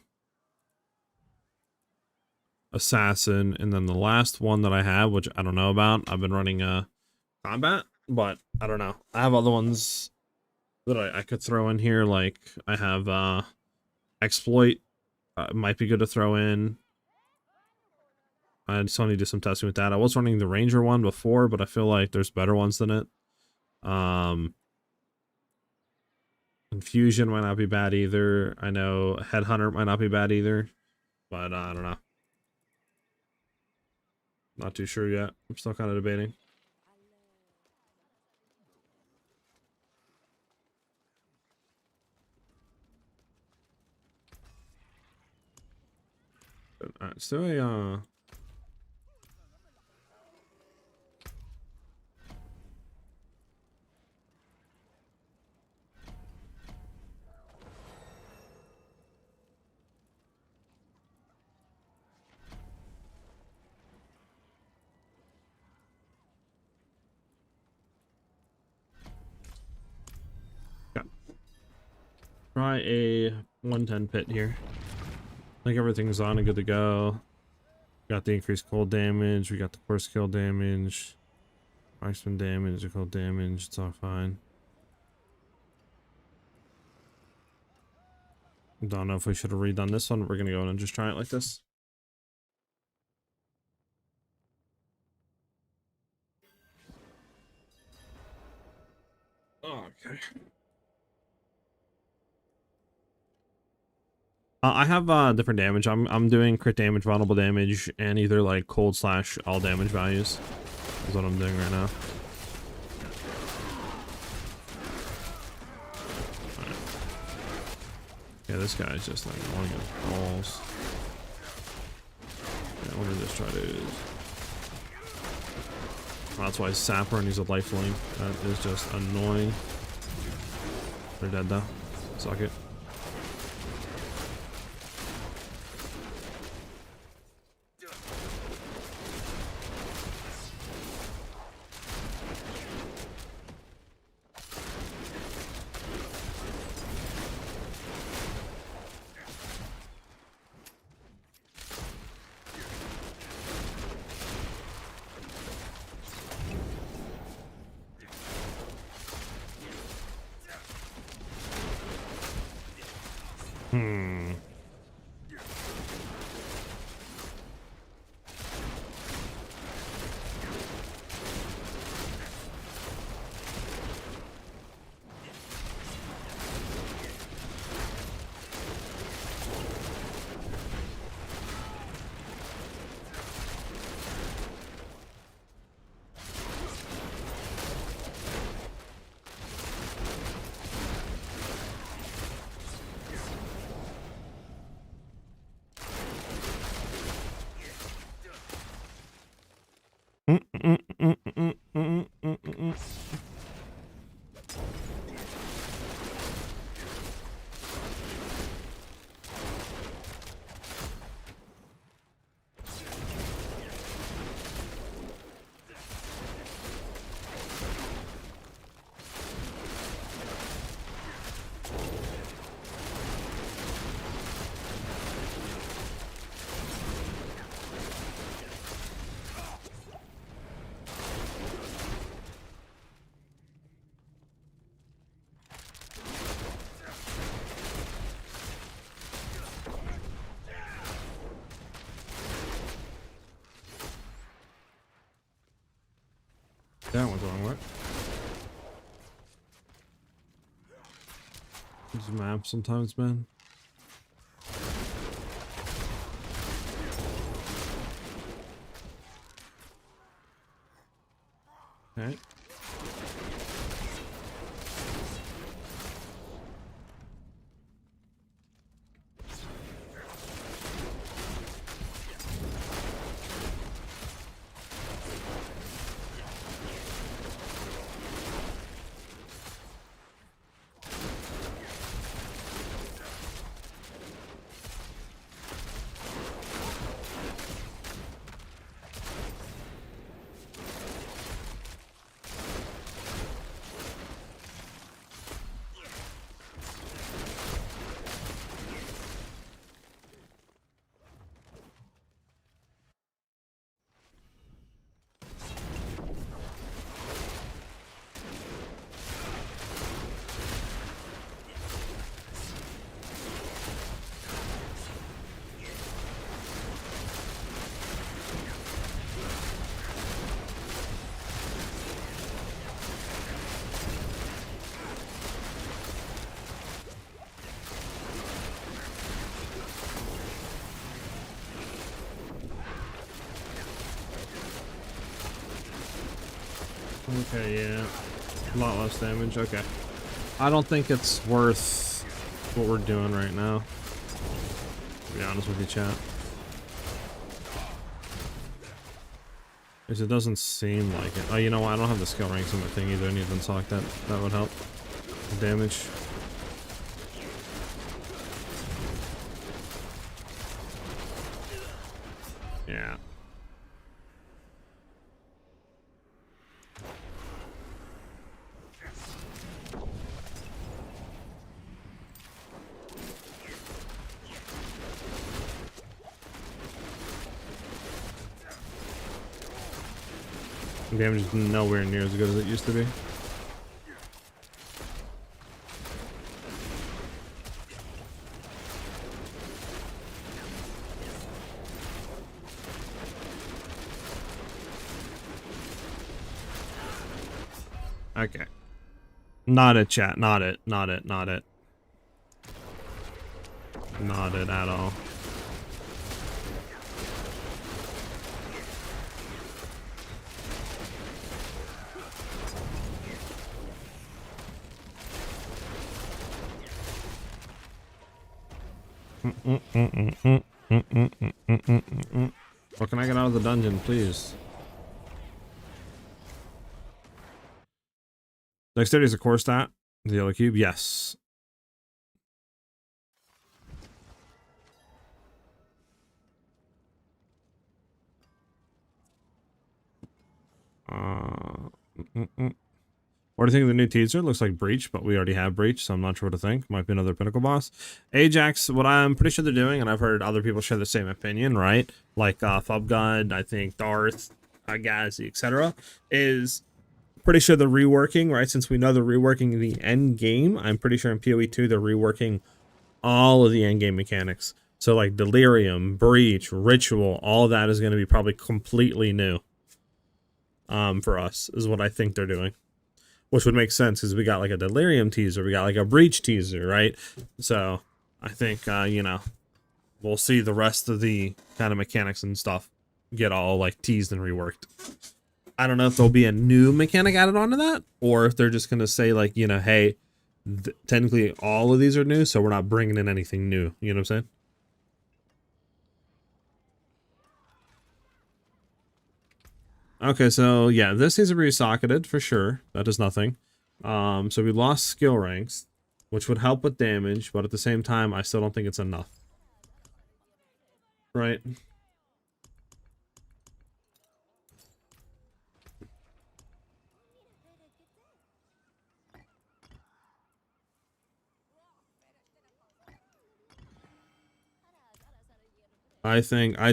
Assassin, and then the last one that I have, which I don't know about, I've been running Combat, but I don't know. I have other ones that I could throw in here, like I have Exploit, might be good to throw in. I still need to do some testing with that. I was running the Ranger one before, but I feel like there's better ones than it. Confusion might not be bad either. I know Headhunter might not be bad either, but I don't know. Not too sure yet. I'm still kind of debating. Alright, so try a 110 pit here. I think everything's on and good to go. Got the increased cold damage. We got the core skill damage. Marksman damage, cold damage. It's all fine. Don't know if we should have redone this one. We're going to go in and just try it like this. Okay. I have different damage. I'm doing crit damage, vulnerable damage, and either like cold / all damage values. Is what I'm doing right now. Right. Yeah, this guy's just like annoying as balls. Yeah, let me just try to. Oh, that's why he's Sapper and he's a lifelink. That is just annoying. They're dead though. Suck it. That one's the wrong way. These maps sometimes, man. Okay. Okay, yeah. A lot less damage. Okay. I don't think it's worth what we're doing right now. To be honest with you, chat. Because it doesn't seem like it. Oh, you know what? I don't have the skill ranks in my thing either. I need to unlock that. That would help. The damage. Yeah. Damage is nowhere near as good as it used to be. Okay. Not it, chat. Not it. Not it. Not it. Not it at all. Or can I get out of the dungeon, please? Dexterity is a core stat. The yellow cube, yes. What do you think of the new teaser? Looks like Breach, but we already have Breach, so I'm not sure what to think. Might be another Pinnacle boss. Ajax, what I'm pretty sure they're doing, and I've heard other people share the same opinion, right? Like Fubgod, I think Darth, Gazi, etc. is pretty sure they're reworking, right? Since we know they're reworking the end game, I'm pretty sure in PoE 2 they're reworking all of the end game mechanics. So like Delirium, Breach, Ritual, all of that is going to be probably completely new. For us, is what I think they're doing. Which would make sense because we got like a Delirium teaser, we got like a Breach teaser, right? So I think, you know, we'll see the rest of the kind of mechanics and stuff get all like teased and reworked. I don't know if there'll be a new mechanic added onto that, or if they're just going to say like, you know, hey, technically all of these are new, so we're not bringing in anything new. You know what I'm saying? Okay, so yeah, this needs to be socketed for sure. That is nothing. So we lost skill ranks, which would help with damage, but at the same time, I still don't think it's enough. Right? I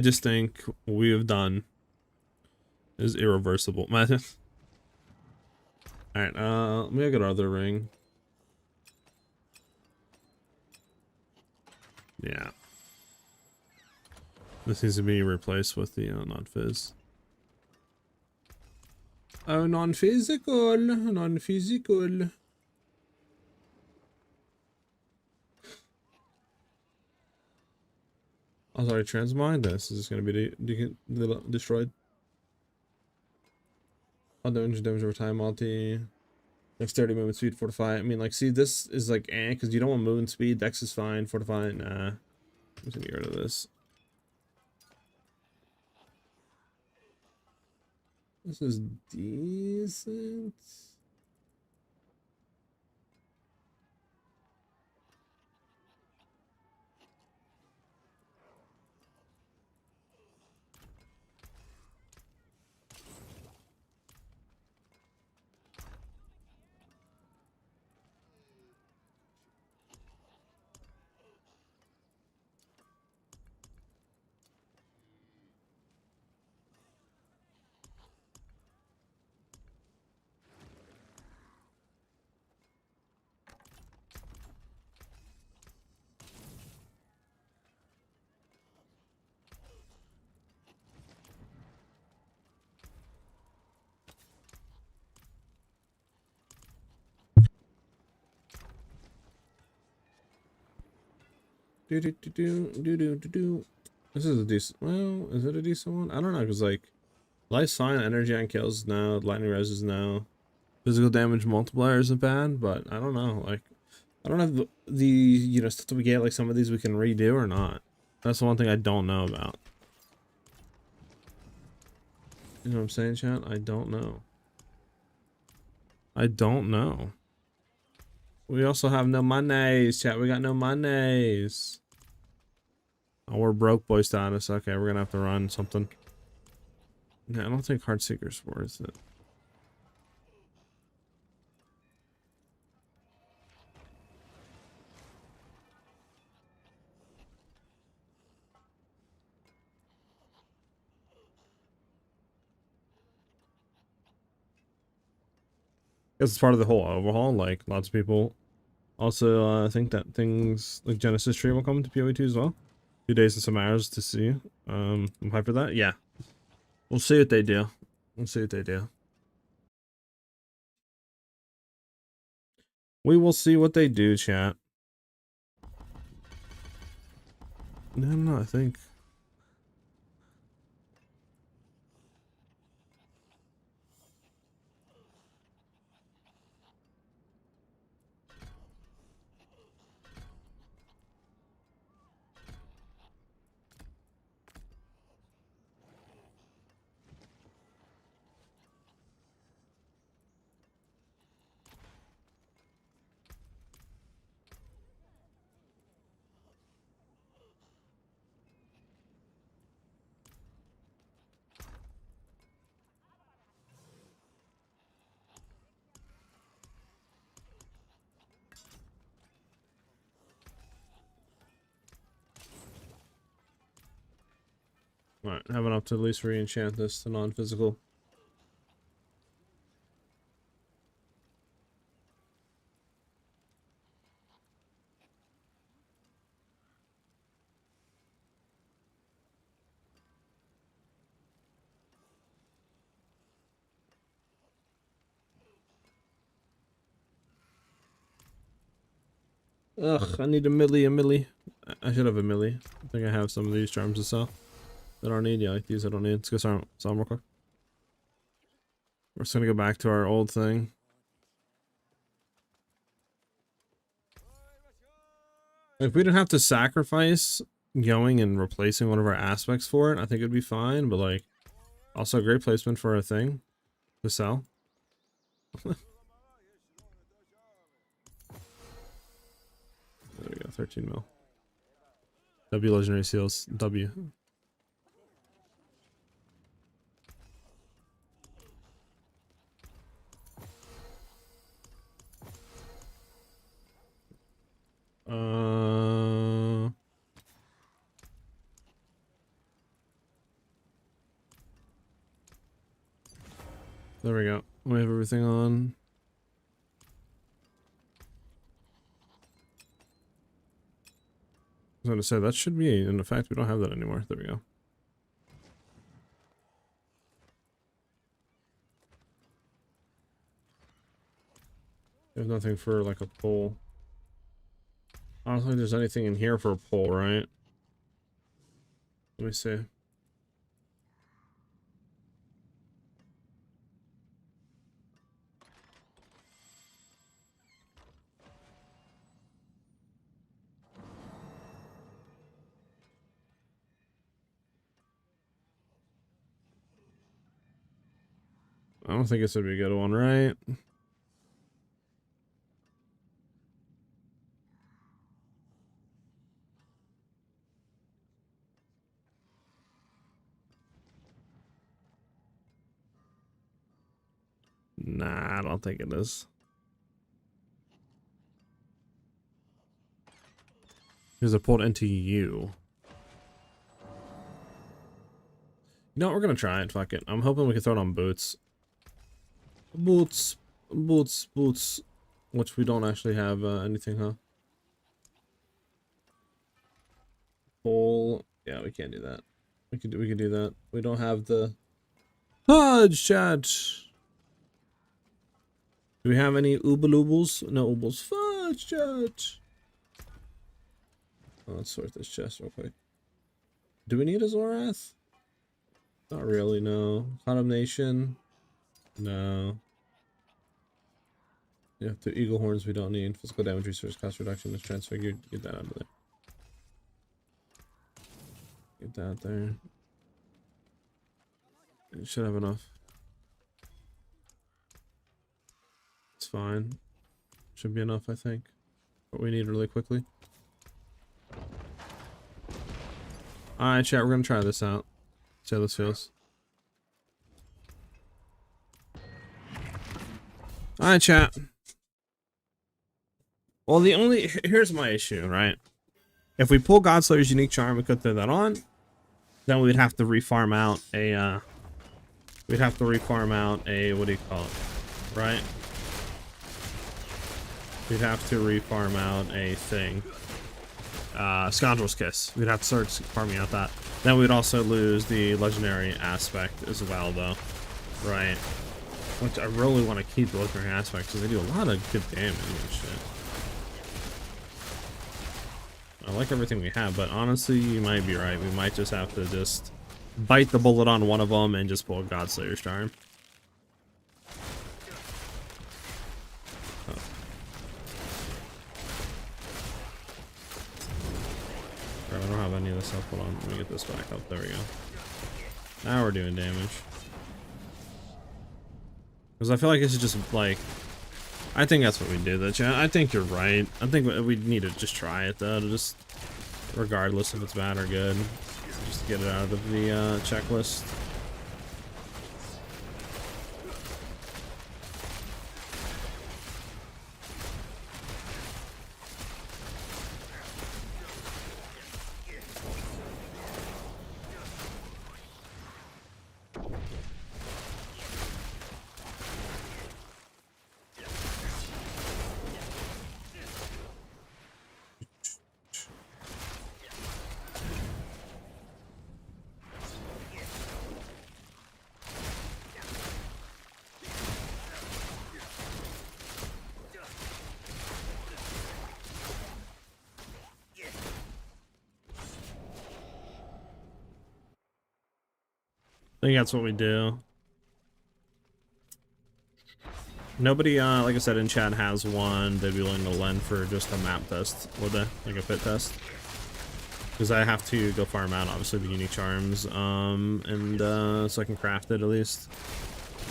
just think what we have done is irreversible. Alright, let me get our other ring. Yeah. This needs to be replaced with the non-phys. Oh, non-physical. Non-physical. Oh, sorry, transmine this. Is this going to be destroyed? All damage over time, multi. Dexterity, movement speed, fortify. I mean, like, see, this is like, because you don't want movement speed. Dex is fine. Fortify, nah. I'm just going to get rid of this. This is decent. This is a decent. Well, is it a decent one? I don't know, because like, life sign, energy on kills, no. Lightning res is no. Physical damage multiplier isn't bad, but I don't know. Like, I don't have the you know, stuff that we get. Like, some of these we can redo or not. That's the one thing I don't know about. You know what I'm saying, chat? I don't know. I don't know. We also have no monies, chat. We got no monies. Oh, we're broke boy status. Okay, we're gonna have to run something. Yeah, I don't think Heartseeker's worth it. It's part of the whole overhaul. Like, lots of people also think that things like Genesis Tree will come to PoE2 as well. 2 days and some hours to see. I'm hyped for that. Yeah, we'll see what they do. We'll see what they do. We will see what they do, chat. No, I think. Alright, have enough to at least re-enchant this to non-physical. Ugh, I need a milli. I should have a milli. I think I have some of these charms to sell. I don't need, yeah, like these I don't need. Let's go sell them real quick. We're just gonna go back to our old thing. If we didn't have to sacrifice going and replacing one of our aspects for it, I think it'd be fine, but like, also a great placement for a thing to sell. There we go, 13 mil. W legendary seals, W. There we go. We have everything on. I was gonna say that should be in effect. We don't have that anymore. There we go. There's nothing for like a pull. I don't think there's anything in here for a pull, right? Let me see. I don't think this would be a good one, right? Nah, I don't think it is. Because it pulled into you. You know what? We're gonna try it. Fuck it. I'm hoping we can throw it on boots. Boots. Which we don't actually have anything, huh? Pull. Yeah, we can't do that. We could do that. We don't have the fudge chat. Do we have any oobles? No oobles. Fudge chat. Oh, let's sort this chest real quick. Do we need a Zorath? Not really, no. Condemnation? No. Yeah, the eagle horns we don't need. Physical damage resource cost reduction is transfigured. Get that out of there. Get that there. It should have enough. It's fine. Should be enough, I think. What we need really quickly. Alright, chat, we're gonna try this out. See how this feels. Alright, chat. Well, here's my issue, right? If we pull Godslayer's unique charm, we could throw that on. Then we'd have to refarm out a, what do you call it? Right? We'd have to refarm out a thing. Scoundrel's Kiss. We'd have to start farming out that. Then we'd also lose the legendary aspect as well, though. Right? Which I really want to keep the legendary aspect because they do a lot of good damage and shit. I like everything we have, but honestly, you might be right. We might just have to just bite the bullet on one of them and just pull Godslayer's charm. I don't have any of this stuff. Hold on, let me get this back up. There we go. Now we're doing damage. Because I feel like this is just like, I think that's what we do. That I think you're right. I think we need to just try it though, to just, regardless if it's bad or good, just get it out of the checklist. I think that's what we do. Nobody, like I said, in chat has one they'd be willing to lend for just a map test, would they? Like a fit test? Because I have to go farm out, obviously, the unique charms, so I can craft it at least.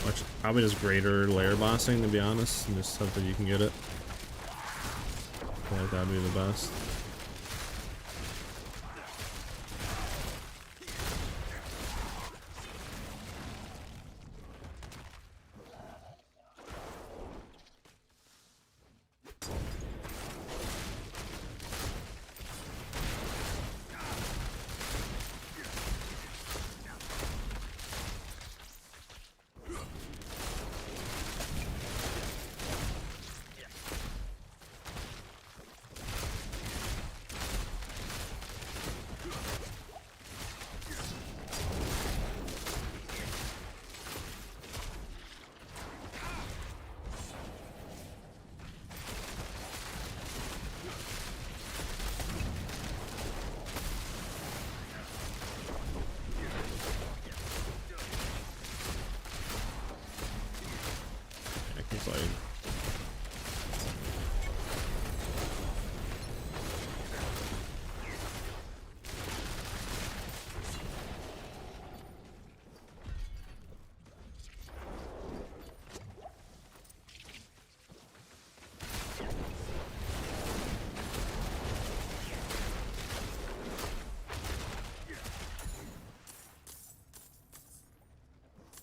Which probably just greater layer bossing, to be honest, and just hope that you can get it. I feel like that'd be the best.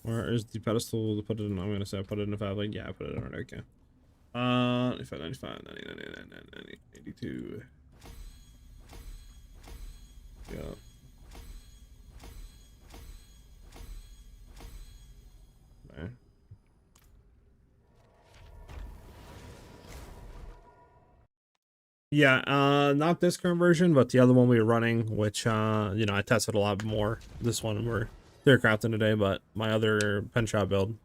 Where is the pedestal to put it in? I'm gonna say I put it in if I have, like, yeah, I put it in already. Okay. 95, 95, 90, 90, 90, 82. Yeah. There. Yeah, not this current version, but the other one we were running, which, you know, I tested a lot more. This one we're crafting today, but my other Penshot build,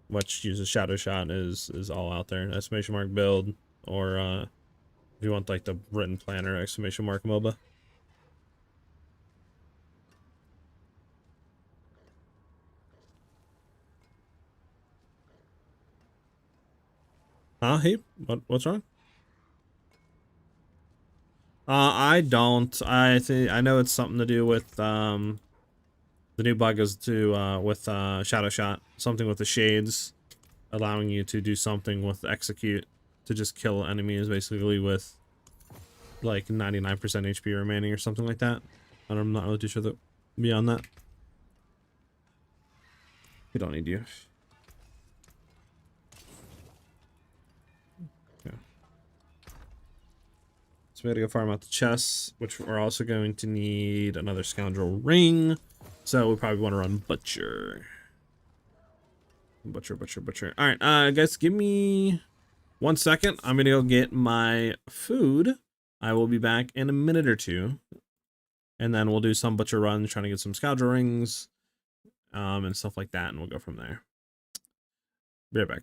which uses Shadow Shot, is all out there. Exclamation mark build, or if you want like the written planner, exclamation mark MOBA. Huh? Heap? What's wrong? I don't. I know it's something to do with the new bug is to with Shadow Shot, something with the shades, allowing you to do something with execute to just kill enemies basically with like 99% HP remaining or something like that. I'm not really too sure that beyond that. We don't need you. Okay. So we gotta go farm out the chests, which we're also going to need another scoundrel ring. So we probably want to run butcher. Butcher. All right, guys, give me 1 second. I'm gonna go get my food. I will be back in a minute or two, and then we'll do some butcher runs, trying to get some scoundrel rings, and stuff like that, and we'll go from there. Be right back.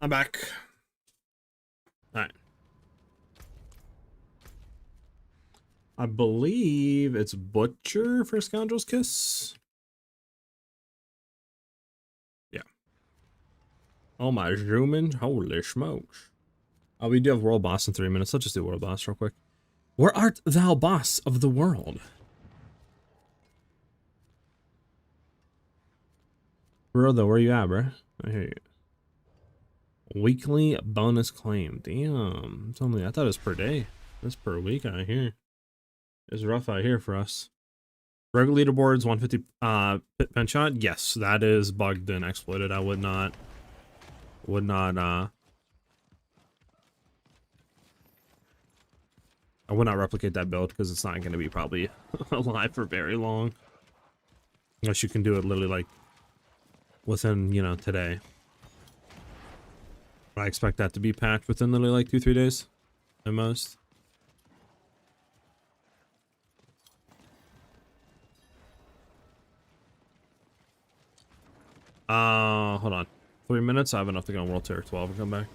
I'm back. All right. I believe it's Butcher for Scoundrel's Kiss. Yeah. Oh my zooming. Holy smokes. Oh, we do have World Boss in 3 minutes. Let's just do World Boss real quick. Where art thou, boss of the world? Bro, though, where you at, bro? I hear you. Weekly bonus claim. Damn. It's only, I thought it was per day. That's per week out here. It's rough out here for us. Regular leaderboards, 150 Penshot. Yes, that is bugged and exploited. I would not replicate that build because it's not going to be probably alive for very long. Unless you can do it literally like within, you know, today. I expect that to be patched within literally like 2-3 days at most. Hold on. 3 minutes. I have enough to go on World Tier 12 and come back.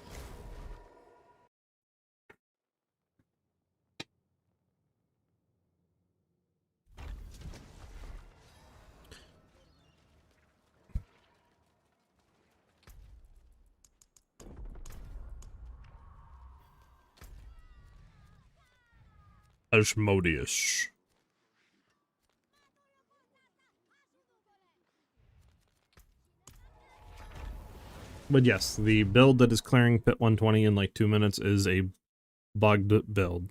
Asmodeus. But yes, the build that is clearing pit 120 in like 2 minutes is a bugged build.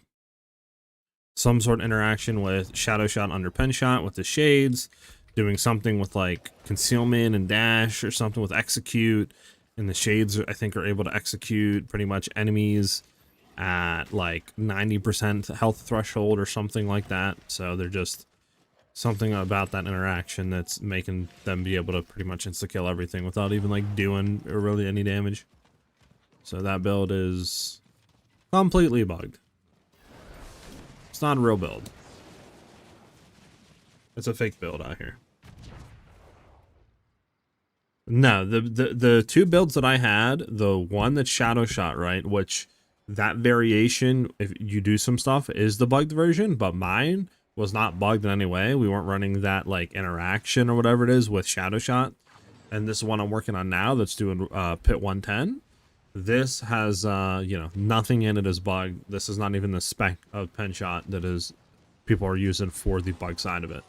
Some sort of interaction with Shadow Shot under Penshot with the shades, doing something with like concealment and dash or something with execute, and the shades I think are able to execute pretty much enemies at like 90% health threshold or something like that. So they're just something about that interaction that's making them be able to pretty much insta-kill everything without even like doing really any damage. So that build is completely bugged. It's not a real build. It's a fake build out here. No, the two builds that I had, the one that's Shadow Shot, right, which that variation, if you do some stuff, is the bugged version, but mine was not bugged in any way. We weren't running that like interaction or whatever it is with Shadow Shot. And this one I'm working on now that's doing pit 110. This has you know, nothing in it is bugged. This is not even the spec of Penshot that is people are using for the bug side of it.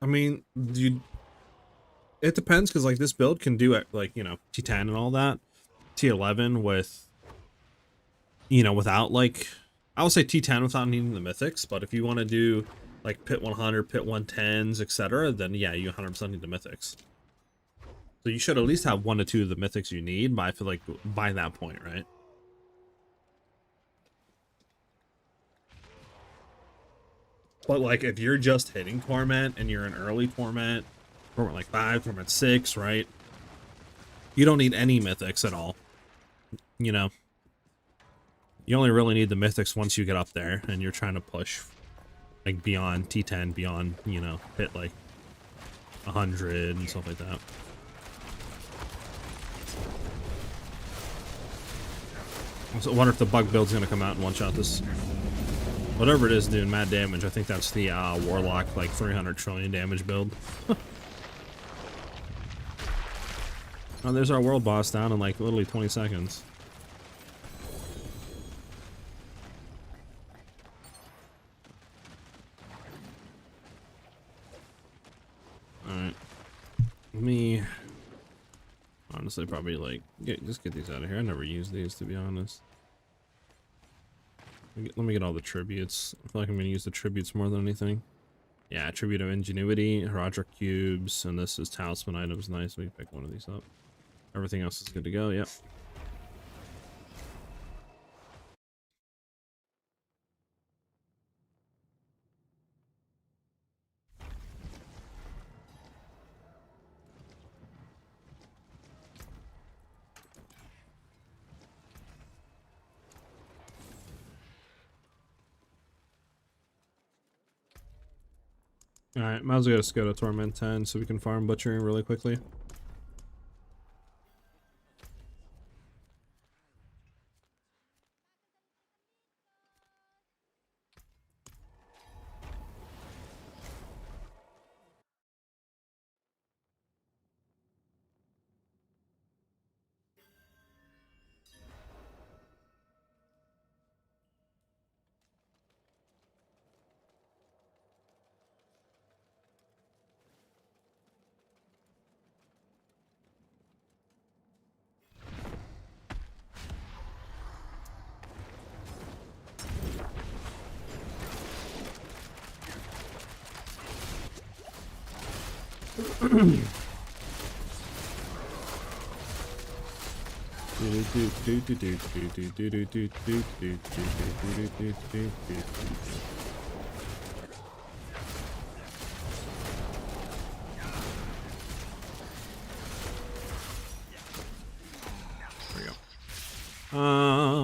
I mean, it depends, because like this build can do it like, you know, T10 and all that, T11 with, you know, without like, I would say T10 without needing the mythics, but if you want to do like pit 100, pit 110s, etc., then yeah, you 100% need the mythics. So you should at least have 1 to 2 of the mythics you need, but I feel like by that point, right? But like if you're just hitting Torment and you're in early Torment like 5, Torment 6, right? You don't need any mythics at all. You know, you only really need the mythics once you get up there and you're trying to push like beyond T10, beyond, you know, hit like 100 and stuff like that. So I wonder if the bug build's gonna come out and one-shot this. Whatever it is doing mad damage. I think that's the Warlock like 300 trillion damage build. Oh, there's our world boss down in like literally 20 seconds. Alright. Let me honestly probably like just get these out of here. I never use these, to be honest. Let me get all the tributes. I feel like I'm gonna use the tributes more than anything. Yeah, tribute of ingenuity, Herodric cubes, and this is talisman items. Nice. We can pick one of these up. Everything else is good to go. Yep. Alright, might as well just go to Torment 10 so we can farm butchering really quickly.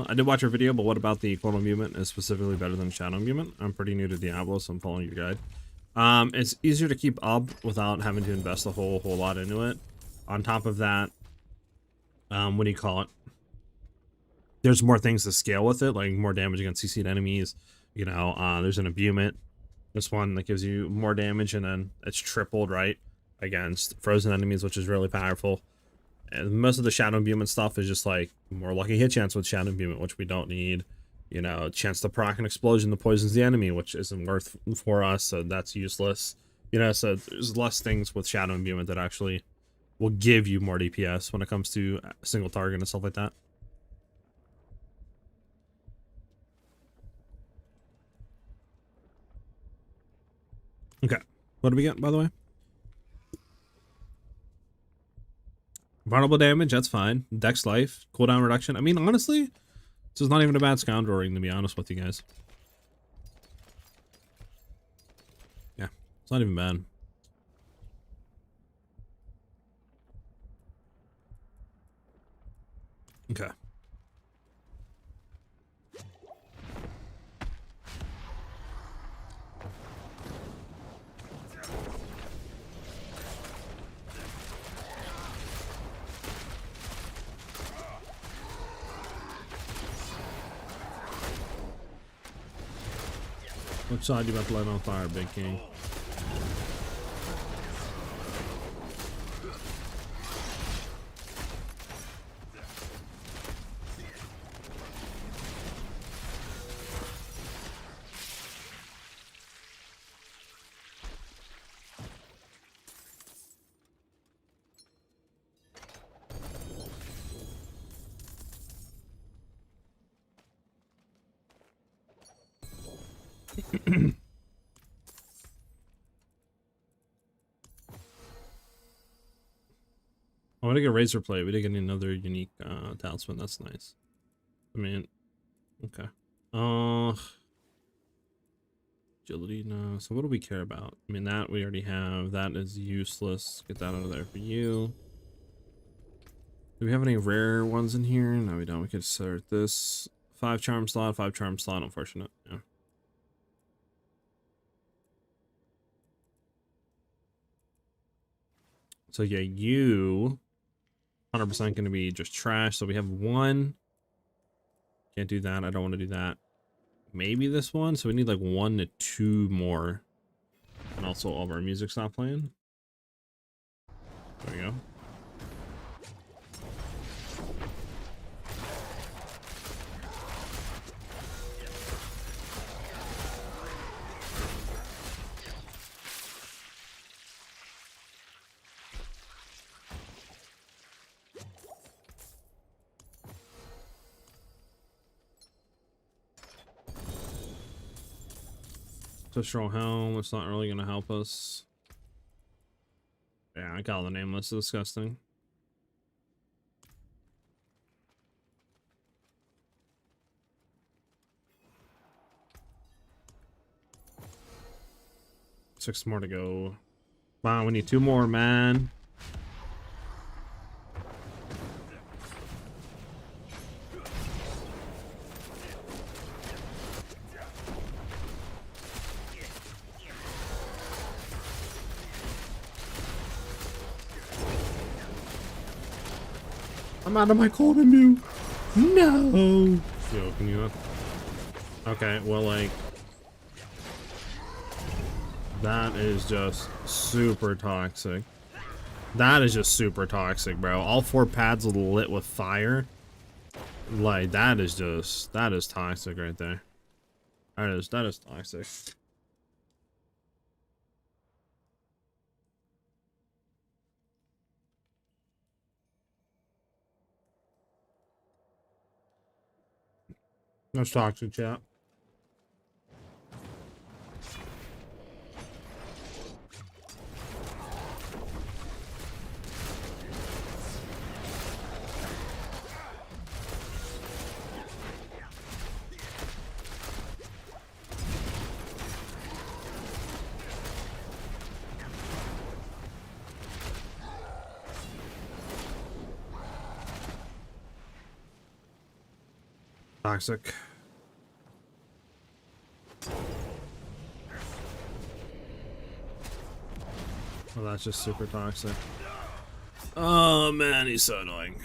I did watch your video, but what about the Clone Imbuement is specifically better than Shadow Imbuement? I'm pretty new to Diablo, so I'm following your guide. It's easier to keep up without having to invest a whole lot into it. On top of that, what do you call it? There's more things to scale with it, like more damage against CC'd enemies. You know, there's an Imbuement. This one that gives you more damage, and then it's tripled, right, against frozen enemies, which is really powerful. And most of the Shadow Imbuement stuff is just like more lucky hit chance with Shadow Imbuement, which we don't need. You know, chance to proc an explosion that poisons the enemy, which isn't worth for us, so that's useless. You know, so there's less things with Shadow Imbuement that actually will give you more DPS when it comes to a single target and stuff like that. Okay, what do we get, by the way? Vulnerable damage, that's fine. Dex life, cooldown reduction. I mean, honestly, this is not even a bad scoundrel ring, to be honest with you guys. Yeah, it's not even bad. Okay. Which side you about to light on fire, Big King? I want to get Razor Plate. We did get another unique talisman. That's nice. I mean, okay. Agility, no. So what do we care about? I mean, that we already have. That is useless. Get that out of there for you. Do we have any rare ones in here? No, we don't. We could start this. 5 charm slot, 5 charm slot. Unfortunate. Yeah. So yeah, you 100% going to be just trash. So we have 1. Can't do that. I don't want to do that. Maybe this one. So we need like 1 to 2 more. And also all of our music stop playing. There we go. Social helm, it's not really gonna help us. Yeah, I got the nameless, disgusting. Six more to go. Wow, we need 2 more, man. I'm out of my cold immune. No. Yo, can you? Okay, well, like, that is just super toxic. That is just super toxic, bro. All 4 pads lit with fire. Like, that is toxic right there. That is toxic. That's toxic, chat. Toxic. Well, that's just super toxic. Oh man, he's so annoying.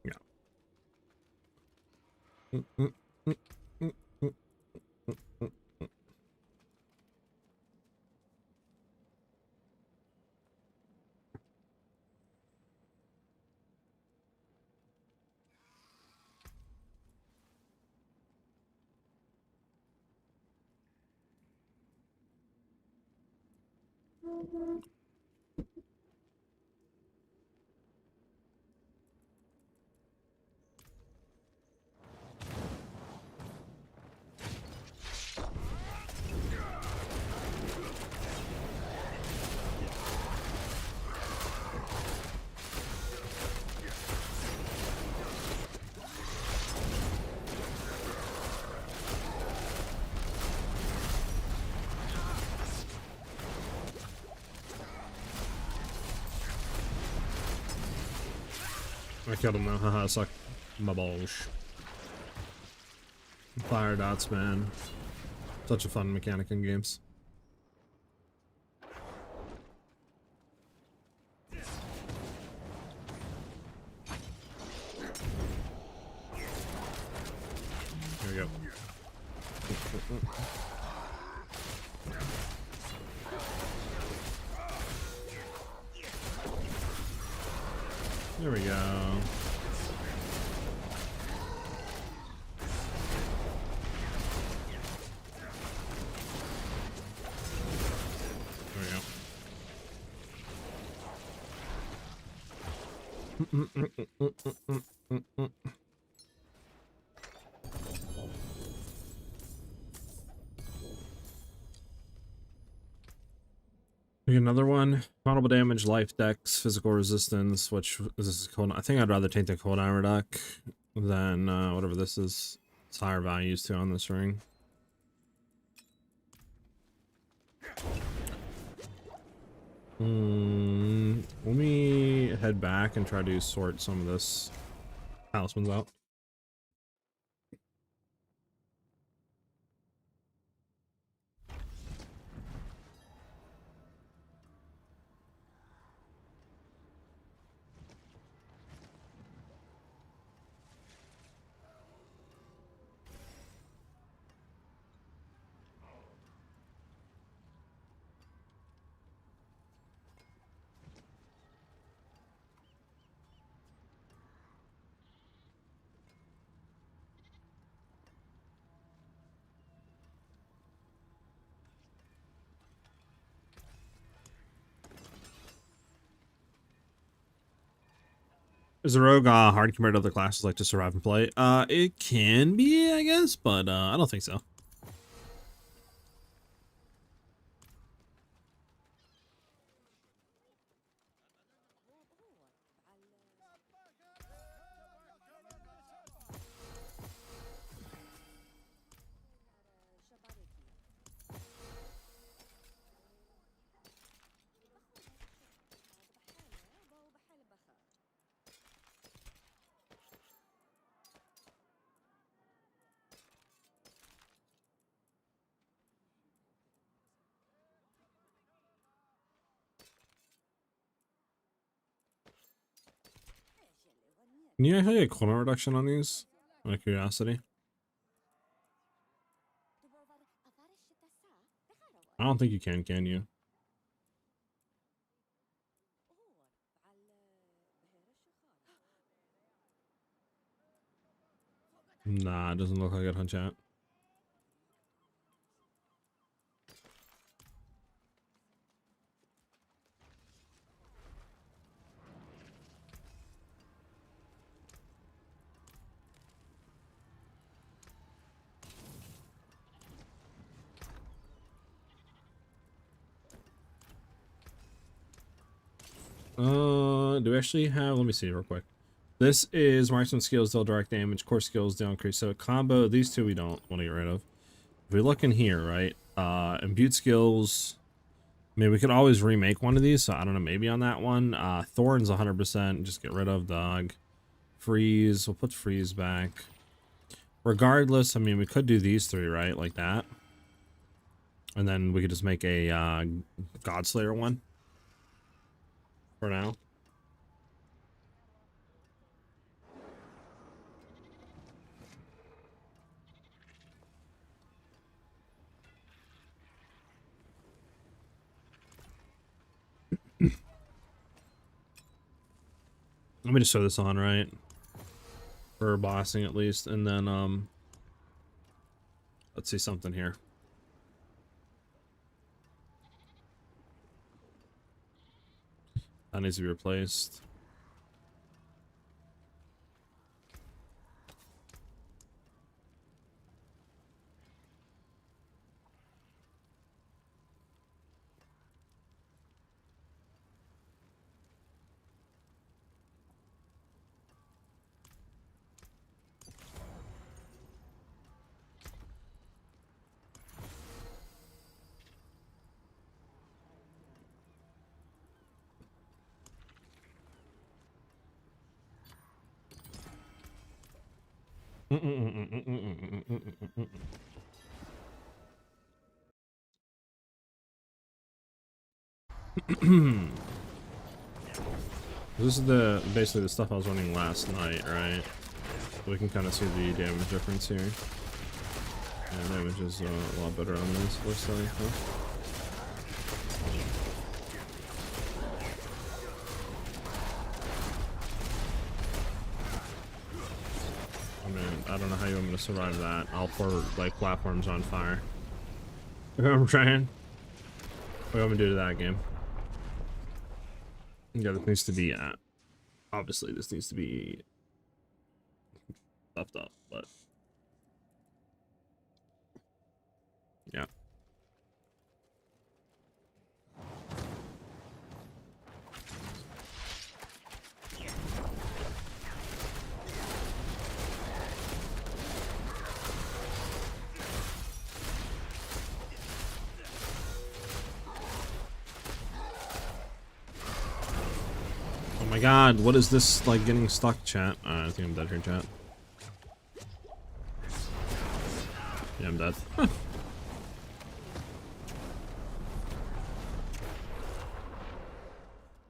Yeah. I killed him now. Haha, suck my balls. Fire dots, man. Such a fun mechanic in games. There we go. There we go. Another one. Vulnerable damage, life dex, physical resistance, which is this cold. I think I'd rather take the cold armor deck than whatever this is. It's higher values too on this ring. Let me head back and try to sort some of this talismans out. Is a rogue hard compared to other classes like to survive and play? It can be, I guess, but I don't think so. Can you actually get cooldown reduction on these? Out of curiosity. I don't think you can you? Nah, it doesn't look like it on chat. Do we actually have, let me see real quick. This is marksman skills, deal direct damage, core skills, deal increase. So combo, these two we don't want to get rid of. If we look in here, right? Imbued skills. I mean, we could always remake one of these, so I don't know, maybe on that one. Thorns 100%, just get rid of dog. Freeze, we'll put freeze back. Regardless, I mean, we could do these three, right? Like that. And then we could just make a Godslayer one. For now. Let me just throw this on, right? For bossing at least, and then let's see something here. That needs to be replaced. This is basically the stuff I was running last night, right? So we can kind of see the damage difference here. Yeah, damage is a lot better on this. Looks like, huh? I mean, I don't know how you want me to survive that. All four like platforms on fire. I'm trying. What do you want me to do to that game? Yeah, this needs to be obviously this needs to be stuffed up, but yeah. Oh my god, what is this, like, getting stuck, chat? I think I'm dead here, chat. Yeah, I'm dead. Huh.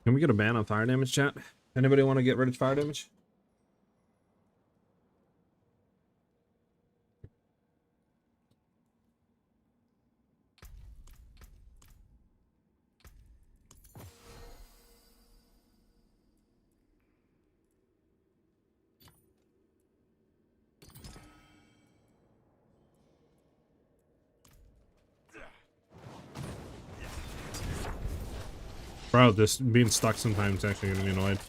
Can we get a ban on fire damage, chat? Anybody want to get rid of fire damage? Bro, this being stuck sometimes is actually gonna be annoyed.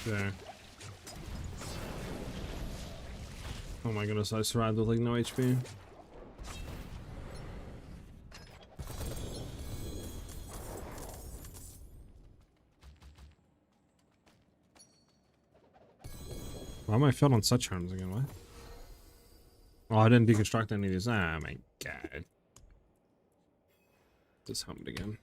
There. Oh my goodness, I survived with like no HP. Why am I filled on such charms again? What? Oh, I didn't deconstruct any of these. Ah, my god. Just hummed again.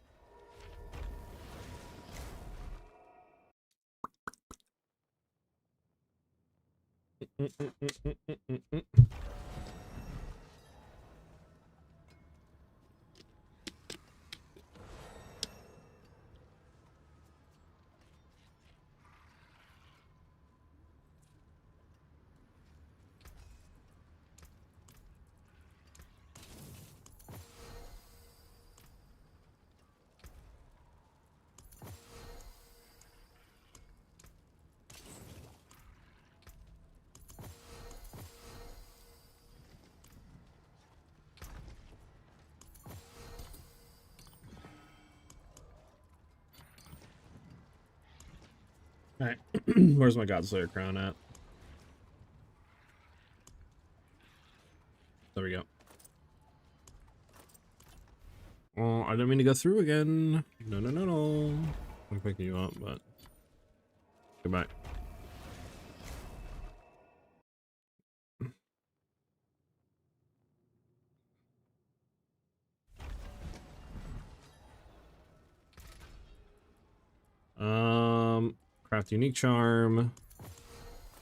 Alright, where's my Godslayer crown at? There we go. Oh, I didn't mean to go through again. No, no, no, no. I'm picking you up, but... Goodbye. Craft unique charm.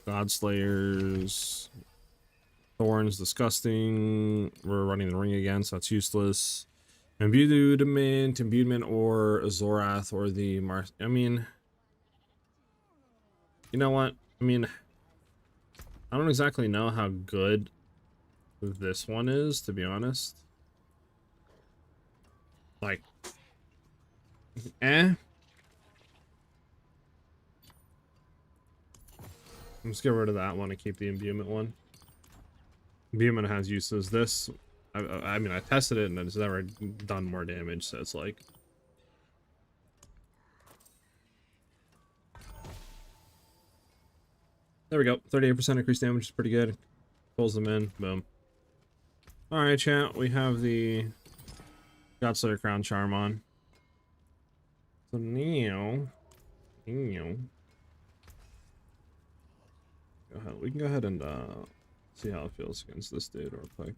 Godslayers. Thorns, disgusting. We're running the ring again, so that's useless. Imbuement, or Zorath, or the I mean, you know what? I mean, I don't exactly know how good this one is, to be honest. Like, eh. Let's get rid of that one and keep the imbuement one. Imbuement has uses. This, I mean, I tested it and it's never done more damage, so it's like... There we go. 38% increased damage is pretty good. Pulls them in. Boom. Alright, chat. We have the Godslayer Crown Charm on. So now... Go ahead. We can go ahead and see how it feels against this dude real quick.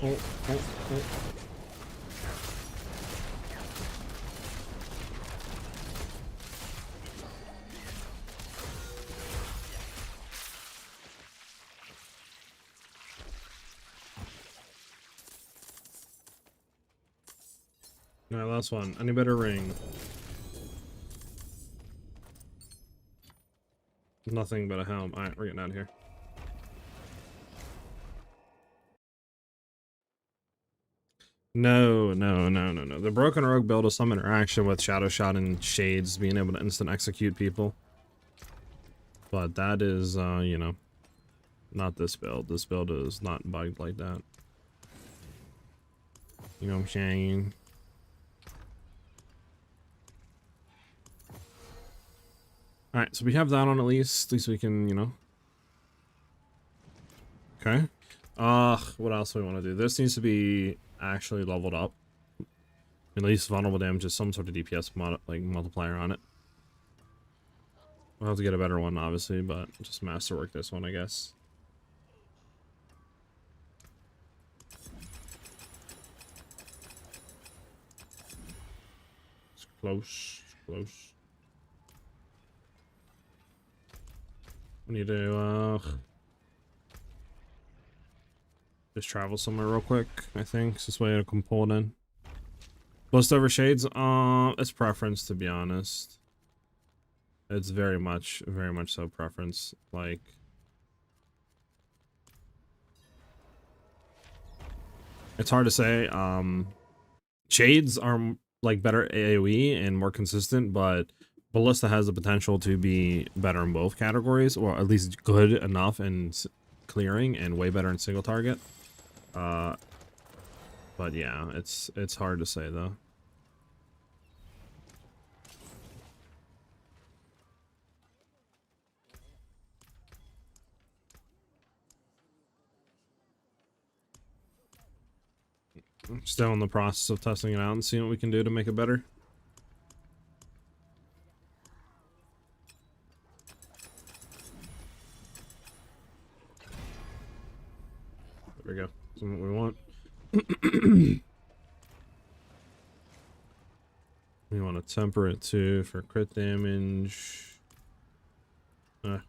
Oh. Alright, last one. Any better ring? Nothing but a helm. Alright, we're getting out of here. No. The Broken Rogue build has some interaction with Shadow Shot and Shades being able to instant execute people. But that is, you know, not this build. This build is not bugged like that. You know what I'm saying? Alright, so we have that on at least. At least we can, you know. Okay. What else do we want to do? This needs to be actually leveled up. At least vulnerable damage is some sort of DPS like multiplier on it. We'll have to get a better one, obviously, but just masterwork this one, I guess. It's close. Close. We need to just travel somewhere real quick, I think. It's this way I can pull it in. Ballist over Shades? It's preference, to be honest. It's very much so preference. Like, It's hard to say. Shades are like better AoE and more consistent, but Ballista has the potential to be better in both categories, or at least good enough in clearing and way better in single target. But yeah, it's hard to say though. Still in the process of testing it out and seeing what we can do to make it better. There we go. That's what we want. We want to temper it too for crit damage.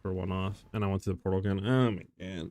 For one off. And I went to the portal gun. Oh my god.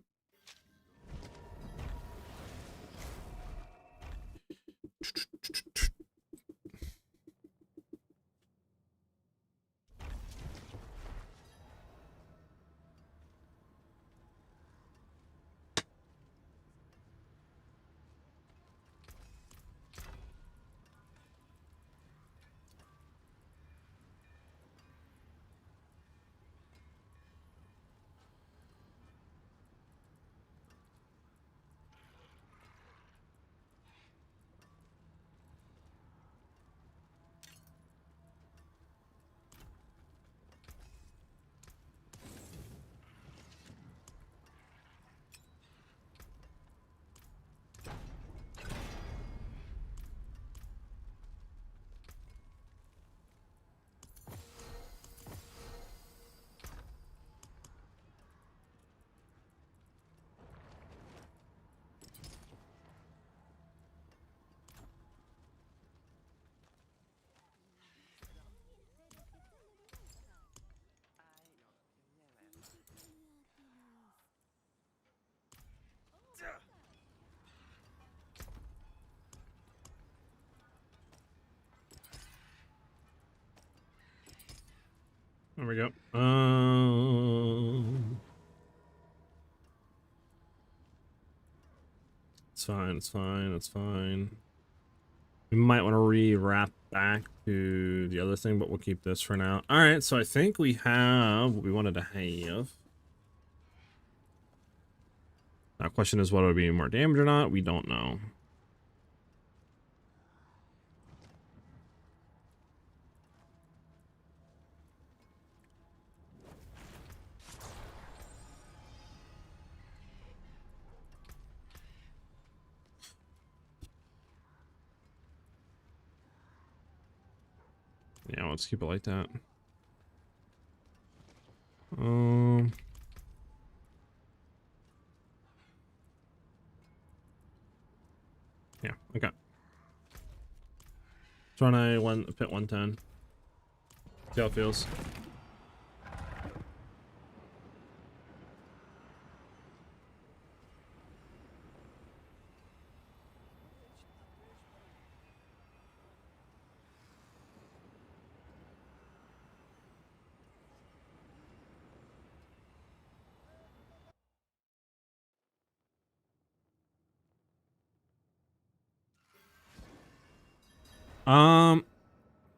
There we go. It's fine, it's fine, it's fine. We might want to re-wrap back to the other thing, but we'll keep this for now. Alright, so I think we have what we wanted to have. Now, question is, what would be more damage or not? We don't know. Yeah, let's keep it like that. Yeah, okay. Trying to pit 110. See how it feels.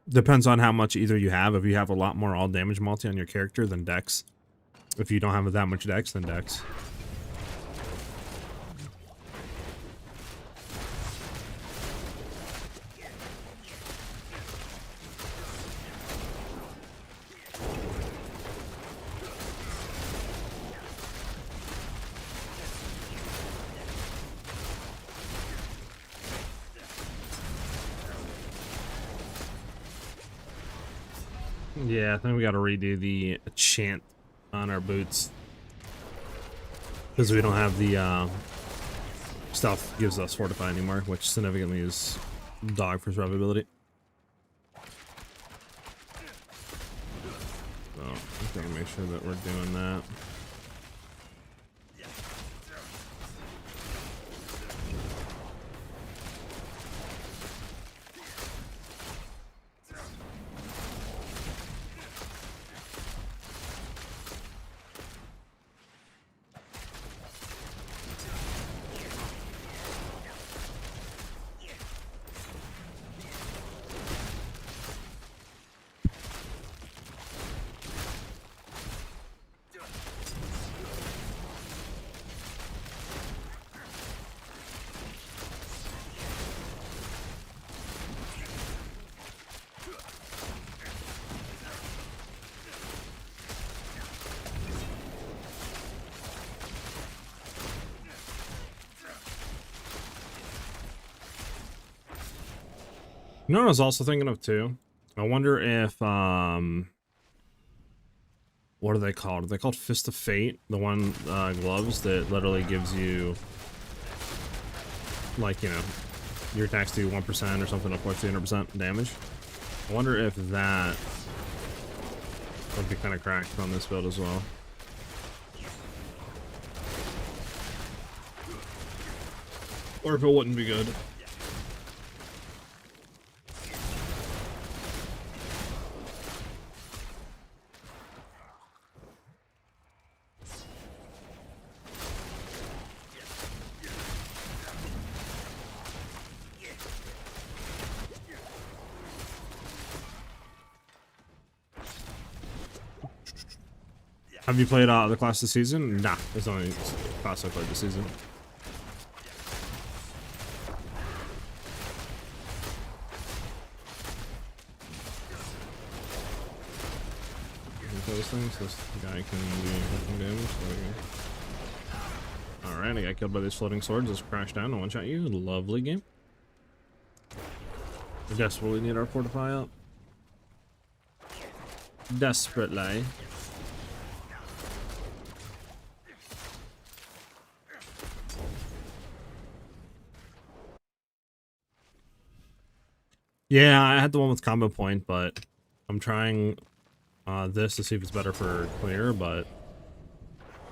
Depends on how much either you have. If you have a lot more all damage multi on your character, then Dex. If you don't have that much Dex, then Dex. Yeah, I think we gotta redo the chant on our boots. Because we don't have the stealth gives us fortify anymore, which significantly is dog for survivability. So I'm gonna make sure that we're doing that. You know what I was also thinking of too? I wonder if what are they called? Are they called Fist of Fate? The one gloves that literally gives you, like, you know, your attacks do 1% or something, up like 300% damage. I wonder if that would be kind of cracked on this build as well. Or if it wouldn't be good. Have you played the class this season? Nah, it's the only class I played this season. Those things, this guy can do damage. Alright, I got killed by these floating swords. Just crash down and one-shot you. Lovely game. We desperately need our fortify up. Desperately. Yeah, I had the one with combo point, but I'm trying this to see if it's better for clear, but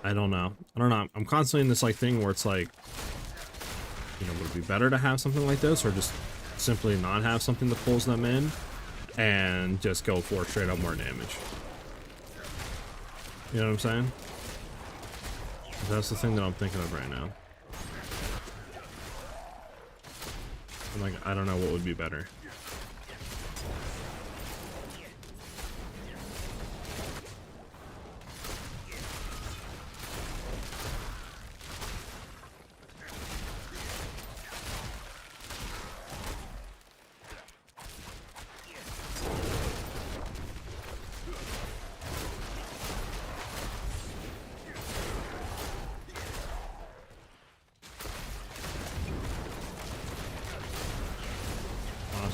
I don't know. I'm constantly in this like thing where it's like, you know, would it be better to have something like this or just simply not have something that pulls them in and just go for straight up more damage? You know what I'm saying? That's the thing that I'm thinking of right now. I'm like, I don't know what would be better.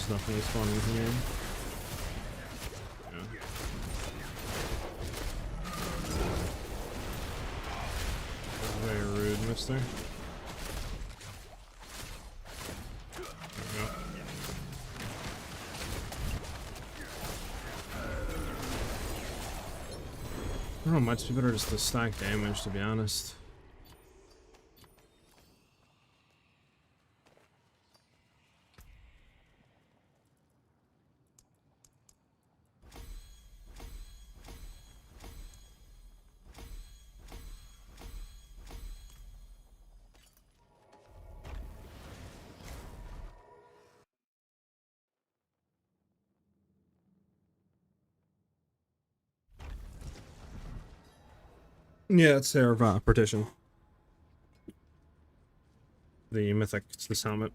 Definitely spawning here. Yeah. Very rude, mister. There we go. I don't know, might be better just to stack damage, to be honest. Yeah, it's their partition. The Mythic, it's this helmet.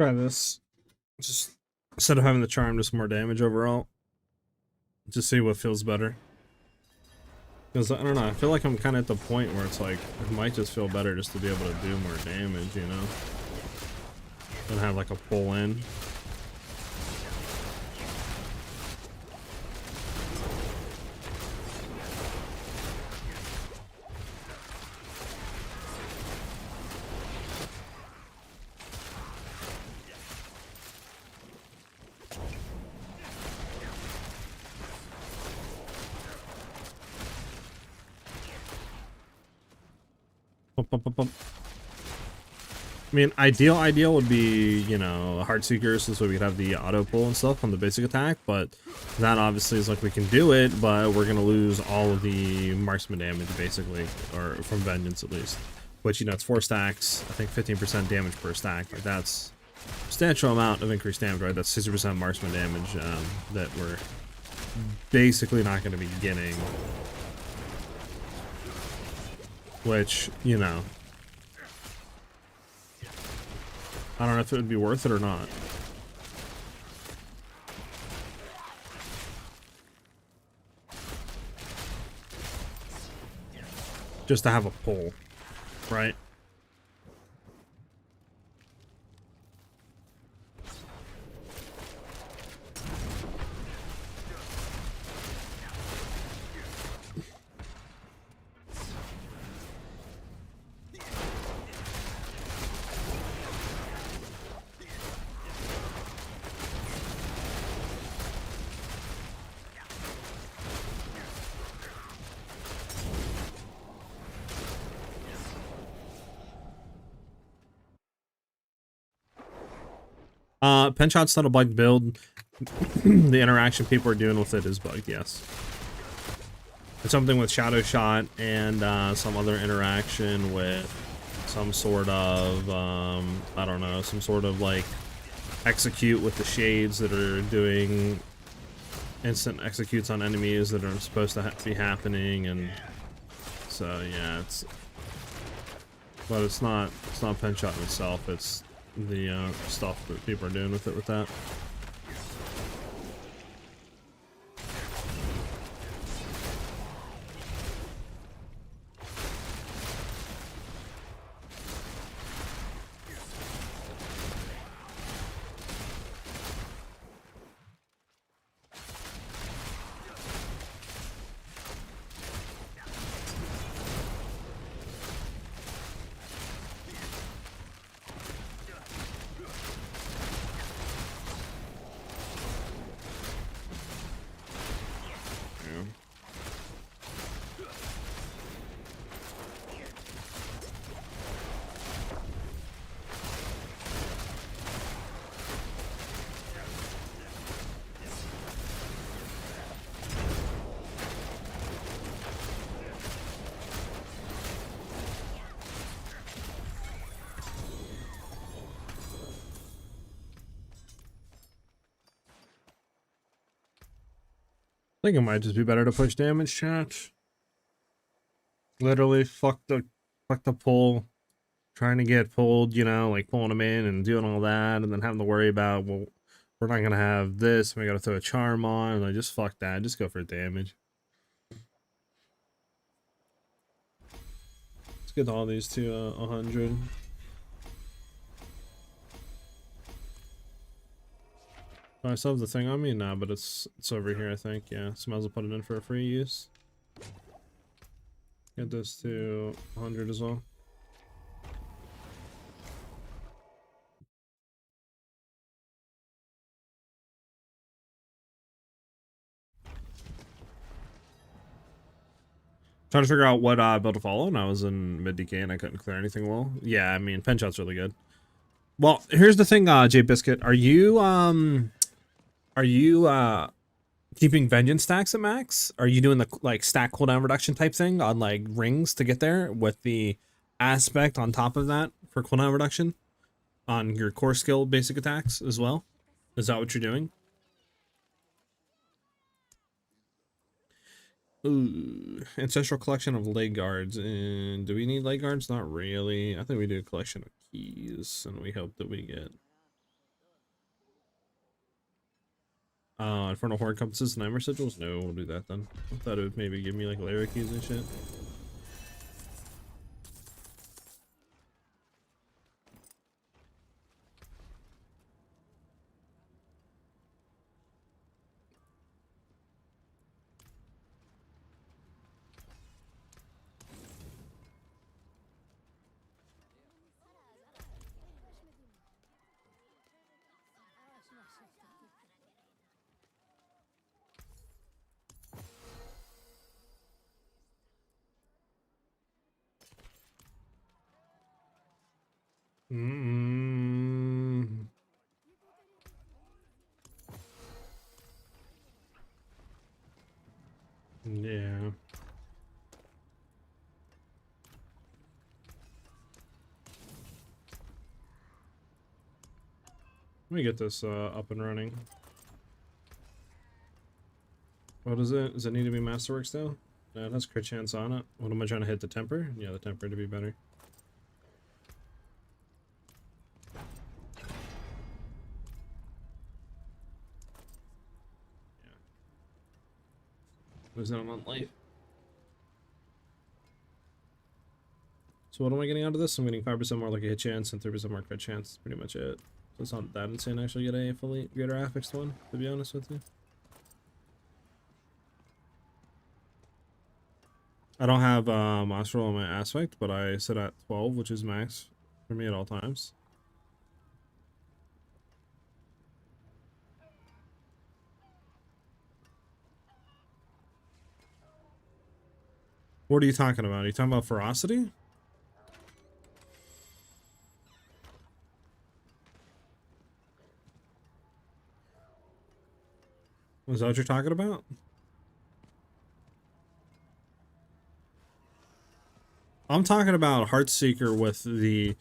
Try this. Just instead of having the charm, just more damage overall. Just see what feels better. Because, I don't know, I feel like I'm kind of at the point where it's like, it might just feel better just to be able to do more damage, you know? Than have like a pull in. I mean, ideal would be, you know, Heartseeker, so we could have the auto pull and stuff on the basic attack, but that obviously is like we can do it, but we're gonna lose all of the marksman damage basically, or from Vengeance at least. Which, you know, it's 4 stacks, I think 15% damage per stack, like that's a substantial amount of increased damage, right? That's 60% marksman damage that we're basically not gonna be getting. Which, you know, I don't know if it would be worth it or not. Just to have a pull, right? Penshot's not a bugged build. The interaction people are doing with it is bugged, yes. It's something with Shadow Shot and some other interaction with some sort of, I don't know, some sort of like execute with the shades that are doing instant executes on enemies that are supposed to be happening, and so yeah, but it's not Penshot in itself, it's the stuff that people are doing with it with that. I think it might just be better to push damage, chat. Literally, fuck the pull. Trying to get pulled, you know, like pulling them in and doing all that, and then having to worry about, well, we're not gonna have this, and we gotta throw a charm on, and like, just fuck that. Just go for damage. Let's get all these to 100. Oh, I still have the thing on me now, but it's over here, I think. Yeah, so might as well put it in for a free use. Get this to 100 as well. Trying to figure out what build to follow, and I was in mid DK and I couldn't clear anything well. Yeah, I mean, Penshot's really good. Well, here's the thing, J Biscuit. Are you keeping Vengeance stacks at max? Are you doing the like stack cooldown reduction type thing on like rings to get there with the aspect on top of that for cooldown reduction on your core skill basic attacks as well? Is that what you're doing? Ooh, ancestral collection of leg guards. And do we need leg guards? Not really. I think we do a collection of keys, and we hope that we get Infernal Horde compasses and Nightmare Sigils? No, we'll do that then. I thought it would maybe give me like layer keys and shit. Mm. Yeah. Let me get this up and running. What is it? Does it need to be Masterwork still? No, it has crit chance on it. What am I trying to hit? The temper? Yeah, the temper to be better. Yeah. Losing out on life. So what am I getting out of this? I'm getting 5% more like a hit chance and 3% more crit chance. That's pretty much it. So it's not that insane to actually get a fully greater affixed one, to be honest with you. I don't have monster roll on my aspect, but I sit at 12, which is max for me at all times. What are you talking about? Are you talking about ferocity? Is that what you're talking about? I'm talking about Heartseeker with the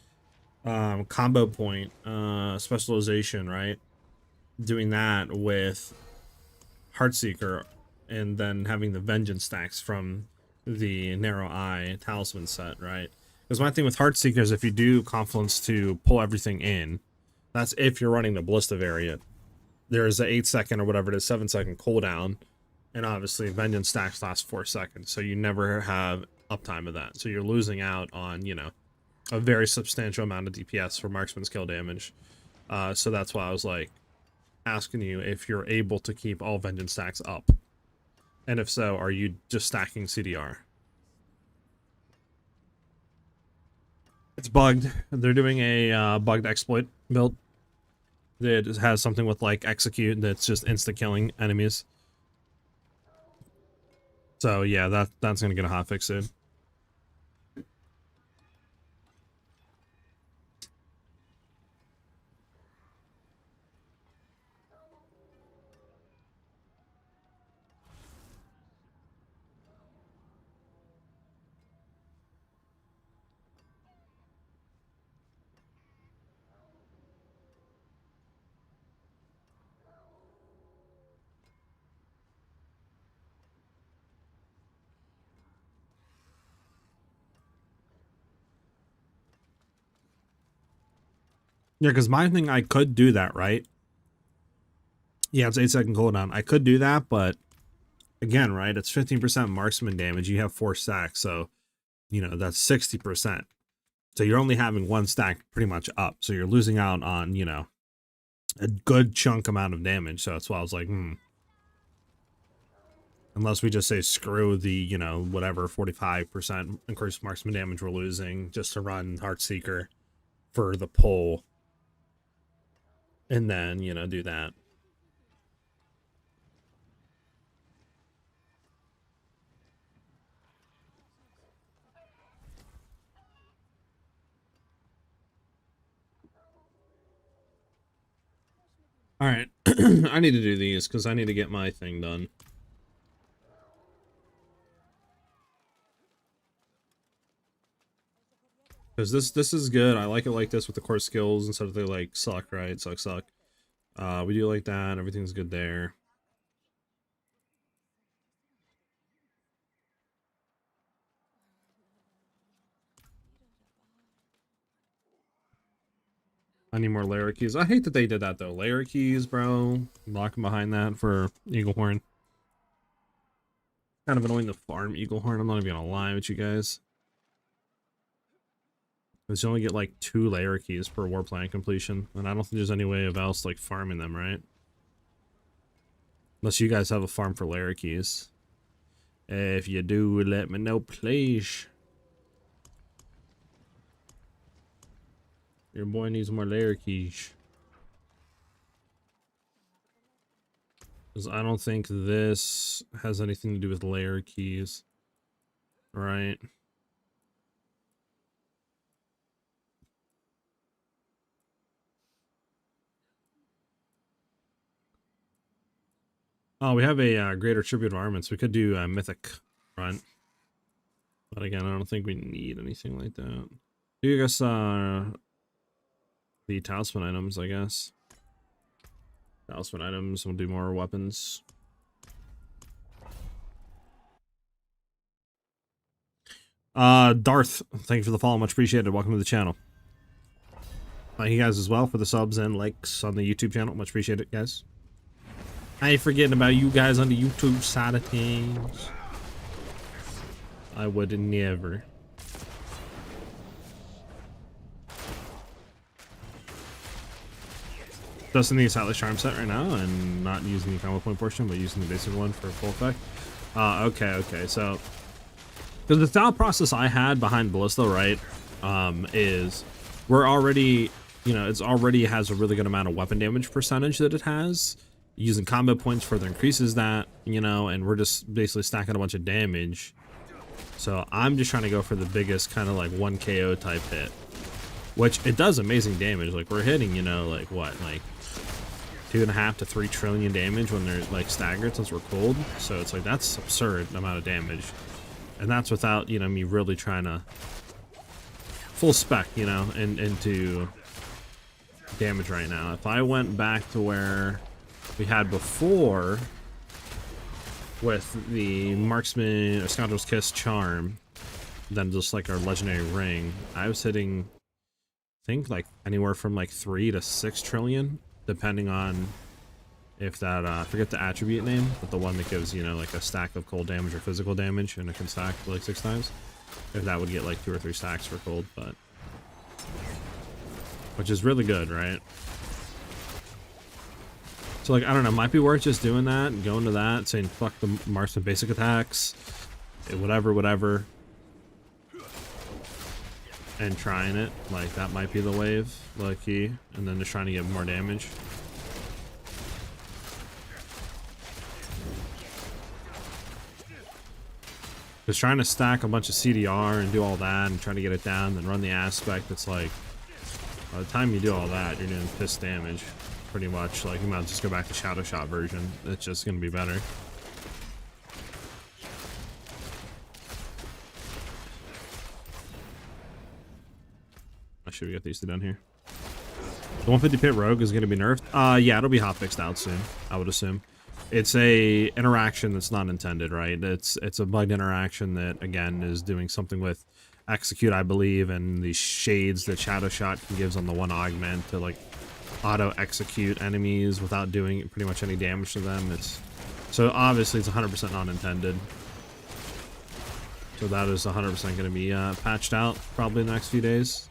combo point specialization, right? Doing that with Heartseeker and then having the vengeance stacks from the narrow eye talisman set, right? Because my thing with Heartseeker is if you do confluence to pull everything in, that's if you're running the Ballista variant. There is a 8-second or whatever it is, 7-second cooldown, and obviously vengeance stacks last 4 seconds, so you never have uptime of that. So you're losing out on, you know, a very substantial amount of DPS for marksman skill damage. So that's why I was like asking you if you're able to keep all vengeance stacks up, and if so, are you just stacking CDR? It's bugged. They're doing a bugged exploit build. It has something with like execute that's just insta killing enemies. So yeah, that's gonna get a hotfix soon. Yeah, because my thing, I could do that, right? Yeah, it's 8-second cooldown. I could do that, but again, right, it's 15% marksman damage. You have 4 stacks, so you know that's 60%. So you're only having 1 stack pretty much up. So you're losing out on, you know, a good chunk amount of damage. So that's why I was like, unless we just say screw the, you know, whatever 45% increased marksman damage we're losing just to run Heartseeker for the pull. And then, you know, do that. All right. I need to do these because I need to get my thing done. Because this is good. I like it like this with the core skills instead of they like suck, right? Suck. We do like that. Everything's good there. I need more layer keys. I hate that they did that though. Layer keys, bro. Blocking behind that for Eagle Horn. Kind of annoying to farm Eagle Horn. I'm not even gonna lie with you guys. Because you only get like 2 layer keys per war plan completion. And I don't think there's any way of else like farming them, right? Unless you guys have a farm for layer keys. If you do, let me know, please. Your boy needs more layer keys. Because I don't think this has anything to do with layer keys. Right? Oh, we have a greater tribute of armaments. We could do Mythic front. But again, I don't think we need anything like that. I guess the talisman items, I guess. Talisman items, we'll do more weapons. Darth, thank you for the follow, much appreciated. Welcome to the channel. Thank you guys as well for the subs and likes on the YouTube channel. Much appreciated, guys. I ain't forgetting about you guys on the YouTube side of things. I would never. Dusting the Atlas Charm set right now and not using the combo point portion, but using the basic one for full effect. Okay. So, because the thought process I had behind Ballista, right, is we're already, you know, it's already has a really good amount of weapon damage percentage that it has. Using combo points further increases that, you know, and we're just basically stacking a bunch of damage. So I'm just trying to go for the biggest kind of like 1 KO type hit, which it does amazing damage. Like we're hitting, you know, like what, like 2.5 to 3 trillion damage when they're like staggered since we're cold. So it's like that's absurd amount of damage, and that's without, you know, me really trying to full spec, you know, into damage right now. If I went back to where we had before with the Marksman or Scoundrel's Kiss charm, then just like our legendary ring, I was hitting, I think, like anywhere from like 3 to 6 trillion, depending on if that, I forget the attribute name, but the one that gives, you know, like a stack of cold damage or physical damage, and it can stack like 6 times. If that would get like 2 or 3 stacks for cold, but which is really good, right? So like, I don't know, might be worth just doing that and going to that, saying fuck the Marksman basic attacks, whatever, and trying it. Like that might be the wave, low key, and then just trying to get more damage. Just trying to stack a bunch of CDR and do all that and trying to get it down, then run the aspect. It's like, by the time you do all that, you're doing piss damage. Pretty much, like, you might just go back to Shadow Shot version. It's just gonna be better. I should get these two done here. The 150 pit rogue is gonna be nerfed. Yeah, it'll be hotfixed out soon, I would assume. It's a interaction that's not intended, right? It's a bugged interaction that, again, is doing something with execute, I believe, and the shades that Shadow Shot gives on the one augment to like auto execute enemies without doing pretty much any damage to them. It's so obviously it's 100% not intended. So that is 100% going to be patched out probably in the next few days.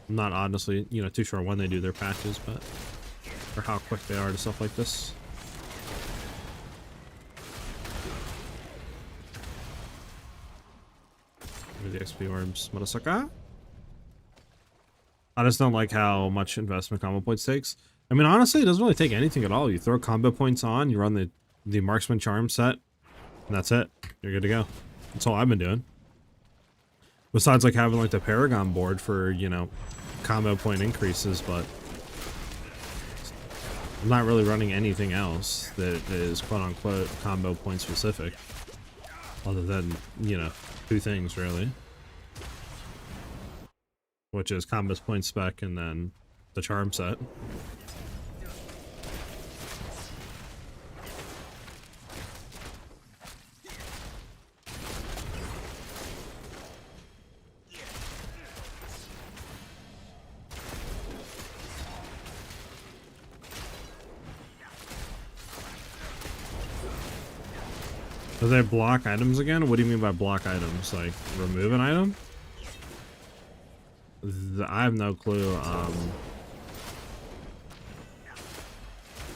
I'm not honestly, you know, too sure when they do their patches, but or how quick they are to stuff like this. The XP orbs, Murasaka. I just don't like how much investment combo points takes. I mean, honestly, it doesn't really take anything at all. You throw combo points on, you run the Marksman charm set, and that's it. You're good to go. That's all I've been doing. Besides, like, having, like, the Paragon board for, you know, combo point increases, but I'm not really running anything else that is quote-unquote combo point specific. Other than, you know, 2 things, really. Which is combos point spec and then the charm set. Do they block items again? What do you mean by block items? Like, remove an item? I have no clue. I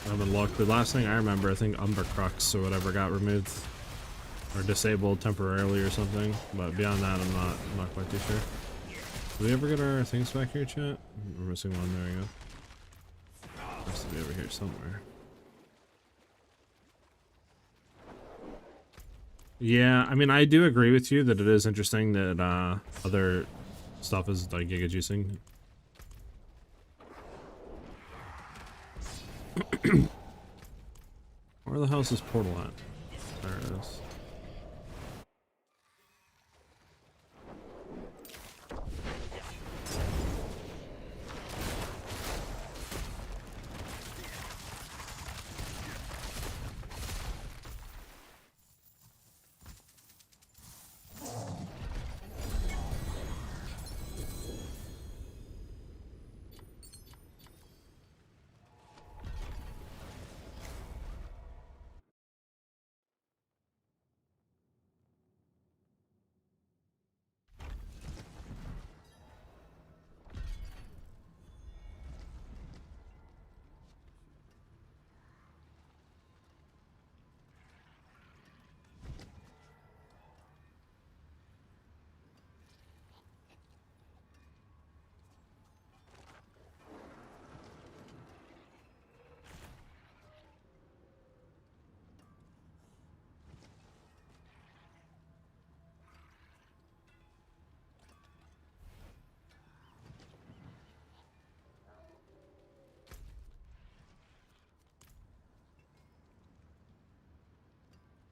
haven't looked. The last thing I remember, I think Umber Crux or whatever got removed or disabled temporarily or something. But beyond that, I'm not quite too sure. Did we ever get our things back here, chat? We're missing one. There we go. Has to be over here somewhere. Yeah, I mean, I do agree with you that it is interesting that other stuff is like giga juicing. Where the hell is this portal at? There it is.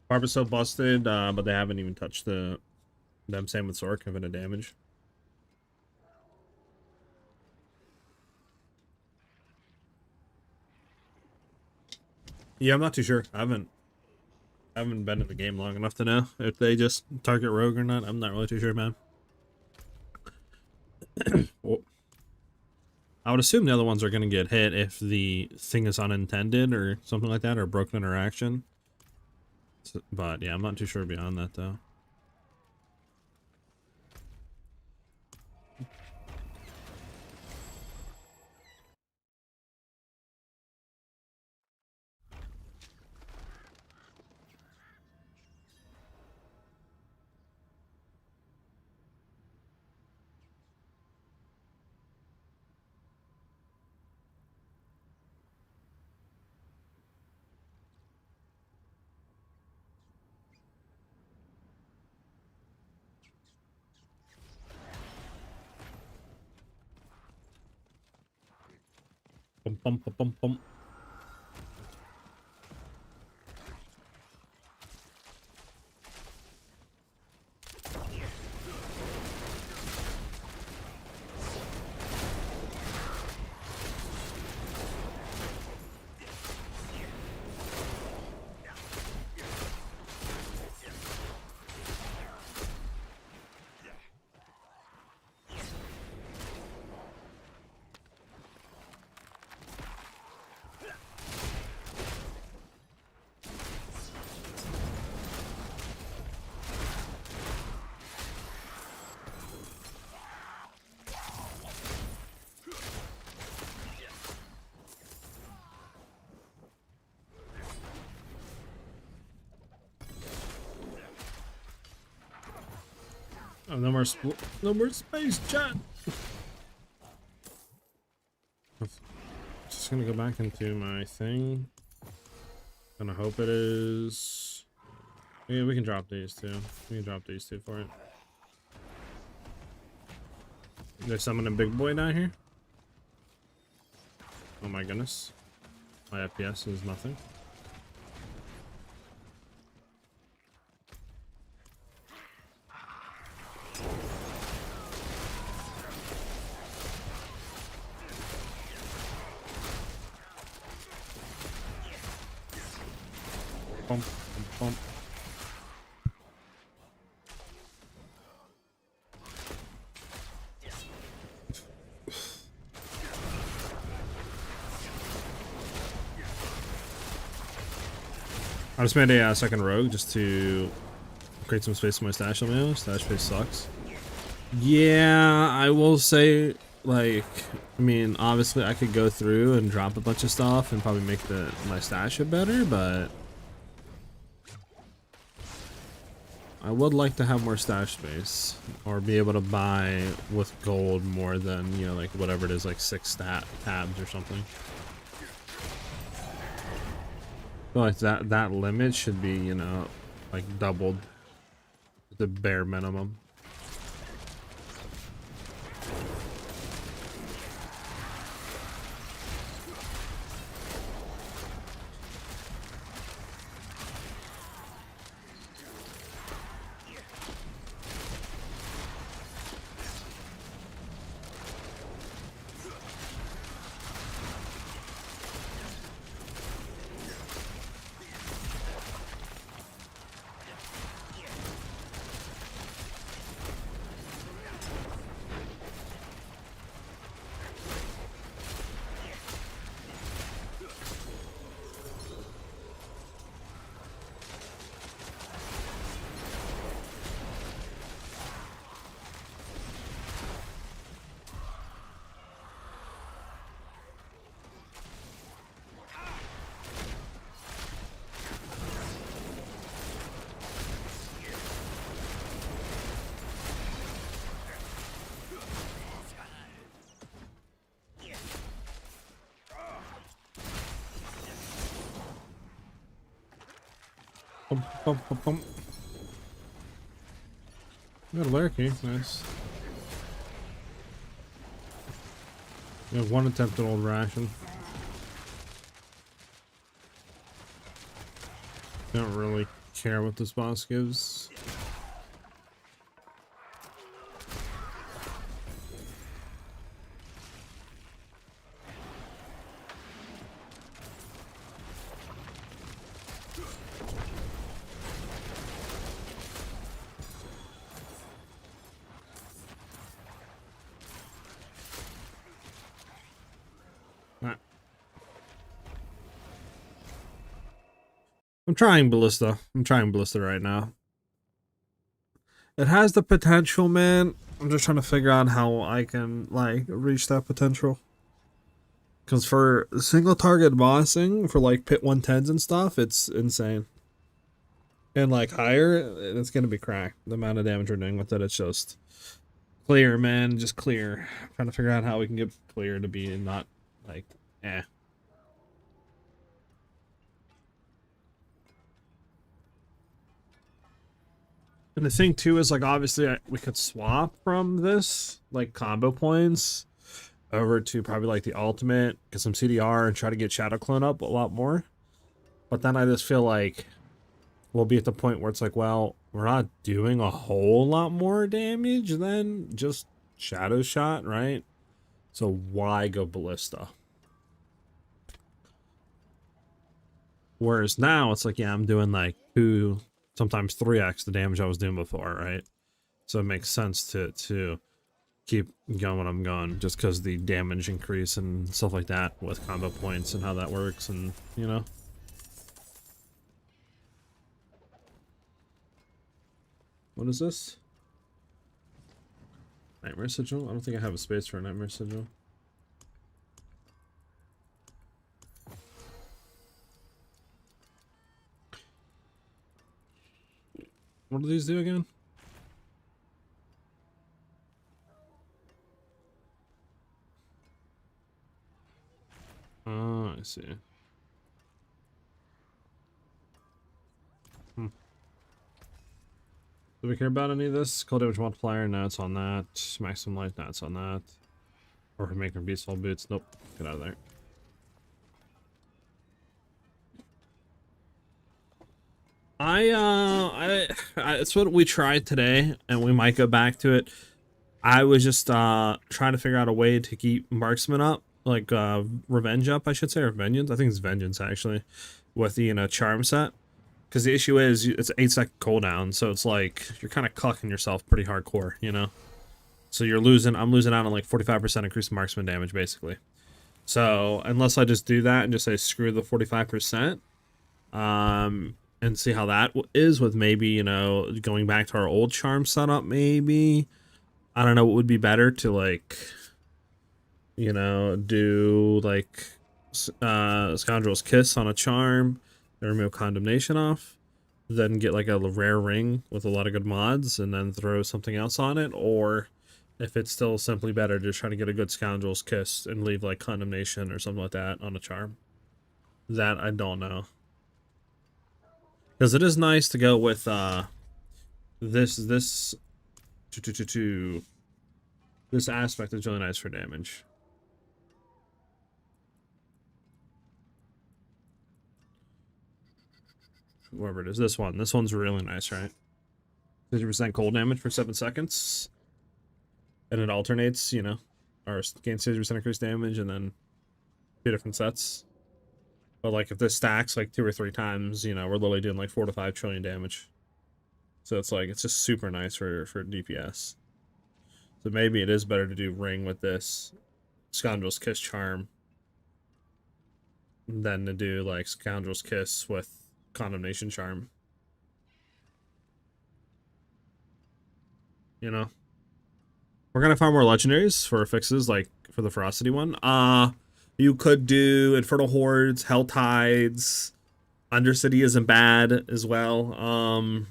Barber's so busted, but they haven't even touched them. Same with Sork, infinite damage. Yeah, I'm not too sure. I haven't been in the game long enough to know if they just target rogue or not. I'm not really too sure, man. Well, I would assume the other ones are going to get hit if the thing is unintended or something like that, or broken interaction. So, but yeah, I'm not too sure beyond that though. Bum, bum, bum, bum, bum. Oh, no more space, chat. Just gonna go back into my thing. Gonna hope it is. Yeah, we can drop these two. We can drop these two for it. There's someone a big boy down here. Oh my goodness. My FPS is nothing. Bump, bump, bump. I just made a second rogue just to create some space in my stash ammo. Stash space sucks. Yeah, I will say, like, I mean, obviously I could go through and drop a bunch of stuff and probably make my stash better, but I would like to have more stash space or be able to buy with gold more than, you know, like whatever it is, like 6 tabs or something. I feel like that limit should be, you know, like doubled, the bare minimum. Bum, bum, bum, bum. Got a lurky, nice. We have 1 attempted old ration. Don't really care what this boss gives. I'm trying Ballista. I'm trying Ballista right now. It has the potential, man. I'm just trying to figure out how I can, like, reach that potential. Because for single target bossing, for, like, pit 110s and stuff, it's insane. And, like, higher, it's going to be cracked. The amount of damage we're doing with it, it's just clear, man. Just clear. I'm trying to figure out how we can get clear to be not, like, eh. And the thing too is, like, obviously we could swap from this, like, combo points over to probably like the ultimate, get some CDR and try to get Shadow Clone up a lot more. But then I just feel like we'll be at the point where it's like, well, we're not doing a whole lot more damage than just Shadow Shot, right? So why go Ballista? Whereas now it's like, yeah, I'm doing like 2, sometimes 3x the damage I was doing before, right? So it makes sense to keep going when I'm going, just because the damage increase and stuff like that with combo points and how that works, and you know. What is this? Nightmare Sigil? I don't think I have a space for a Nightmare Sigil. What do these do again? Oh, I see. Do we care about any of this? Cold damage multiplier? No, it's on that. Maximum life? No, it's on that. Or making beast soul boots? Nope. Get out of there. It's what we tried today, and we might go back to it. I was just trying to figure out a way to keep marksman up, like revenge up, I should say, or vengeance. I think it's vengeance actually, with the charm set. Because the issue is it's 8-second cooldown, so it's like you're kind of cucking yourself pretty hardcore, you know. So you're losing. I'm losing out on like 45% increased marksman damage basically. So unless I just do that and just say screw the 45%, and see how that is with maybe, you know, going back to our old charm setup, maybe. I don't know what would be better to, like, you know, do, like, Scoundrel's Kiss on a charm and remove Condemnation off. Then get, like, a rare ring with a lot of good mods and then throw something else on it. Or if it's still simply better to try to get a good Scoundrel's Kiss and leave, like, Condemnation or something like that on a charm. That I don't know. Because it is nice to go with this aspect is really nice for damage. Whoever it is, this one's really nice, right? 50% cold damage for 7 seconds, and it alternates, you know, or gains 50% increased damage, and then 2 different sets. But like if this stacks like 2 or 3 times, you know, we're literally doing like 4 to 5 trillion damage. So it's like, it's just super nice for DPS. So maybe it is better to do ring with this Scoundrel's Kiss charm than to do like Scoundrel's Kiss with Condemnation charm. You know? We're gonna find more legendaries for fixes, like for the Ferocity one. You could do Infernal Hordes, Hell Tides. Undercity isn't bad as well.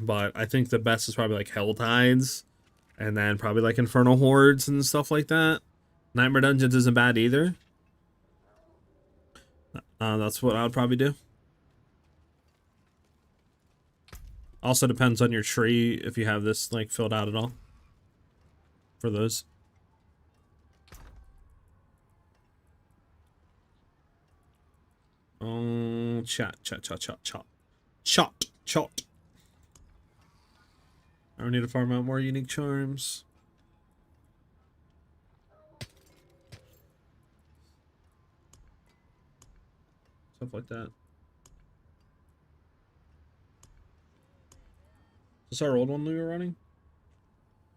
But I think the best is probably like Hell Tides. And then probably like Infernal Hordes and stuff like that. Nightmare Dungeons isn't bad either. That's what I would probably do. Also depends on your tree if you have this like filled out at all. For those. Chat. I need to farm out more unique charms. Stuff like that. Is this our old one we were running?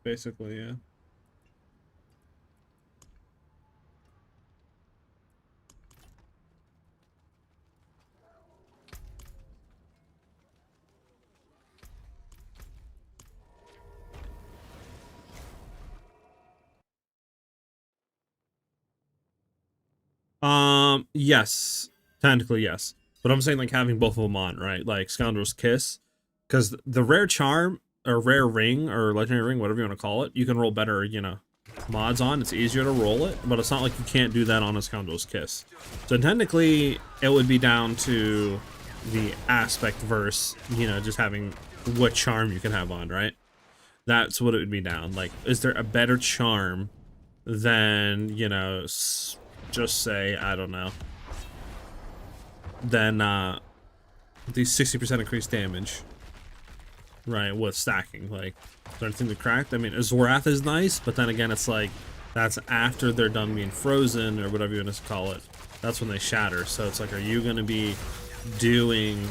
Basically, yeah. Yes. Technically, yes. But I'm saying, like, having both of them on, right? Like, Scoundrel's Kiss. Because the rare charm, or rare ring, or legendary ring, whatever you want to call it, you can roll better, you know, mods on. It's easier to roll it, but it's not like you can't do that on a Scoundrel's Kiss. So technically, it would be down to the aspect verse, you know, just having what charm you can have on, right? That's what it would be down. Like, is there a better charm than, you know, just say, I don't know, than the 60% increased damage, right, with stacking? Like, is there anything that cracked? I mean, Zorath is nice, but then again, it's like, that's after they're done being frozen, or whatever you want to call it. That's when they shatter. So it's like, are you going to be doing,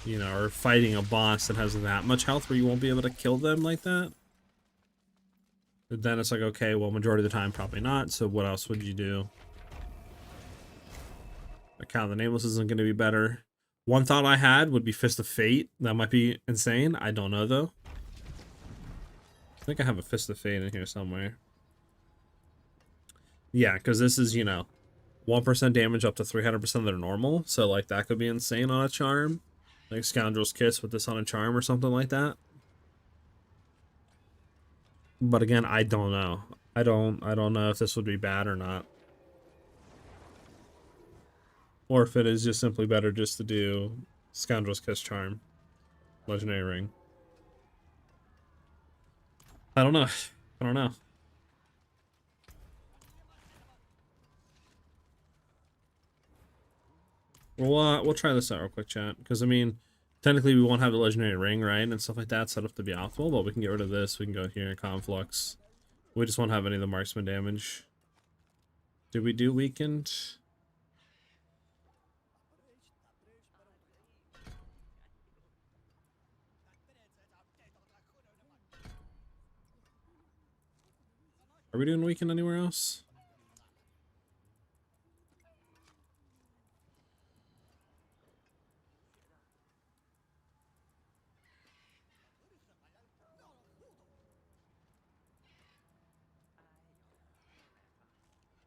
you know, or fighting a boss that has that much health where you won't be able to kill them like that? But then it's like, okay, well, majority of the time, probably not. So what else would you do? Account of the Nameless isn't going to be better. One thought I had would be Fist of Fate. That might be insane. I don't know, though. I think I have a Fist of Fate in here somewhere. Yeah, because this is, you know, 1% damage up to 300% of their normal. So, like, that could be insane on a charm. Like Scoundrel's Kiss with this on a charm or something like that. But again, I don't know. I don't know if this would be bad or not. Or if it is just simply better just to do Scoundrel's Kiss charm. Legendary ring. I don't know. I don't know. We'll try this out real quick, chat. Because, I mean, technically we won't have the legendary ring, right? And stuff like that set up to be optimal. But we can get rid of this. We can go here, Conflux. We just won't have any of the marksman damage. Did we do weakened? Are we doing weakened anywhere else?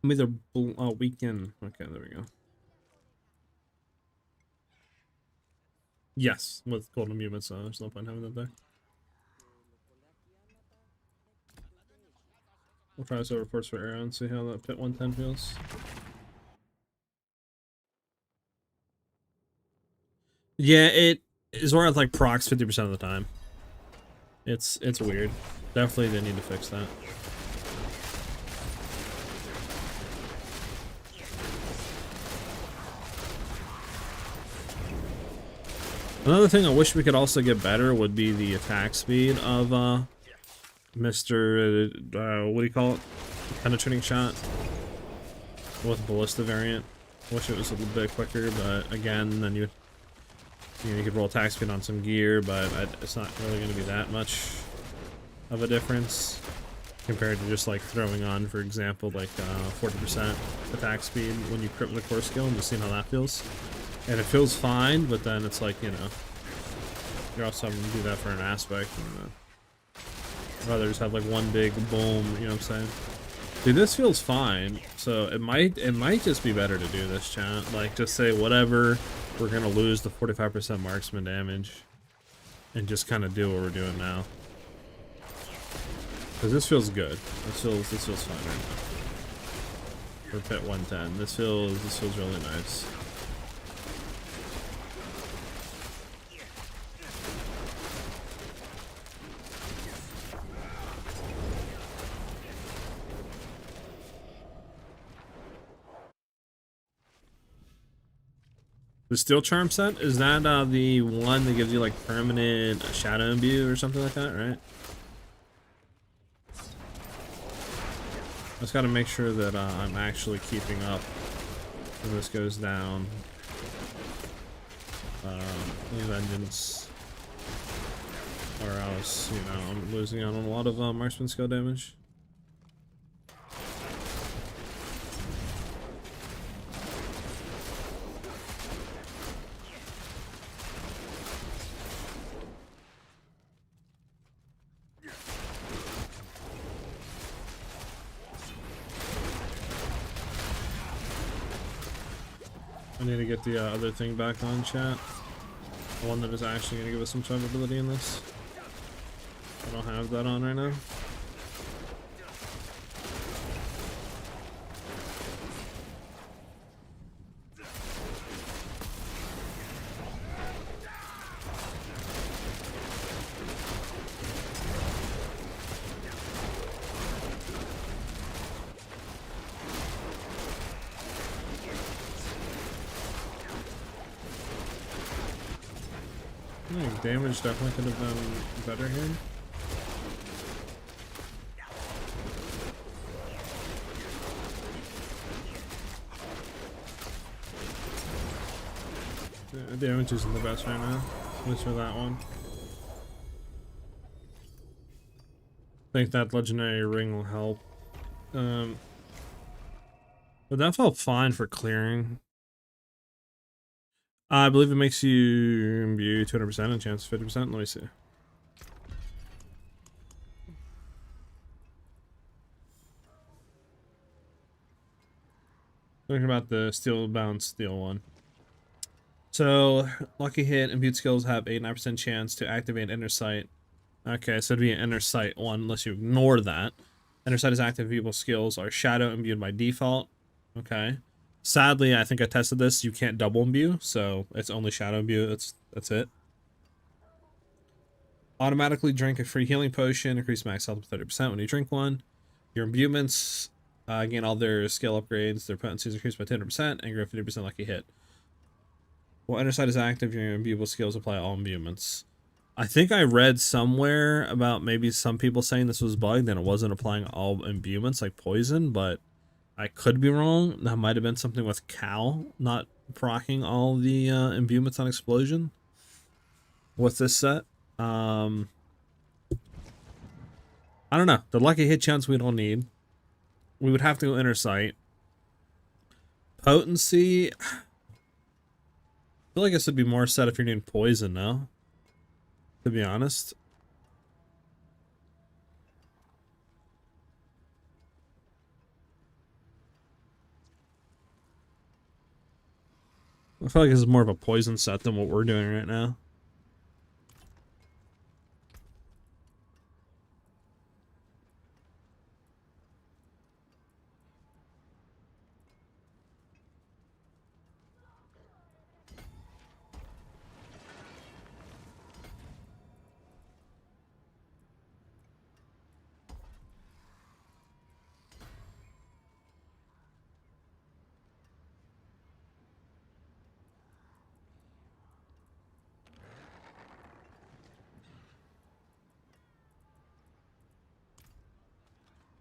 I'm either weekend. Okay, there we go. Yes, with golden movement, so there's no point having that there. We'll try this over reports for Arrow and see how that pit 110 feels. Yeah, it is where it like procs 50% of the time. It's weird. Definitely they need to fix that. Another thing I wish we could also get better would be the attack speed of Mr. What do you call it? Penetrating shot with ballista variant. I wish it was a little bit quicker, but again, then you could roll attack speed on some gear, but it's not really going to be that much of a difference compared to just like throwing on, for example, like 40% attack speed when you crit with a core skill and just seeing how that feels. And it feels fine, but then it's like, you know, you're also having to do that for an aspect. And, I'd rather just have like one big boom, you know what I'm saying? Dude, this feels fine, so it might just be better to do this, chat. Like, just say whatever, we're gonna lose the 45% marksman damage, and just kind of do what we're doing now. Cause this feels good. This feels fine right now. For pit 110, this feels really nice. The Steel Charm set, is that the one that gives you like permanent shadow imbue or something like that, right? I just gotta make sure that I'm actually keeping up when this goes down. Vengeance. Or else, you know, I'm losing out on a lot of marksman skill damage. I need to get the other thing back on, chat. The one that is actually going to give us some survivability in this. I don't have that on right now. I think damage definitely could have been better here. The damage isn't the best right now, at least for that one. I think that legendary ring will help. But that felt fine for clearing. I believe it makes you imbue 200% and chance 50%. Let me see. Talking about the steel bound steel one. So lucky hit imbued skills have a 9% chance to activate inner sight. Okay, so it'd be an inner sight one unless you ignore that. Inner sight is active. Viewable skills are shadow imbued by default. Okay. Sadly, I think I tested this. You can't double imbue, so it's only shadow imbue. That's it. Automatically drink a free healing potion. Increase max health by 30% when you drink one. Your imbuements gain all their skill upgrades. Their potency is increased by 10% and grow 50% lucky hit. While inner sight is active, your imbuable skills apply all imbuements. I think I read somewhere about maybe some people saying this was bugged and it wasn't applying all imbuements like poison, but I could be wrong. That might have been something with Cal not proccing all the imbuements on explosion with this set. I don't know. The lucky hit chance we don't need. We would have to go inner sight. Potency. I feel like this would be more set if you're doing poison now, to be honest. I feel like this is more of a poison set than what we're doing right now.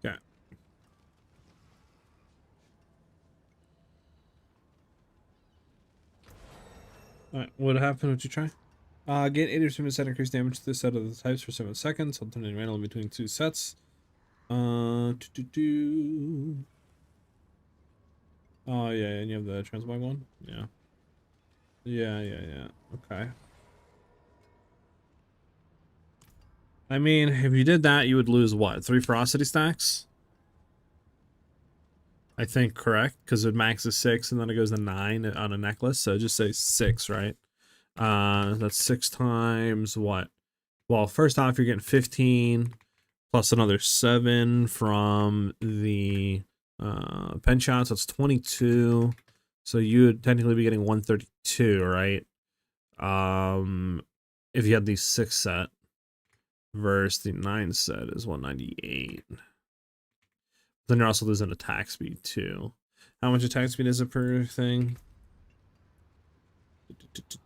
Okay. Alright, what happened? What'd you try? Gain 80% increased damage to this set of the types for 7 seconds, alternating randomly between 2 sets. Oh yeah, and you have the transmog one? Yeah. Yeah. Okay. I mean, if you did that, you would lose what? 3 ferocity stacks? I think, correct? Because it maxes 6 and then it goes to 9 on a necklace. So just say 6, right? That's 6 times what? Well, first off, you're getting 15 plus another 7 from the pen shots. That's 22. So you would technically be getting 132, right? If you had the 6 set versus the 9 set is 198. Then you're also losing attack speed too. How much attack speed is it per thing?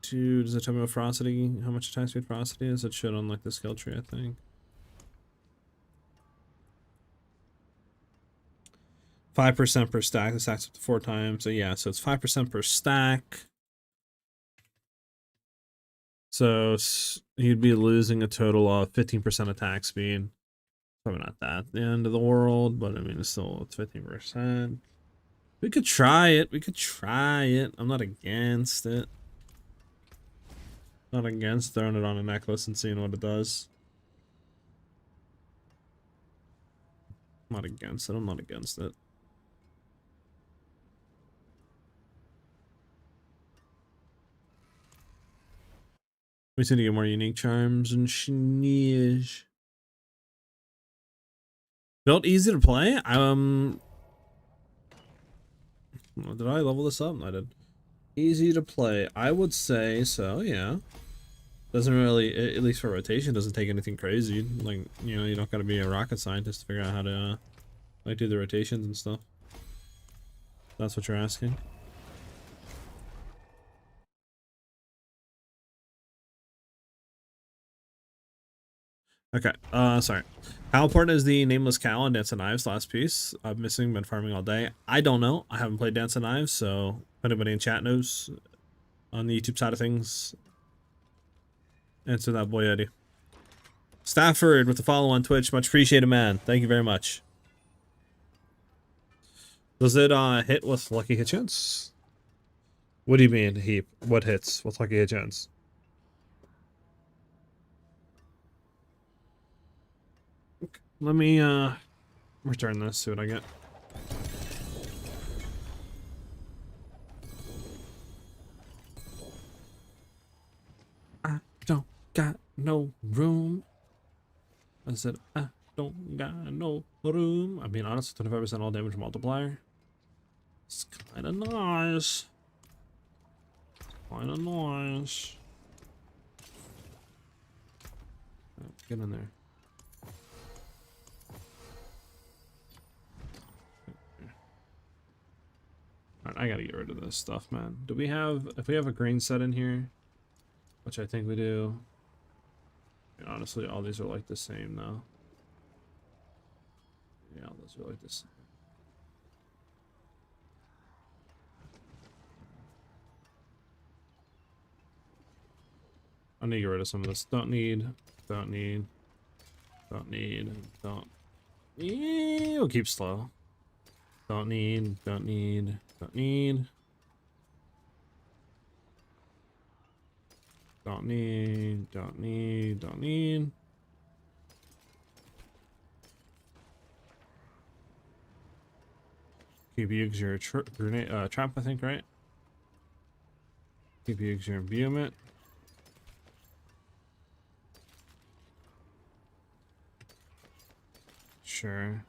Does it tell me what ferocity? How much attack speed ferocity is? It should on like the skill tree, I think. 5% per stack. The stacks up to 4 times. So yeah, so it's 5% per stack. So you'd be losing a total of 15% attack speed. Probably not that the end of the world, but I mean it's still 15%. We could try it. We could try it. I'm not against it. Not against throwing it on a necklace and seeing what it does. I'm not against it. I'm not against it. We just need to get more unique charms and sneeze. Built easy to play. Did I level this up? I did. Easy to play. I would say so. Yeah. Doesn't really, at least for rotation, doesn't take anything crazy. Like, you know, you don't got to be a rocket scientist to figure out how to like do the rotations and stuff. That's what you're asking. Okay, sorry. How important is the Nameless Cow on Dance and Knives last piece? I've been farming all day. I don't know. I haven't played Dance and Knives, so if anybody in chat knows on the YouTube side of things, answer that boy Eddie. Stafford with the follow on Twitch. Much appreciated, man. Thank you very much. Does it hit with lucky hit chance? What do you mean, heap? What hits with lucky hit chance? Let me return this, see what I get. I don't got no room. I said I don't got no room. I mean, honestly, 25% all damage multiplier. It's kind of nice. Kind of nice. Oh, get in there. Alright, I gotta get rid of this stuff, man. Do we have, if we have a green set in here, which I think we do, and honestly, all these are like the same now. Yeah, all those are like the same. I need to get rid of some of this. Don't need. We'll keep slow. Don't need. Don't need. Keep use your grenade trap, I think, right? Keep using your imbuement. Sure.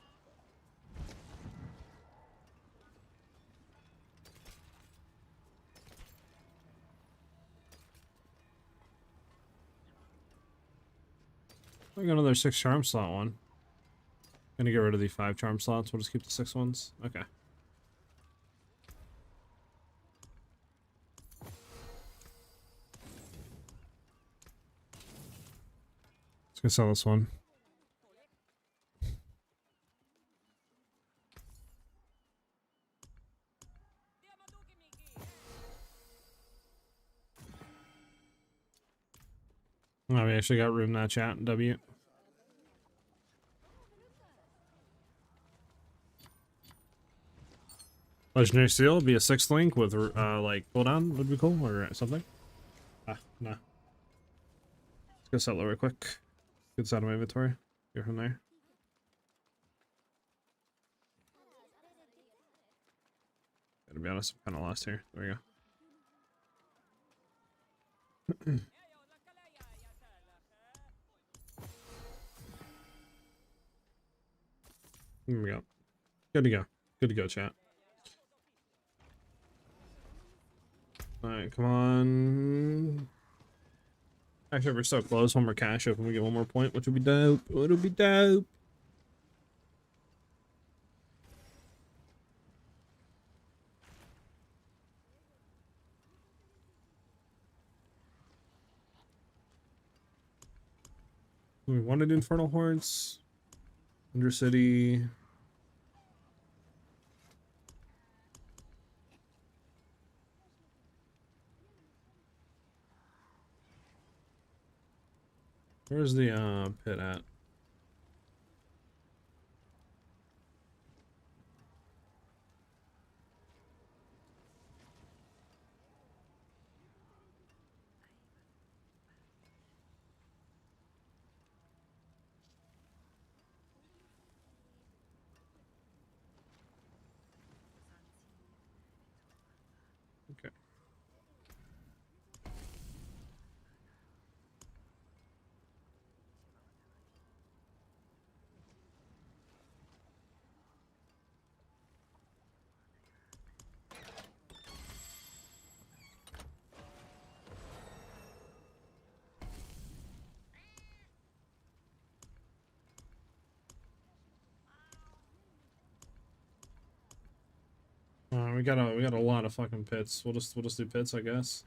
I got another 6 charm slot one. Gonna get rid of the 5 charm slots. We'll just keep the 6 ones. Okay. Let's go sell this one. Oh, we actually got room in that chat. W. Legendary Seal would be a 6th link with like cooldown would be cool or something. Ah, nah. Let's go sell it real quick. Get this out of my inventory. Go from there. Gotta be honest, I'm kind of lost here. There we go. Here we go. Good to go. Good to go, chat. Alright, come on. Actually, we're so close. One more cash open, we get 1 more point, which would be dope. It would be dope. We want to do Infernal Hordes. Undercity. Where's the pit at? Okay. We got a lot of fucking pits. We'll just do pits, I guess.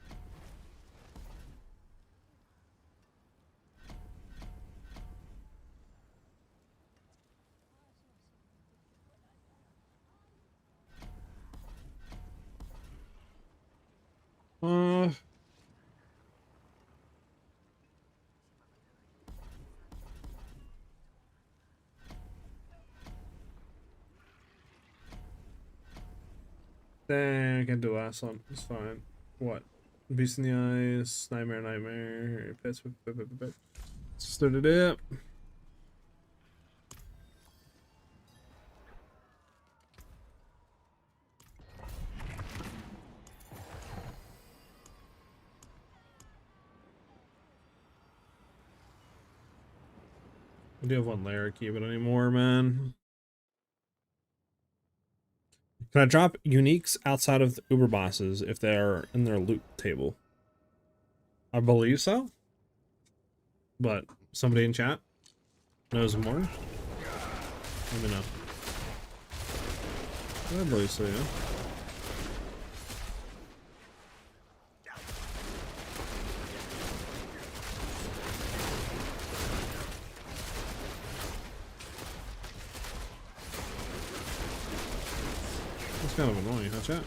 Dang, I can do last one. It's fine. What? Beast in the Eyes, Nightmare, pits, pit. Start it up. I do have 1 layer key, but anymore, man. Can I drop uniques outside of the Uber bosses if they're in their loot table? I believe so. But somebody in chat knows more? Let me know. I believe so, yeah. That's kind of annoying, huh, chat?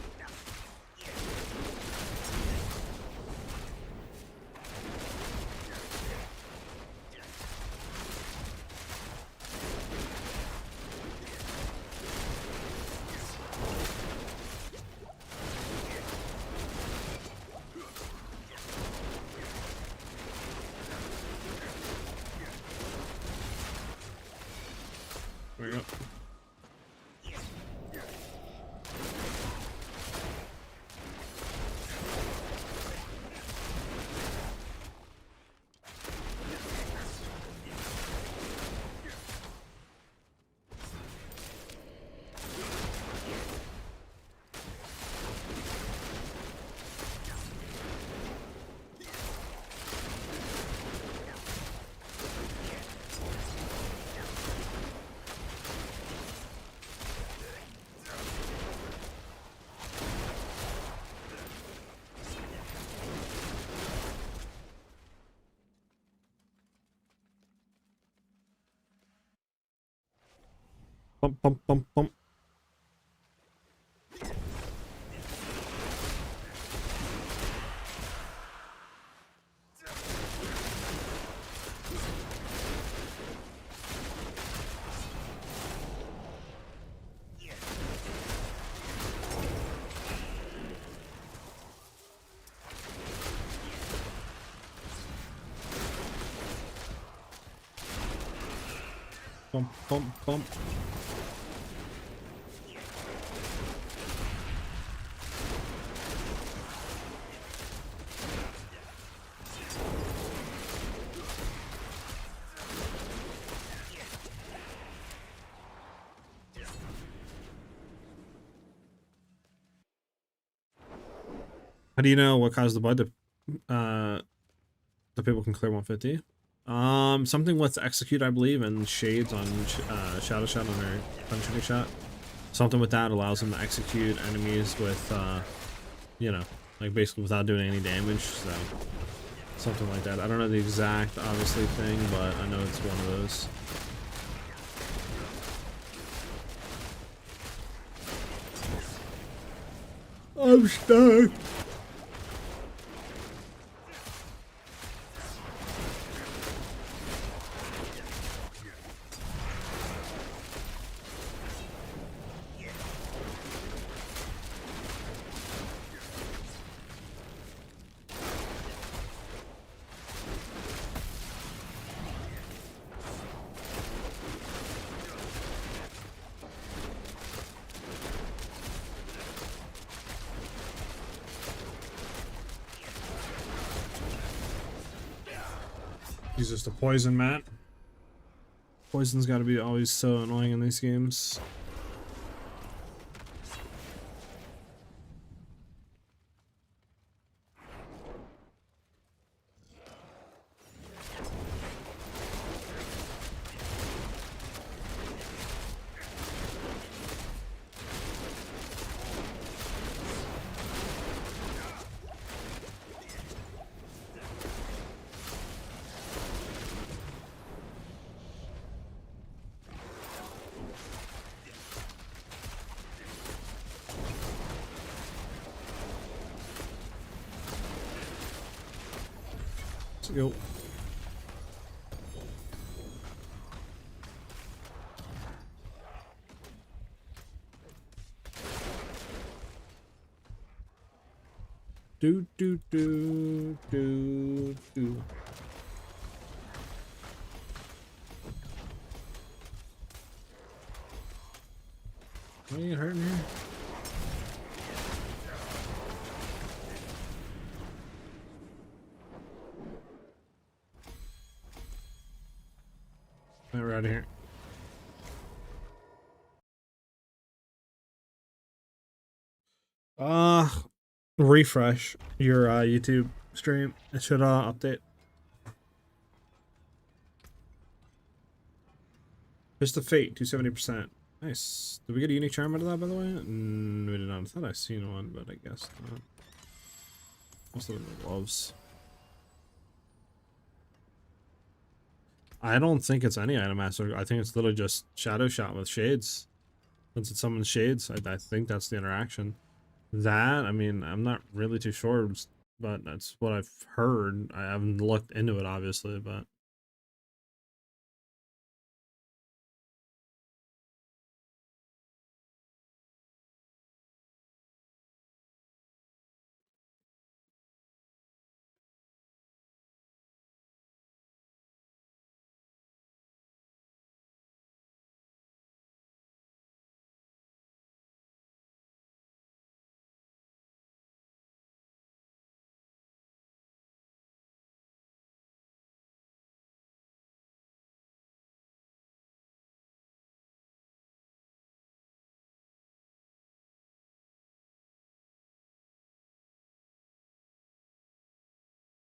There we go. Bump, bump, bump, bump. Bump, bump, bump. How do you know what caused the bug to the people can clear 150? Something with execute, I believe, and shades on shadow shot on their penetrating shot. Something with that allows them to execute enemies with, you know, like basically without doing any damage. So something like that. I don't know the exact, obviously, thing, but I know it's one of those. I'm stuck. Jesus, the poison, Matt. Poison's got to be always so annoying in these games. Let's go. Do do do do do. Are you hurting here? We're out of here. Refresh your YouTube stream. It should update. Just the fate, 270%. Nice. Did we get a unique charm out of that, by the way? We did not. I thought I seen one, but I guess not. Most of them are gloves. I don't think it's any item master. I think it's literally just shadow shot with shades. Once it summons shades, I think that's the interaction. That, I mean, I'm not really too sure, but that's what I've heard. I haven't looked into it, obviously, but.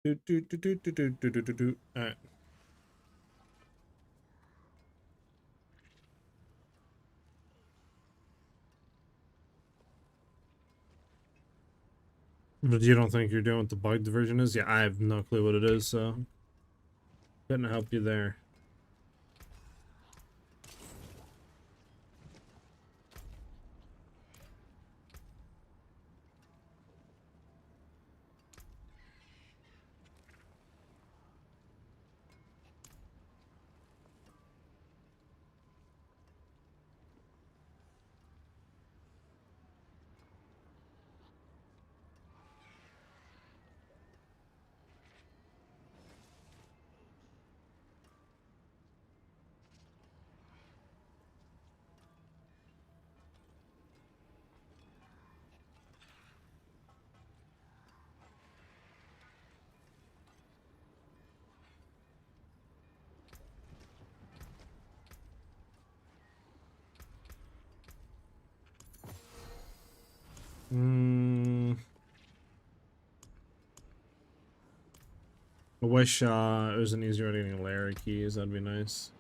Do, do, do, do, do, do, do, do, do. All right. But you don't think you're doing what the bug diversion is? Yeah, I have no clue what it is, so couldn't help you there. I wish it was an easier way to getting layer keys. That'd be nice.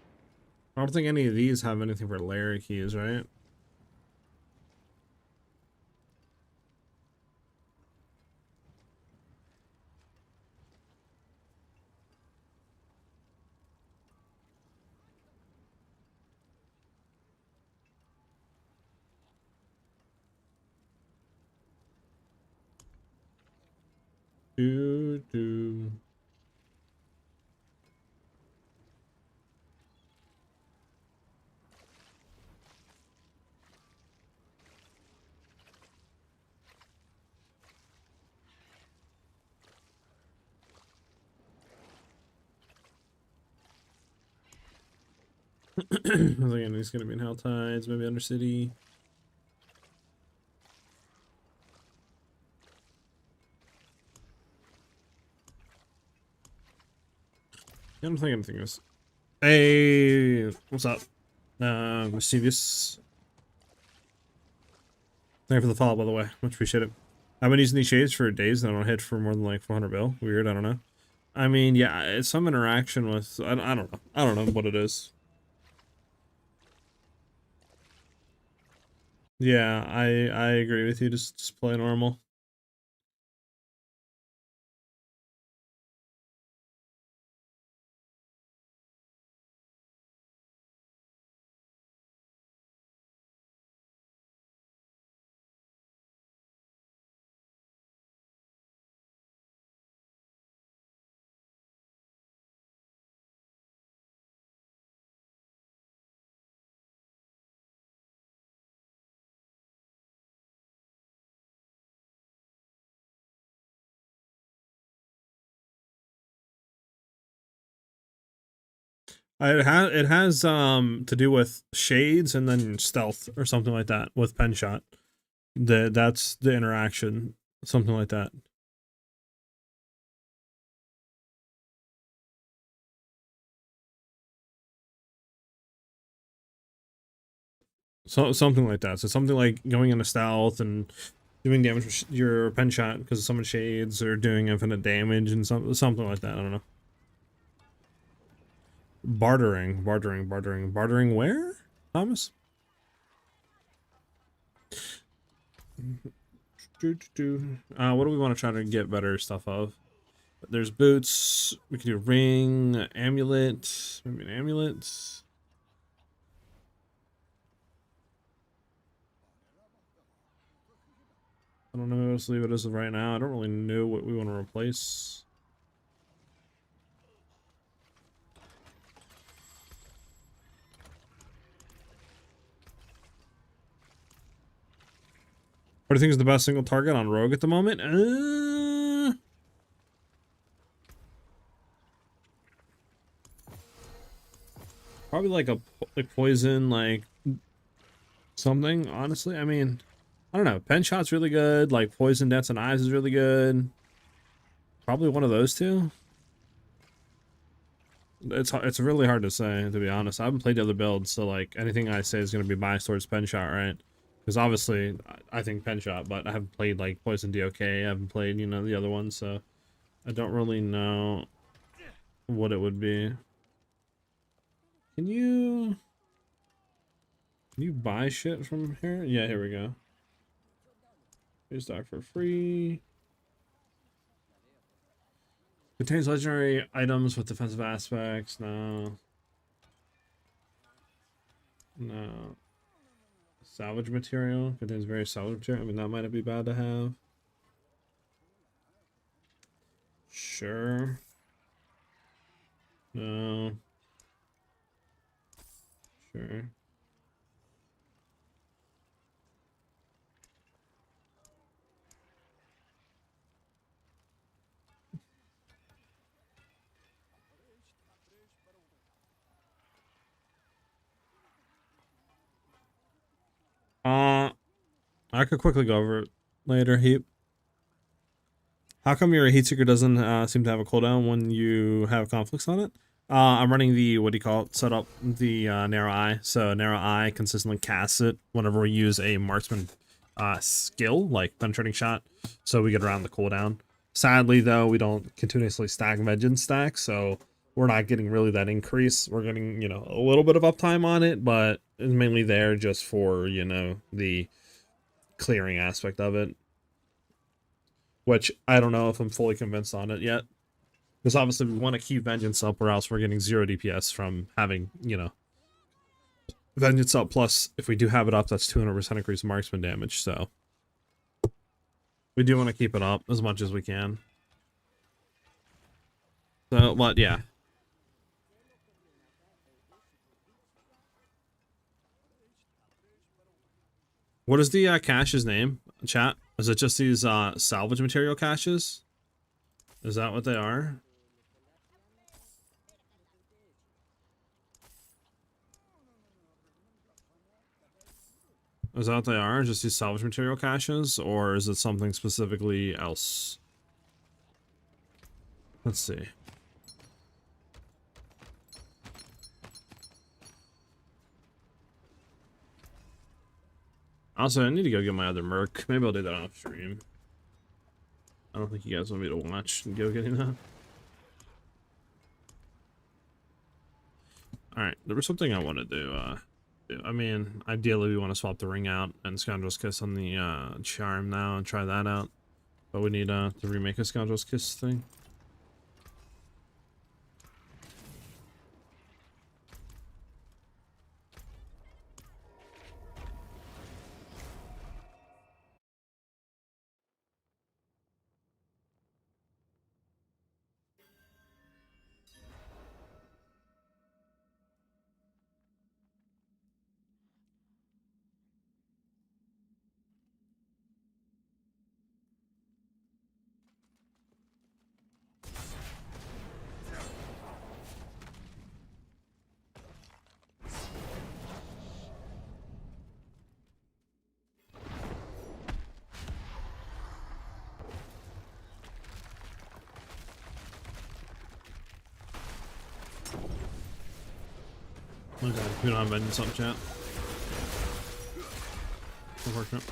I don't think any of these have anything for layer keys, right? Do. I was thinking he's gonna be in Hell Tides, maybe Undercity. I don't think anything is. Hey, what's up? Mischievous. Thank you for the follow, by the way. Much appreciated. I've been using these shades for days and I don't hit for more than like 400 bill. Weird, I don't know. I mean, yeah, it's some interaction with. I don't know. I don't know what it is. Yeah, I agree with you. Just play normal. It has to do with shades and then stealth or something like that with Penshot. That's the interaction, something like that. So something like that. So something like going into stealth and doing damage with your Penshot because of summon shades, or doing infinite damage and something like that. I don't know. Bartering where, Thomas? What do we want to try to get better stuff of? There's boots. We can do ring, amulet, maybe an amulet. I don't know. Let's leave it as of right now. I don't really know what we want to replace. What do you think is the best single target on Rogue at the moment? Probably like a poison, like something. Honestly, I mean, I don't know. Penshot's really good. Like poison, dance, and eyes is really good. Probably one of those two. It's really hard to say, to be honest. I haven't played the other builds, so like anything I say is going to be biased towards Penshot, right? Because obviously I think Penshot, but I haven't played like Poison DOK. I haven't played, you know, the other ones, so I don't really know what it would be. Can you buy shit from here? Yeah, here we go. Here's stock for free. Contains legendary items with defensive aspects. No. Salvage material. Contains various salvage material. I mean, that might be bad to have. Sure. No. Sure. I could quickly go over it later. Heap. How come your Heartseeker doesn't seem to have a cooldown when you have conflicts on it? I'm running the, what do you call it, set up the narrow eye. So narrow eye consistently casts it whenever we use a marksman skill, like penetrating shot. So we get around the cooldown. Sadly, though, we don't continuously stack vengeance stacks, so we're not getting really that increase. We're getting, you know, a little bit of uptime on it, but it's mainly there just for, you know, the clearing aspect of it. Which I don't know if I'm fully convinced on it yet. Because obviously we want to keep vengeance up or else we're getting 0 DPS from having, you know, vengeance up. Plus, if we do have it up, that's 200% increased marksman damage, so we do want to keep it up as much as we can. So, but yeah. What is the cache's name, chat? Is it just these salvage material caches? Is that what they are? Is that what they are? Just these salvage material caches? Or is it something specifically else? Let's see. Also, I need to go get my other merc. Maybe I'll do that off stream. I don't think you guys want me to watch and go getting that. Alright, there was something I want to do. I mean, ideally we want to swap the ring out and Scoundrel's Kiss on the charm now and try that out. But we need to remake a Scoundrel's Kiss thing. Okay, we don't have vengeance up, chat. Unfortunate.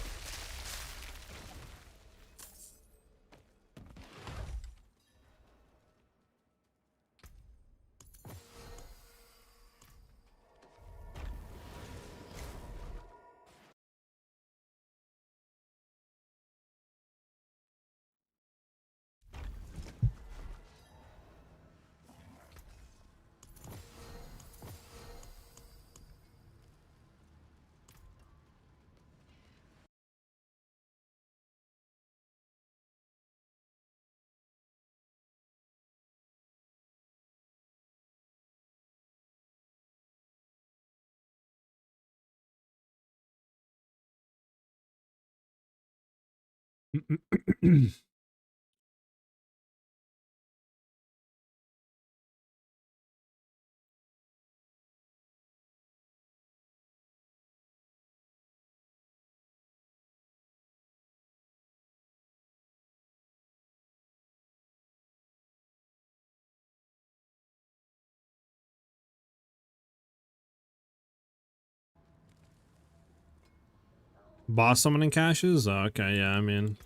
Boss summoning caches? Oh, okay, yeah, I mean,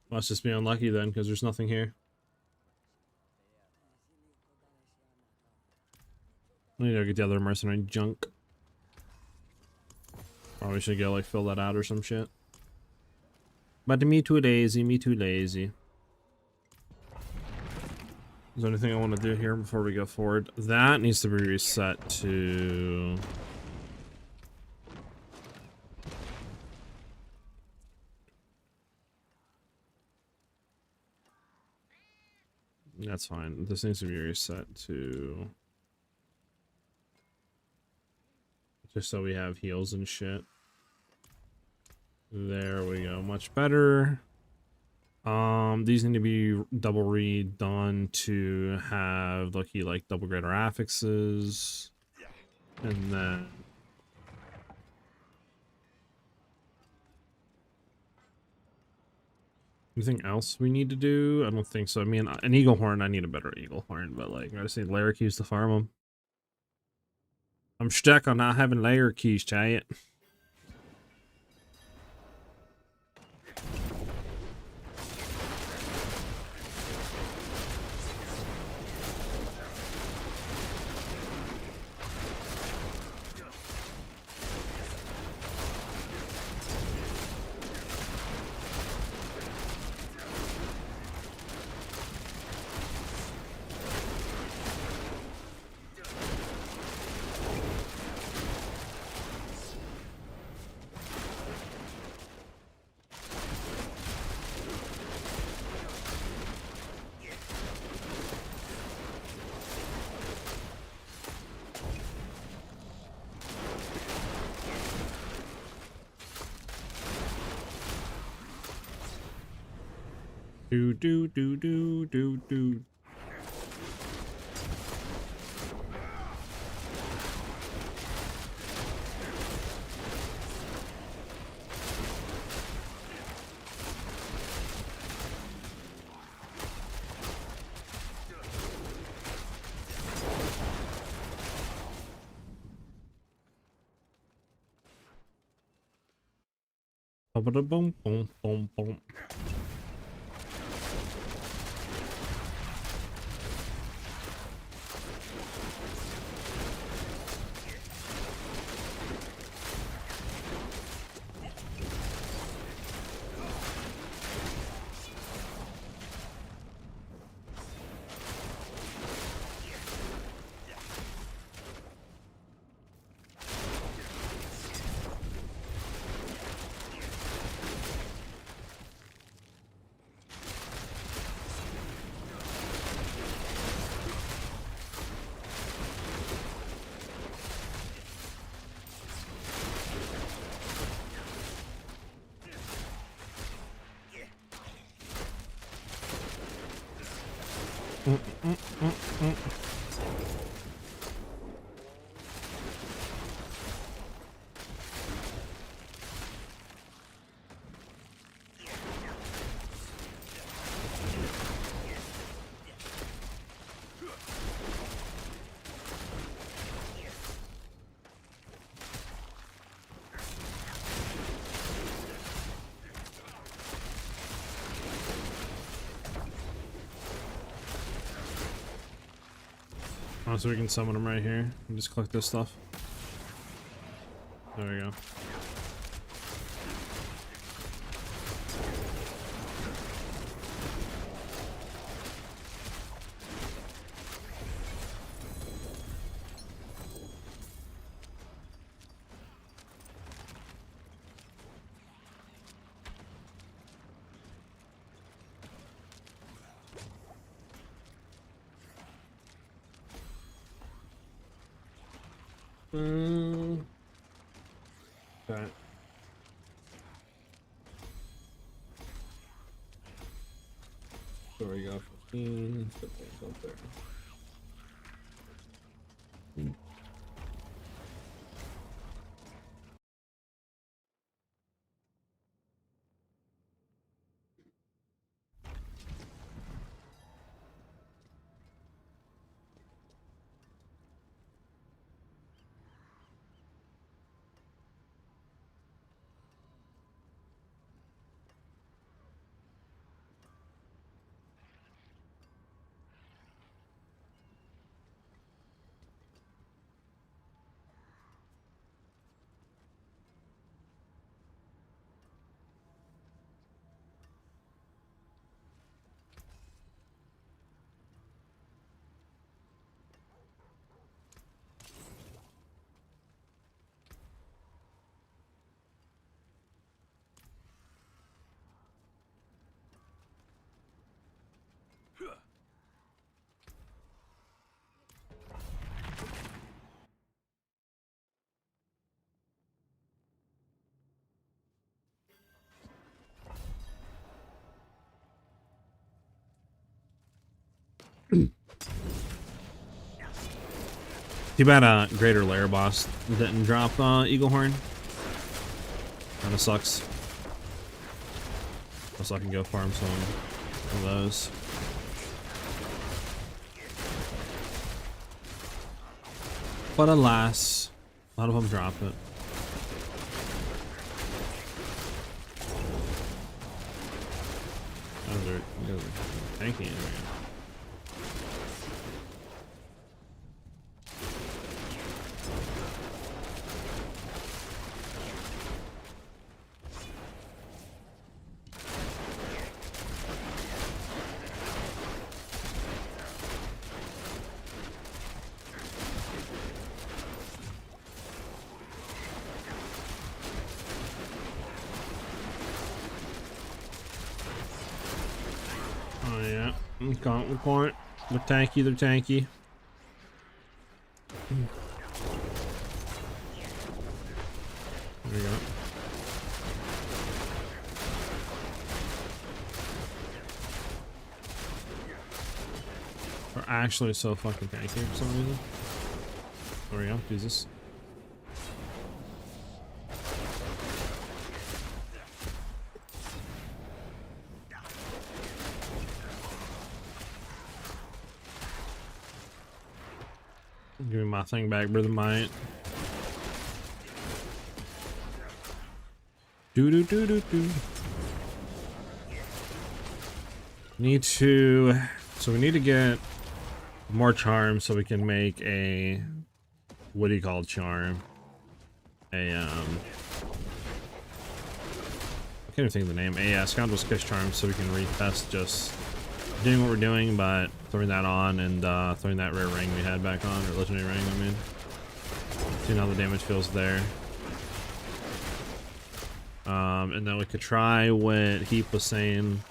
must just be unlucky then, because there's nothing here. I need to get the other mercenary junk. Probably should go, like, fill that out or some shit. But me too lazy, me too lazy. Is there anything I want to do here before we go forward? That needs to be reset to... That's fine. This needs to be reset to... Just so we have heals and shit. There we go. Much better. These need to be double redone to have lucky like double greater affixes. And then anything else we need to do? I don't think so. I mean, an eagle horn, I need a better eagle horn, but like I just need layer keys to farm them. I'm stuck on not having layer keys, chat. Do do do do do do. Boom boom boom boom. Oh, so we can summon them right here and just collect this stuff. There we go. Okay. There we go. 15. Put things up there. Too bad Greater Lair boss didn't drop Eagle Horn. Kinda sucks. Also I can go farm some of those. But alas, a lot of them drop it. Those are tanky in there. Gauntlet point. They're tanky, they're tanky. There we go. are actually so fucking tanky for some reason. There we go. Jesus. Give me my thing back, brother Might. Do. Need to, so we need to get more charms so we can make a, what do you call it, charm? A, I can't even think of the name. A Scoundrel's Kiss charm, so we can retest just doing what we're doing, but throwing that on and throwing that rare ring we had back on, or legendary ring, I mean. Seeing how the damage feels there. And then we could try what Heap was saying.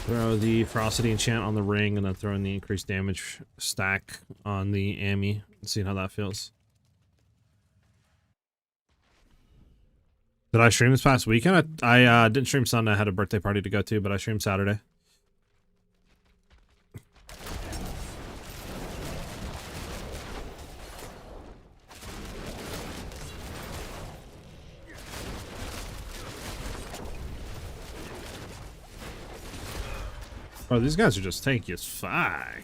Throw the Ferocity enchant on the ring and then throw in the increased damage stack on the Ami. See how that feels. Did I stream this past weekend? I didn't stream Sunday. I had a birthday party to go to, but I streamed Saturday. Bro, these guys are just tanky as fuck.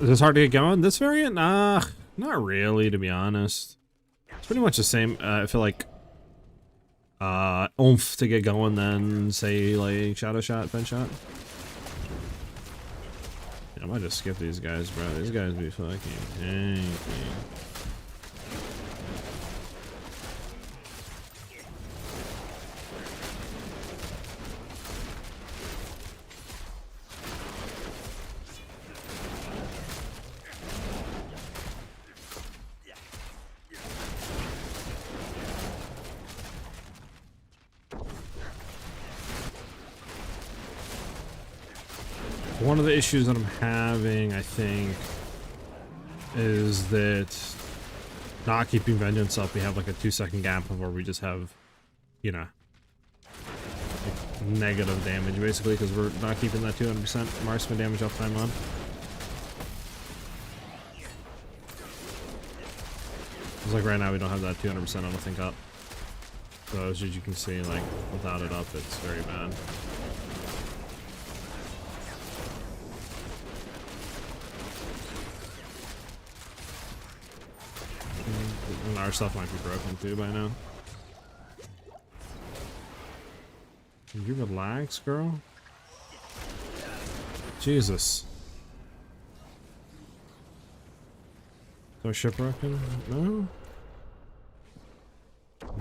Is this hard to get going? This variant? Nah, not really, to be honest. It's pretty much the same, I feel like, oomph to get going than, say, like, Shadow Shot, Penshot. Yeah, I might just skip these guys, bro. These guys be fucking tanky. One of the issues that I'm having, I think, is that not keeping Vengeance up, we have like a 2-second gap of where we just have, you know, like negative damage basically, because we're not keeping that 200% marksman damage uptime on. It's like right now we don't have that 200% I don't think up. So as you can see, like without it up, it's very bad. And our stuff might be broken too by now. Can you relax, girl? Jesus. So ship broken? No?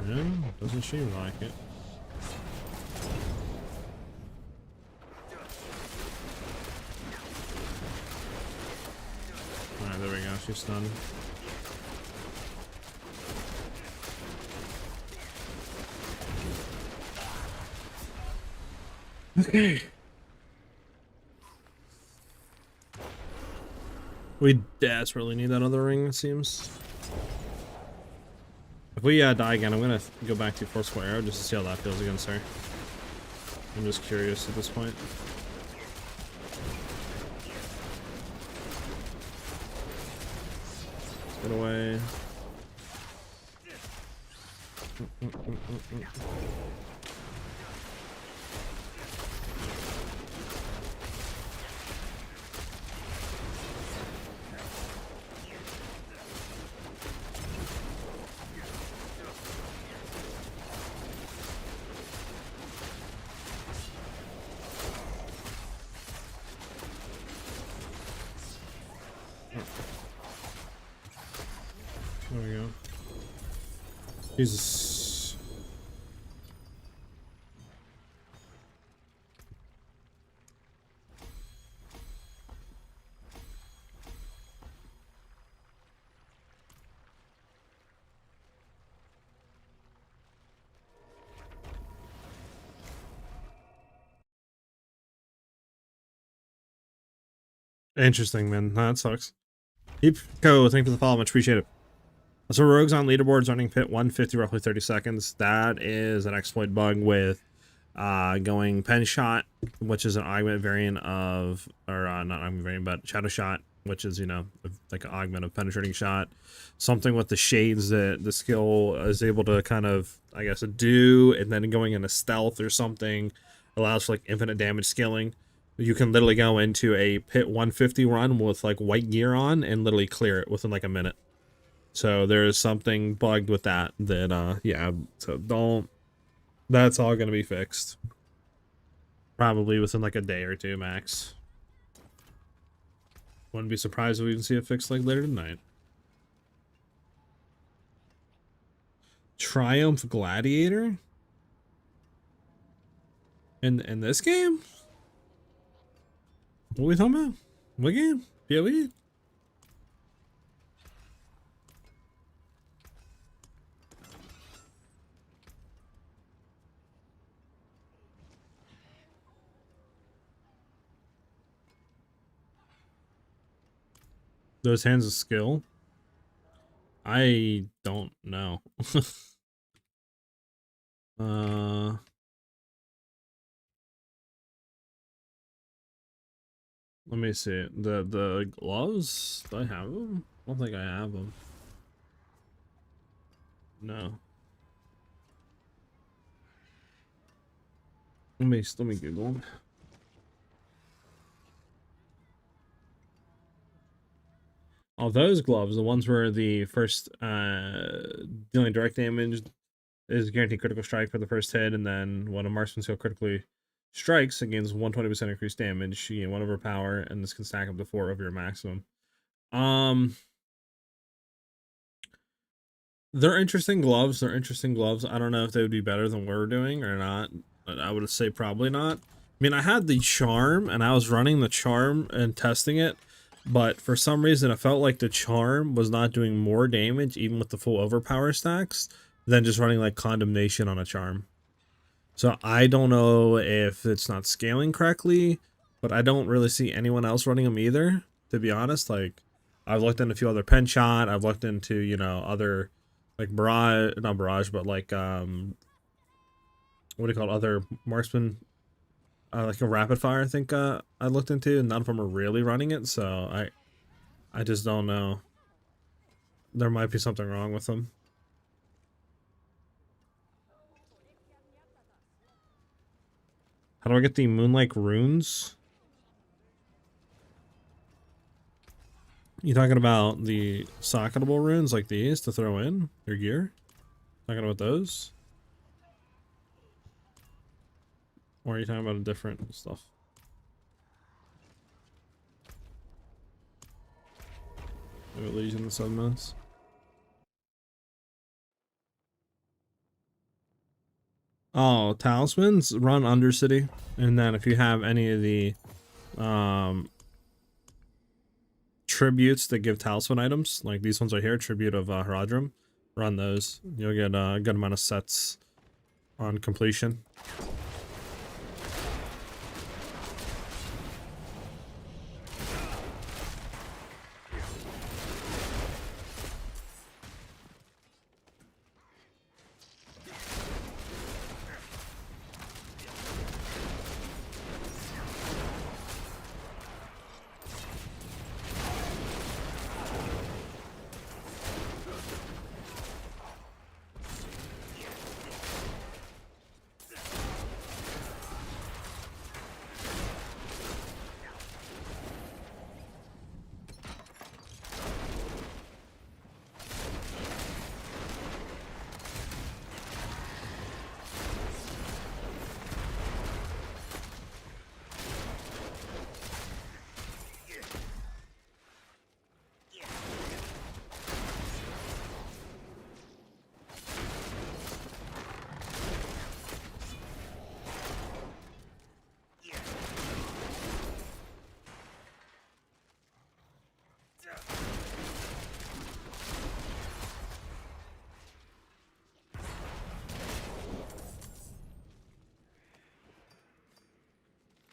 No? Doesn't she like it? Alright, there we go. She's stunned. Okay. We desperately need that other ring, it seems. If we die again, I'm gonna go back to Forceful Arrow just to see how that feels against her. I'm just curious at this point. Let's get away. There we go. Jesus. Interesting, man. That sucks. Keep go. Thank you for the follow. Much appreciated. So rogues on leaderboards running pit 150 roughly 30 seconds. That is an exploit bug with going Penshot, which is an augment variant of, or not augment variant, but Shadow Shot, which is, you know, like an augment of penetrating shot. Something with the shades that the skill is able to kind of, I guess, do, and then going into stealth or something allows for like infinite damage scaling. You can literally go into a pit 150 run with like white gear on and literally clear it within like a minute. So there's something bugged with that yeah, so don't, that's all going to be fixed. Probably within like a day or two max. Wouldn't be surprised if we even see it fixed like later tonight. Triumph Gladiator? In this game? What are we talking about? What game? PoE? Those hands of skill? I don't know. Let me see. The gloves? Do I have them? I don't think I have them. No. Let me Google them. Oh, those gloves, the ones where the first dealing direct damage is guaranteed critical strike for the first hit, and then when a marksman skill critically strikes, it gains 120% increased damage. You gain 1 over power, and this can stack up to 4 over your maximum. They're interesting gloves. They're interesting gloves. I don't know if they would be better than we're doing or not. But I would say probably not. I mean, I had the charm, and I was running the charm and testing it. But for some reason, it felt like the charm was not doing more damage, even with the full overpower stacks, than just running like condemnation on a charm. So I don't know if it's not scaling correctly, but I don't really see anyone else running them either, to be honest. Like, I've looked into a few other Penshot, I've looked into, you know, other like Barrage, not Barrage, but like what do you call it, other marksman, like a rapid fire, I think I looked into, and none of them are really running it, so I just don't know. There might be something wrong with them. How do I get the Moonlight runes? You talking about the socketable runes like these to throw in your gear? Talking about those? Or are you talking about a different stuff? Maybe Legion of Summons. Oh, talismans run Undercity, and then if you have any of the tributes that give talisman items, like these ones right here, tribute of Herodrum, run those. You'll get a good amount of sets on completion.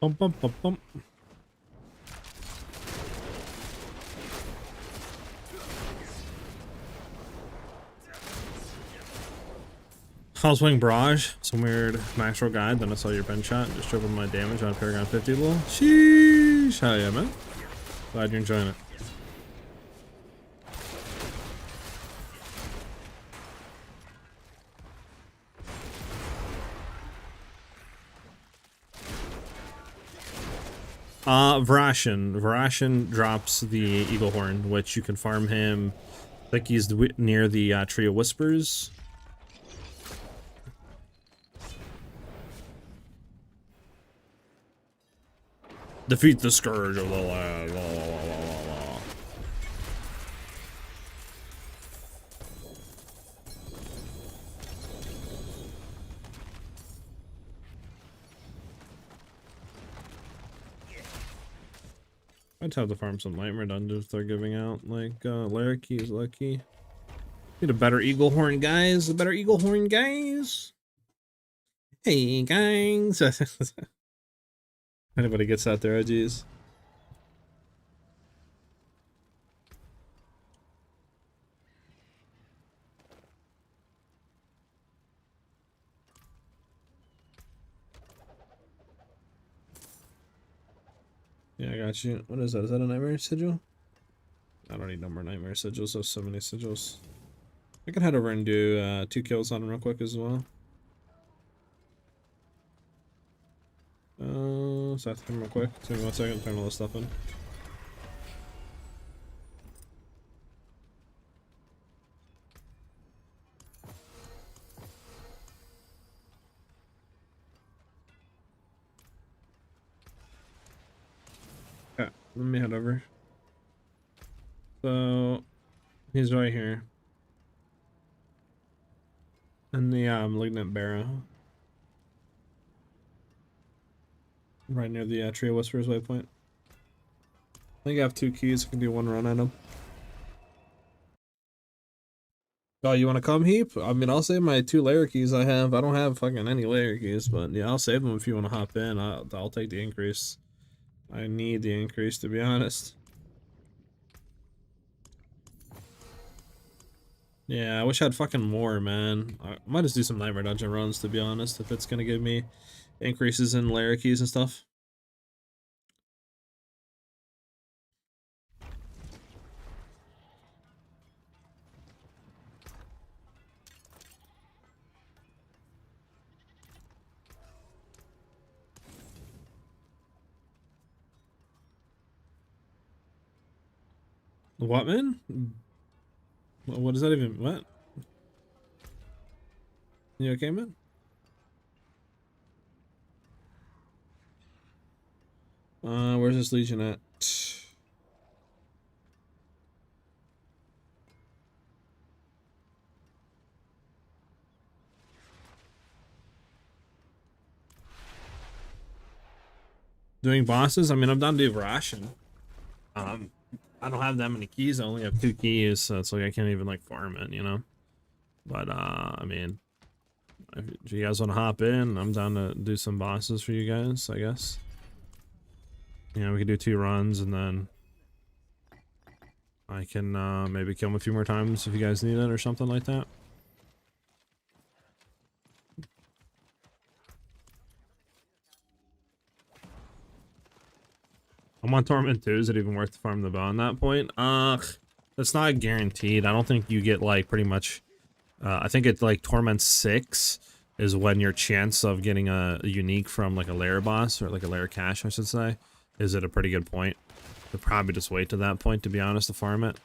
Bum, bum, bum, bum. I was playing Barrage, some weird max roll guide, then I saw your Penshot, just tripled my damage on Paragon 50 lol. Sheesh! Hell yeah, man. Glad you're enjoying it. Varashin drops the Eagle Horn, which you can farm him. I think he's near the Tree of Whispers. Defeat the Scourge of the Land. La, la, la, la, la. I'd have to farm some Nightmare Dungeons if they're giving out, like, Lair Keys, Lucky. Need a better Eagle Horn, guys. A better Eagle Horn, guys. Hey, guys. Anybody gets out there, oh geez. Yeah, I got you. What is that? Is that a Nightmare Sigil? I don't need no more Nightmare Sigils. There's so many sigils. I can head over and do 2 kills on him real quick as well. So I have to come real quick. Give me 1 second, turn all this stuff in. Okay, let me head over. So he's right here. And the Malignant Barrow. Right near the Tree of Whispers waypoint. I think I have 2 keys. I can do 1 run at him. Oh, you want to come, Heap? I mean, I'll save my 2 layer keys I have. I don't have fucking any layer keys, but yeah, I'll save them if you want to hop in. I'll take the increase. I need the increase, to be honest. Yeah, I wish I had fucking more, man. I might just do some Nightmare Dungeon runs, to be honest, if it's gonna give me increases in layer keys and stuff. What, man? What does that even... What? You okay, man? Where's this Legion at? Doing bosses? I mean, I'm done to do Ration. I don't have that many keys. I only have 2 keys, so it's like I can't even like farm it, you know. But I mean, if you guys want to hop in, I'm down to do some bosses for you guys, I guess. Yeah, we could do 2 runs, and then I can maybe kill him a few more times if you guys need it or something like that. I'm on Torment 2. Is it even worth to farm the bow on that point? That's not guaranteed. I don't think you get like pretty much. I think it's like Torment 6 is when your chance of getting a unique from like a lair boss or like a lair cache, I should say, is at a pretty good point. You'll probably just wait to that point, to be honest, to farm it.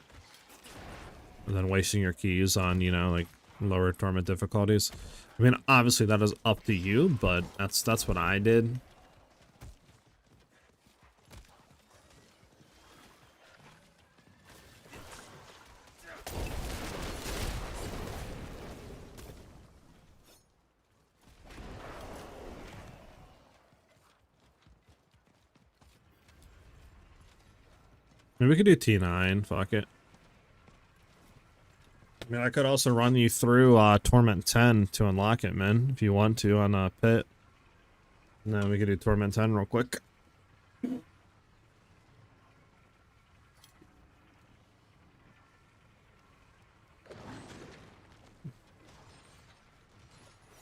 And then wasting your keys on, you know, like lower Torment difficulties. I mean, obviously that is up to you, but that's what I did. Maybe we could do T9, fuck it. I mean, I could also run you through Torment 10 to unlock it, man, if you want to on Pit. And then we could do Torment 10 real quick.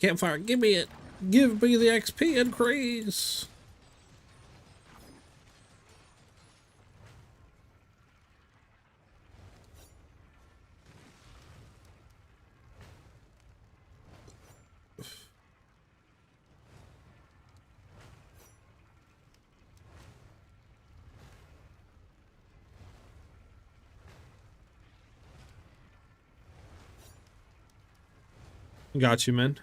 Campfire, give me it. Give me the XP increase. Got you, man.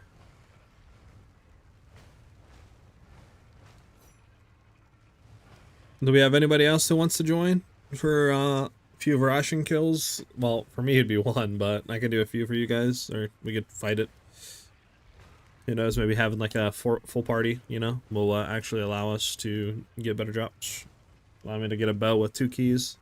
Do we have anybody else who wants to join for a few ration kills? Well, for me it'd be one, but I could do a few for you guys, or we could fight it. Who knows, maybe having like a full party, you know, will actually allow us to get better drops. Allow me to get a bow with 2 keys.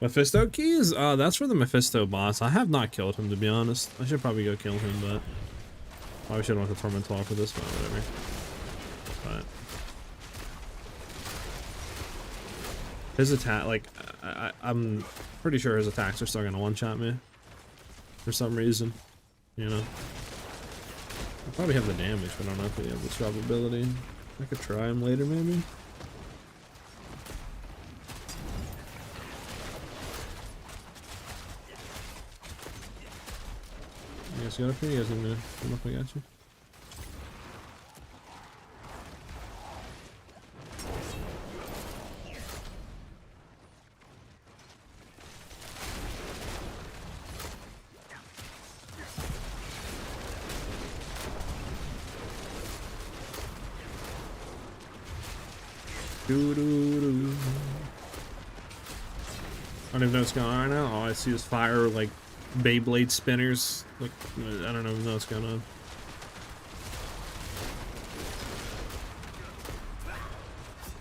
Mephisto keys? That's for the Mephisto boss. I have not killed him, to be honest. I should probably go kill him, but probably should have went to Torment 12 for this, but whatever. But his attack, like, I'm pretty sure his attacks are still gonna one-shot me for some reason, you know. I probably have the damage, but I don't know if we have the swap ability. I could try him later, maybe. You guys got up here? You guys gonna come up? I got you. Doo-doo-doo. I don't even know what's going on right now. All I see is fire, like Beyblade spinners. Like, I don't even know what's going on.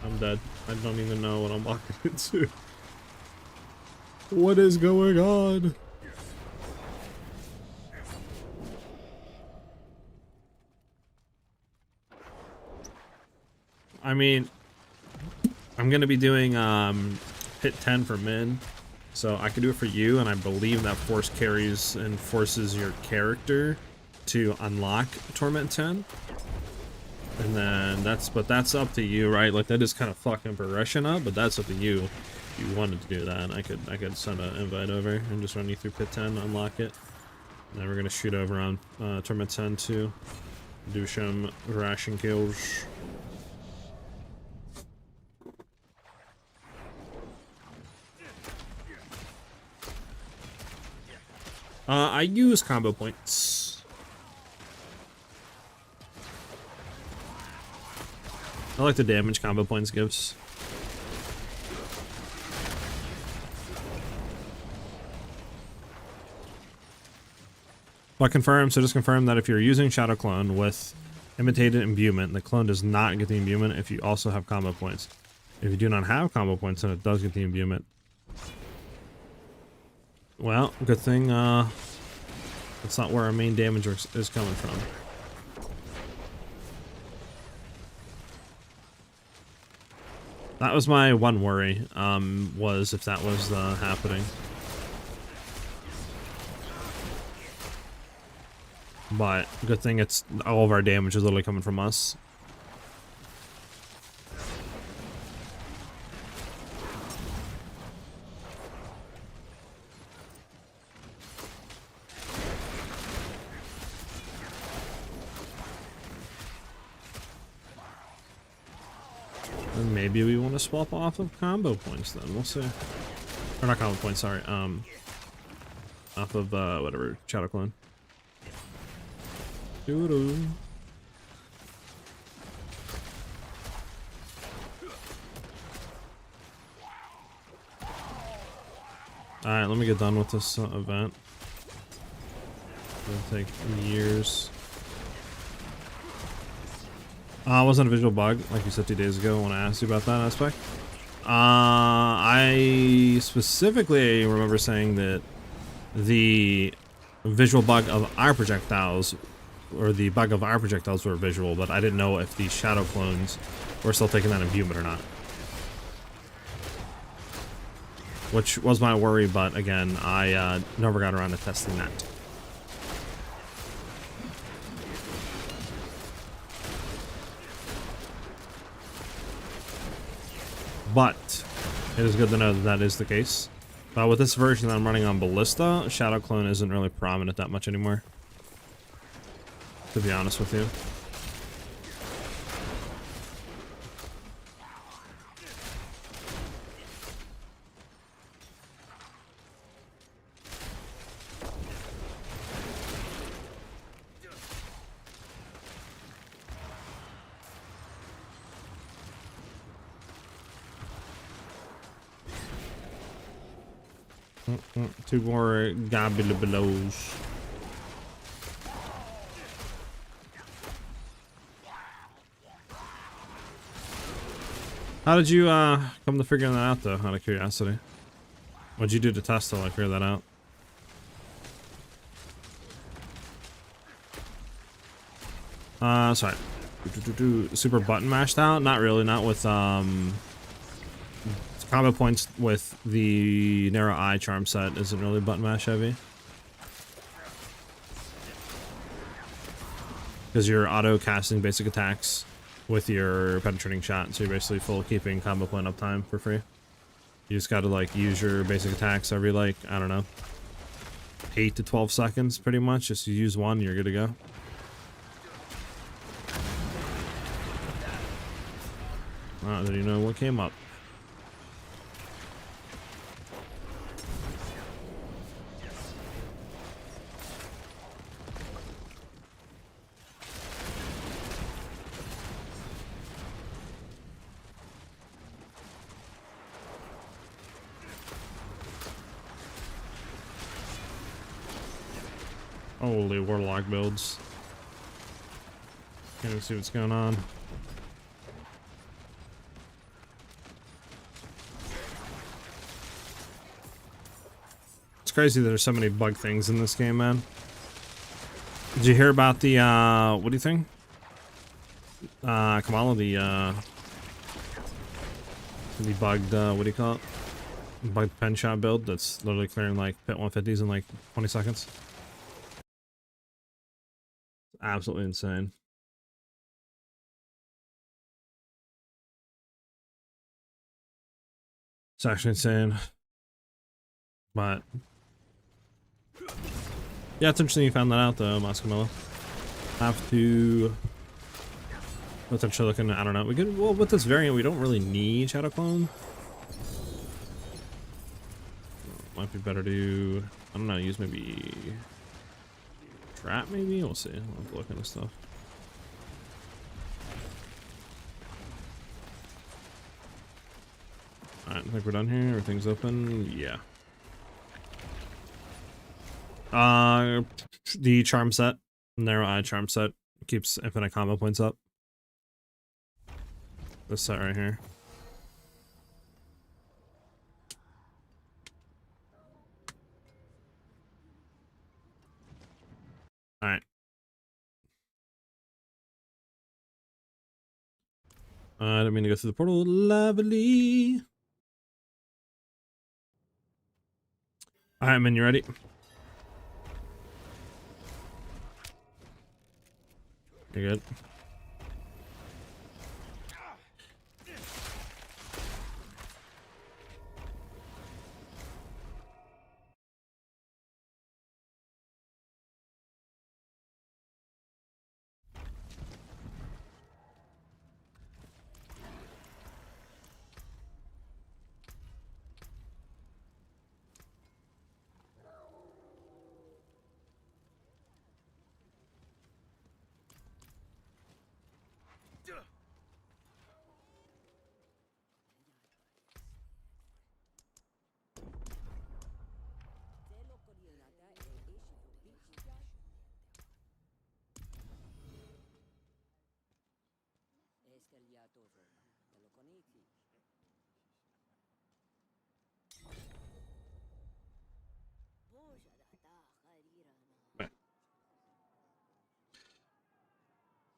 I'm dead. I don't even know what I'm walking into. What is going on? I mean, I'm gonna be doing hit 10 for men, so I could do it for you, and I believe that force carries and forces your character to unlock Torment 10. And then that's up to you, right? Like, that is kind of fucking progression up, but that's up to you. If you wanted to do that, I could send an invite over and just run you through pit 10, unlock it. And then we're gonna shoot over on Torment 10 to do some ration kills. I use combo points. I like the damage combo points gives. But confirm, so just confirm that if you're using Shadow Clone with imitated imbuement, the clone does not get the imbuement if you also have combo points. If you do not have combo points, then it does get the imbuement. Well, good thing that's not where our main damage is coming from. That was my one worry, was if that was happening. But good thing it's all of our damage is literally coming from us. And maybe we want to swap off of combo points then. We'll see. Or not combo points, sorry. Off of whatever, Shadow Clone. Doo-doo. Alright, let me get done with this event. It'll take years. It wasn't a visual bug, like you said 2 days ago when I asked you about that aspect. I specifically remember saying that the visual bug of our projectiles, or the bug of our projectiles were visual, but I didn't know if the Shadow Clones were still taking that imbuement or not. which was my worry, but again, I never got around to testing that. But it is good to know that that is the case. But with this version that I'm running on Ballista, Shadow Clone isn't really prominent that much anymore, to be honest with you. Two more Gabilabelos. How did you come to figuring that out though, out of curiosity? What'd you do to test to like figure that out? Sorry. Super button mashed out? Not really, not with combo points with the narrow eye charm set isn't really button mash heavy. Because you're auto casting basic attacks with your penetrating shot, so you're basically full keeping combo point uptime for free. You just gotta like use your basic attacks every like, I don't know, 8 to 12 seconds pretty much. Just use one, you're good to go. Oh, then you know what came up. Holy warlock builds. Can't even see what's going on. It's crazy there's so many bug things in this game, man. Did you hear about the what do you think? Kamala, the bugged what do you call it? Bugged Penshot build that's literally clearing like pit 150s in like 20 seconds. Absolutely insane. It's actually insane. But yeah, it's interesting you found that out though, Mascamilla. Have to potentially looking, I don't know. We could, well, with this variant we don't really need Shadow Clone. Might be better to, I don't know, use maybe trap maybe? We'll see. I'll have to look into stuff. Alright, I think we're done here. Everything's open. Yeah. The charm set, narrow eye charm set, keeps infinite combo points up. This set right here. Alright. I didn't mean to go through the portal. Lovely. Alright, man, you ready? You're good.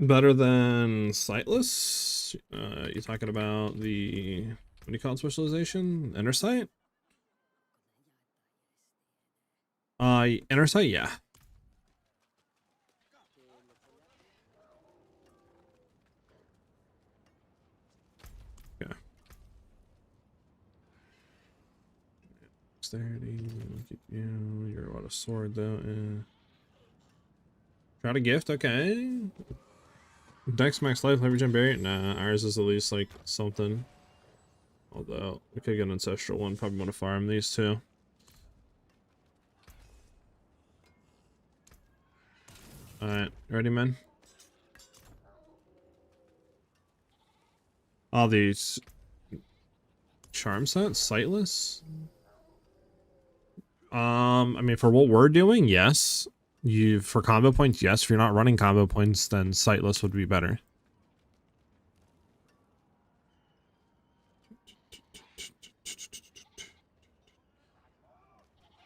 Better than Sightless? You talking about the, what do you call it, specialization? Inner Sight? Inner sight, yeah. Okay. Dexterity, look at you. You're about a sword though. Yeah. Try to gift, okay. Dex max life, life regen barrier. Nah, ours is at least like something. Although we could get an ancestral one. Probably want to farm these two. Alright, ready, man? All these charm sets, sightless. I mean, for what we're doing, yes. For combo points, yes. If you're not running combo points, then sightless would be better.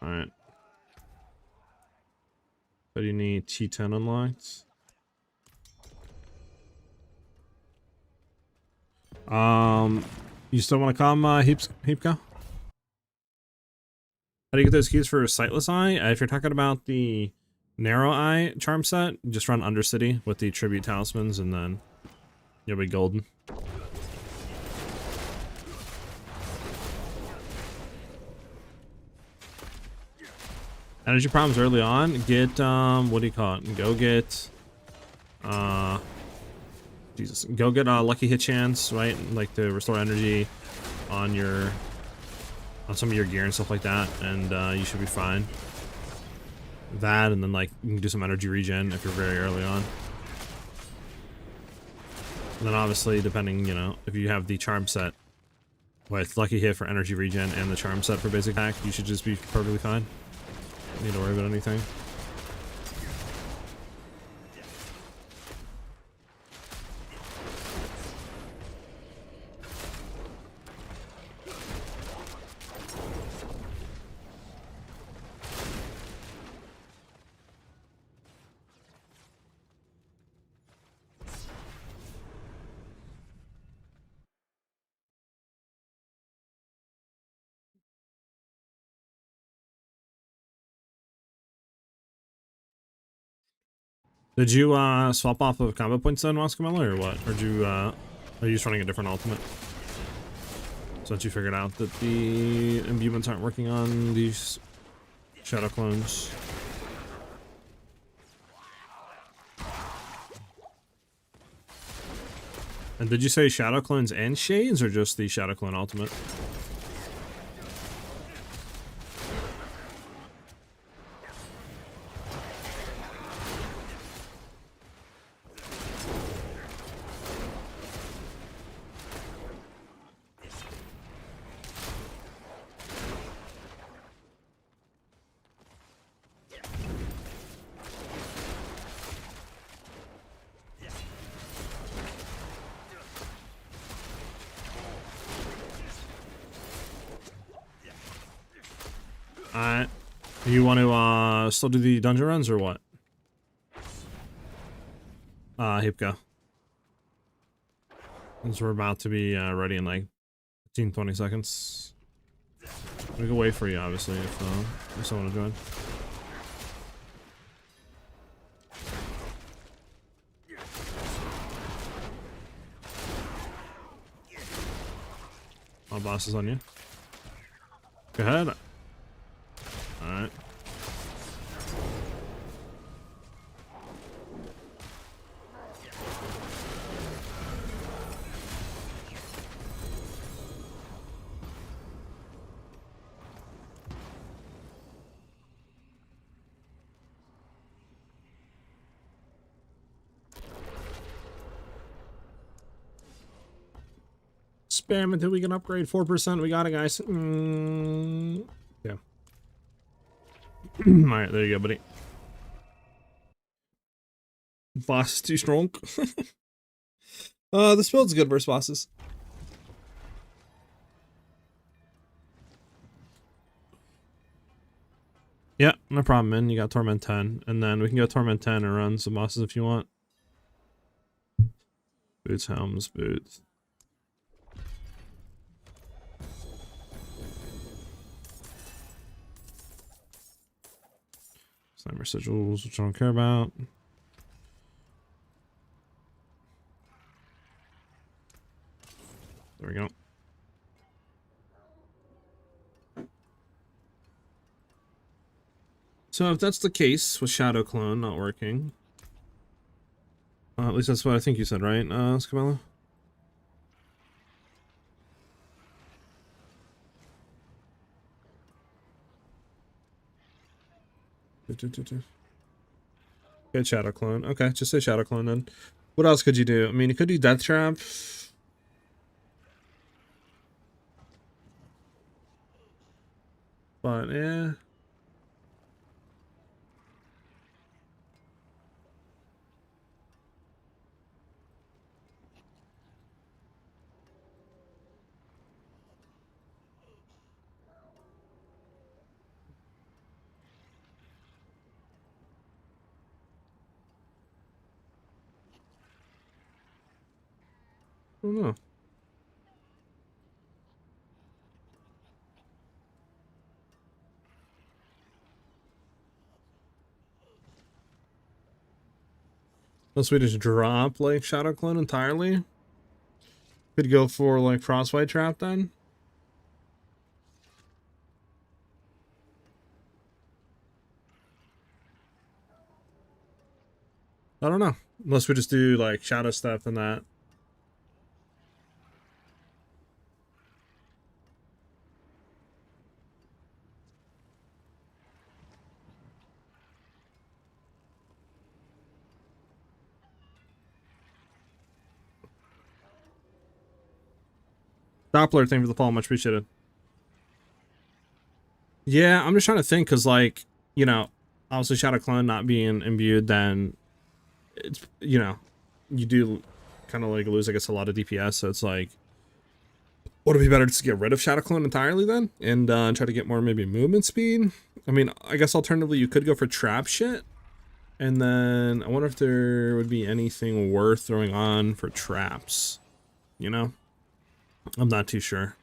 Alright. But you need T10 unlocked. You still want to come, Heapka? How do you get those keys for Sightless Eye? If you're talking about the Narrow Eye charm set, just run Undercity with the Tribute Talismans, and then you'll be golden. Energy problems early on, get, what do you call it? Go get, Jesus. Go get a Lucky Hit Chance, right? Like to restore energy on your, on some of your gear and stuff like that, and you should be fine. That, and then like you can do some energy regen if you're very early on. And then obviously, depending, you know, if you have the charm set with Lucky Hit for energy regen and the charm set for basic attack, you should just be perfectly fine. Don't need to worry about anything. Did you swap off of combo points then, Wascamella, or what? Or did you are you just running a different ultimate? Since you figured out that the imbuements aren't working on these shadow clones. And did you say shadow clones and shades, or just the shadow clone ultimate? Alright. You want to still do the dungeon runs or what? Hipka. Since we're about to be ready in like 15-20 seconds. We can wait for you, obviously, if you still want to join. My boss is on you. Go ahead. Alright. Spam until we can upgrade 4%. We got it, guys. Yeah. Alright, there you go, buddy. Boss is too strong. This build's good versus bosses. Yeah, no problem, man. You got Torment 10. And then we can go Torment 10 and run some bosses if you want. Boots, helms, boots. Nightmare sigils, which I don't care about. There we go. So if that's the case with Shadow Clone not working, at least that's what I think you said, right, Scamella? Good Shadow Clone. Okay, just say Shadow Clone then. What else could you do? I mean, you could do Death Trap. But, yeah. I don't know. Unless we just drop, like, Shadow Clone entirely. Could go for, like, Frostbite Trap then. I don't know. Unless we just do, like, Shadow Step and that. Doppler, thank you for the follow, much appreciated. Yeah, I'm just trying to think, because, like, you know, obviously Shadow Clone not being imbued, then it's, you know, you do kind of, like, lose, I guess, a lot of DPS, so it's like, would it be better just to get rid of Shadow Clone entirely then? And try to get more, maybe, movement speed? I mean, I guess alternatively, you could go for trap shit. And then, I wonder if there would be anything worth throwing on for traps. You know? I'm not too sure.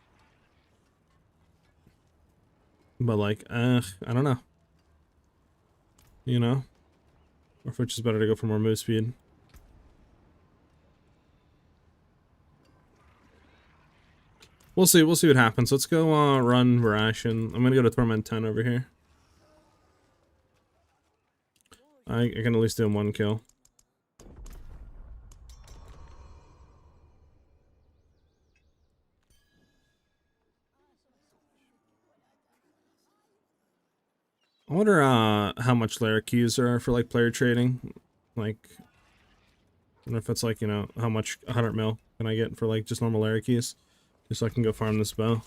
But, like, I don't know. You know? Or if it's just better to go for more move speed. We'll see what happens. Let's go run Verashion. I'm gonna go to Torment 10 over here. I can at least do him 1 kill. I wonder how much layer keys there are for, like, player trading. Like, I wonder if it's, like, you know, how much 100 mil can I get for, like, just normal layer keys, just so I can go farm this bow.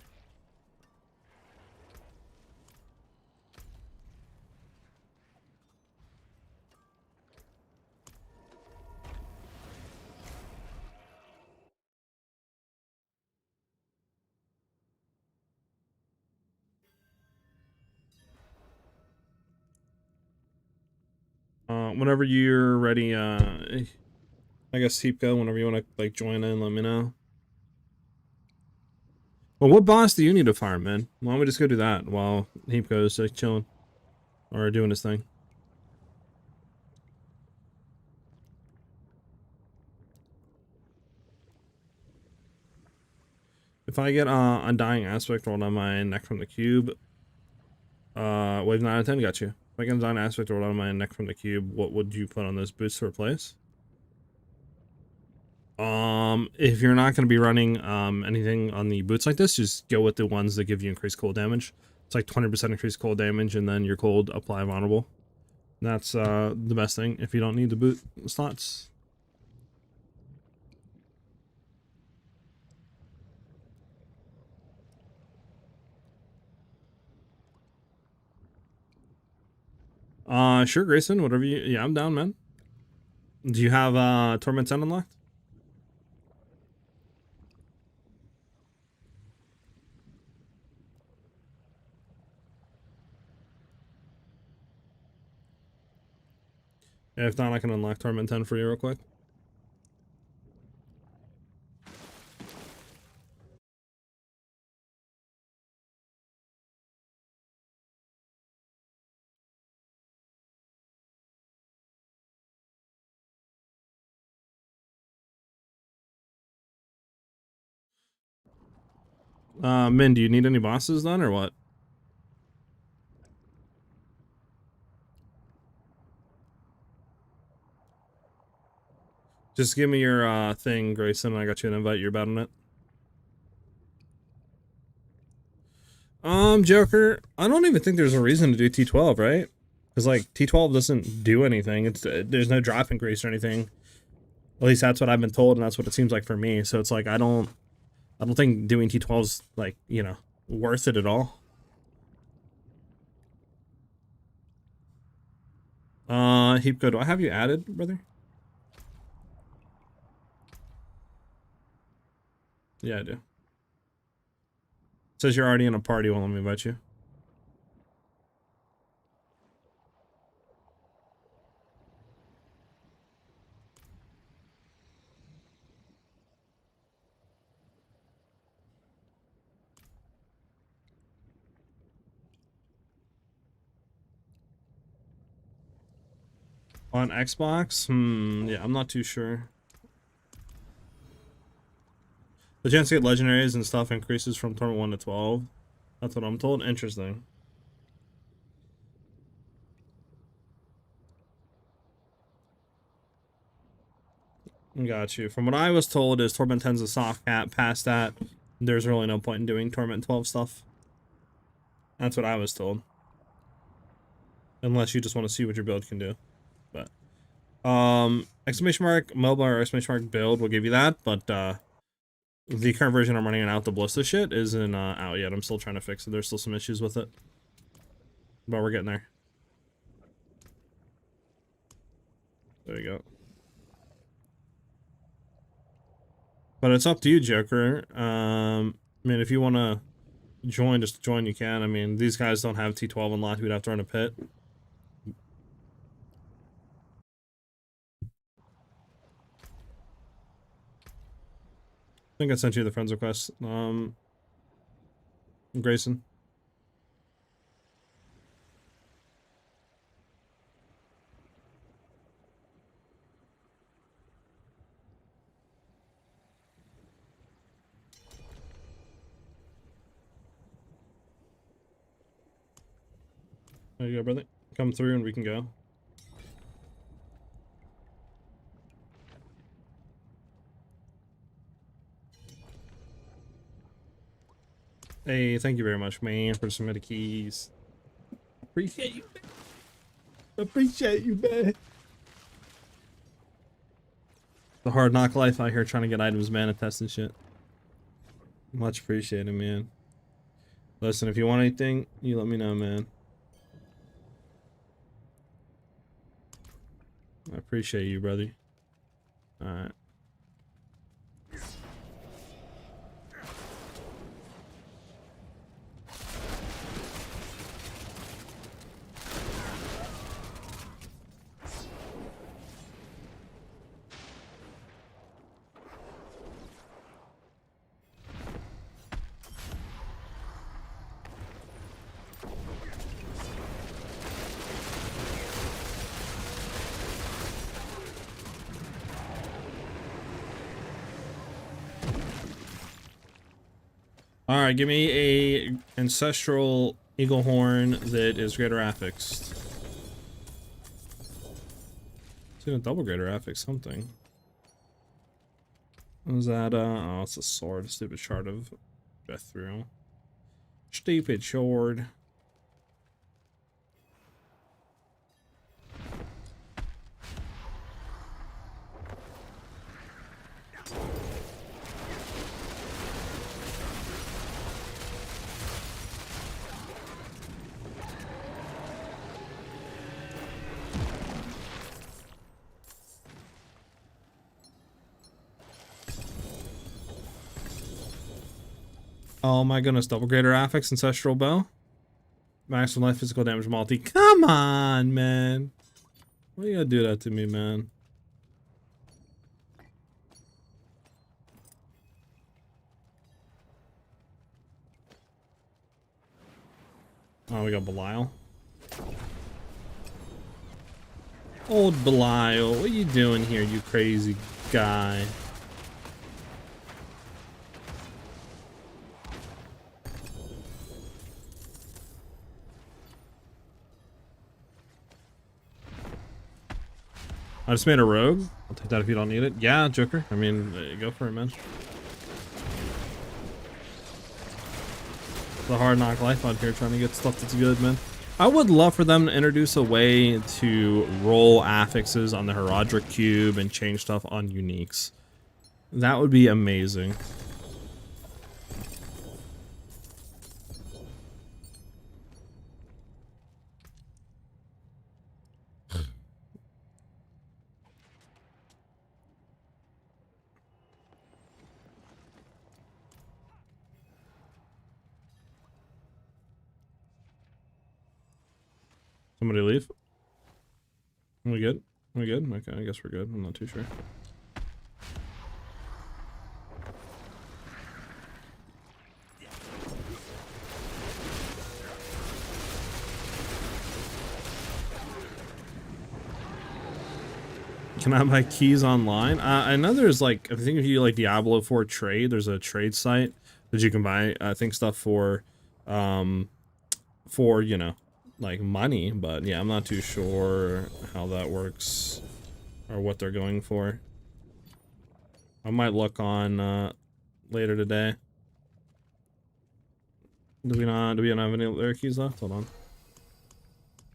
Whenever you're ready, I guess Heapco, whenever you want to, like, join in, let me know. Well, what boss do you need to farm, man? Why don't we just go do that while Heapco is, like, chilling or doing his thing? If I get Undying Aspect rolled on my neck from the cube, wave 9 out of 10, got you. If I get Undying Aspect rolled on my neck from the cube, what would you put on those boots to replace? If you're not going to be running anything on the boots like this, just go with the ones that give you increased cold damage. It's like 20% increased cold damage, and then your cold apply vulnerable. That's the best thing if you don't need the boot slots. Sure, Grayson, whatever you, yeah, I'm down, man. Do you have Torment 10 unlocked? Yeah, if not, I can unlock Torment 10 for you real quick. Min, do you need any bosses done or what? Just give me your thing, Grayson. I got you an invite. You're about on it. Joker, I don't even think there's a reason to do T12, right? Because like T12 doesn't do anything. It's there's no drop increase or anything. At least that's what I've been told, and that's what it seems like for me. So it's like I don't think doing T12's like, you know, worth it at all. Heapco, do I have you added, brother? Yeah, I do. It says you're already in a party. Well, let me invite you. On Xbox? Yeah, I'm not too sure. The chance to get legendaries and stuff increases from tournament 1 to 12. That's what I'm told. Interesting. Got you. From what I was told is Torment 10's a soft cap. Past that, there's really no point in doing Torment 12 stuff. That's what I was told. Unless you just want to see what your build can do. But exclamation mark MOBA or exclamation mark build will give you that, but the current version I'm running out the Ballista shit isn't out yet. I'm still trying to fix it. There's still some issues with it. But we're getting there. There you go. But it's up to you, Joker. I mean, if you want to join, just join, you can. I mean, these guys don't have T12 unlocked. We'd have to run a pit. I think I sent you the friends request. Grayson. There you go, brother. Come through and we can go. Hey, thank you very much, man, for some of the keys. Appreciate you, man. Appreciate you, man. The hard knock life out here trying to get items, man, and test and shit. Much appreciated, man. Listen, if you want anything, you let me know, man. I appreciate you, brother. Alright. Alright, give me a ancestral eagle horn that is greater affixed. It's gonna double greater affix something. What was that? Oh, it's a sword. Stupid shard of Bethril. Stupid sword. Oh my goodness, double greater affix, ancestral bow. Maximum life physical damage multi. Come on, man. Why you gotta do that to me, man? Oh, we got Belial. Old Belial, what are you doing here, you crazy guy? I just made a rogue. I'll take that if you don't need it. Yeah, Joker. I mean, go for it, man. The hard knock life out here trying to get stuff that's good, man. I would love for them to introduce a way to roll affixes on the Herodric Cube and change stuff on uniques. That would be amazing. Somebody leave? Are we good? Are we good? Okay, I guess we're good. I'm not too sure. Can I buy keys online? I know there's like, I think if you like Diablo 4 trade, there's a trade site that you can buy, I think, stuff for, you know, like money, but yeah, I'm not too sure how that works or what they're going for. I might look on later today. Do we not have any other keys left? Hold on.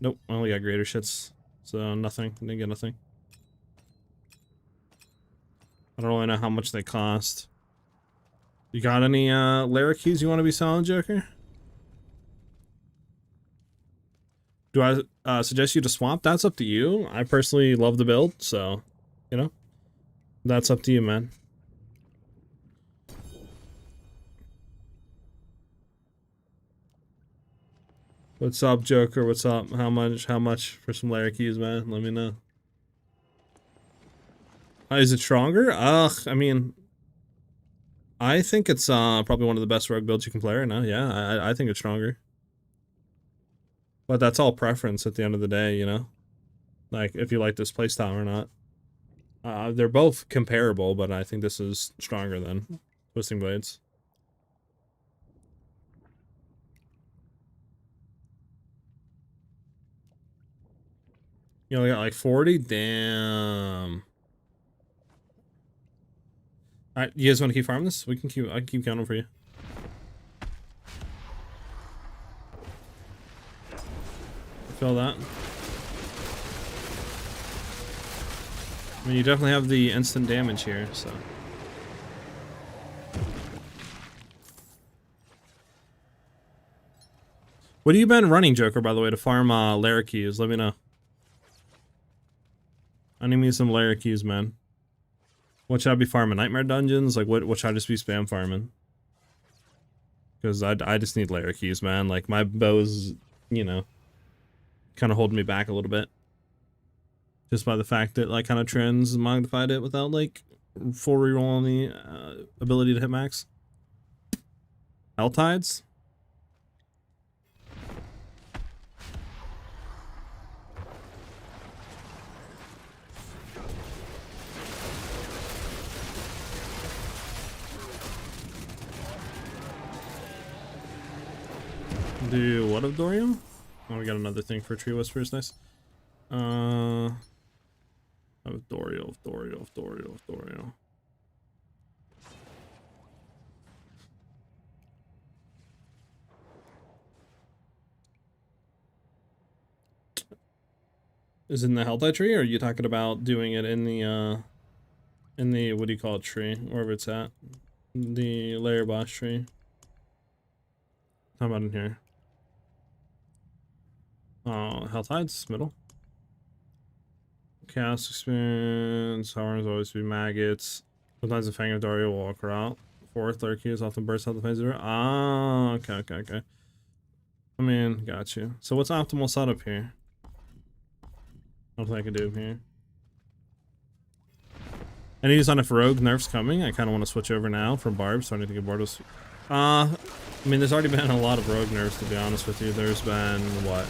Nope, I only got greater shits, so nothing. Didn't get nothing. I don't really know how much they cost. You got any Lara keys you want to be selling, Joker? Do I suggest you to swap? That's up to you. I personally love the build, so, you know, that's up to you, man. What's up, Joker? What's up? How much for some Lara keys, man? Let me know. Is it stronger? I mean, I think it's probably one of the best rogue builds you can play right now. Yeah, I think it's stronger. But that's all preference at the end of the day, you know? Like, if you like this playstyle or not. They're both comparable, but I think this is stronger than Twisting Blades. You only got like 40? Damn. Alright, you guys want to keep farming this? I can keep counting for you. Feel that. I mean, you definitely have the instant damage here, so. What have you been running, Joker, by the way, to farm Lara keys? Let me know. I need me some Lara keys, man. What should I be farming? Nightmare dungeons? Like, what should I just be spam farming? Because I just need Lara keys, man. Like, my bow's, you know, kind of holding me back a little bit. Just by the fact that, like, kind of trends magnified it without, like, full reroll on the ability to hit max. Hell Tides? Do what of Dorium? Oh, we got another thing for Tree Whispers, nice. Of Dorio. Is it in the Helltide tree, or are you talking about doing it in the what do you call it, tree? Wherever it's at. The layer boss tree. How about in here? Oh, Helltide's middle. Chaos experience. Horns always be maggots. Sometimes the Fang of Dario will walk out. Fourth, Lurkies often burst out the phase of. Ah, okay. I mean, got you. So what's optimal setup here? What I can do here? Any news on if rogue nerfs coming? I kind of want to switch over now from Barb, so I need to get bored of. I mean, there's already been a lot of rogue nerfs, to be honest with you. There's been what?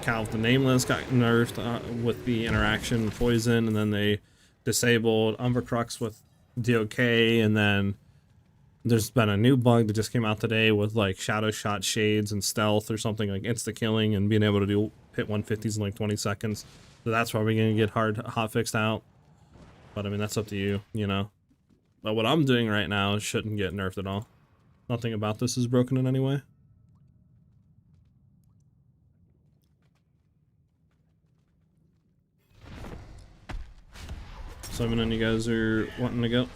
Cal the Nameless got nerfed with the interaction poison, and then they disabled Umbercrux with DOK, and then there's been a new bug that just came out today with like shadow shot shades and stealth or something, like insta killing and being able to do hit 150s in like 20 seconds. So that's probably going to get hot fixed out. But I mean, that's up to you, you know. But what I'm doing right now shouldn't get nerfed at all. Nothing about this is broken in any way. So I'm you guys are wanting to go.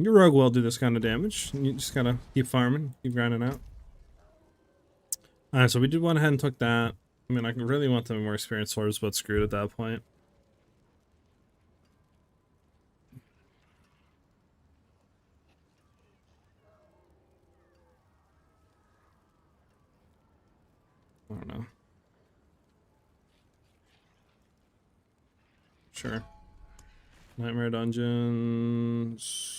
Your rogue will do this kind of damage. You just gotta keep farming, keep grinding out. Alright, so we did went ahead and took that. I mean, I really want the more experienced swords, but screwed at that point. I don't know. Sure. Nightmare dungeons.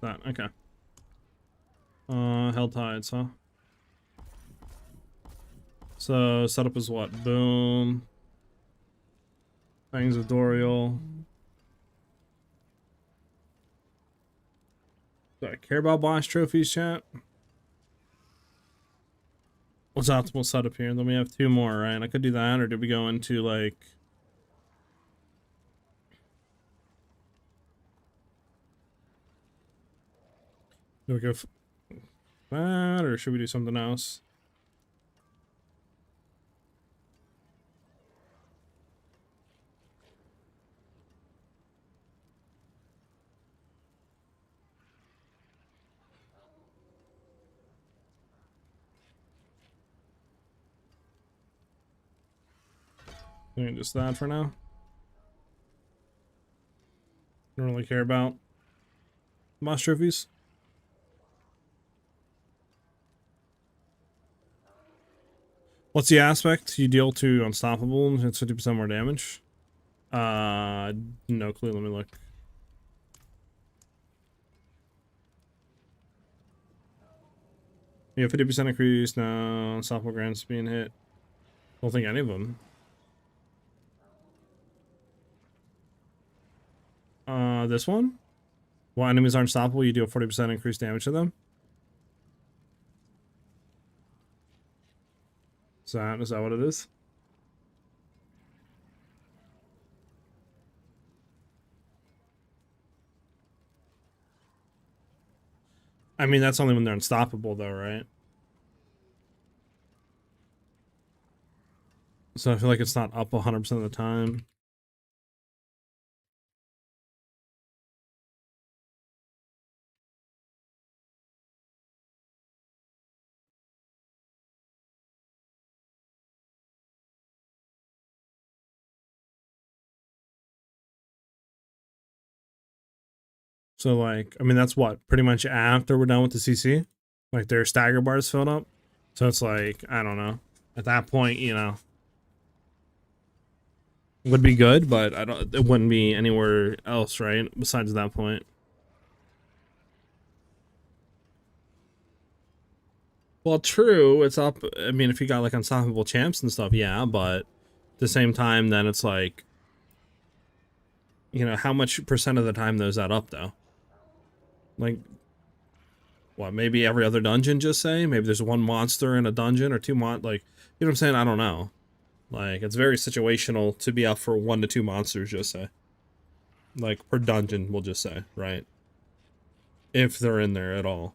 That, okay. Hell tides, huh? So setup is what? Boom. Fangs of Dorial. Do I care about boss trophies, chat? What's optimal setup here? Then we have 2 more, right? I could do that, or did we go into like... Do we go that, or should we do something else? Doing just that for now. Don't really care about boss trophies. What's the aspect? You deal to unstoppable and it's 50% more damage. No clue. Let me look. Yeah, 50% increase now. Unstoppable grants being hit. Don't think any of them. This one? While enemies are unstoppable, you deal 40% increased damage to them. Is that what it is? I mean, that's only when they're unstoppable, though, right? So I feel like it's not up 100% of the time. So, like, I mean, that's what? Pretty much after we're done with the CC? Like, their stagger bars filled up? So it's like, I don't know. At that point, you know, would be good, but it wouldn't be anywhere else, right? Besides that point. Well, true, it's up. I mean, if you got, like, unstoppable champs and stuff, yeah, but at the same time, then it's like, you know, how much percent of the time those add up though? Like, what, maybe every other dungeon, just say? Maybe there's one monster in a dungeon or two like, you know what I'm saying? I don't know. Like, it's very situational to be up for 1 to 2 monsters, just say. Like, per dungeon, we'll just say, right? If they're in there at all.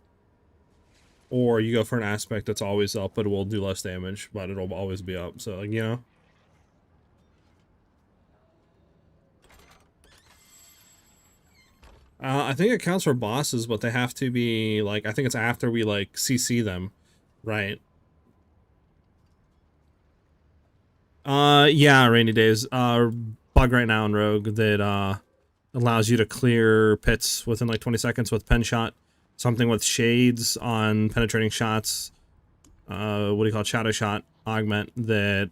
Or you go for an aspect that's always up, but it will do less damage, but it'll always be up. So, like, you know? I think it counts for bosses, but they have to be, like, I think it's after we, like, CC them, right? Yeah, Rainy Days. Bug right now in Rogue that, allows you to clear pits within, like, 20 seconds with Penshot. Something with shades on penetrating shots. What do you call it? Shadow Shot augment that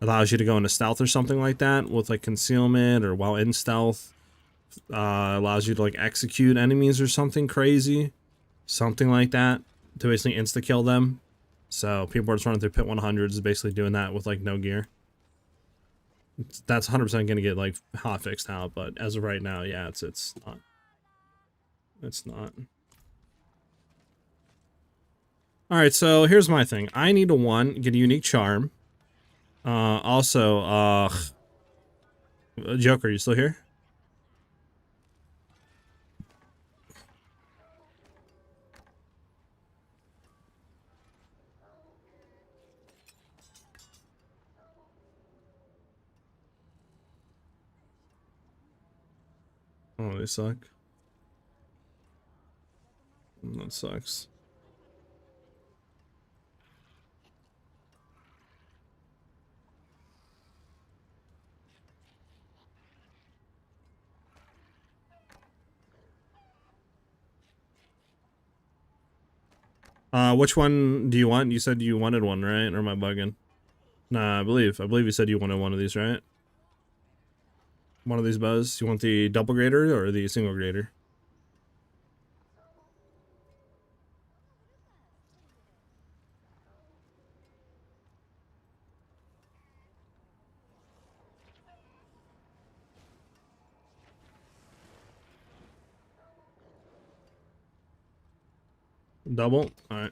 allows you to go into stealth or something like that with, like, concealment or while in stealth. Allows you to like execute enemies or something crazy, something like that, to basically insta kill them. So people are just running through pit 100s, basically doing that with like no gear. That's 100% gonna get like hot fixed out, but as of right now, yeah, it's not. It's not. All right, so here's my thing. I need to get a unique charm. Also, Joker, you still here? Oh, they suck. That sucks. Which one do you want? You said you wanted one, right? Or am I bugging? Nah, I believe you said you wanted one of these, right? One of these bows. You want the double grader or the single grader? Double? Alright.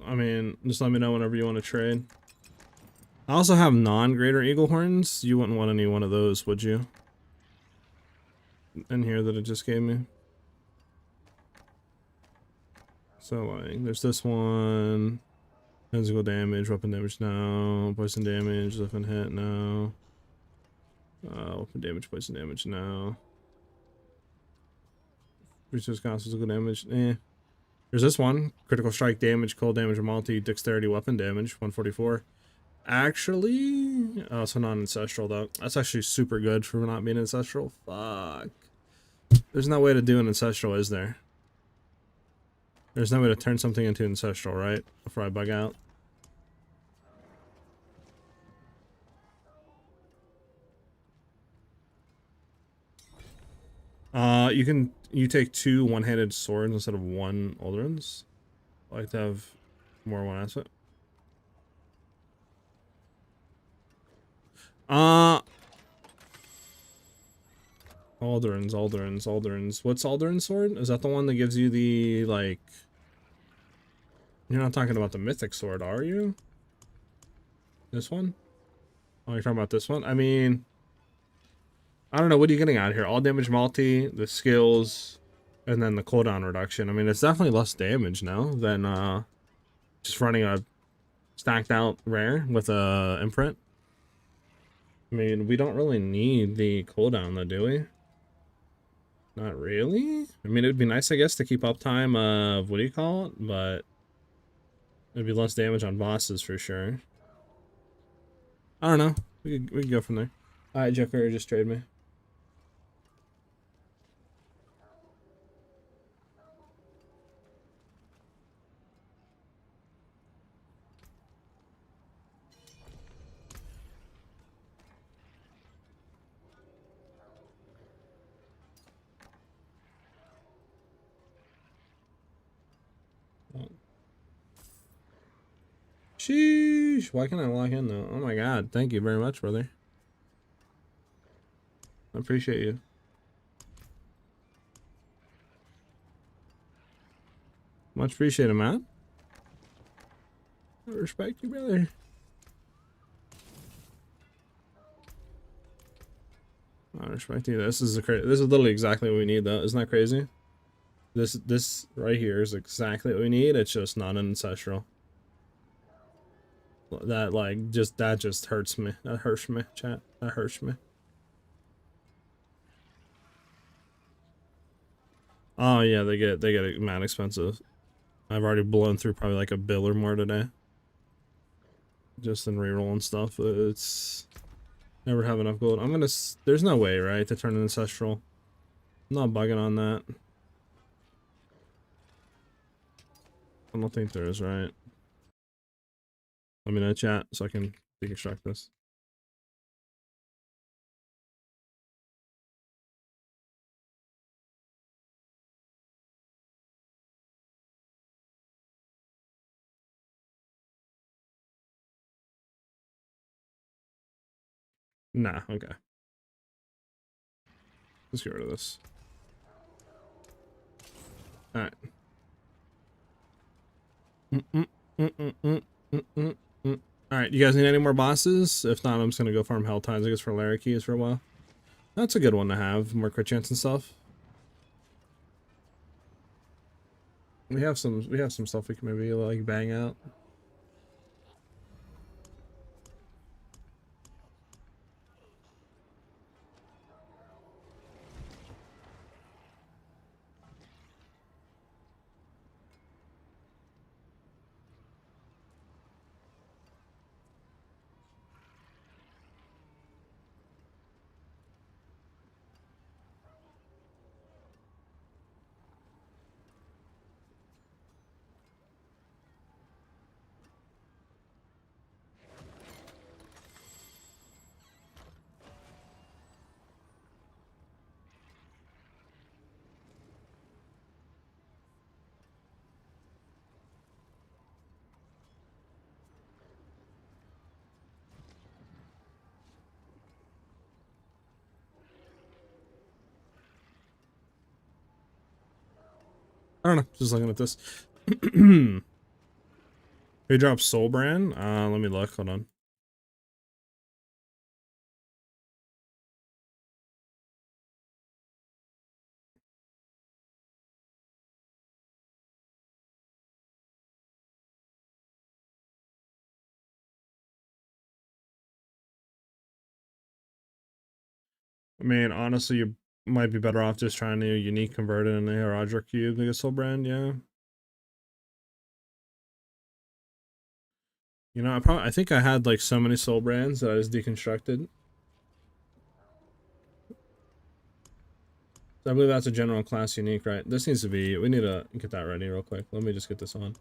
I mean, just let me know whenever you want to trade. I also have non-greater eagle horns. You wouldn't want any one of those, would you? In here that it just gave me. So, like, there's this one. Physical damage, weapon damage, no. Poison damage, weapon hit, no. Weapon damage, poison damage, no. Resource cost, physical damage, eh. There's this one. Critical strike damage, cold damage, multi, dexterity, weapon damage, 144. Actually, oh, so non-ancestral though. That's actually super good for not being ancestral. Fuck. There's no way to do an ancestral, is there? There's no way to turn something into ancestral, right? Before I bug out. You take 2 one-handed swords instead of 1 Aldrin's. I like to have more one asset. Aldrin's. What's Aldrin's sword? Is that the one that gives you the, like... You're not talking about the Mythic sword, are you? This one? Oh, you're talking about this one? I mean... I don't know, what are you getting out here? All damage multi, the skills, and then the cooldown reduction. I mean, it's definitely less damage now than just running a stacked out rare with a imprint. I mean, we don't really need the cooldown though, do we? Not really? I mean, it'd be nice, I guess, to keep uptime of, what do you call it? But it'd be less damage on bosses for sure. I don't know. We could go from there. Alright, Joker, just trade me. Sheesh, why can't I log in though? Oh my god, thank you very much, brother. I appreciate you. Much appreciated, man. I respect you, brother. I respect you. This is literally exactly what we need, though. Isn't that crazy? This right here is exactly what we need. It's just not an ancestral. That just hurts me. That hurts me, chat. That hurts me. Oh yeah, they get it mad expensive. I've already blown through probably like a bill or more today. Just in reroll and stuff. It's never have enough gold. There's no way, right, to turn an ancestral. I'm not bugging on that. I don't think there is, right? Let me know, chat, so I can deconstruct this. Nah, okay. Let's get rid of this. Alright. Alright, you guys need any more bosses? If not, I'm just gonna go farm Hell Tides, I guess, for Lara keys for a while. That's a good one to have, more crit chance and stuff. We have some stuff we can maybe like bang out. I don't know, just looking at this. We dropped Soul Brand. Let me look, hold on. I mean, honestly, you might be better off just trying to unique convert it in a Roger Cube to get Soul Brand, yeah. You know, I think I had like so many Soul Brands that I just deconstructed. I believe that's a general class unique, right? This needs to be, we need to get that ready real quick. Let me just get this on.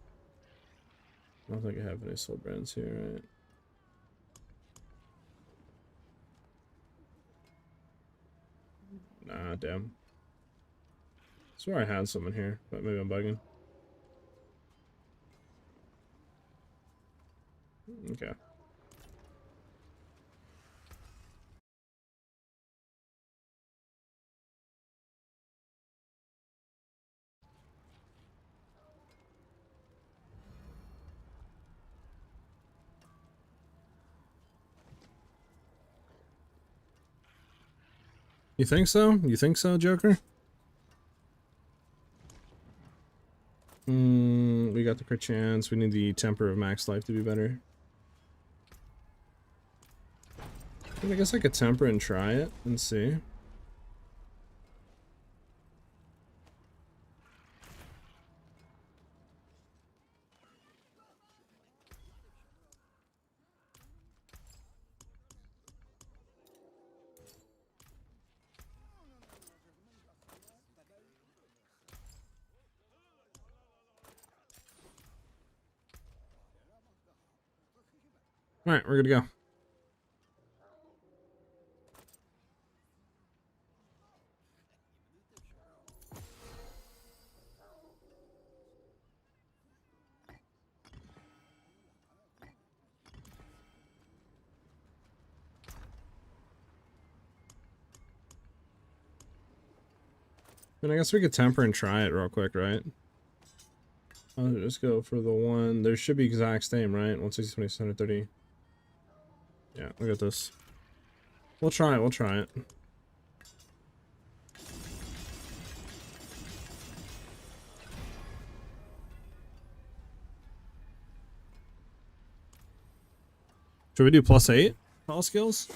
I don't think I have any Soul Brands here, right? Nah, damn. I swear I had some in here, but maybe I'm bugging. Okay. You think so? You think so, Joker? We got the crit chance. We need the temper of max life to be better. I guess I could temper and try it and see. Alright, we're good to go. I mean, I guess we could temper and try it real quick, right? I'll just go for the one. There should be exact same, right? 160, 20, 130. Yeah, look at this. We'll try it. We'll try it. Should we do +8 all skills?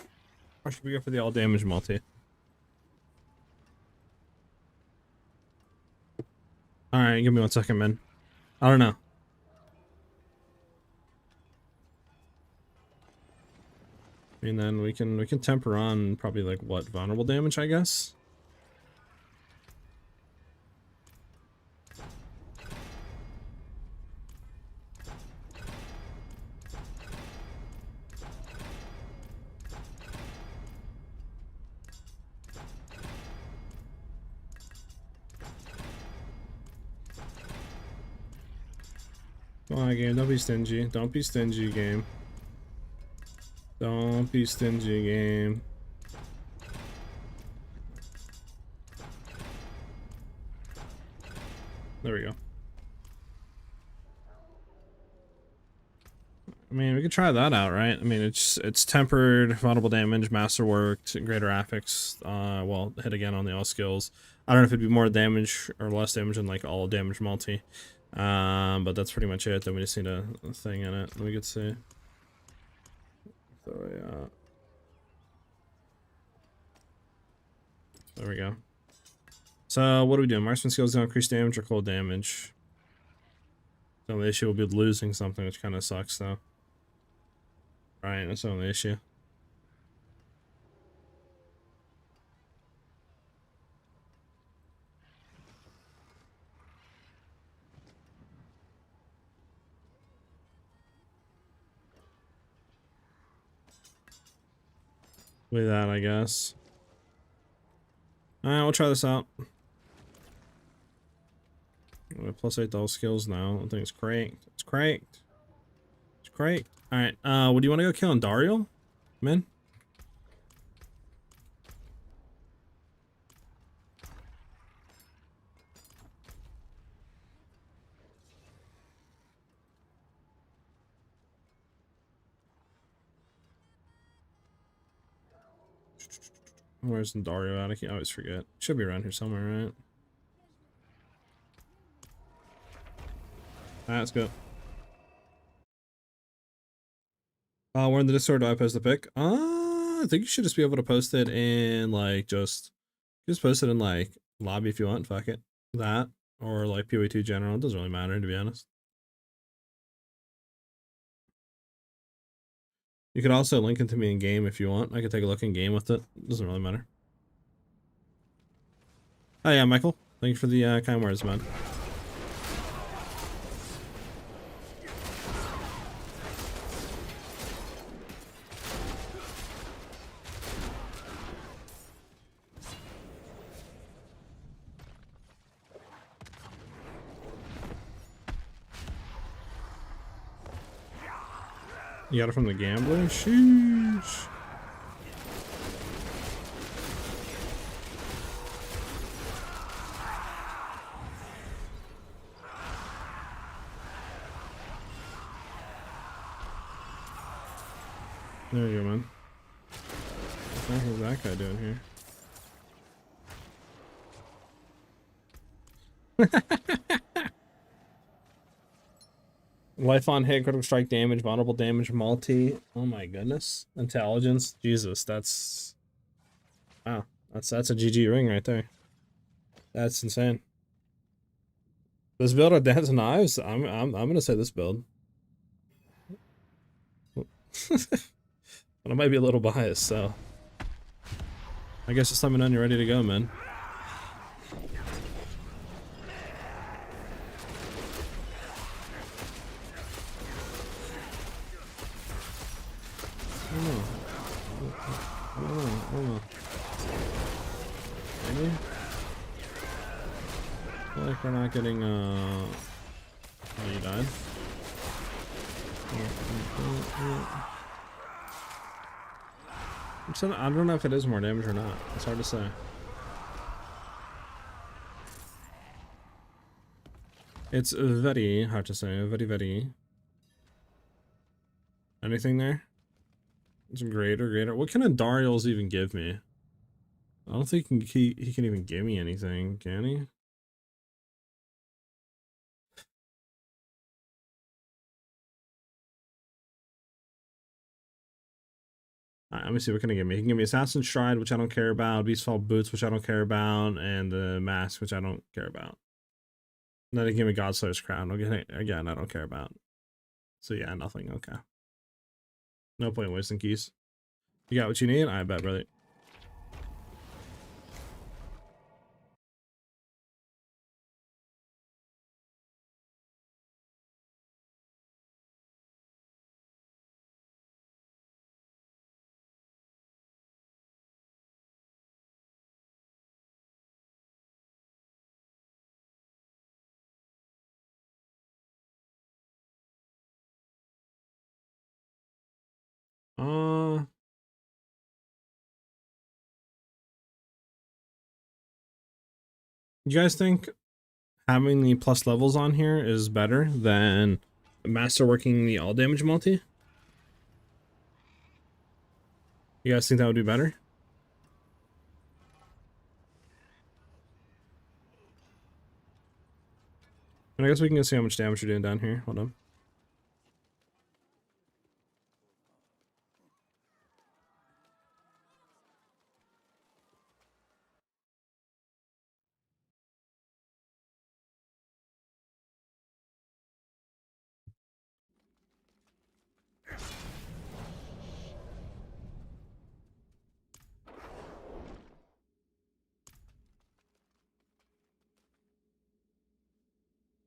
Or should we go for the all damage multi? Alright, give me 1 second, man. I don't know. And then we can temper on probably like what, vulnerable damage, I guess. Come on, game. Don't be stingy. Don't be stingy, game. Don't be stingy, game. There we go. I mean, we could try that out, right? I mean, it's tempered, vulnerable damage, masterworked, greater affix. Well, hit again on the all skills. I don't know if it'd be more damage or less damage than like all damage multi. But that's pretty much it. Then we just need a thing in it. We could see. So yeah. There we go. So what do we do? Marksman skills don't increase damage or cold damage. So the issue will be losing something, which kind of sucks though. Right, that's the only issue. With that, I guess. Alright, we'll try this out. +8 those skills now. I think it's cranked. It's cranked. It's cranked. Alright, what do you want to go kill on Dario? Man? Where's Dario at? I always forget. Should be around here somewhere, right? Alright, let's go. We're in the Discord. Do I post the pic? I think you should just be able to post it in like just post it in like lobby if you want. Fuck it. That or like PoE2 general. It doesn't really matter, to be honest. You could also link it to me in game if you want. I could take a look in game with it. Doesn't really matter. Oh yeah, Michael. Thank you for the kind words, man. You got it from the gambler? Sheesh. There you go, man. What the heck is that guy doing here? Life on hit, critical strike damage, vulnerable damage, multi. Oh my goodness. Intelligence. Jesus, that's wow. That's a GG ring right there. That's insane. This build of Dance and Knives, I'm gonna say this build. But I might be a little biased, so I guess just let me know when you're ready to go, man. Maybe? I feel like we're not getting oh, you died? I don't know if it is more damage or not. It's hard to say. It's very hard to say. Very, very. Anything there? It's greater, greater. What can a Darials even give me? I don't think he can even give me anything, can he? Alright, let me see, what can he give me? He can give me Assassin's Stride, which I don't care about, Beastfall Boots, which I don't care about, and the Mask, which I don't care about. And then he give me Godslayer's Crown. Again, I don't care about. So yeah, nothing. Okay. No point wasting keys. You got what you need? I bet, brother. You guys think having the plus levels on here is better than masterworking the all damage multi? You guys think that would be better? And I guess we can go see how much damage you're doing down here. Hold on.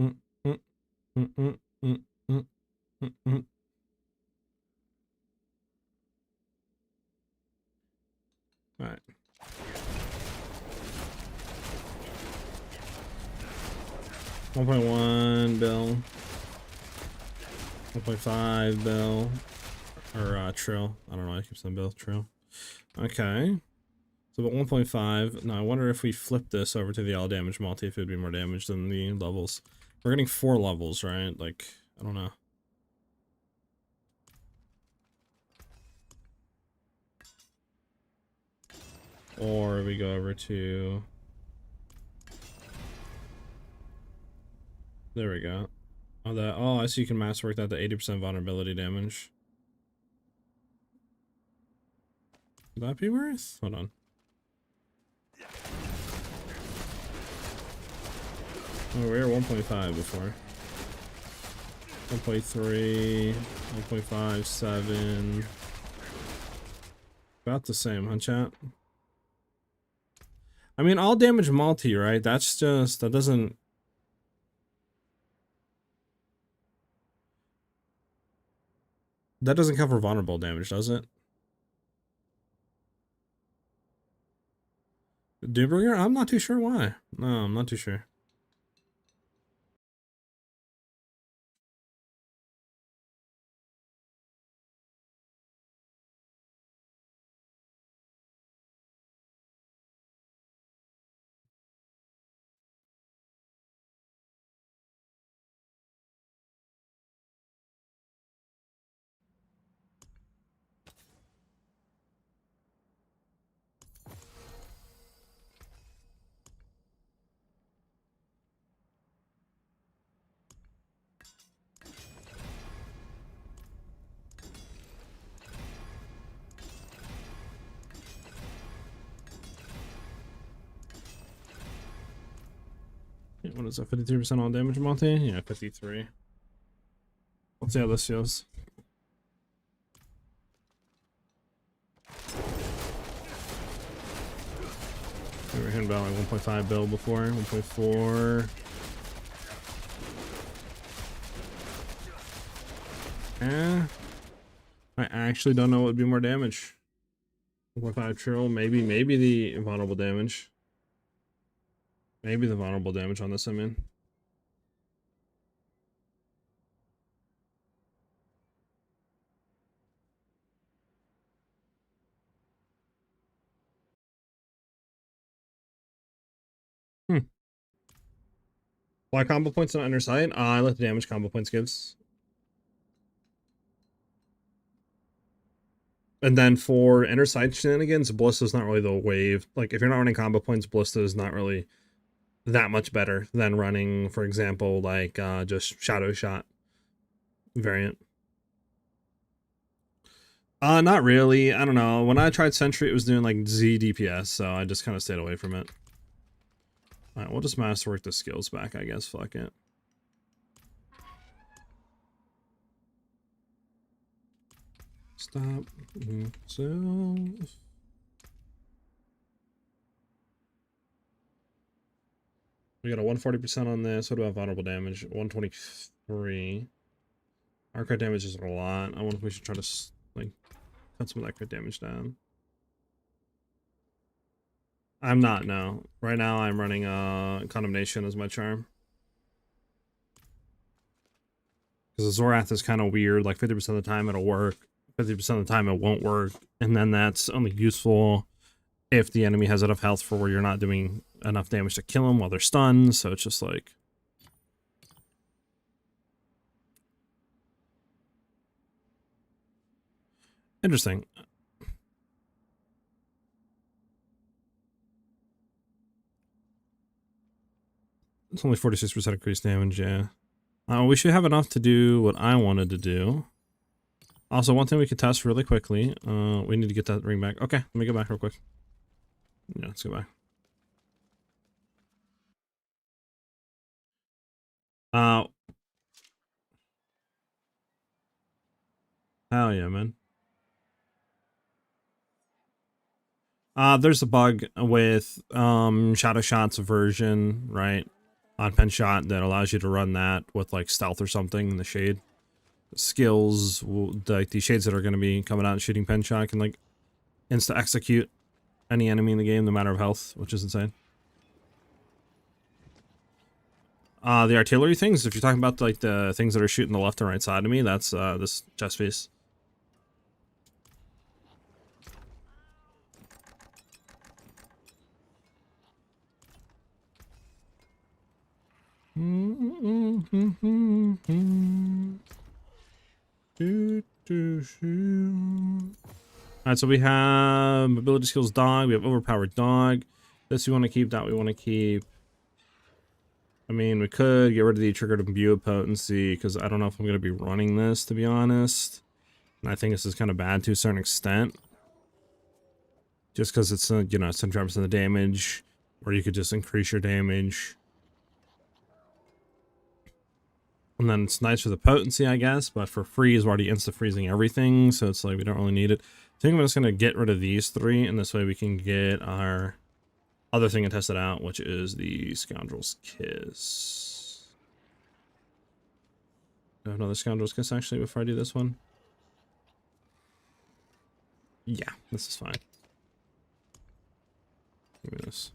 Mm, mm, mm, mm, mm, mm, mm, mm. All right. $1.1 bill. 1.5 bill. Or trill. I don't know. I keep saying bill. Trill. Okay. So about 1.5. Now I wonder if we flip this over to the all damage multi, if it would be more damage than the levels. We're getting 4 levels, right? Like, I don't know. Or we go over to... There we go. Oh, I see you can masterwork that to 80% vulnerability damage. Would that be worth? Hold on. Oh, we were 1.5 before. 1.3, 1.57. About the same, huh, chat? I mean, all damage multi, right? That's just, that doesn't... That doesn't cover vulnerable damage, does it? Doombringer? I'm not too sure why. No, I'm not too sure. What is that, 53% all damage multi? Yeah, 53. Let's see how this feels. We were hitting about like 1.5 bill before, 1.4. I actually don't know what would be more damage. 1.5 trill, maybe the vulnerable damage. Maybe the vulnerable damage on this, I mean. Why combo points on inner sight? I like the damage combo points gives. And then for inner sight shenanigans, Ballista is not really the wave. Like, if you're not running combo points, Ballista is not really that much better than running, for example, like just Shadow Shot variant. Not really. I don't know. When I tried Sentry, it was doing like Z DPS, so I just kind of stayed away from it. Alright, we'll just masterwork the skills back, I guess. Fuck it. Stop. So we got a 140% on this. What about vulnerable damage? 123. Our crit damage is a lot. I wonder if we should try to like cut some of that crit damage down. I'm not, no. Right now I'm running Condemnation as my charm. Because the Zorath is kind of weird. Like 50% of the time it'll work. 50% of the time it won't work. And then that's only useful if the enemy has enough health for where you're not doing enough damage to kill them while they're stunned. So it's just like... Interesting. It's only 46% increased damage, yeah. We should have enough to do what I wanted to do. Also, one thing we could test really quickly. We need to get that ring back. Okay, let me go back real quick. Yeah, let's go back. Hell yeah, man. There's a bug with Shadow Shot's version, right, on Penshot that allows you to run that with like stealth or something in the shade. Skills, like the shades that are going to be coming out and shooting Penshot can like insta execute any enemy in the game, no matter of health, which is insane. The artillery things, if you're talking about like the things that are shooting the left and right side of me, that's this chest piece. Alright, so we have ability skills dog, we have overpowered dog. This we want to keep, that we want to keep. I mean, we could get rid of the triggered imbue of potency, because I don't know if I'm going to be running this, to be honest. And I think this is kind of bad to a certain extent. Just because it's, you know, 75% of the damage, or you could just increase your damage. And then it's nice for the potency, I guess, but for freeze, we're already insta-freezing everything, so it's like we don't really need it. I think I'm just going to get rid of these three, and this way we can get our other thing and test it out, which is the Scoundrel's Kiss. Do I have another Scoundrel's Kiss, actually, before I do this one? Yeah, this is fine. Give me this.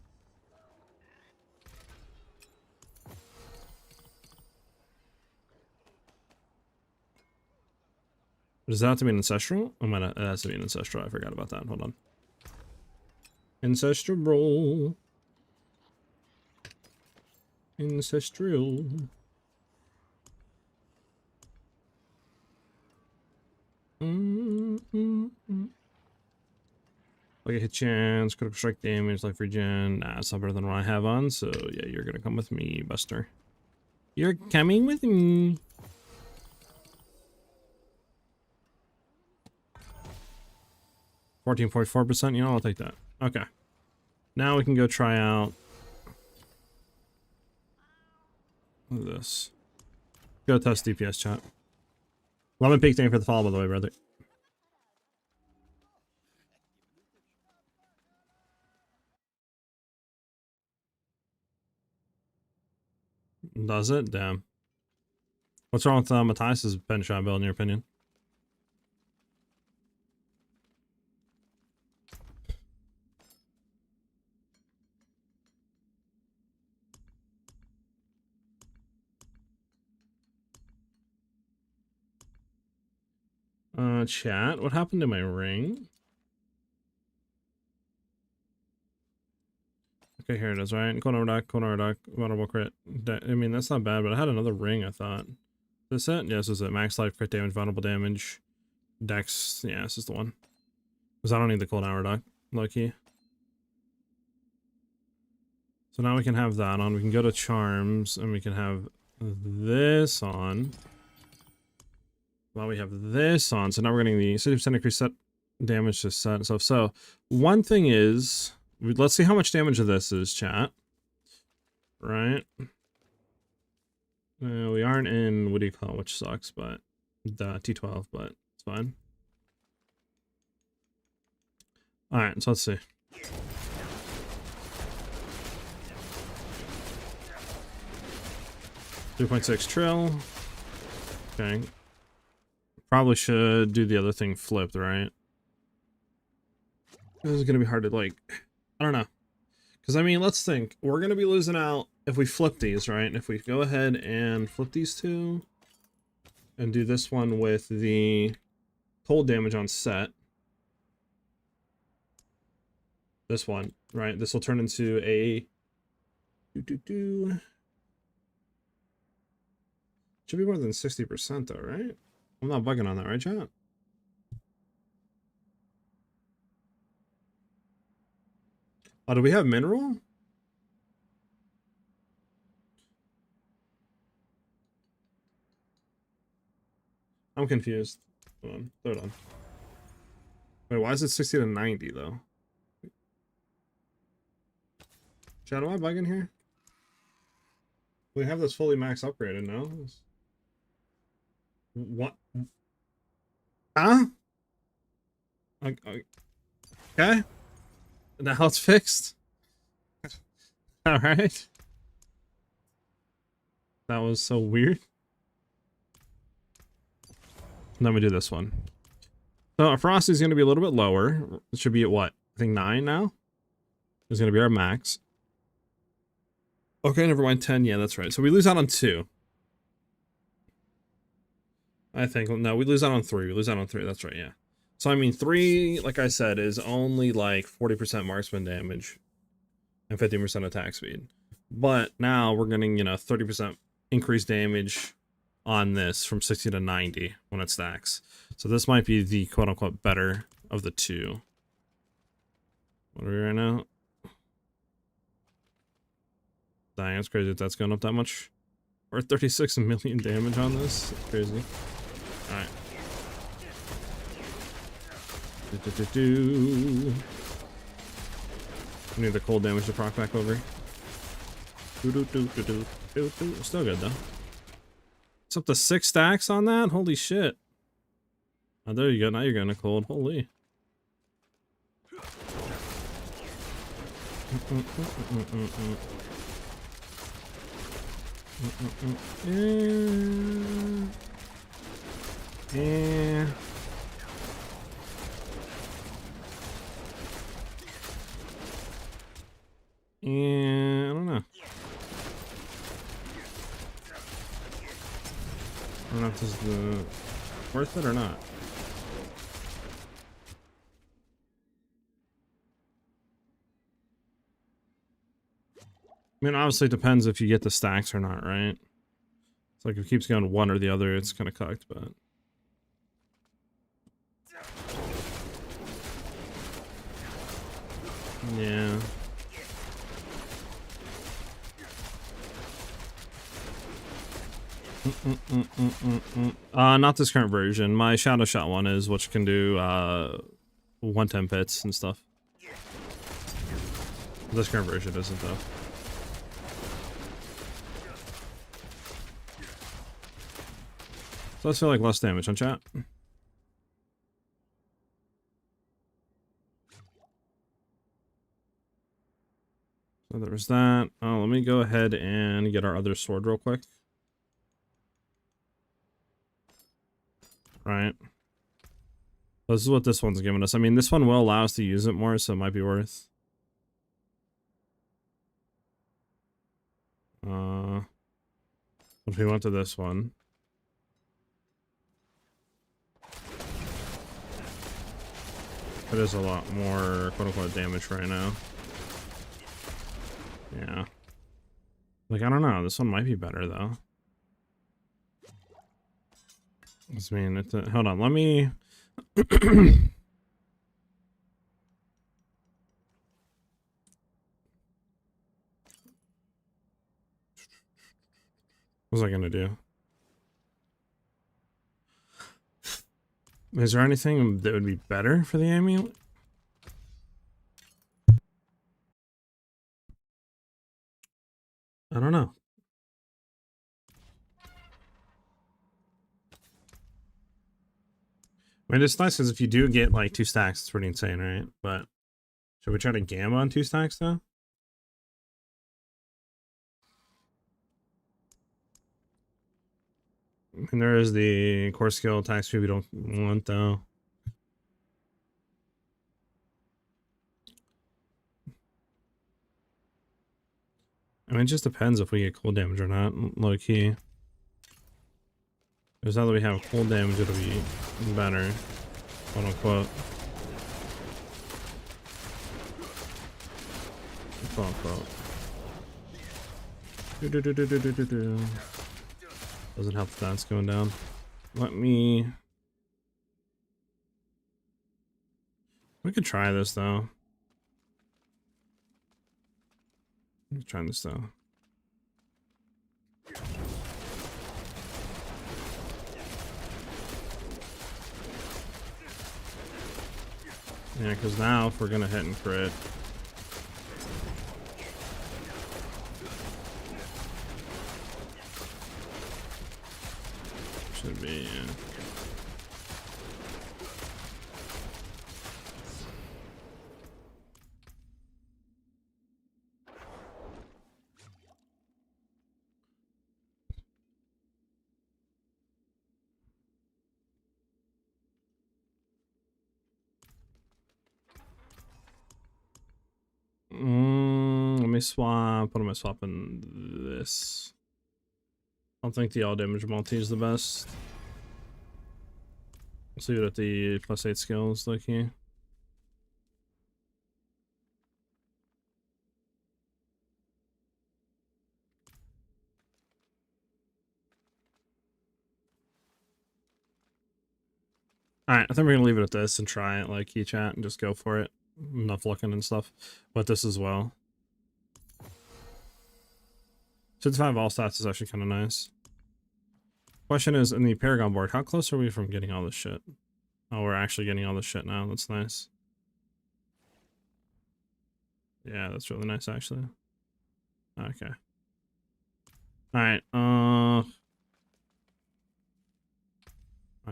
Does that have to be an ancestral? Oh, it has to be an ancestral. I forgot about that. Hold on. Ancestral. Ancestral. Like a hit chance, critical strike damage, life regen. Nah, it's not better than what I have on. So yeah, you're gonna come with me, Buster. You're coming with me. %, you know, I'll take that. Okay. Now we can go try out this. Go test DPS chat. Lemon Peak, thank you for the follow, by the way, brother. Does it? Damn. What's wrong with Matthias's Penshot build, in your opinion? Chat, what happened to my ring? Okay, here it is, right? Corner duck, vulnerable crit. I mean, that's not bad, but I had another ring, I thought. This it? Yes, this is it. Max life, crit damage, vulnerable damage, dex. Yeah, this is the one. Because I don't need the cooldown reduct, low key. So now we can have that on. We can go to charms, and we can have this on. Well, we have this on, so now we're getting the 60% increase set damage to set and stuff. So one thing is, let's see how much damage of this is, chat. Right? We aren't in, what do you call it, which sucks, but the T12, but it's fine. Alright, so let's see. $3.6 trill. Okay. Probably should do the other thing flipped, right? This is gonna be hard to, like, I don't know. Because, I mean, let's think. We're gonna be losing out if we flip these, right? If we go ahead and flip these two and do this one with the cold damage on set. This one, right? This will turn into a should be more than 60% though, right? I'm not bugging on that, right, chat? Oh, do we have mineral? I'm confused. Hold on, throw it on. Wait, why is it 60 to 90 though? Chat, am I bugging here? We have this fully max upgraded now. What? Huh? Okay. Now it's fixed. All right. That was so weird. Then we do this one. So our Frosty is going to be a little bit lower. It should be at what? I think 9 now. It's going to be our max. Okay, never mind. 10. Yeah, that's right. So we lose out on 2. I think, no, we lose out on 3. We lose out on 3. That's right, yeah. So, I mean, 3, like I said, is only like 40% marksman damage and 50% attack speed. But now we're getting, you know, 30% increased damage on this from 60 to 90 when it stacks. So this might be the quote-unquote better of the two. What are we right now? Dang, that's crazy if that's going up that much. Or 36 million damage on this. That's crazy. Alright. We need the cold damage to proc back over. Still good though. It's up to 6 stacks on that? Holy shit. Oh, there you go. Now you're going to cold. Holy. Yeah. I don't know. I don't know if this is worth it or not. I mean, obviously it depends if you get the stacks or not, right? It's like if it keeps going one or the other, it's kind of cocked, but... yeah. Not this current version. My Shadow Shot one is, which can do 110 pits and stuff. This current version isn't though. So let's feel like less damage on chat. So there's that. Oh, let me go ahead and get our other sword real quick. Right. This is what this one's giving us. I mean, this one will allow us to use it more, so it might be worth. If we went to this one. It is a lot more quote-unquote damage right now. Yeah. Like, I don't know. This one might be better, though. I mean, it's a, hold on. Let me... What was I gonna do? Is there anything that would be better for the amulet? I don't know. I mean, it's nice because if you do get like 2 stacks, it's pretty insane, right? But should we try to gamma on 2 stacks though? And there is the core skill attack speed we don't want though. I mean, it just depends if we get cold damage or not, low key. Because now that we have cold damage, it'll be better, quote unquote. Quote unquote. Doesn't help that that's going down. Let me... We could try this though. Let's try this though. Yeah, because now if we're gonna hit and crit, should be, yeah. Let me swap. What am I swapping? This. I don't think the all damage multi is the best. Let's leave it at the +8 skills, like here. Alright, I think we're gonna leave it at this and try it like key chat and just go for it. Enough looking and stuff. But this as well. 55 all stats is actually kind of nice. Question is, in the Paragon board, how close are we from getting all this shit? Oh, we're actually getting all this shit now. That's nice. Yeah, that's really nice, actually. Okay. Alright, Alright,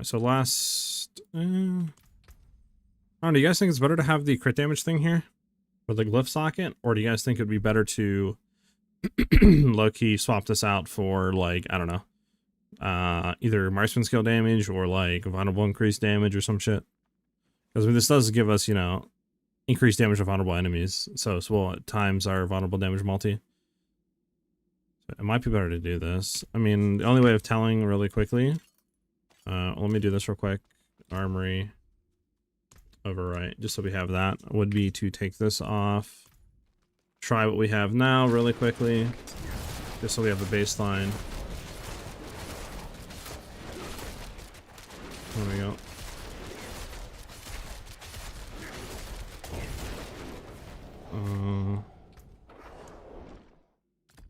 so last... I don't know, do you guys think it's better to have the crit damage thing here? With the glyph socket? Or do you guys think it'd be better to low-key swap this out for, like, I don't know, either marksman skill damage or, like, vulnerable increased damage or some shit? Because I mean, this does give us, you know, increased damage of vulnerable enemies. So we'll at times our vulnerable damage multi. So it might be better to do this. I mean, the only way of telling really quickly... let me do this real quick. Armory. Overwrite, just so we have that, would be to take this off. Try what we have now really quickly. Just so we have the baseline. There we go.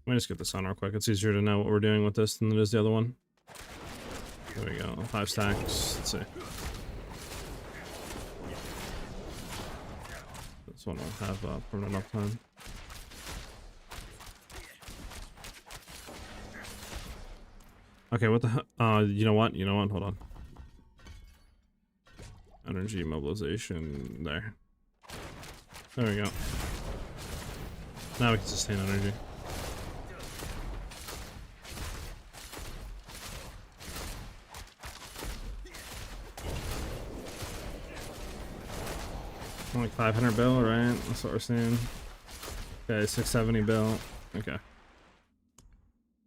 Let me just get this on real quick. It's easier to know what we're doing with this than it is the other one. There we go. 5 stacks. Let's see. This one will have permanent uptime. Okay, what the hell? You know what? You know what? Hold on. Energy mobilization there. There we go. Now we can sustain energy. Like 500 bill, right? That's what we're seeing. Okay, 670 bill. Okay.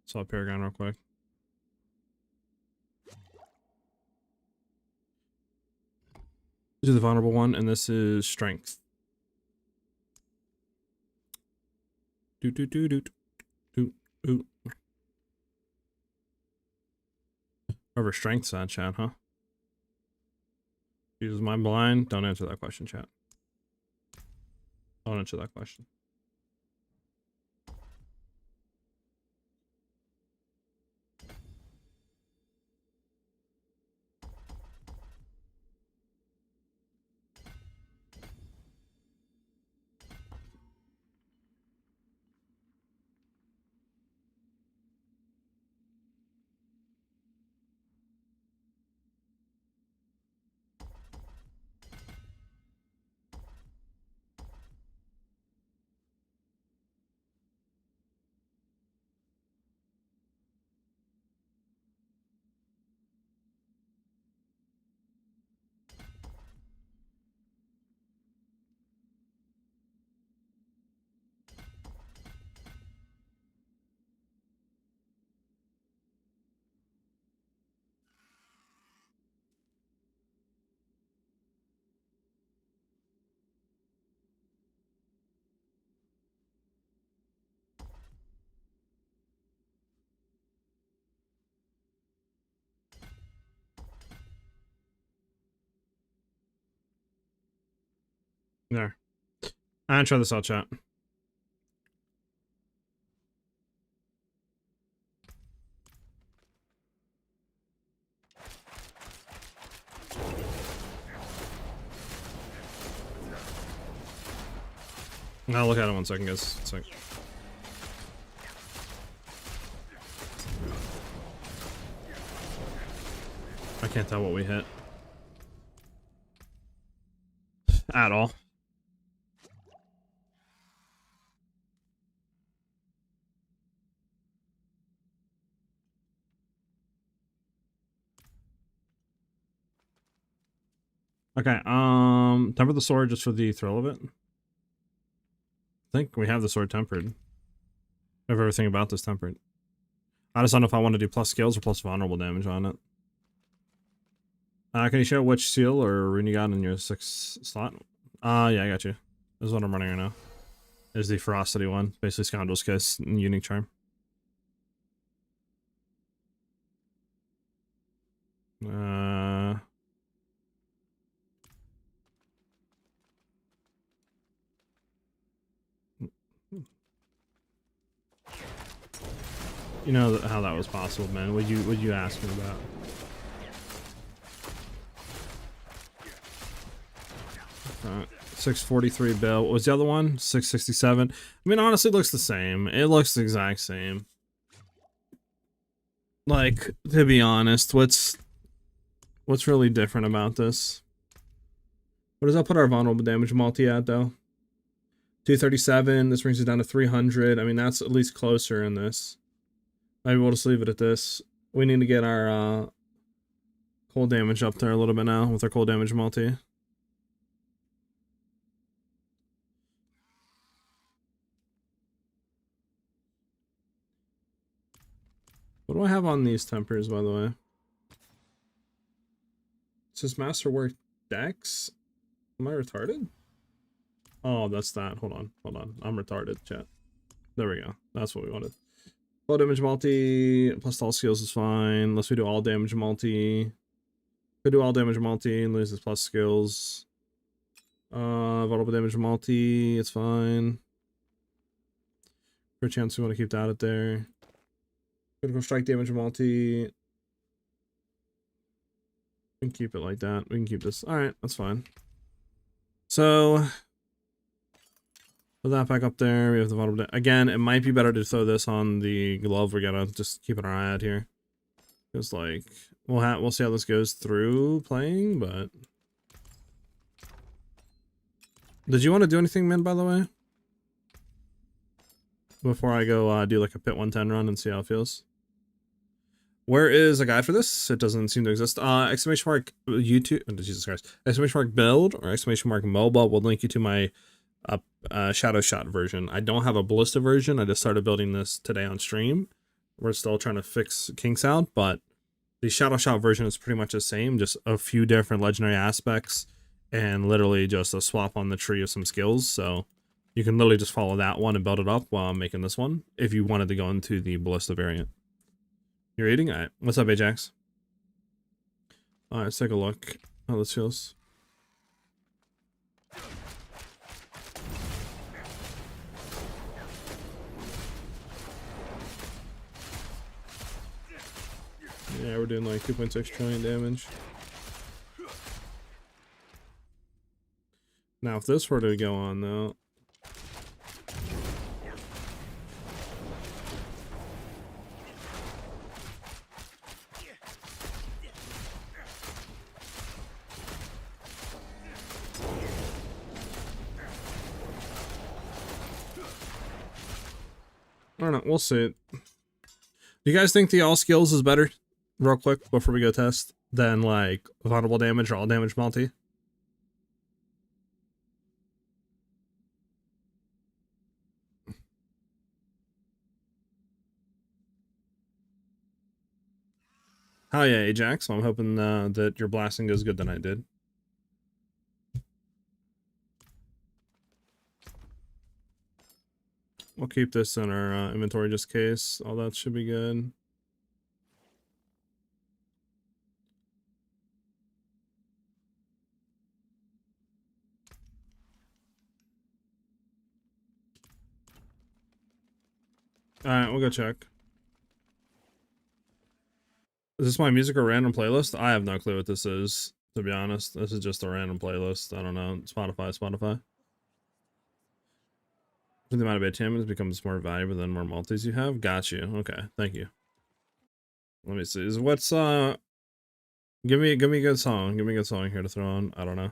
Swap Paragon real quick. This is the vulnerable one, and this is strength. Do do do do do do. Over strength side, chat, huh? Uses my blind. Don't answer that question, chat. Don't answer that question. There. I'm gonna try this out, chat. I'll look at it 1 second, guys. It's like... I can't tell what we hit. At all. Okay, temper the sword just for the thrill of it. I think we have the sword tempered. I have everything about this tempered. I just don't know if I want to do plus skills or plus vulnerable damage on it. Can you show which seal or rune you got in your 6th slot? Yeah, I got you. This is what I'm running right now. Is the ferocity one. Basically Scoundrel's Kiss and Unique Charm. You know how that was possible, man. Would you ask me about? Alright, 643 bill. What was the other one? 667. I mean, honestly, it looks the same. It looks the exact same. Like, to be honest, what's really different about this? What does that put our vulnerable damage multi at, though? 237. This brings it down to 300. I mean, that's at least closer in this. Maybe we'll just leave it at this. We need to get our cold damage up there a little bit now with our cold damage multi. What do I have on these tempers, by the way? It says Masterwork Dex. Am I retarded? Oh, that's that. Hold on. I'm retarded, chat. There we go. That's what we wanted. Low damage multi plus all skills is fine. Unless we do all damage multi. Could do all damage multi and lose his plus skills. Vulnerable damage multi, it's fine. For a chance we want to keep that at there. Critical strike damage multi. We can keep it like that. We can keep this. Alright, that's fine. So put that back up there. We have the vulnerable. Again, it might be better to throw this on the glove. We gotta just keep an eye out here. Because like we'll see how this goes through playing, but did you want to do anything, Min, by the way? Before I go do like a pit 110 run and see how it feels. Where is a guide for this? It doesn't seem to exist. Exclamation mark YouTube. Oh, Jesus Christ. Exclamation mark build or exclamation mark mobile will link you to my Shadow Shot version. I don't have a Ballista version. I just started building this today on stream. We're still trying to fix kinks out, but the Shadow Shot version is pretty much the same. Just a few different legendary aspects and literally just a swap on the tree of some skills. So You can literally just follow that one and build it up while I'm making this one, if you wanted to go into the Ballista variant. You're eating? Alright. What's up, Ajax? Alright, let's take a look how this feels. Yeah, we're doing like 2.6 trillion damage. Now, if this were to go on, though... I don't know, we'll see. Do you guys think the all skills is better, real quick, before we go test, than like vulnerable damage or all damage multi? Oh yeah, Ajax. So I'm hoping that your blasting goes good than I did. We'll keep this in our inventory just in case. All that should be good. Alright, we'll go check. Is this my music or random playlist? I have no clue what this is, to be honest. This is just a random playlist. I don't know. Spotify. The amount of attainments becomes more valuable than more multis you have. Got you. Okay, thank you. Let me see. What's give me a good song. Give me a good song here to throw on. I don't know.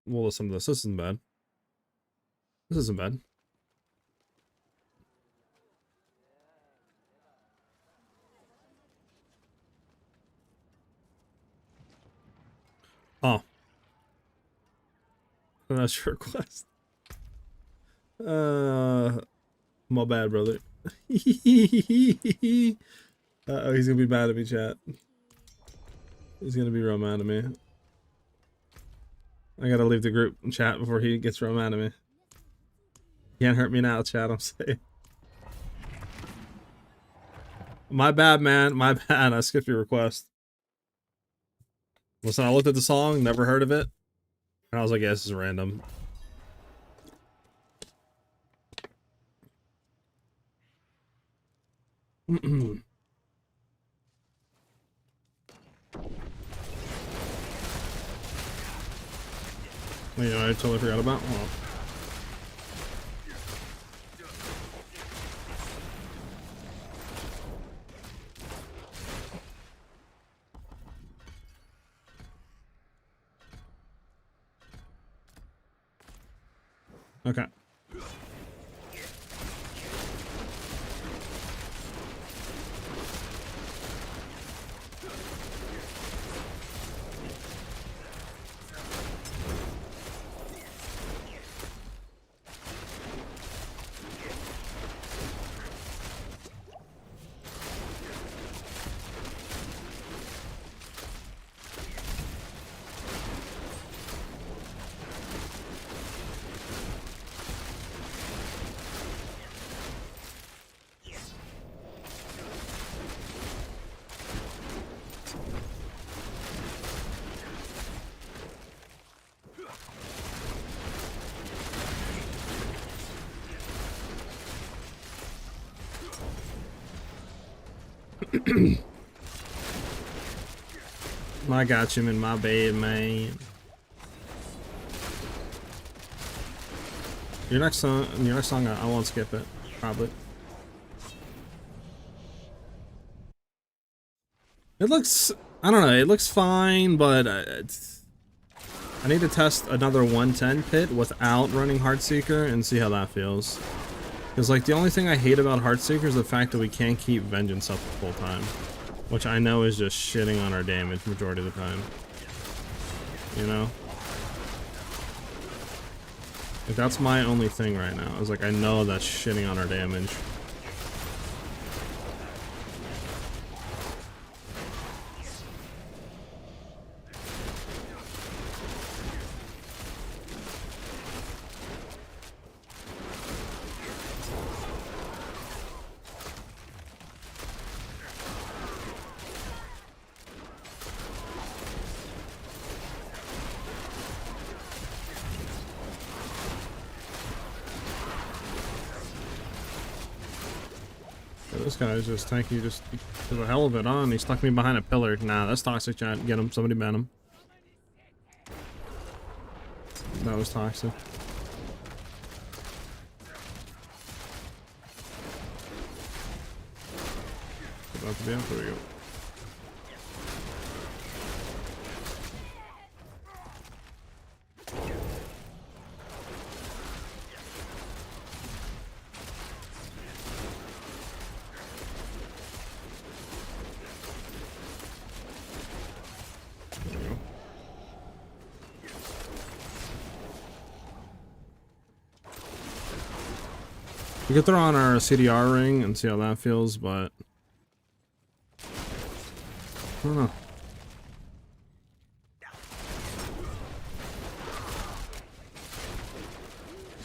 We'll listen to this. This isn't bad. This isn't bad. Oh. That's your request. My bad, brother. Uh-oh, he's gonna be mad at me, chat. He's gonna be real mad at me. I gotta leave the group chat before he gets real mad at me. Can't hurt me now, chat, I'm saying. My bad, man. My bad. I skipped your request. Listen, I looked at the song, never heard of it. And I was like, yeah, this is random. You know, I totally forgot about. Oh. Okay. I got you in my bed, man. Your next song, I won't skip it, probably. It looks, I don't know, it looks fine, but I need to test another 110 pit without running Heartseeker and see how that feels. Because, like, the only thing I hate about Heartseeker is the fact that we can't keep Vengeance up the full time. Which I know is just shitting on our damage majority of the time. You know? Like, that's my only thing right now. Is like, I know that's shitting on our damage. This guy's just tanky just for the hell of it on. He stuck me behind a pillar. Nah, that's toxic, chat. Get him. Somebody ban him. That was toxic. About to be out. There we go. We could throw on our CDR ring and see how that feels, but I don't know.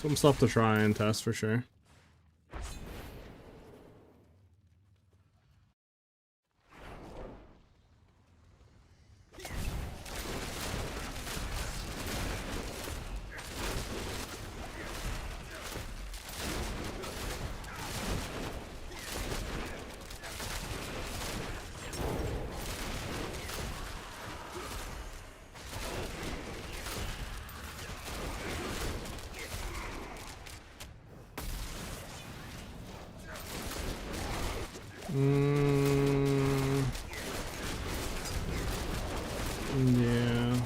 Some stuff to try and test for sure. Yeah.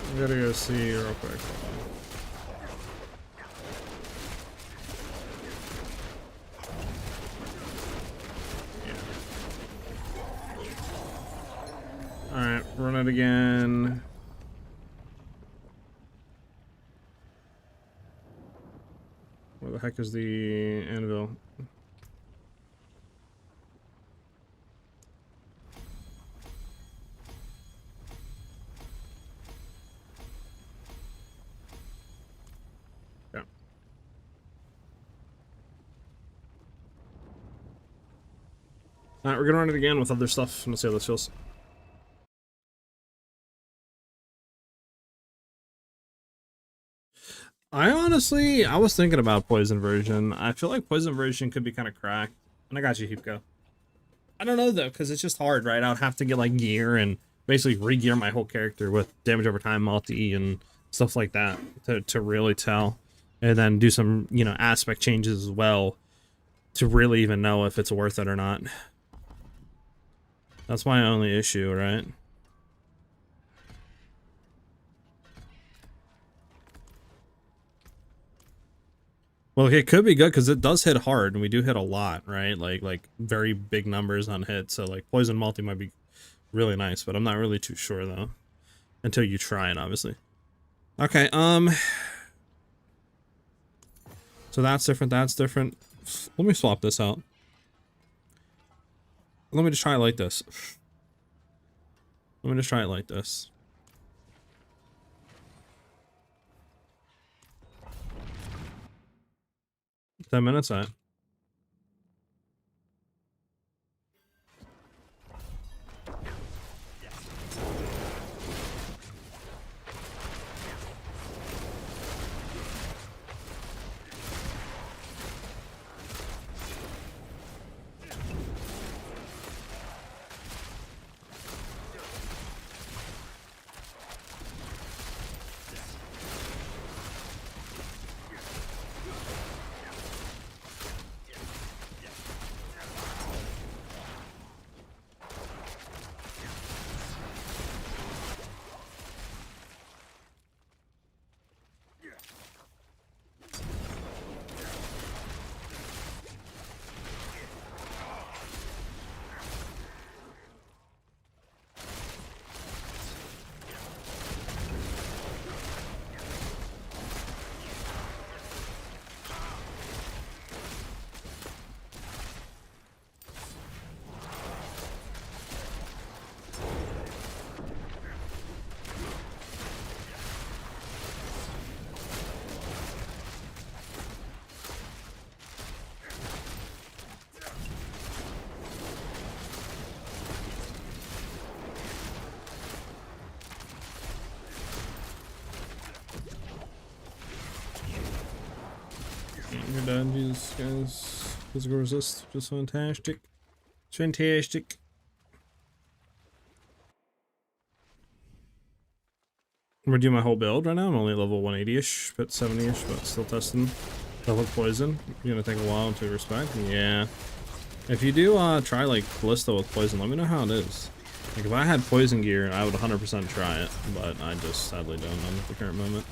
I gotta go see real quick. Alright, run it again. Where the heck is the anvil? Yeah. Alright, we're gonna run it again with other stuff and let's see how this feels. I was thinking about poison version. I feel like poison version could be kind of cracked. And I got you, Heapco. I don't know though, because it's just hard, right? I would have to get like gear and basically re-gear my whole character with damage over time, multi, and stuff like that to really tell. And then do some, you know, aspect changes as well to really even know if it's worth it or not. That's my only issue, right? Well, it could be good because it does hit hard, and we do hit a lot, right? Like very big numbers on hits. So like poison multi might be really nice, but I'm not really too sure though until you try it, obviously. Okay, so that's different. That's different. Let me swap this out. Let me just try it like this. Let me just try it like this. 10 minutes, I. You're done. Jesus, guys. Physical resist. Just fantastic. It's fantastic. I'm gonna do my whole build right now. I'm only level 180-ish, but 70-ish, but still testing. Level poison. You're gonna take a while to respect. Yeah. If you do try like Ballista with poison, let me know how it is. Like if I had poison gear, I would 100% try it, but I just sadly don't at the current moment.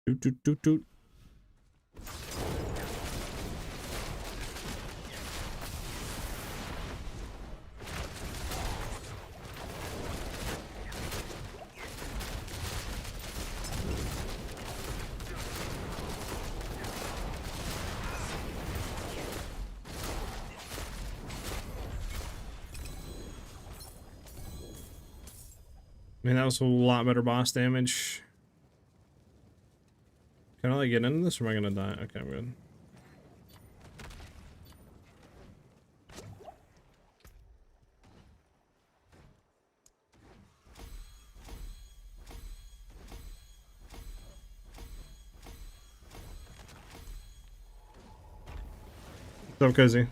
Doot, doot, doot, doot. I mean, that was a lot better boss damage. Can I like get into this or am I gonna die? Okay, I'm good. What's up, Cozy?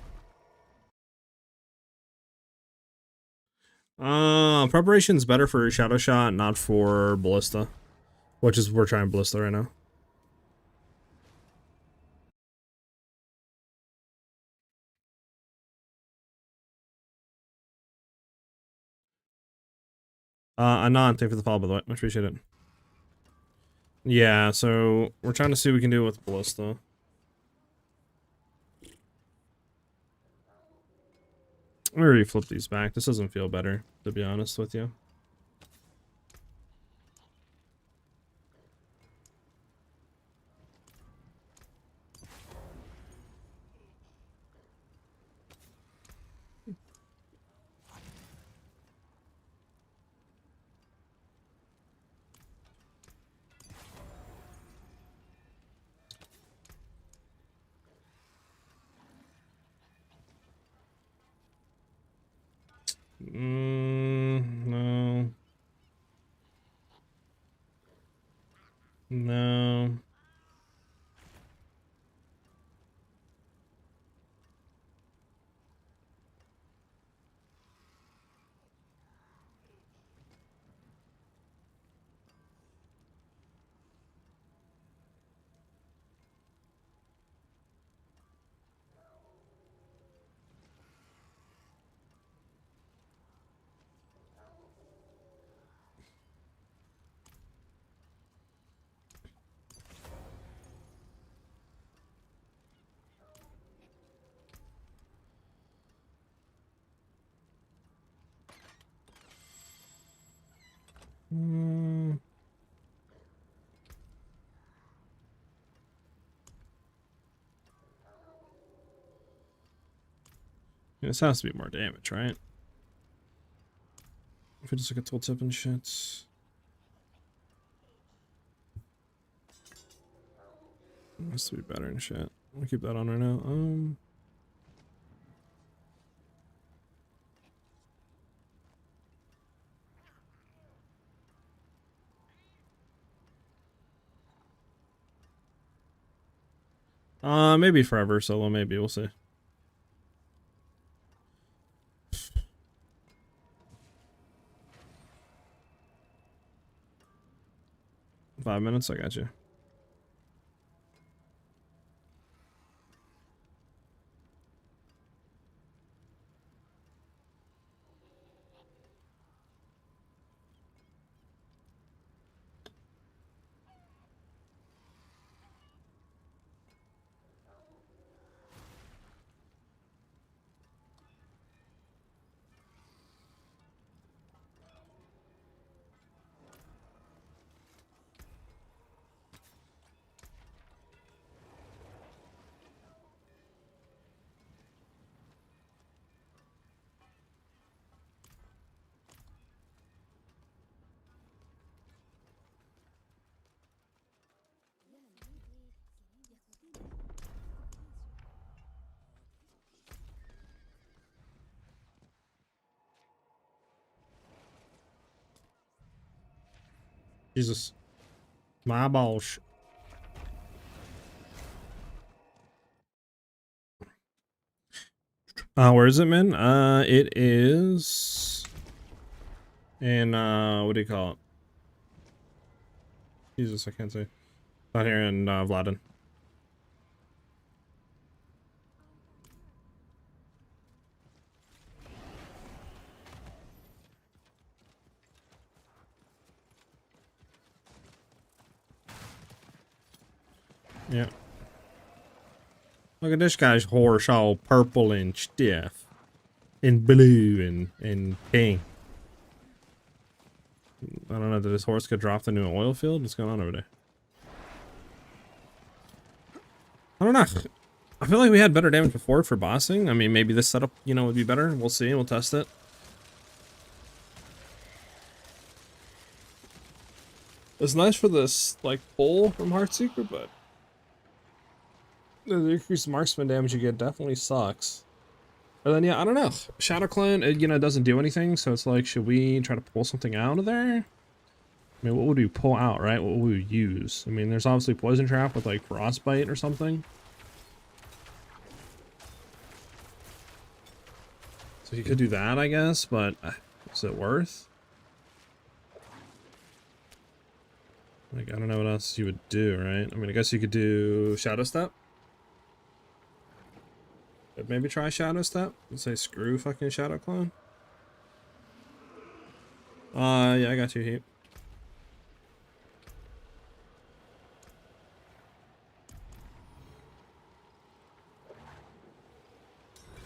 Preparation's better for Shadow Shot, not for Ballista. Which is, we're trying Ballista right now. Anon, thank you for the follow, by the way. Much appreciate it. Yeah, so we're trying to see what we can do with Ballista. Let me already flip these back. This doesn't feel better, to be honest with you. No. No. This has to be more damage, right? If we just look at tool tip and shit. Has to be better and shit. I'll keep that on right now. Maybe forever solo, maybe, we'll see. $5 minutes, I got you. Jesus. My balls. Where is it, man? It is in, what do you call it? Jesus, I can't say. Not here in, Vladin. Yeah. Look at this guy's horse all purple and stiff. And blue and pink. I don't know, did his horse get dropped into an oil field? What's going on over there? I don't know. I feel like we had better damage before for bossing. I mean, maybe this setup, you know, would be better. We'll see. We'll test it. It's nice for this, like, pull from Heartseeker, but the increased marksman damage you get definitely sucks. But then, yeah, I don't know. Shadow Clone, you know, doesn't do anything, so it's like, should we try to pull something out of there? I mean, what would we pull out, right? What would we use? I mean, there's obviously Poison Trap with, like, Frostbite or something. So you could do that, I guess, but is it worth? Like, I don't know what else you would do, right? I mean, I guess you could do Shadow Step. But maybe try Shadow Step and say screw fucking Shadow Clone. Yeah, I got you, Heat.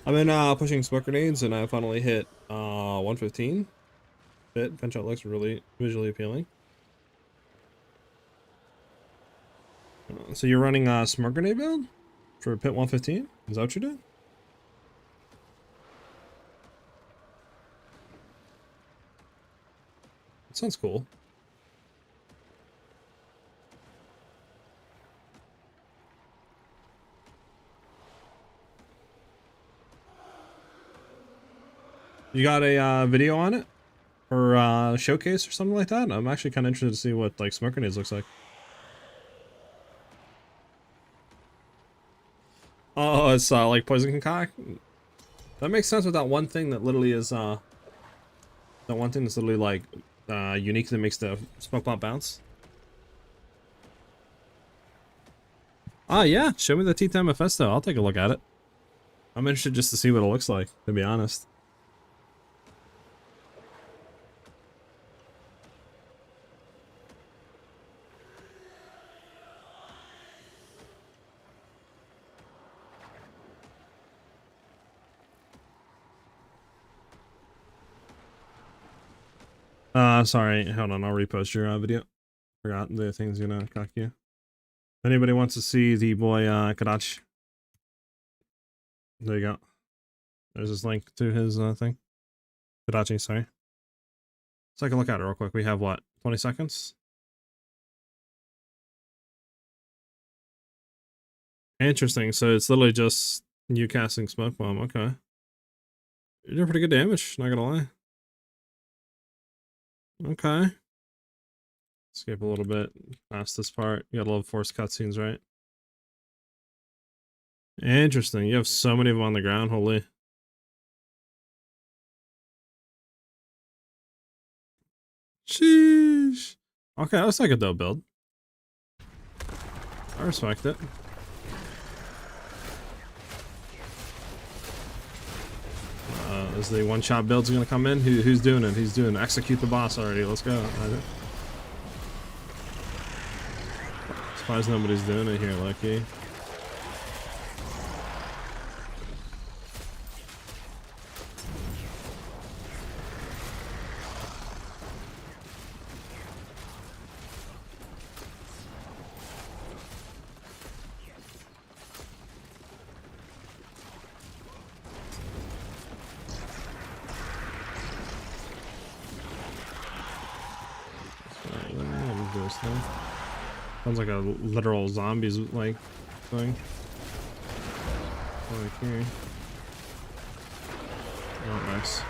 I've been pushing smoke grenades and I finally hit 115. Penshot looks really visually appealing. So you're running a smoke grenade build for pit 115? Is that what you're doing? That sounds cool. You got a video on it? Or showcase or something like that? I'm actually kind of interested to see what like smoke grenades looks like. Oh, it's like poison concoct. That makes sense with that one thing that literally is that one thing that's literally like unique that makes the smoke bomb bounce. Ah, yeah. Show me the T10 Mephisto. I'll take a look at it. I'm interested just to see what it looks like, to be honest. Sorry, hold on, I'll repost your video. Forgot the thing's gonna cock you. If anybody wants to see the boy Kadachi, there you go. There's his link to his thing. Kadachi, sorry. So I can look at it real quick. We have what, 20 seconds? Interesting, so it's literally just you casting smoke bomb, okay. You're doing pretty good damage, not gonna lie. Okay. Escape a little bit past this part. You gotta love forced cutscenes, right? Interesting. You have so many of them on the ground. Holy. Sheesh. Okay, that's like a dope build. I respect it. Is the one-shot build's gonna come in? Who's doing it? He's doing it. Execute the boss already. Let's go. Surprised nobody's doing it here, Lucky. Sounds like a literal zombies like thing. Like here. Oh, nice.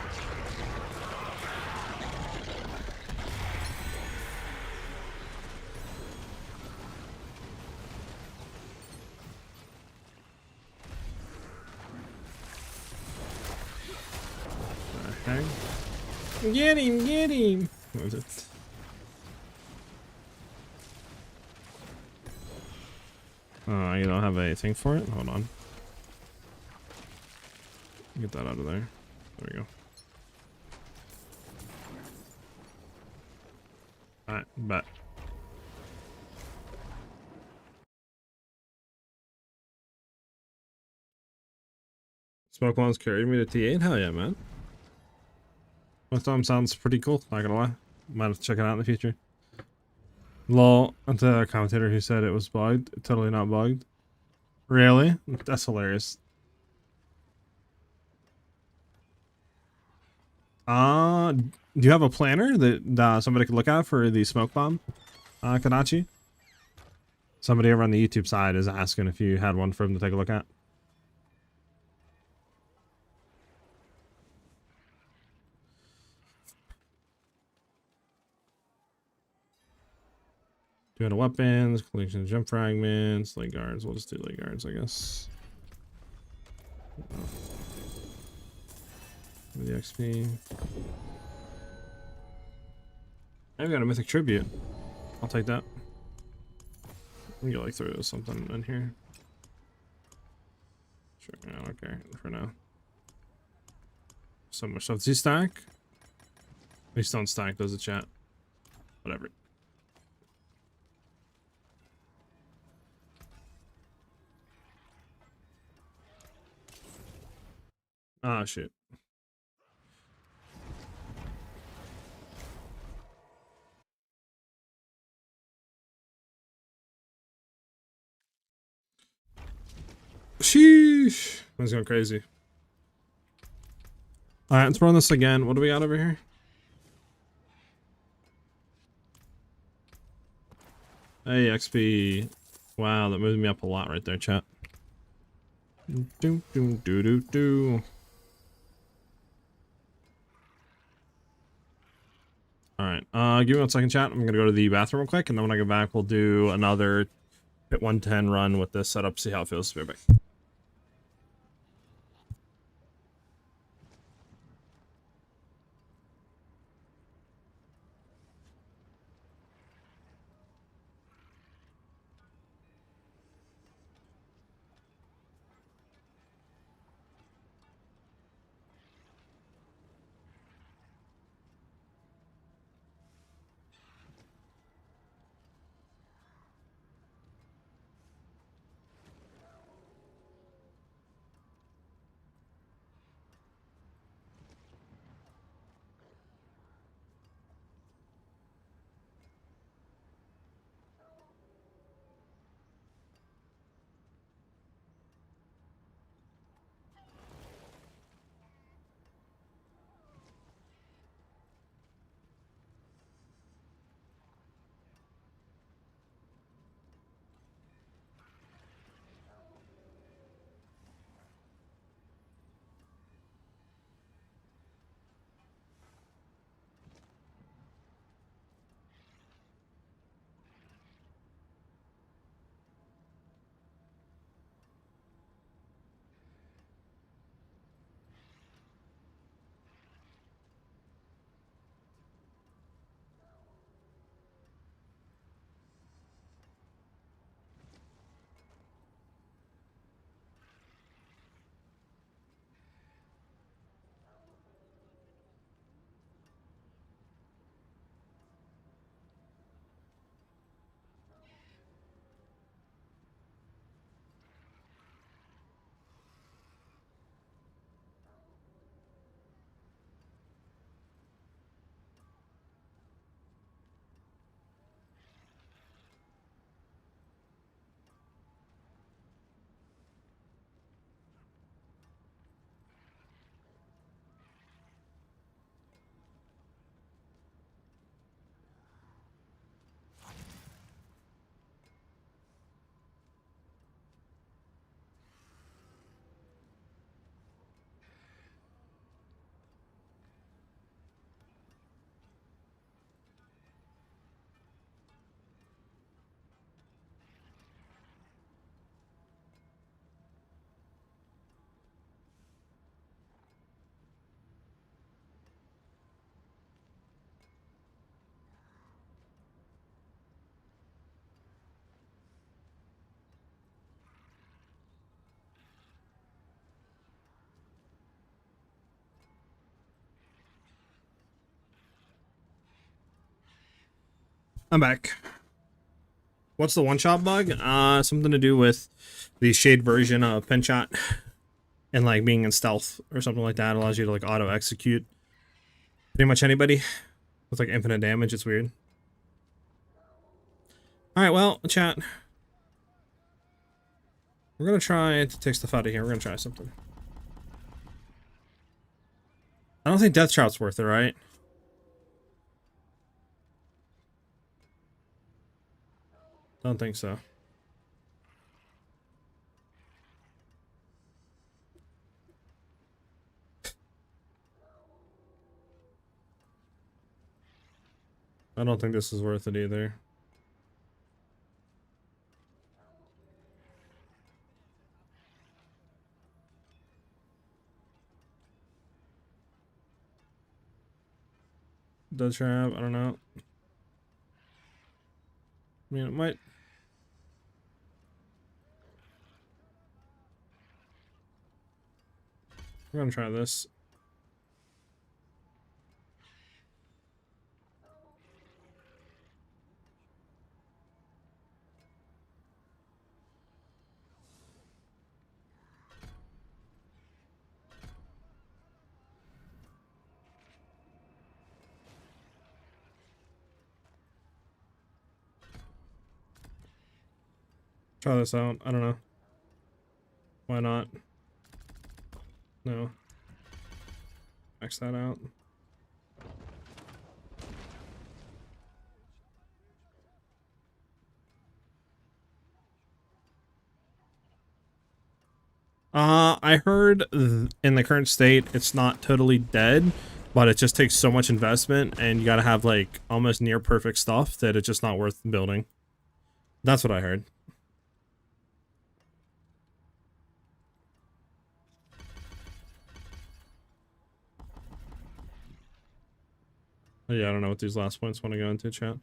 Okay. Get him, get him. What was it? Oh, you don't have a thing for it? Hold on. Get that out of there. There we go. Alright, bet. Smoke ones carried me to T8? Hell yeah, man. Most of them sounds pretty cool, not gonna lie. Might have to check it out in the future. Lol, that's a commentator who said it was bugged. Totally not bugged. Really? That's hilarious. Do you have a planner that somebody could look at for the smoke bomb, Kanachi? Somebody over on the YouTube side is asking if you had one for him to take a look at. Doing weapons, collection of jump fragments, leg guards. We'll just do leg guards, I guess. With the XP. I've got a mythic tribute. I'll take that. We can like throw something in here. Sure, I don't care for now. So much stuff. Does he stack? He don't stack, does it, chat? Whatever. Ah, shit. Sheesh. That's going crazy. Alright, let's run this again. What do we got over here? Hey, XP. Wow, that moved me up a lot right there, chat. Do, do, do, do, do. Alright, give me 1 second, chat. I'm gonna go to the bathroom real quick, and then when I get back, we'll do another hit 110 run with this setup, see how it feels. Be right back. I'm back. What's the one-shot bug? Something to do with the shade version of Penshot and like being in stealth or something like that. It allows you to like auto-execute pretty much anybody with like infinite damage. It's weird. Alright, well, chat. We're gonna try to take stuff out of here. We're gonna try something. I don't think Death Shout's worth it, right? Don't think so. I don't think this is worth it either. Death Trap, I don't know. I mean, it might. We're gonna try this. Try this out. I don't know. Why not? No. Max that out. I heard in the current state it's not totally dead, but it just takes so much investment and you gotta have like almost near perfect stuff that it's just not worth building. That's what I heard. Yeah, I don't know what these last points want to go into, chat.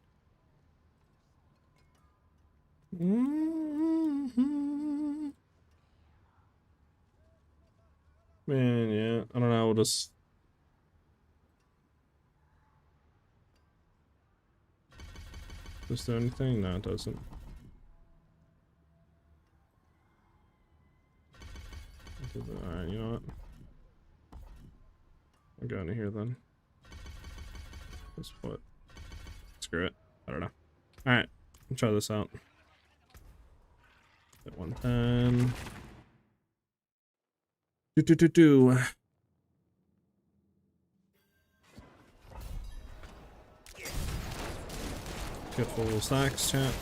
Man, yeah, I don't know, we'll just... Does this do anything? No, it doesn't. Alright, you know what? I'll go into here then. Let's put... Screw it. I don't know. Alright, let's try this out. Hit 110. Do. Get full stacks, chat.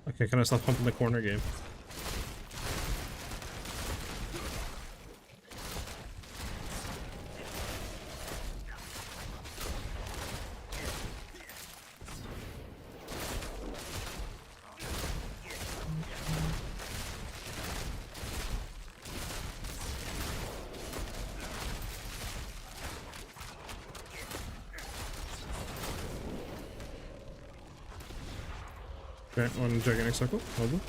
Okay, can I stop pumping the corner game? Okay, one gigantic circle. Hold on.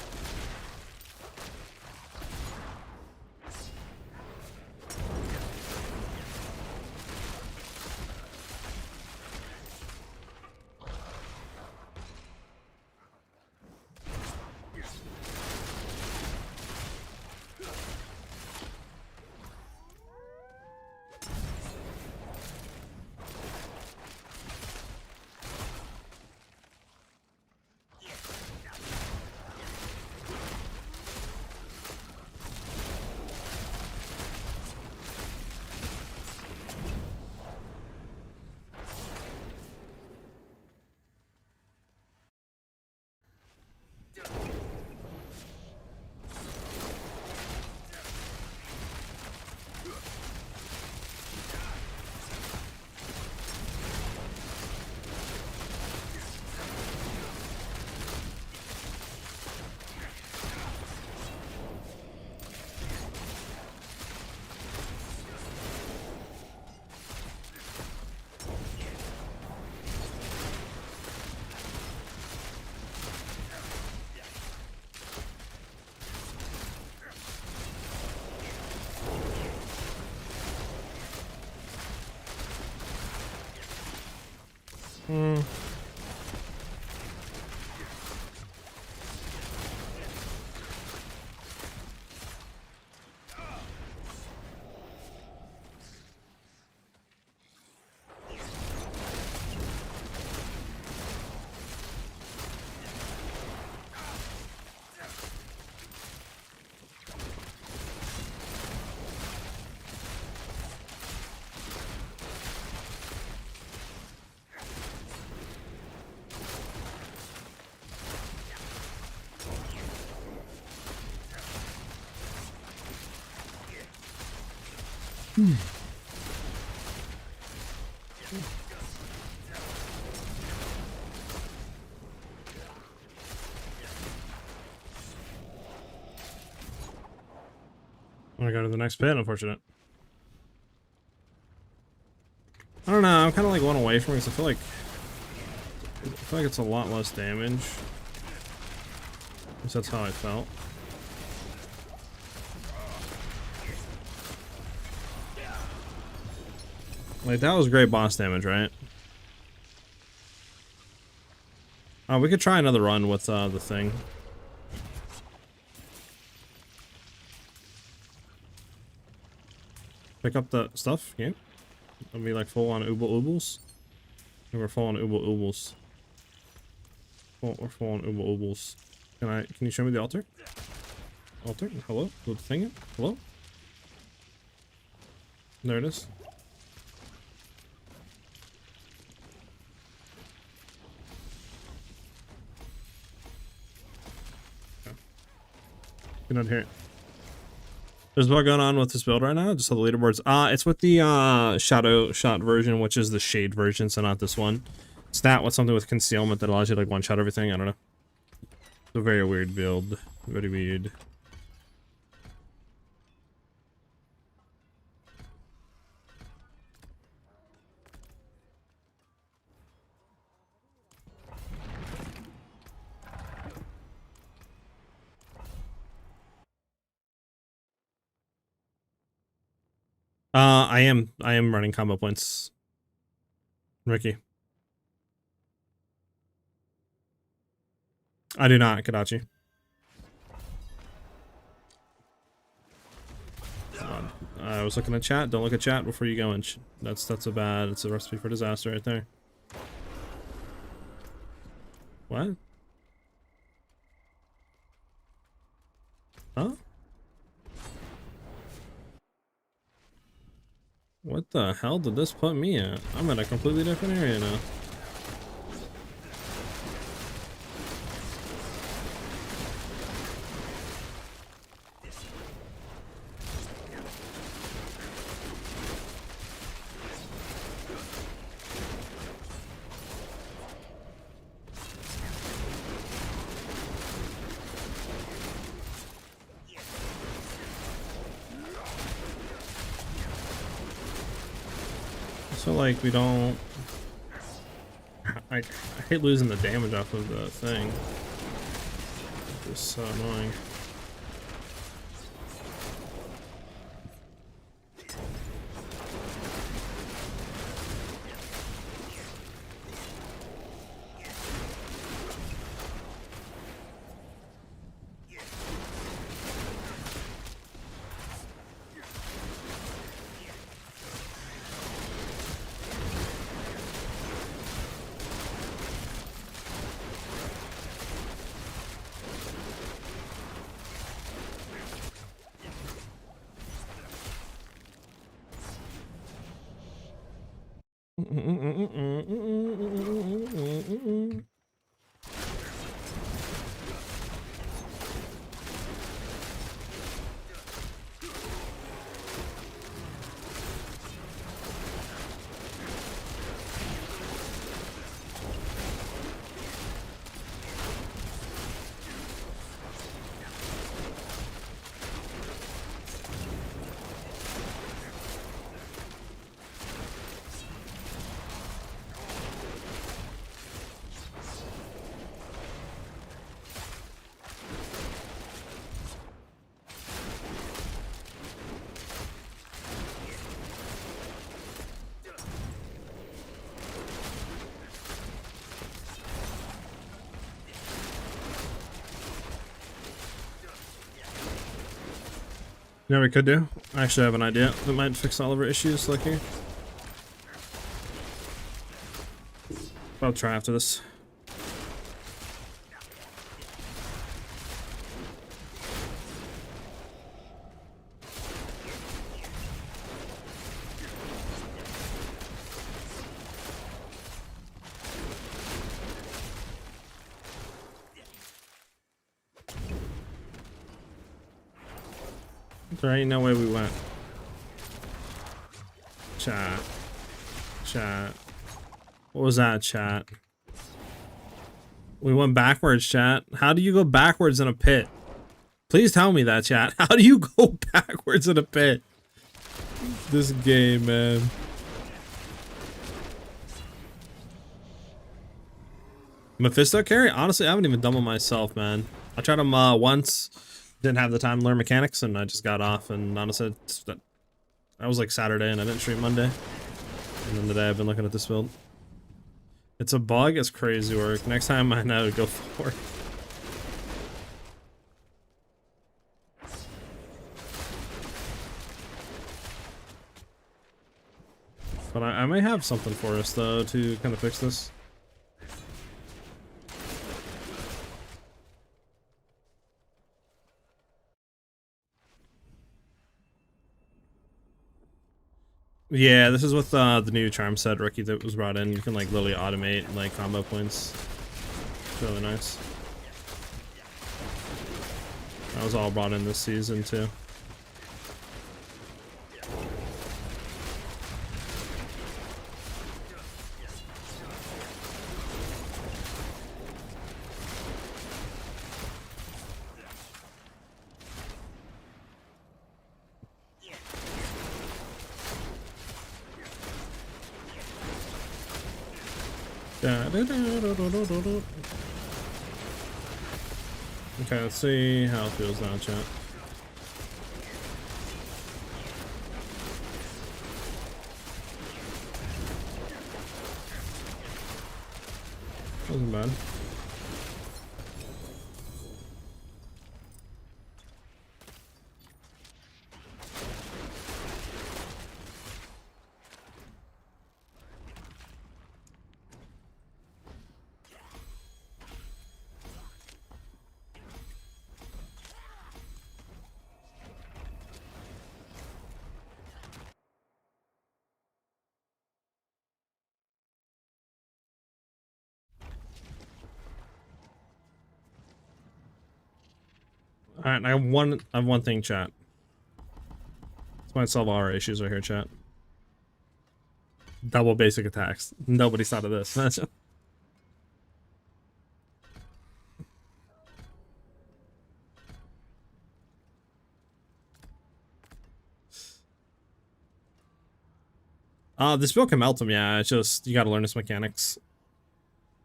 I go to the next pit, unfortunate. I don't know, I'm kind of like one away from it because I feel like it's a lot less damage. At least that's how I felt. Like, that was great boss damage, right? We could try another run with the thing. Pick up the stuff, yeah? I'll be like full on Ooble Oobles. And we're full on Ooble Oobles. We're full on Ooble Oobles. Can you show me the altar? Altar? Hello? The thing? Hello? There it is. You don't hear it. There's what going on with this build right now. Just saw the leaderboards. It's with the shadow shot version, which is the shade version, so not this one. Stat with something with concealment that allows you to like one shot everything. I don't know. It's a very weird build. Very weird. I am running combo points. Ricky. I do not, Kadachi. I was looking at chat. Don't look at chat before you go in. That's a bad. It's a recipe for disaster right there. What? Huh? What the hell did this put me at? I'm in a completely different area now. So like we don't. I hate losing the damage off of the thing. It's so annoying. You know what we could do? I actually have an idea that might fix all of our issues, like here. I'll try after this. There ain't no way we went. Chat. Chat. What was that, chat? We went backwards, chat. How do you go backwards in a pit? Please tell me that, chat. How do you go backwards in a pit? This game, man. Mephisto carry? Honestly, I haven't even done one myself, man. I tried them once. Didn't have the time to learn mechanics, and I just got off. And honestly, that was like Saturday, and I didn't stream Monday. And then today I've been looking at this build. It's a bug. It's crazy work. Next time I know, go for it. But I may have something for us though to kind of fix this. Yeah, this is with the new charm set rookie that was brought in. You can like literally automate like combo points. It's really nice. That was all brought in this season too. Okay, let's see how it feels now, chat. Wasn't bad. Alright, I have one thing, chat. This might solve all our issues right here, chat. Double basic attacks. Nobody's thought of this. This build can melt him, yeah. It's just you gotta learn his mechanics.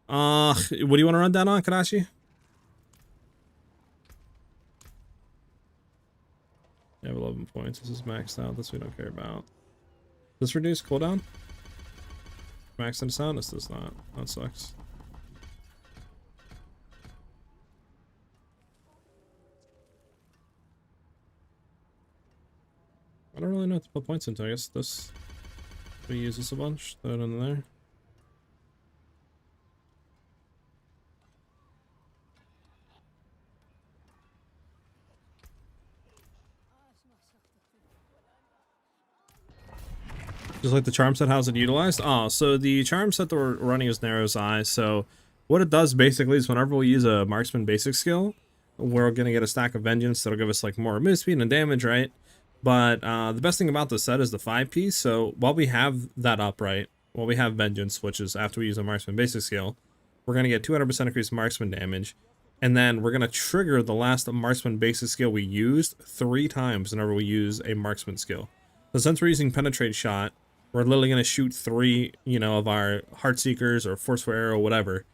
What do you want to run down on, Kadashi? I have 11 points. This is maxed out. This we don't care about. Does this reduce cooldown? Maxed into sound? This does not. That sucks. I don't really know what to put points into. I guess this. We use this a bunch. Throw it in there. Just like the charm set, how's it utilized? Oh, so the charm set that we're running is Narrow's Eye. So what it does basically is whenever we use a marksman basic skill, we're going to get a stack of vengeance that'll give us like more move speed and damage, right? But the best thing about this set is the 5-piece. So while we have that up, right, while we have vengeance, which is after we use a marksman basic skill, we're going to get 200% increased marksman damage. And then we're going to trigger the last marksman basic skill we used 3 times whenever we use a marksman skill. So since we're using penetrate shot, we're literally going to shoot 3, you know, of our Heartseekers or forceful arrow, whatever,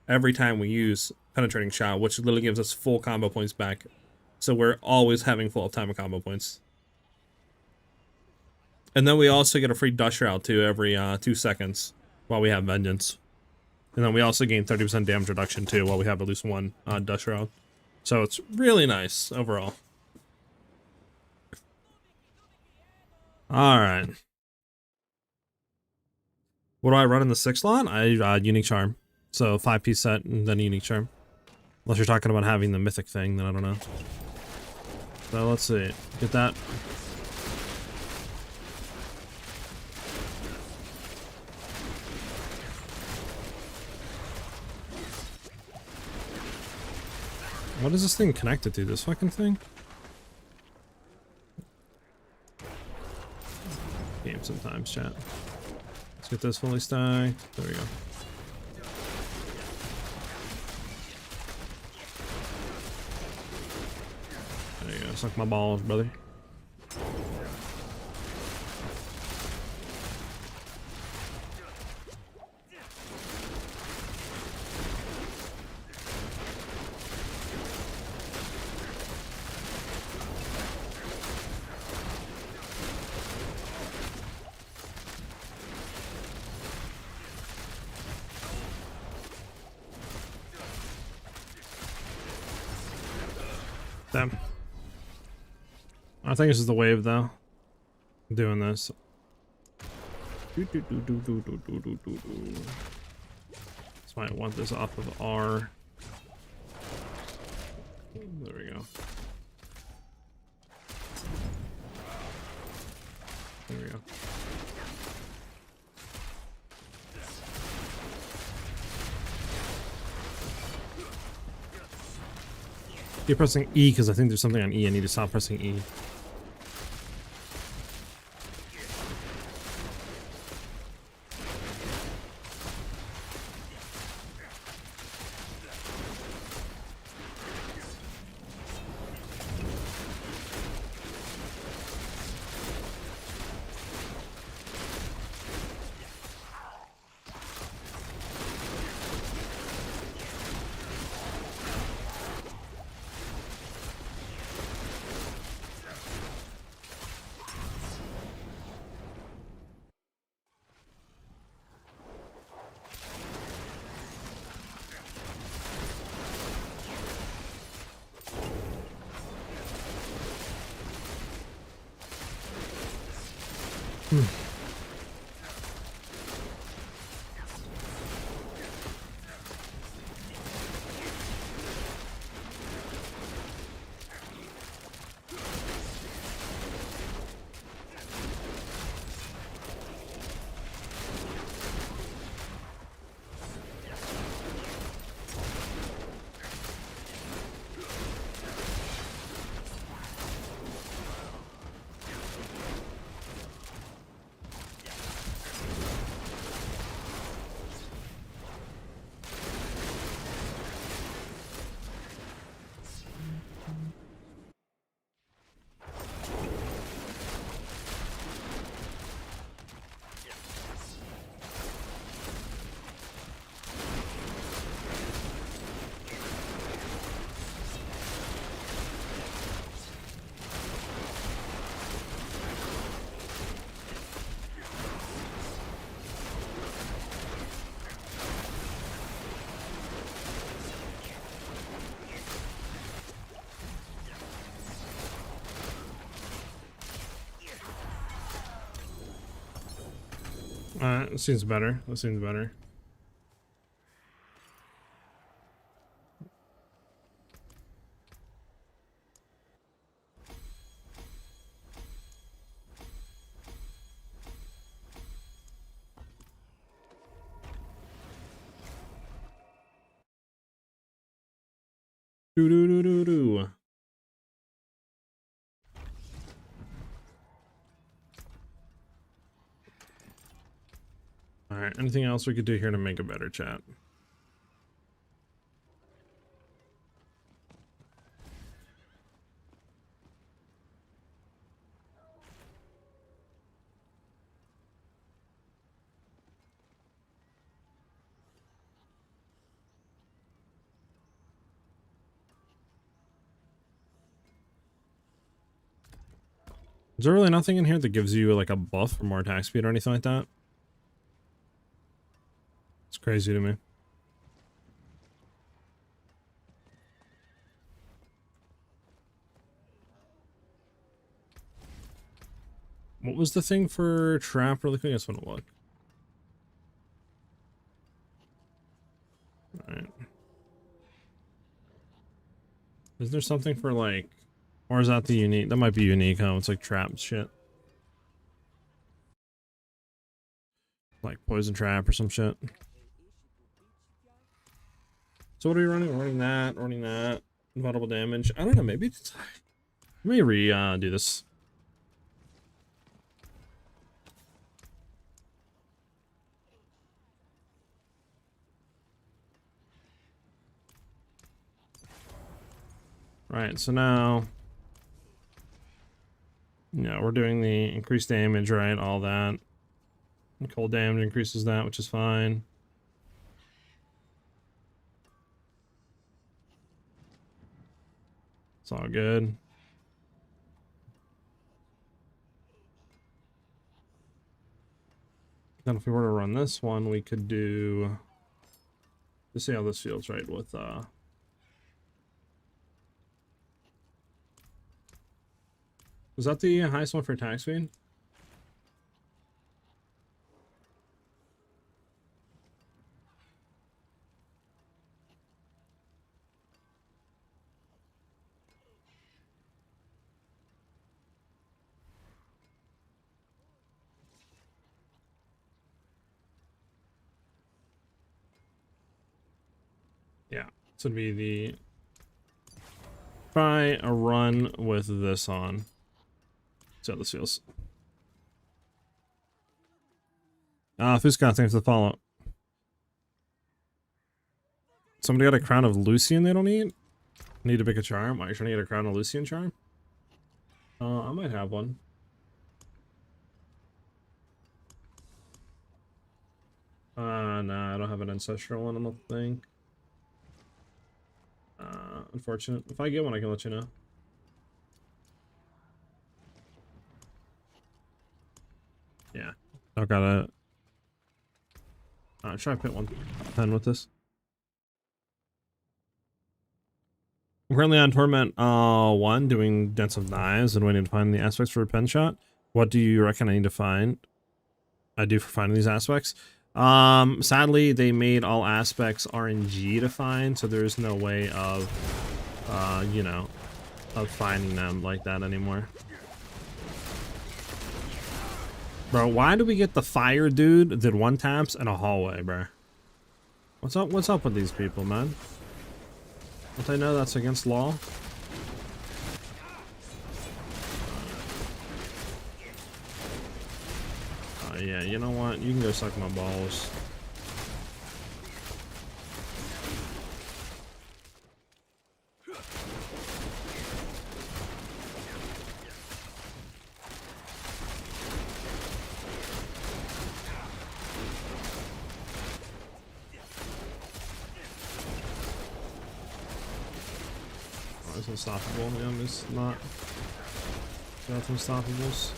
every time we use penetrating shot, which literally gives us full combo points back. So we're always having full time of combo points. And then we also get a free Dush Route too every 2 seconds while we have Vengeance. And then we also gain 30% damage reduction too while we have at least 1 Dush Route. So it's really nice overall. All right. What do I run in the 6 slot? I unique charm. So 5-piece set and then unique charm. Unless you're talking about having the mythic thing, then I don't know. So let's see. Get that. What is this thing connected to? This fucking thing? Game sometimes, chat. Let's get this fully stacked. There we go. There you go. Suck my balls, brother. Damn. I think this is the wave though. I'm doing this. That's why I want this off of R. There we go. There we go. Keep pressing E because I think there's something on E. I need to stop pressing E. That seems better. That seems better. Do do do do do. All right. Anything else we could do here to make a better chat? Is there really nothing in here that gives you like a buff for more attack speed or anything like that? It's crazy to me. What was the thing for trap really quick? I just want to look. Alright. Is there something for like, or is that the unique? That might be unique, huh? It's like trap shit. Like poison trap or some shit. So what are we running? We're running that, running that. Invulnerable damage. I don't know, maybe it's, let me do this. Right, so now, yeah, we're doing the increased damage, right? All that. And cold damage increases that, which is fine. It's all good. Then if we were to run this one, we could do, let's see how this feels, right? With was that the highest one for attack speed? Yeah, this would be the, try a run with this on. See how this feels. Fuscon, thanks for the follow. Somebody got a crown of Lucian they don't need? Need to pick a charm? Are you trying to get a crown of Lucian charm? I might have one. Nah, I don't have an ancestral one, I don't think. Unfortunate. If I get one, I can let you know. Yeah. I gotta try to put 110 with this. I'm currently on Torment 1 doing Dents of Knives and waiting to find the aspects for a Penshot. What do you reckon I need to find? I do for finding these aspects. Sadly, they made all aspects RNG to find, so there's no way of, you know, of finding them like that anymore. Bro, why do we get the fire dude that one taps in a hallway, bro? What's up with these people, man? Don't they know that's against law? Yeah, you know what? You can go suck my balls. Oh, it's unstoppable. Yeah, it's not. That's unstoppables.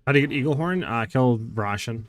How do you get Eagle Horn? Kill Brashen.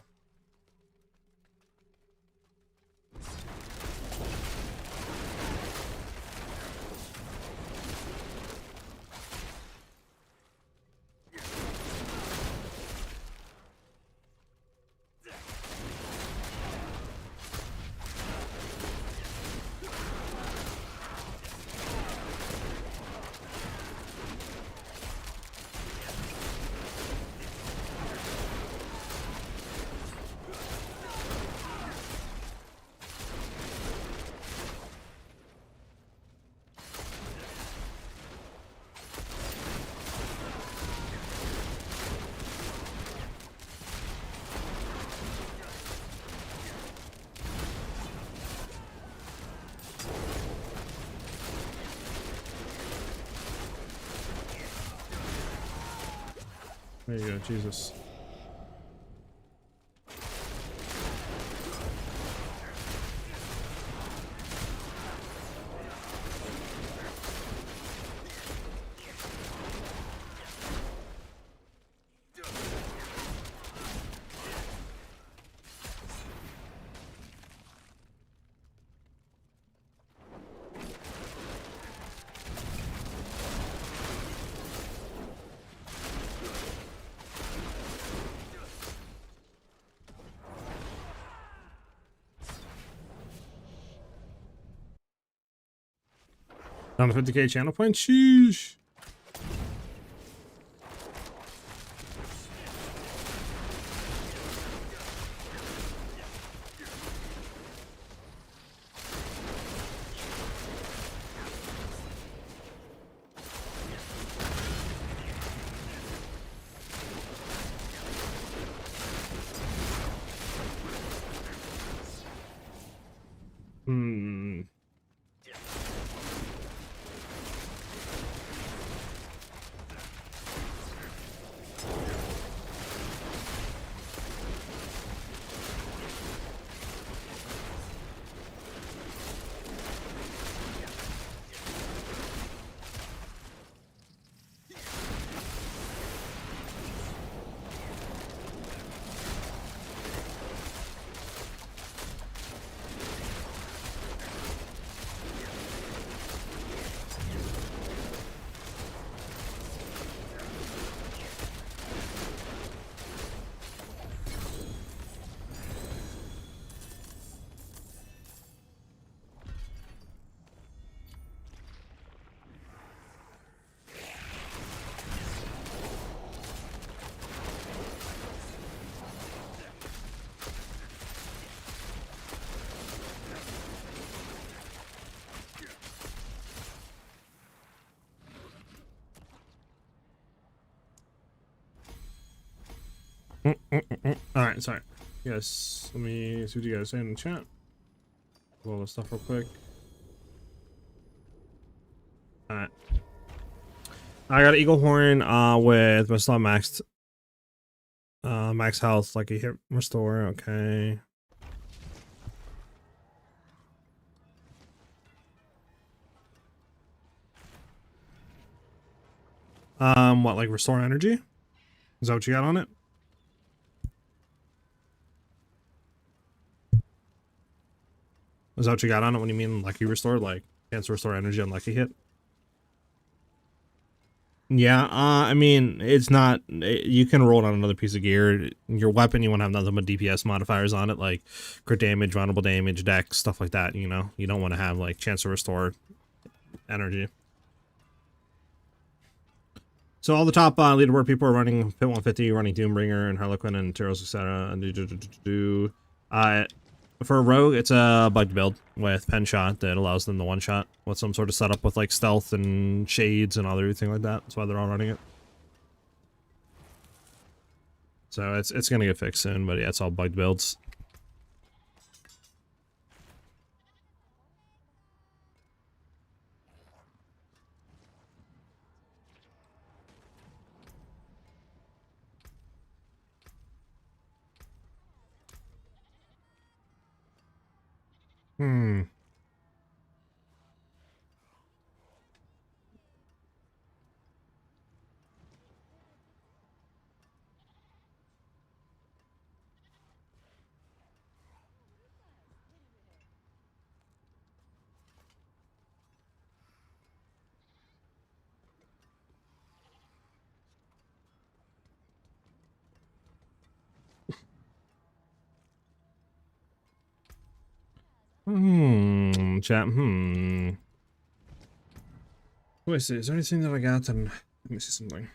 There you go, Jesus. Down to 50k channel point. Sheesh. Hmm. Alright, sorry. Yes, let me see what you guys say in the chat. Pull all this stuff real quick. Alright. I got an Eagle Horn with my slot maxed. Max health, like a hit restore, okay. What, like restore energy? Is that what you got on it? Is that what you got on it when you mean lucky restore? Like chance to restore energy on lucky hit? Yeah, I mean, it's not, you can roll it on another piece of gear. Your weapon, you want to have nothing but DPS modifiers on it, like crit damage, vulnerable damage, dex, stuff like that, you know? You don't want to have, like, chance to restore energy. So all the top leaderboard people are running Pit 150, running Doombringer and Harlequin and Tyros, etc. For a rogue, it's a bugged build with Penshot that allows them to one-shot with some sort of setup with like stealth and shades and everything like that. That's why they're all running it. So it's gonna get fixed soon, but yeah, it's all bugged builds. Hmm. Chat, Wait, is there anything that I got? And let me see something.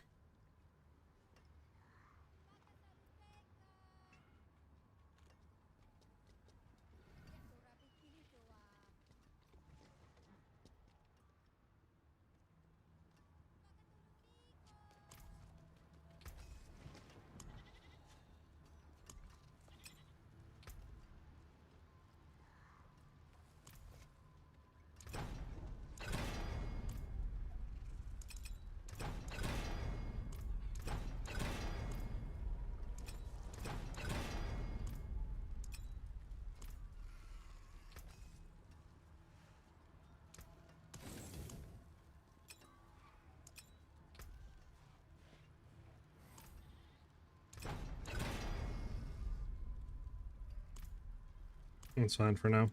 That's fine for now.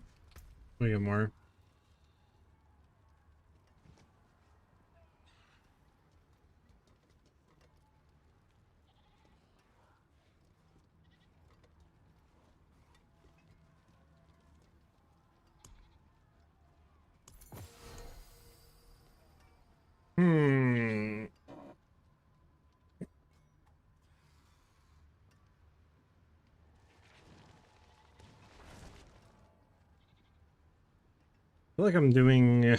We get more. Hmm. I feel like I'm doing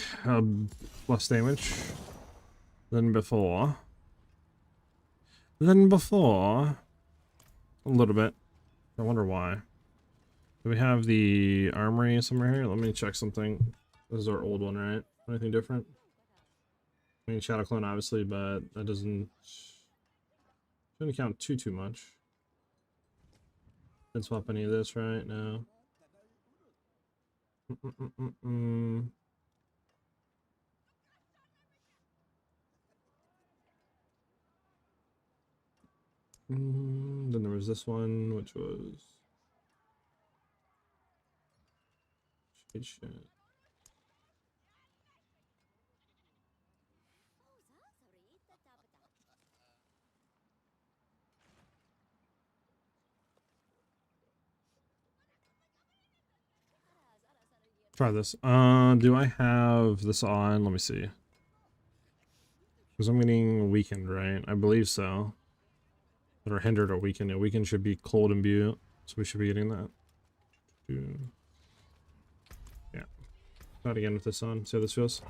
less damage than before. A little bit. I wonder why. Do we have the armory somewhere here? Let me check something. This is our old one, right? Anything different? I mean, Shadow Clone, obviously, but that shouldn't count too much. Didn't swap any of this, right? No. Then there was this one, which was shit. Try this. Do I have this on? Let me see. Because I'm getting weakened, right? I believe so. Or hindered or weakened. A weakened should be cold imbue, so we should be getting that. Yeah. Try it again with this on. See how this feels.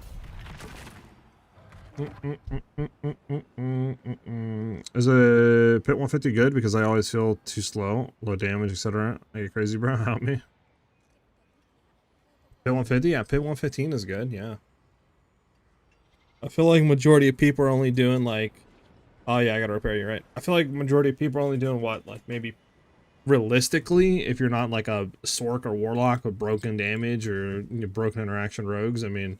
Is a pit 150 good? Because I always feel too slow, low damage, etc. Are you crazy, bro? Help me. Pit 150? Yeah, pit 115 is good, yeah. I feel like majority of people are only doing like, oh yeah, I gotta repair you, right? I feel like majority of people are only doing what, like maybe realistically, if you're not like a Sork or Warlock with broken damage or broken interaction rogues, I mean,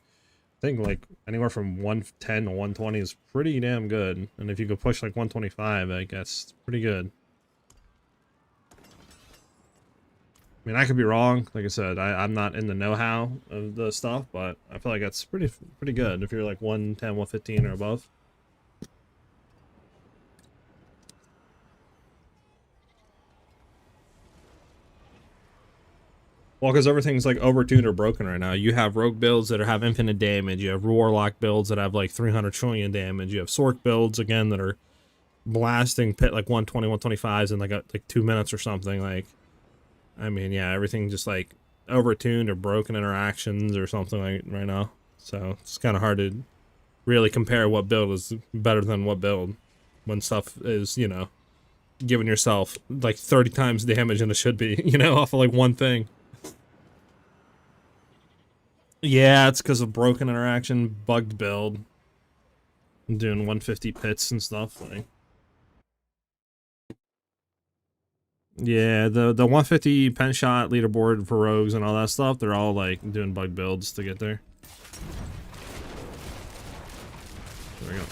I think like anywhere from 110 to 120 is pretty damn good. And if you could push like 125, I guess it's pretty good. I mean, I could be wrong. Like I said, I'm not in the know-how of the stuff, but I feel like that's pretty good if you're like 110, 115 or above. Well, because everything's like overtuned or broken right now. You have rogue builds that have infinite damage. You have warlock builds that have like 300 trillion damage. You have Sork builds again that are blasting pit like 120, 125s in like 2 minutes or something. Like, I mean, yeah, everything just like overtuned or broken interactions or something like right now. So it's kind of hard to really compare what build is better than what build when stuff is, you know, giving yourself like 30 times damage than it should be, you know, off of like one thing. Yeah, it's because of broken interaction, bugged build. I'm doing 150 pits and stuff. Like, yeah, the 150 Penshot leaderboard for rogues and all that stuff, they're all like doing bug builds to get there. There we go.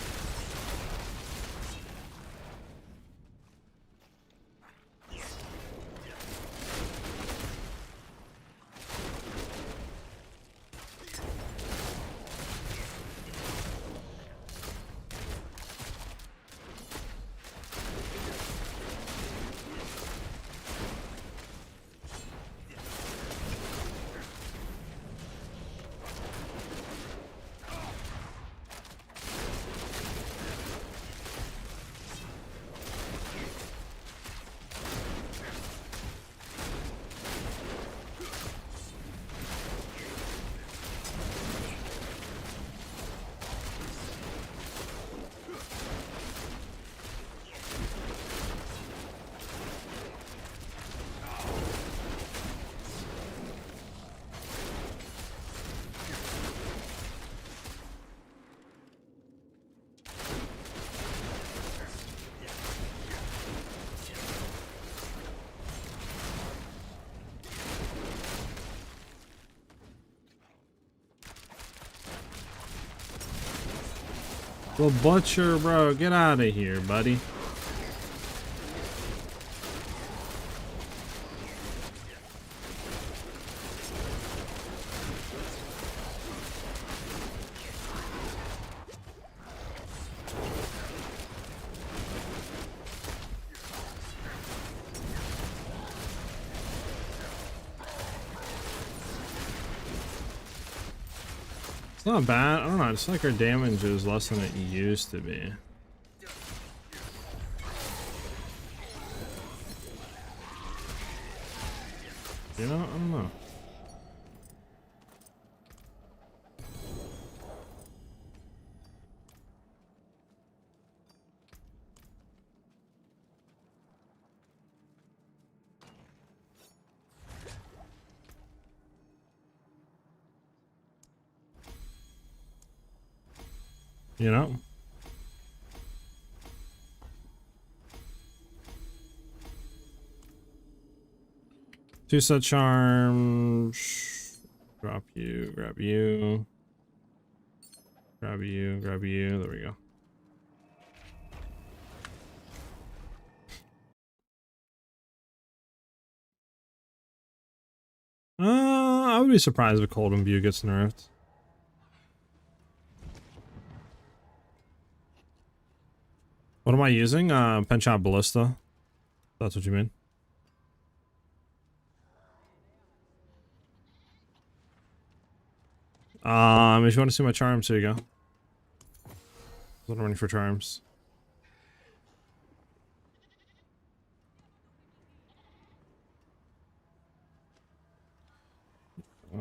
The butcher, bro, get out of here, buddy. It's not bad. I don't know. I just feel like our damage is less than it used to be. You know, I don't know. You know? Two set charms. Drop you, grab you. Grab you, grab you. There we go. I would be surprised if Cold Imbue gets nerfed. What am I using? Penshot Ballista. That's what you mean. If you want to see my charms, here you go. I'm running for charms.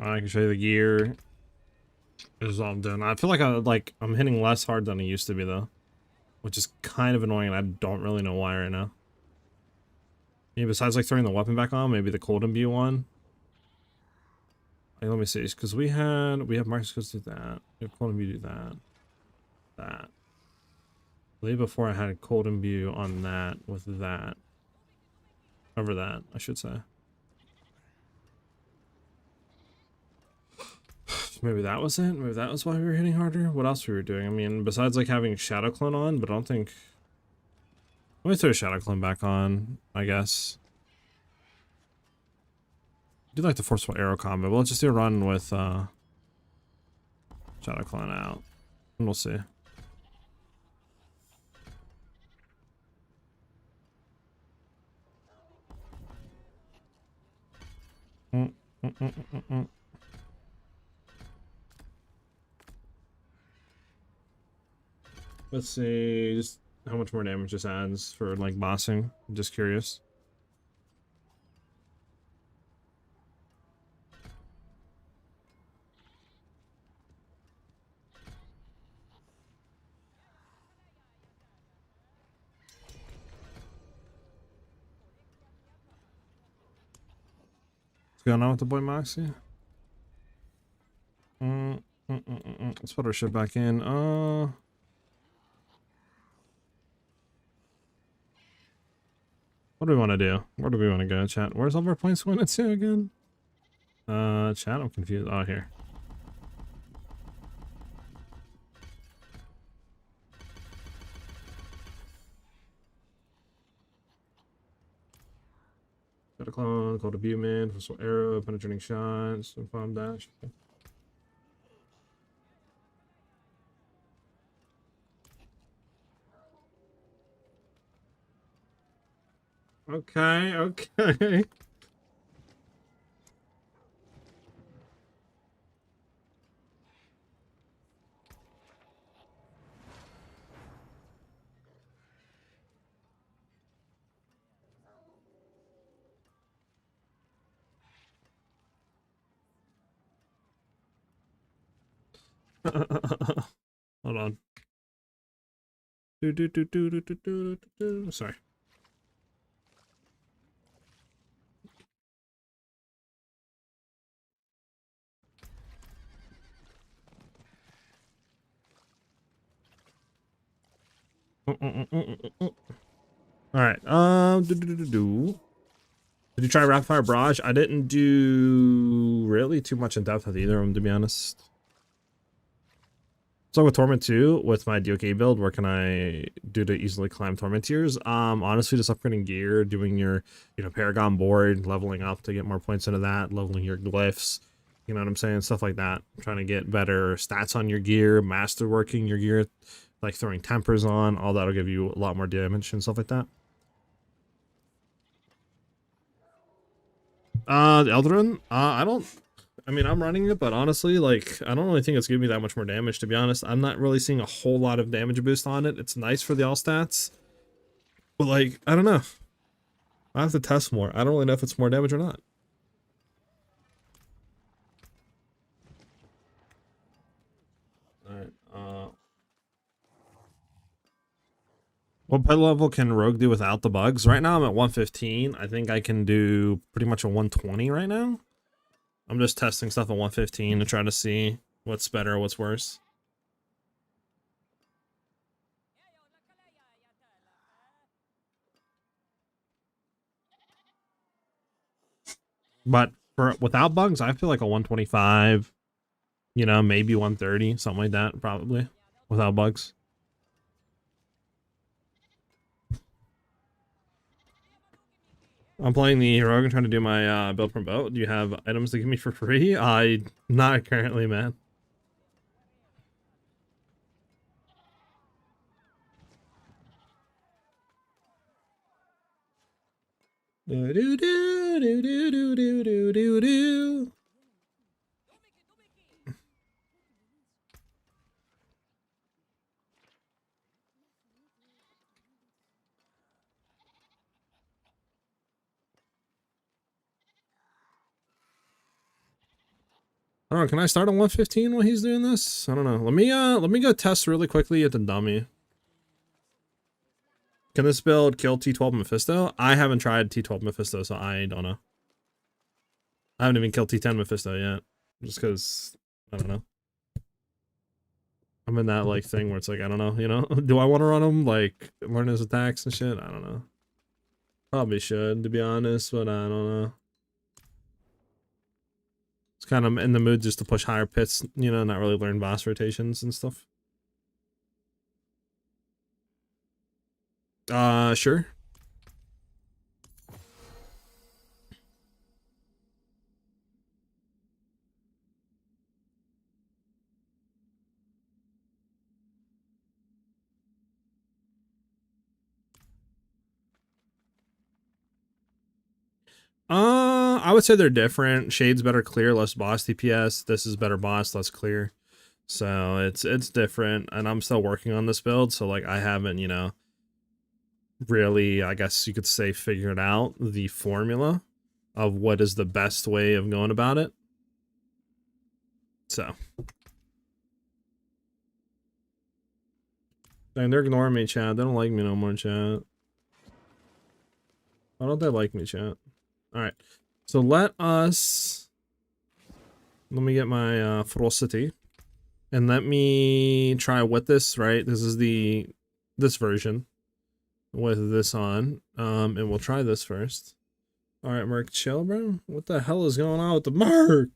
I can show you the gear. This is all I'm doing. I feel like I'm hitting less hard than I used to be though, which is kind of annoying. And I don't really know why right now. Yeah, besides like throwing the weapon back on, maybe the Cold Imbue one. Like, let me see, because we have Marcus goes do that. We have Cold Imbue do that. I believe before I had Cold Imbue on that with that. Over that, I should say. Maybe that was it. Maybe that was why we were hitting harder. What else we were doing? I mean, besides like having Shadow Clone on, but I don't think. Let me throw Shadow Clone back on, I guess. I do like the Forceful Arrow combo, but let's just do a run with Shadow Clone out. And we'll see. Let's see just how much more damage this adds for like bossing. I'm just curious. What's going on with the boy Moxie? Let's put our shit back in. What do we want to do? Where do we want to go, chat? Where's all of our points going to again? Chat, I'm confused. Oh, here. Got a clone, called a Buman, for some arrow, penetrating shots, some bomb dash. Okay, okay. Hold on. Sorry. All right. Did you try Rapid Fire Barrage? I didn't do really too much in depth with either of them, to be honest. So with Torment 2, with my DOK build, where can I do to easily climb Torment tiers? Honestly, just upgrading gear, doing your, Paragon board, leveling up to get more points into that, leveling your glyphs, you know what I'm saying? Stuff like that. Trying to get better stats on your gear, masterworking your gear, like throwing tempers on, all that'll give you a lot more damage and stuff like that. The Eldarin, I don't I mean, I'm running it, but honestly, like, I don't really think it's giving me that much more damage, to be honest. I'm not really seeing a whole lot of damage boost on it. It's nice for the all stats, but like, I don't know. I have to test more. I don't really know if it's more damage or not. Alright, what pet level can Rogue do without the bugs? Right now I'm at 115. I think I can do pretty much a 120 right now. I'm just testing stuff at 115 to try to see what's better or what's worse. But for without bugs, I feel like a 125, you know, maybe 130, something like that, probably, without bugs. I'm playing the Heroic and trying to do my build from boat. Do you have items to give me for free? Not currently, man. Do do do do do do do do do. I don't know, can I start on 115 while he's doing this? I don't know. Let me go test really quickly at the dummy. Can this build kill T12 Mephisto? I haven't tried T12 Mephisto, so I don't know. I haven't even killed T10 Mephisto yet. Just because, I don't know. I'm in that, like, thing where it's like, I don't know, you know? Do I want to run him? Like, learn his attacks and shit? I don't know. Probably should, to be honest, but I don't know. It's kind of in the mood just to push higher pits, you know, not really learn boss rotations and stuff. Sure. I would say they're different. Shade's better clear, less boss DPS. This is better boss, less clear. So it's different, and I'm still working on this build, so like I haven't, you know, really, I guess you could say, figured out the formula of what is the best way of going about it. So. Dang, they're ignoring me, chat. They don't like me no more, chat. Why don't they like me, chat? Alright. So let me get my ferocity. And let me try with this, right? This is this version with this on. And we'll try this first. Alright, Merc, chill, bro. What the hell is going on with the Merc?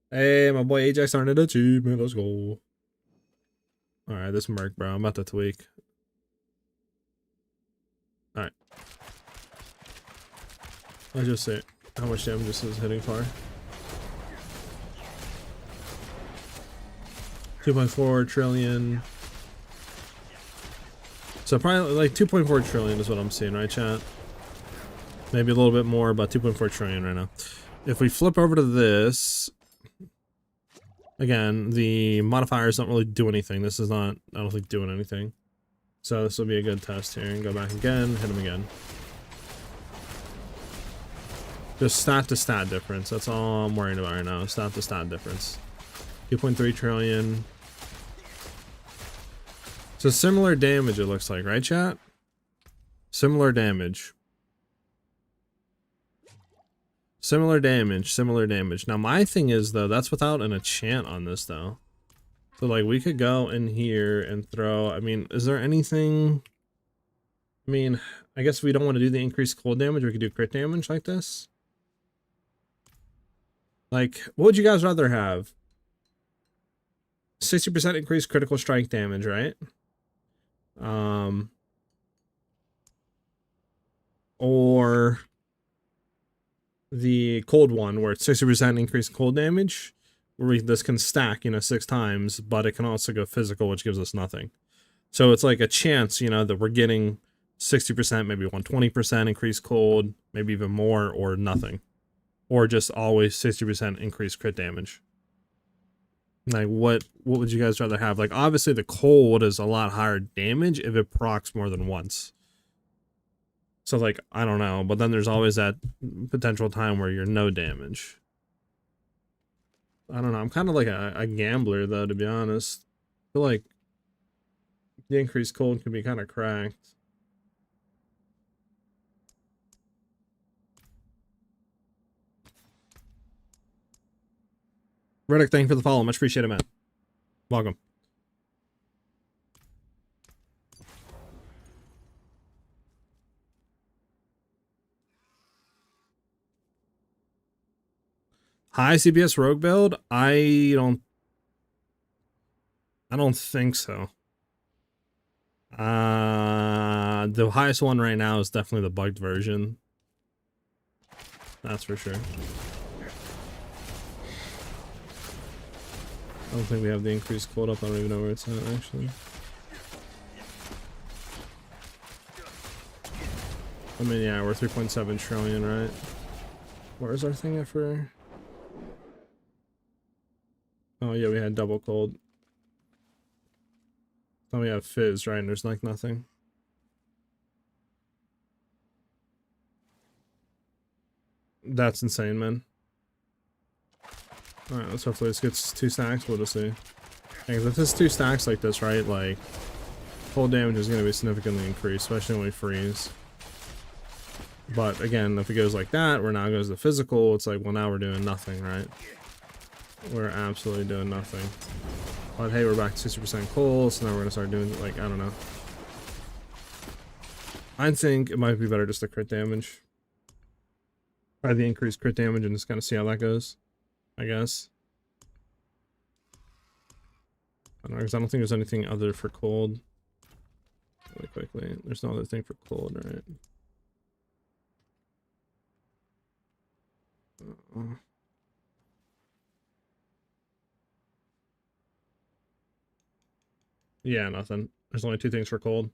Hey, my boy Ajax earned an achievement. Let's go. Alright, this Merc, bro. I'm about to tweak. Alright. Let's just say how much damage this is hitting for. 2.4 trillion. So probably like 2.4 trillion is what I'm seeing, right, chat? Maybe a little bit more, but 2.4 trillion right now. If we flip over to this, again, the modifiers don't really do anything. This is not, I don't think, doing anything. So this will be a good test here. And go back again, hit him again. Just stat to stat difference. That's all I'm worried about right now. Stat to stat difference. 2.3 trillion. So similar damage, it looks like, right, chat? Similar damage. Similar damage, similar damage. Now, my thing is, though, that's without an enchant on this, though. So, like, we could go in here and throw... I mean, is there anything... I mean, I guess we don't want to do the increased cold damage. We could do crit damage like this. Like, what would you guys rather have? 60% increased critical strike damage, right? Or the cold one, where it's 60% increased cold damage, where this can stack, you know, 6 times, but it can also go physical, which gives us nothing. So it's like a chance, you know, that we're getting 60%, maybe 120% increased cold, maybe even more, or nothing. or just always 60% increased crit damage? Like, what would you guys rather have? Like, obviously the cold is a lot higher damage if it procs more than once. So, like, I don't know, but then there's always that potential time where you're no damage. I don't know. I'm kind of like a gambler, though, to be honest. I feel like the increased cold can be kind of cracked. Reddick, thank you for the follow. Much appreciated, man. Welcome. High CPS rogue build? I don't think so. The highest one right now is definitely the bugged version. That's for sure. I don't think we have the increased cold up. I don't even know where it's at, actually. I mean, yeah, we're 3.7 trillion, right? Where's our thing at for? Oh, yeah, we had double cold. Then we have fizz, right? And there's like nothing. That's insane, man. Alright, let's hopefully this gets 2 stacks. We'll just see. Because if it's 2 stacks like this, right? Like, cold damage is going to be significantly increased, especially when we freeze. But again, if it goes like that, where now goes the physical, it's like, well, now we're doing nothing, right? We're absolutely doing nothing. But hey, we're back to 60% cold, so now we're gonna start doing, like, I don't know. I think it might be better just to crit damage. Try the increased crit damage and just kind of see how that goes, I guess. I don't know, because I don't think there's anything other for cold. Really quickly, there's no other thing for cold, right? Yeah, nothing. There's only 2 things for cold.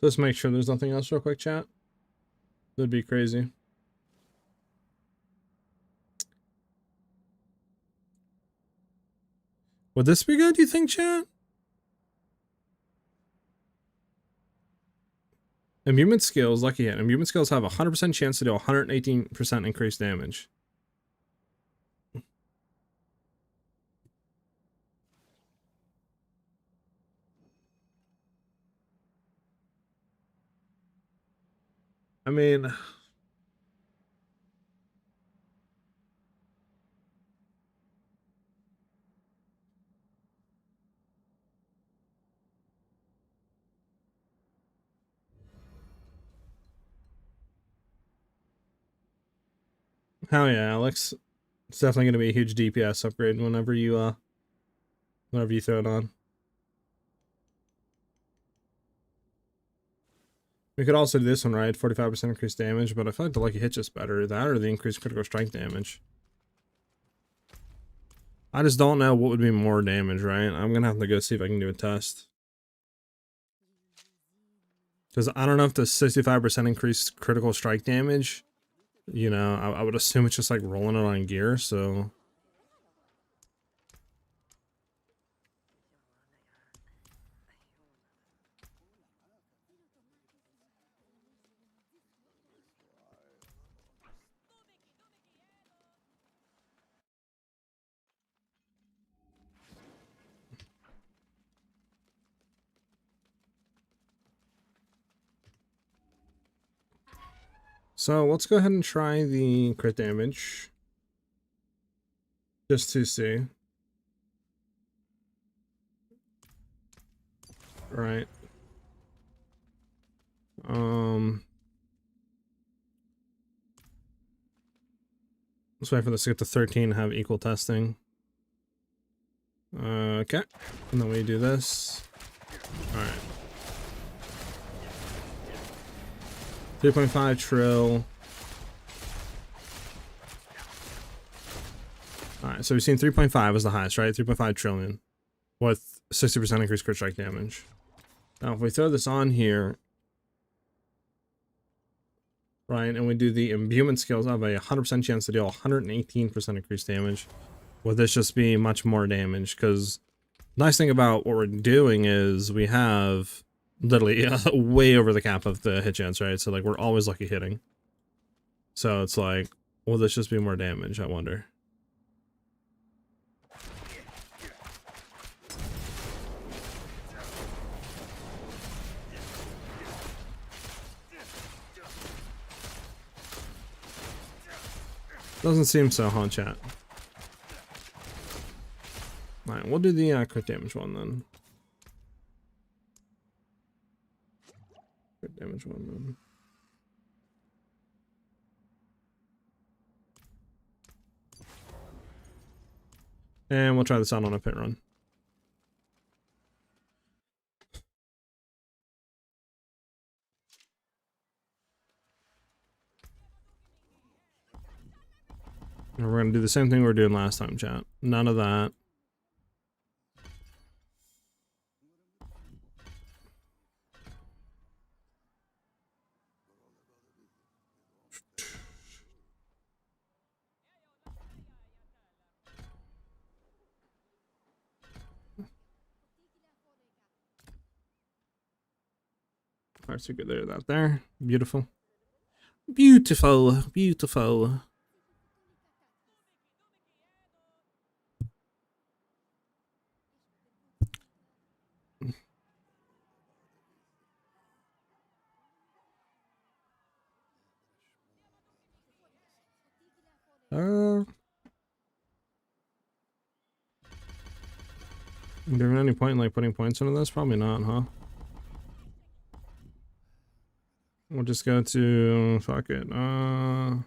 Just make sure there's nothing else real quick, chat. That'd be crazy. Would this be good, do you think, chat? Imbuement skills, lucky hit. Imbuement skills have a 100% chance to do 118% increased damage. I mean, hell yeah, Alex. It's definitely going to be a huge DPS upgrade whenever you throw it on. We could also do this one, right? 45% increased damage, but I feel like the lucky hit's just better. That or the increased critical strike damage. I just don't know what would be more damage, right? I'm going to have to go see if I can do a test. Because I don't know if the 65% increased critical strike damage, you know, I would assume it's just like rolling it on gear, so... So let's go ahead and try the crit damage. Just to see. Right. Let's wait for this to get to 13 and have equal testing. Okay. And then we do this. Alright. 3.5 trill. Alright, so we've seen 3.5 as the highest, right? 3.5 trillion. with 60% increased crit strike damage. Now, if we throw this on here, right, and we do the imbuement skills, I have a 100% chance to deal 118% increased damage. Would this just be much more damage? Because nice thing about what we're doing is we have literally way over the cap of the hit chance, right? So like we're always lucky hitting. So it's like, will this just be more damage? I wonder. Doesn't seem so, huh, chat? Alright, we'll do the crit damage one then. Crit damage one then. And we'll try this out on a pit run. And we're going to do the same thing we were doing last time, chat. None of that. Heartseeker there, that there. Beautiful. Beautiful. Beautiful. Is there any point in like putting points into this? Probably not, huh? We'll just go to fuck it. Man,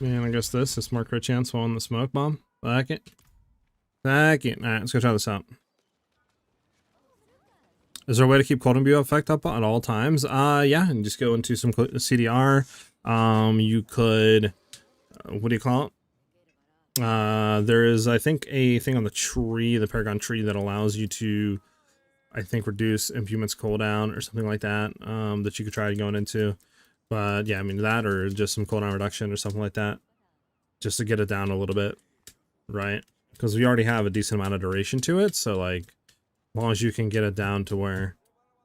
I guess this is more crit chance on the smoke bomb. Fuck it. Fuck it. Alright, let's go try this out. Is there a way to keep cold imbue effect up at all times? Yeah, and just go into some CDR. You could, what do you call it? There is, I think, a thing on the tree, the Paragon tree, that allows you to, I think, reduce imbuement's cooldown or something like that, that you could try going into. But yeah, I mean that, or just some cooldown reduction or something like that, just to get it down a little bit, right? Because we already have a decent amount of duration to it, so like, as long as you can get it down to where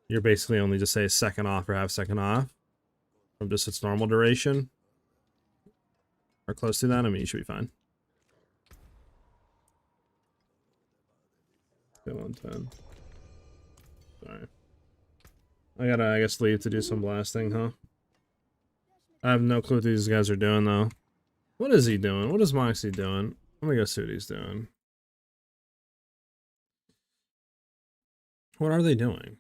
you're basically only just say a second off or half second off from just its normal duration, or close to that, I mean, you should be fine. 110. Sorry. I gotta, I guess, leave to do some blasting, huh? I have no clue what these guys are doing, though. What is he doing? What is Moxie doing? Let me go see what he's doing. What are they doing?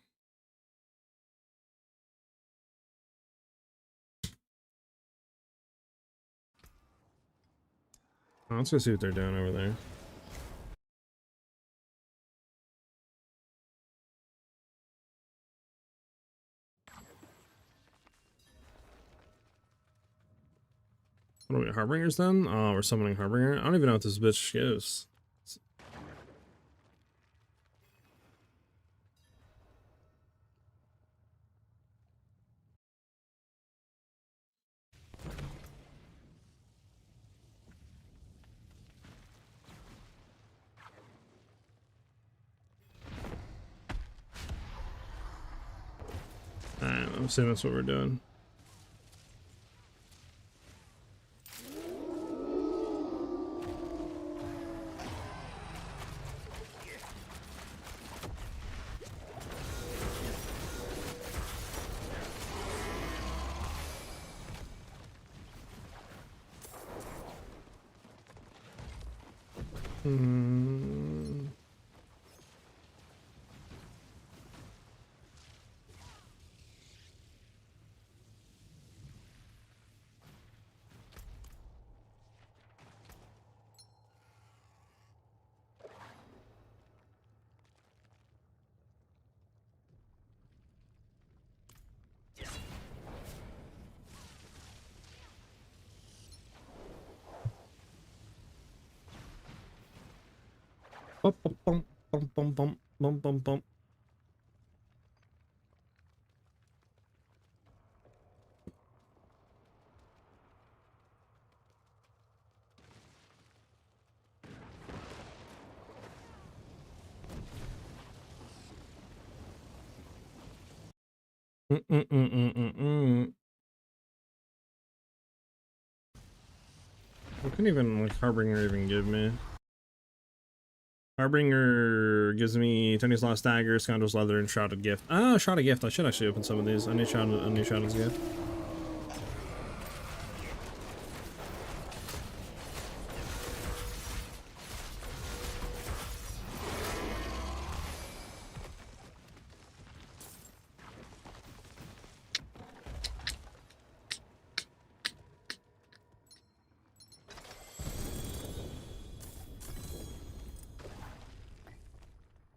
Oh, let's go see what they're doing over there. What are we, Harbingers then? Oh, we're summoning Harbinger. I don't even know what this bitch gives. Alright, I'm assuming that's what we're doing. Bum, bum, bum, bum, bum, bum, bum, bum, bum. What can even like Harbinger even give me? Harbinger gives me Tony's Lost Dagger, Scoundrel's Leather, and Shrouded Gift. Ah, Shrouded Gift. I should actually open some of these. I need Shrouded's Gift.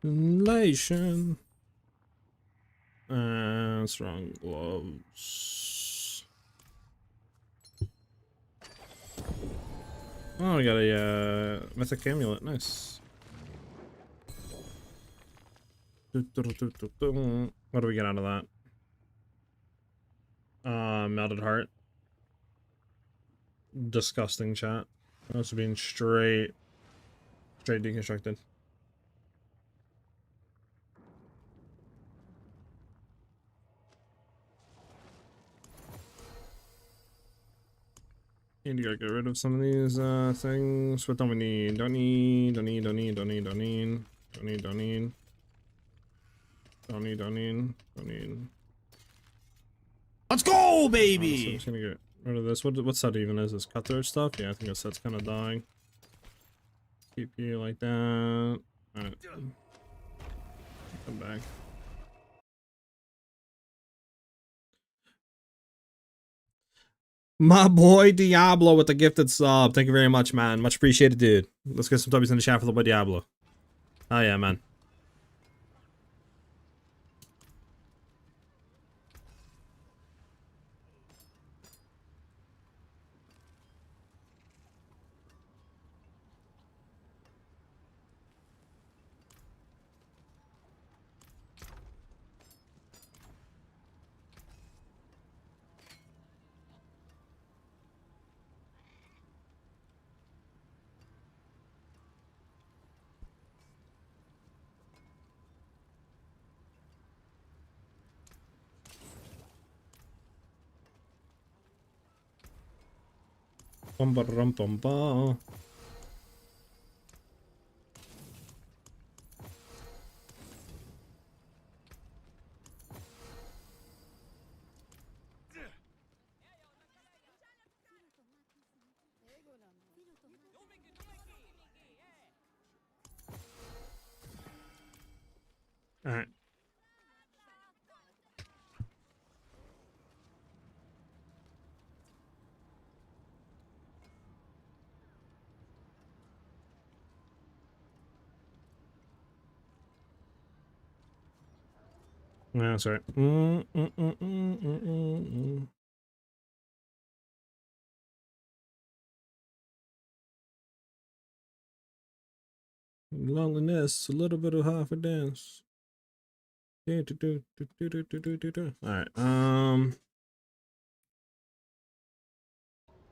Nation. Strong gloves. Oh, we got a Mythic amulet. Nice. What do we get out of that? Melted heart. Disgusting chat. That's being straight deconstructed. Need to get rid of some of these things. What don't we need? Don't need. Let's go, So baby! I'm just gonna get rid of this. What set even is this? Cutthroat stuff? Yeah, I think that set's kind of dying. Keep you like that. Alright. Come back. My boy Diablo with the gifted sub. Thank you very much, man. Much appreciated, dude. Let's get some W's in the chat for the boy Diablo. Oh yeah, man. Bum ba rum bum ba. Alright. Yeah, that's right. Loneliness, a little bit of half a dance. Alright, Alright,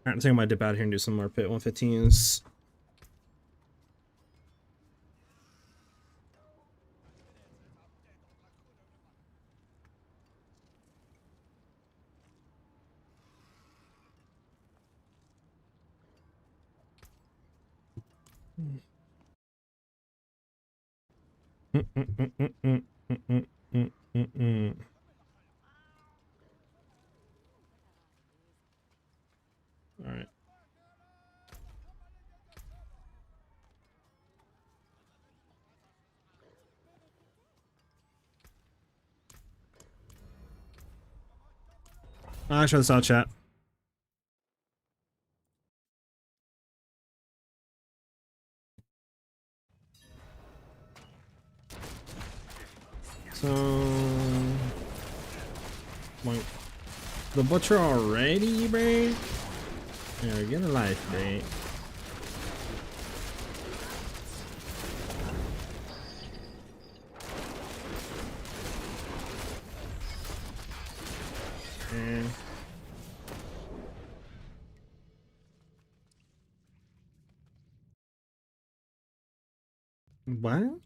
I think I might dip out here and do some more pit 115s. Alright. I'll show this out, chat. So, like, the butcher already, bro? Yeah, get a life, bro. anything. What?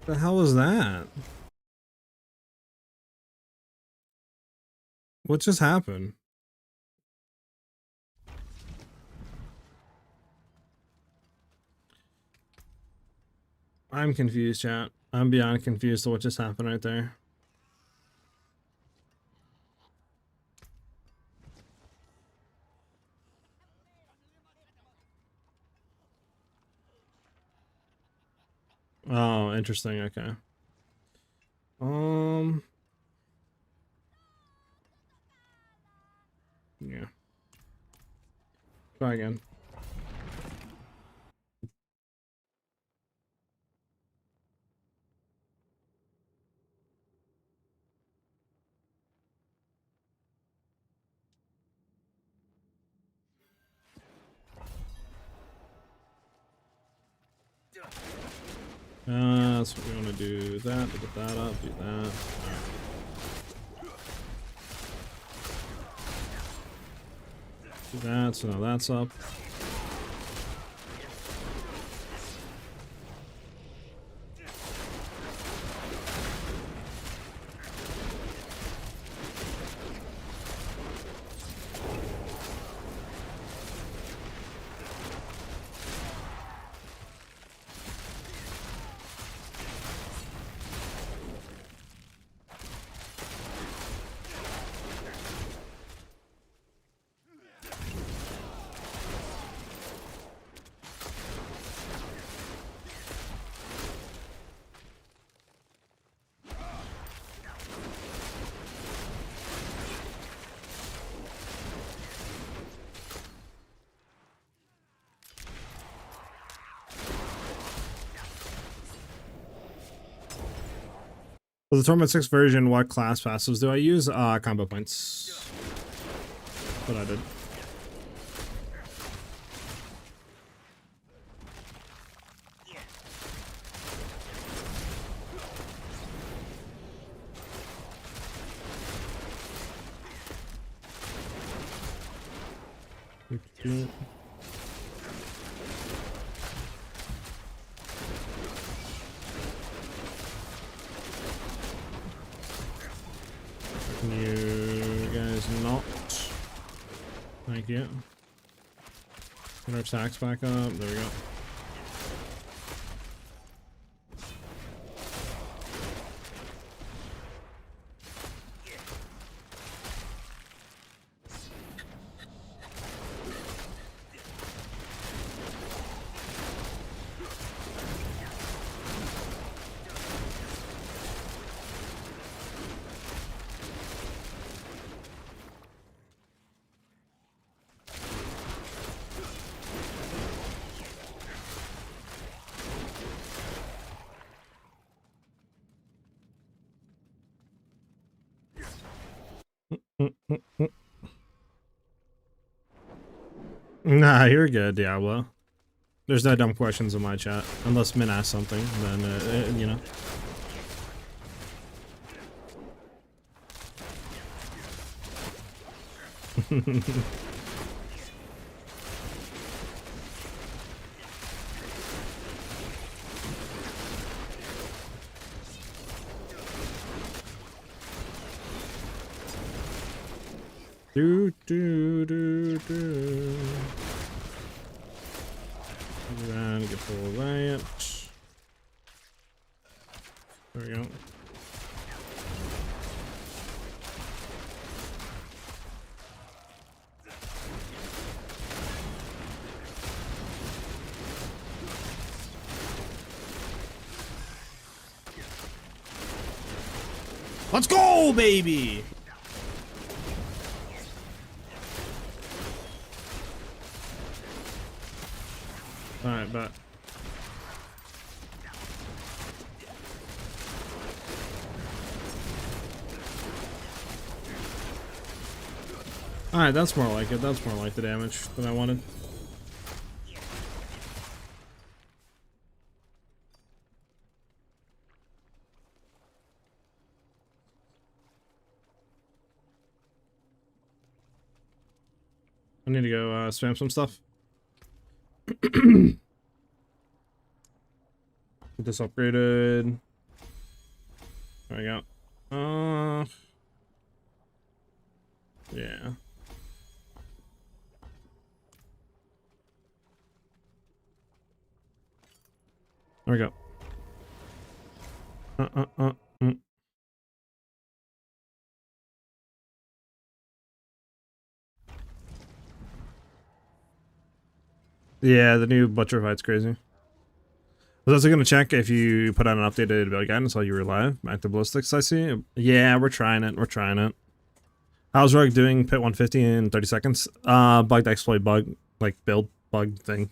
The hell was that? What just happened? I'm confused, chat. I'm beyond confused to what just happened right there. Oh, interesting. Okay. Yeah. Try again. So we want to do that, to get that up, do that. Do that, so now that's up. For the Torment 6 version, what class passives do I use? Combo points. What I did. You guys not. Thank you. Get our attacks back up. There we go. Nah, you're good, Diablo. There's no dumb questions in my chat. Unless Min asks something, then, you know. Do do do do. Then get full of that. There we go. Let's go, baby! Alright, but alright, that's more like it. That's more like the damage that I wanted. need to go spam some stuff. Get this upgraded. There we go. Yeah. There we go. Yeah, the new Butcher fight's crazy. I was also gonna check if you put out an updated build guidance while you were live. Back to ballistics, I see. Yeah, we're trying it. We're trying it. How's Rogue doing? Pit 150 in 30 seconds. Bugged exploit bug, like build bug thing.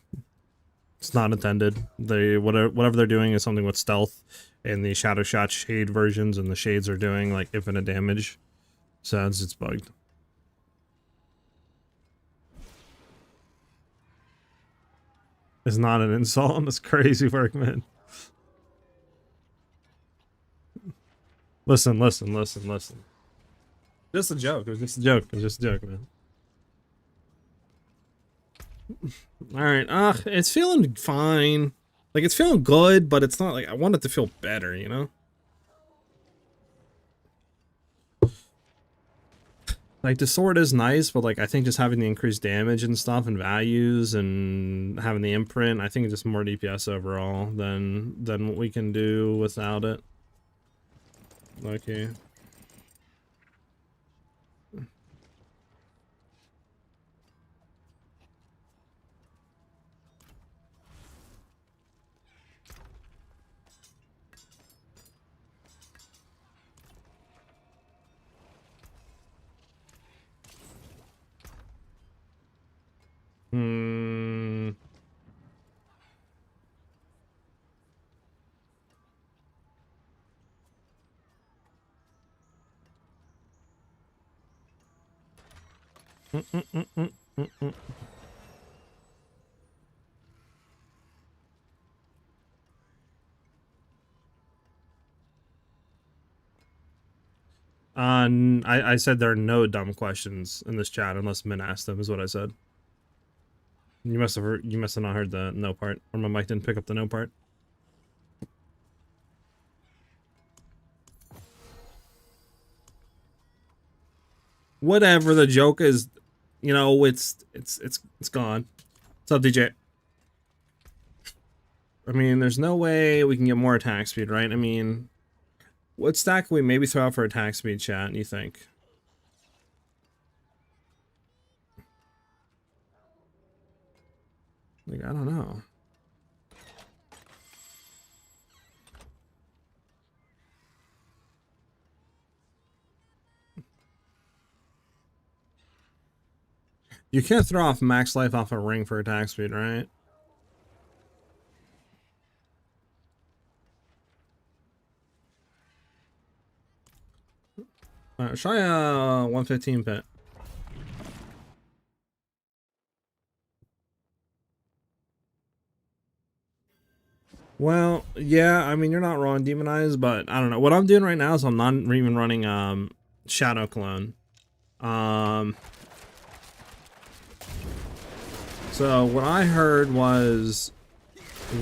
It's not intended. They whatever they're doing is something with stealth, and the shadow shot shade versions and the shades are doing like infinite damage. So it's bugged. It's not an insult. It's crazy work, man. Listen. Just a joke. It was just a joke. It was just a joke, man. Alright, it's feeling fine. Like, it's feeling good, but it's not like I want it to feel better, you know? Like, the sword is nice, but like, I think just having the increased damage and stuff and values and having the imprint, I think it's just more DPS overall than what we can do without it. Okay. I said there are no dumb questions in this chat unless Min asked them, is what I said. You must have not heard the no part, or my mic didn't pick up the no part. Whatever, the joke is, you know, it's gone. What's up, DJ? I mean, there's no way we can get more attack speed, right? I mean, what stack can we maybe throw out for attack speed, chat, you think? Like, I don't know. You can't throw off max life off a ring for attack speed, right? Alright, try a 115 pit. Well, yeah, I mean, you're not wrong, Demonize, but I don't know. What I'm doing right now is I'm not even running Shadow Clone. So what I heard was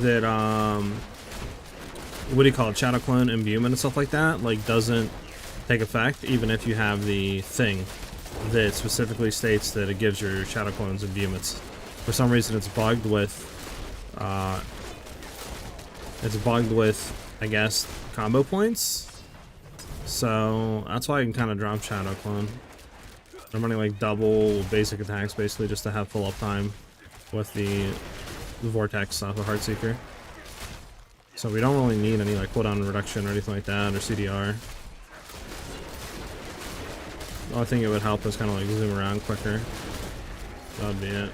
that what do you call it? Shadow Clone imbuement and stuff like that, like, doesn't take effect even if you have the thing that specifically states that it gives your Shadow Clones imbuements. For some reason it's bugged with I guess combo points, so that's why I can kind of drop Shadow Clone. I'm running like double basic attacks basically just to have full uptime with the Vortex stuff, the Heartseeker. So we don't really need any like cooldown reduction or anything like that, or CDR. The only thing it would help is kind of like zoom around quicker. That would be it.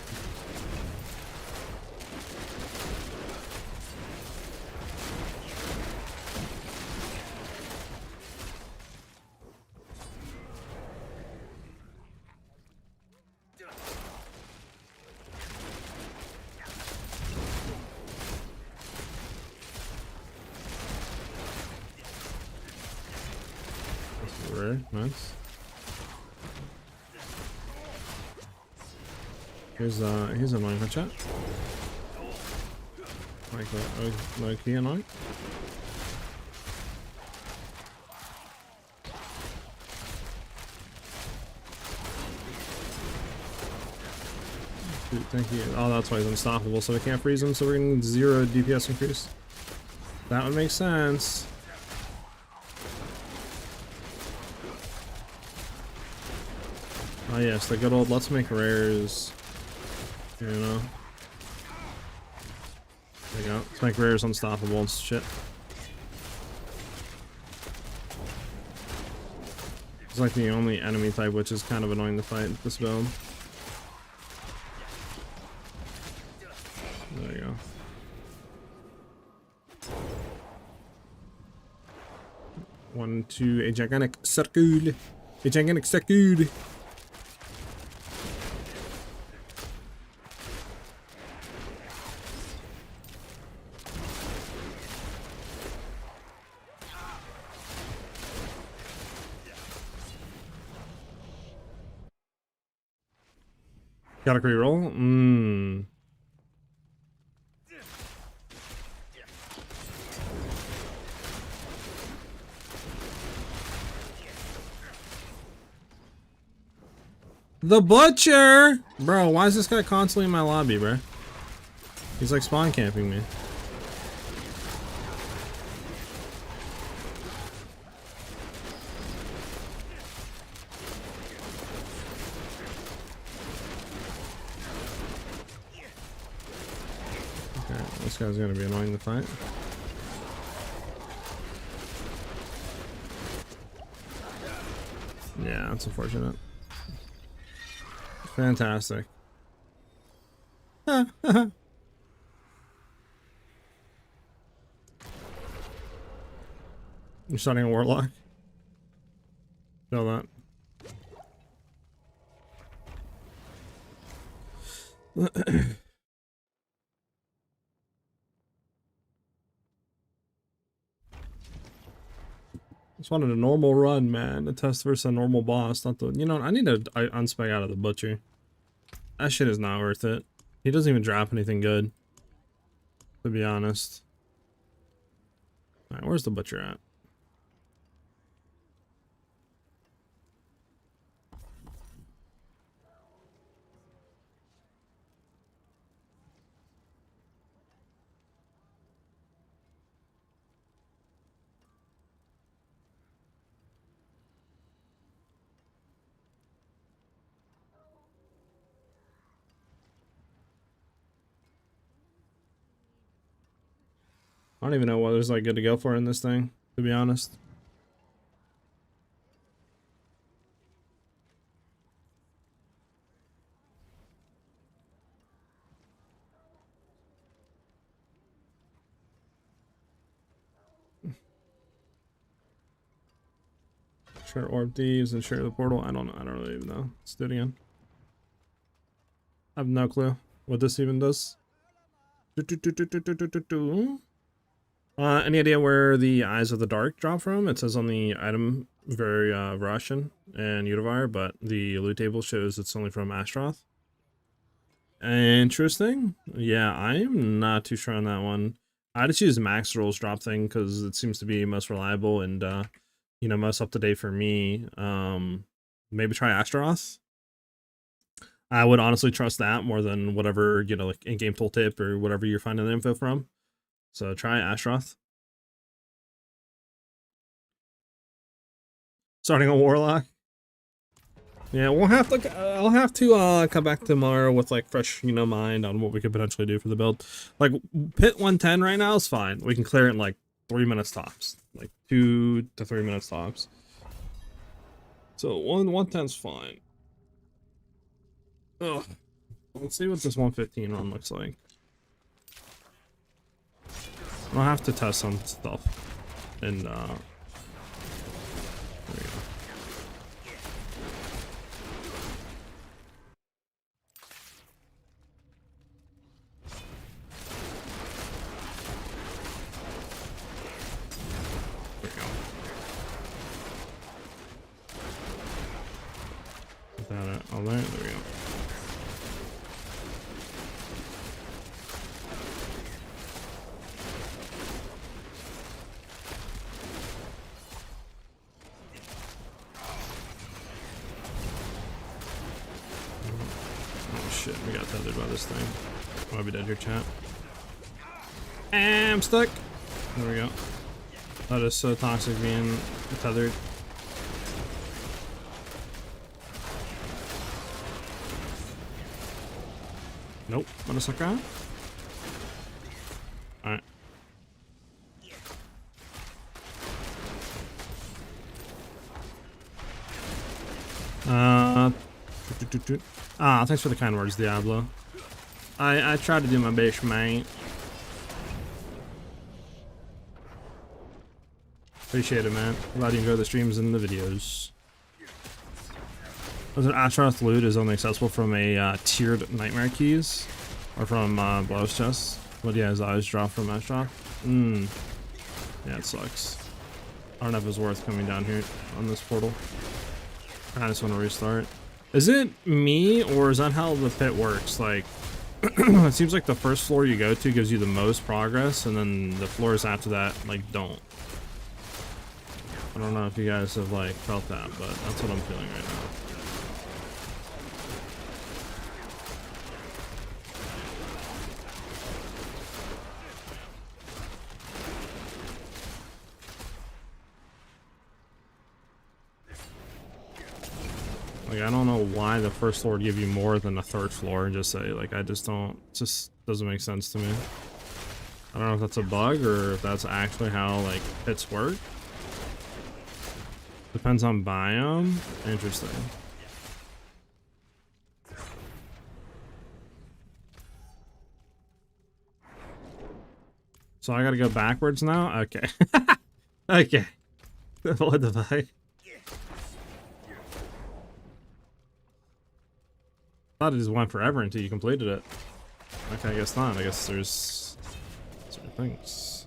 Nice. Here's annoying headshot. Like low key annoying. Dude, thank you. Oh, that's why he's unstoppable, so we can't freeze him, so we're getting 0 DPS increase. That would make sense. Oh yes, the good old let's make rares. You know. There you go. Let's make rares unstoppable and shit. It's like the only enemy type which is kind of annoying to fight this build. There you go. One, two, a gigantic circle. A gigantic circle. Got a reroll? The Butcher! Bro, why is this guy constantly in my lobby, bro? He's like spawn camping me. Okay, this guy's gonna be annoying to fight. Yeah, that's unfortunate. Fantastic. You're starting a warlock. Feel that. Just wanted a normal run, man. A test versus a normal boss, not the. You know, I need to unspec out of the Butcher. That shit is not worth it. He doesn't even drop anything good, to be honest. Alright, where's the Butcher at? I don't even know what there's like good to go for in this thing, to be honest. Sure, Orb Thieves and share the portal. I don't know. I don't really even know. Let's do it again. I have no clue what this even does. Any idea where the Eyes of the Dark drop from? It says on the item very Russian and Udavire, but the loot table shows it's only from Ashroth. Interesting. Yeah, I'm not too sure on that one. I just use max rolls drop thing because it seems to be most reliable and you know, most up to date for me. Maybe try Ashroth. I would honestly trust that more than whatever, you know, like in-game tooltip or whatever you're finding the info from. So try Ashroth. Starting a warlock. Yeah, we'll have to. I'll have to come back tomorrow with like fresh, you know, mind on what we could potentially do for the build. Like pit 110 right now is fine. We can clear it in like 3 minutes tops, like 2 to 3 minutes tops. So 110's fine. Ugh. Let's see what this 115 run looks like. I'll have to test some stuff, and there we go. There we go. Put that on there. There we go. shit, we got tethered by this thing. I might be dead here, chat. I'm stuck. There we go. That is so toxic being tethered. Nope, wanna suck around? Alright. Thanks for the kind words, Diablo. I tried to do my best, mate. Appreciate it, man. Glad you enjoy the streams and the videos. Atroth loot is only accessible from a tiered nightmare keys or from Blow's chest. What do you guys always draw from Atroth? Yeah, it sucks. I don't know if it's worth coming down here on this portal. I just want to restart. Is it me, or is that how the pit works? Like, it seems like the first floor you go to gives you the most progress, and then the floors after that, like, don't. I don't know if you guys have, like, felt that, but that's what I'm feeling right now. Like, I don't know why the first floor would give you more than the third floor and just say, like, I just don't, it just doesn't make sense to me. I don't know if that's a bug or if that's actually how, like, pits work. Depends on biome. Interesting. So I gotta go backwards now? Okay. Okay. What the fuck? I thought it just went forever until you completed it. Okay, I guess not. I guess there's certain things.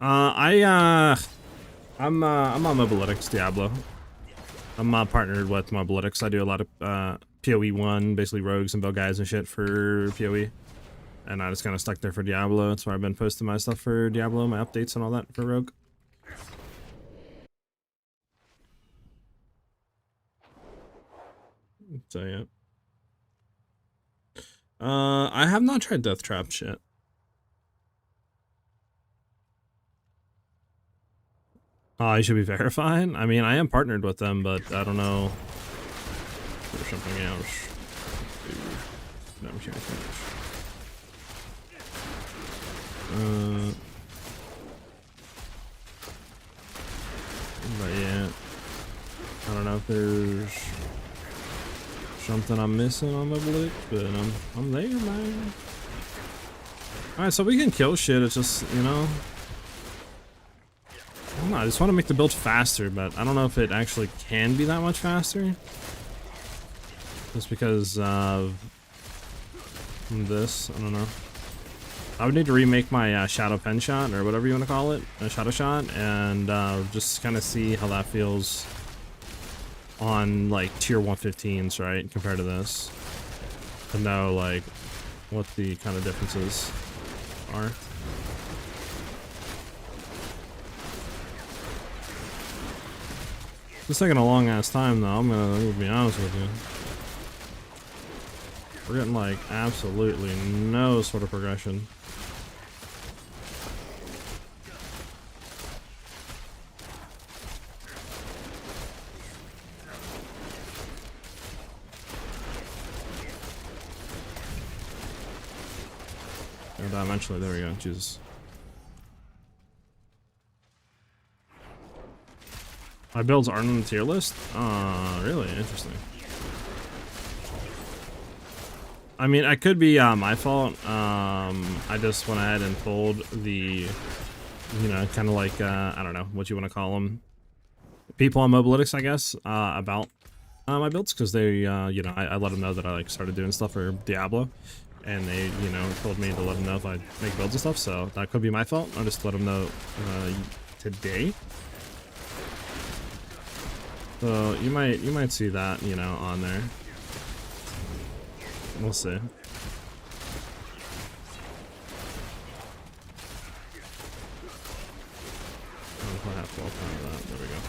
I'm on Mobilytics Diablo. I'm partnered with Mobilytics. I do a lot of PoE 1, basically rogues and build guides and shit for PoE. And I just kind of stuck there for Diablo. That's where I've been posting my stuff for Diablo, my updates and all that for Rogue. So yeah. I have not tried Death Trap shit. I should be verified. I mean, I am partnered with them, but I don't know. There's something else. No, I'm can't finish. But yeah, I don't know if there's something I'm missing on the blitz, but I'm there, man. Alright, so we can kill shit. It's just, you know, I don't know, I just want to make the build faster, but I don't know if it actually can be that much faster. Just because of this, I don't know. I would need to remake my Shadow Penshot, or whatever you want to call it, a Shadow Shot, and just kind of see how that feels on like tier 115s, right, compared to this. To know like what the kind of differences are. It's taking a long ass time though, I'm gonna be honest with you. We're getting like absolutely no sort of progression. Eventually, there we go. Jesus. My builds aren't on the tier list? Really? Interesting. I mean, it could be my fault. I just went ahead and told the, you know, kind of like, I don't know what you want to call them, people on Mobilytics, I guess, about my builds, because they, you know, I let them know that I like started doing stuff for Diablo. And they, you know, told me to let them know if I make builds and stuff, so that could be my fault. I'll just let them know today. So you might see that, you know, on there. We'll see. What happened? 12 of that. There we go.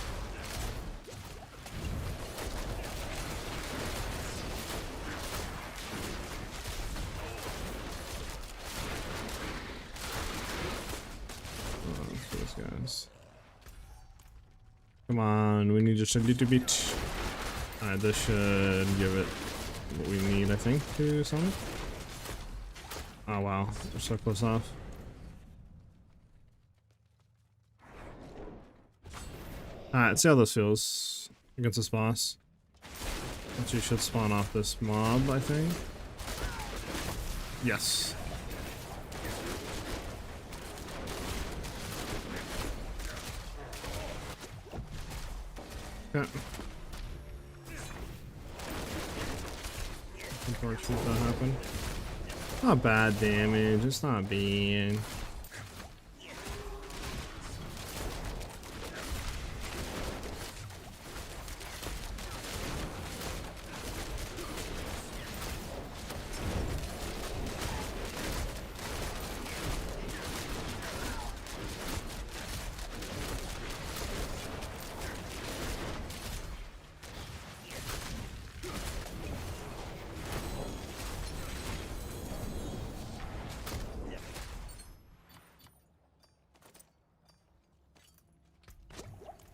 Those guys. Come on, we need just a little bit. Alright, this should give it what we need, I think, to summon. Oh wow, we're so close off. Alright, let's see how this feels against this boss. Actually should spawn off this mob, I think. Yes. Okay. Unfortunately, that happened. Not bad damage, it's not bad.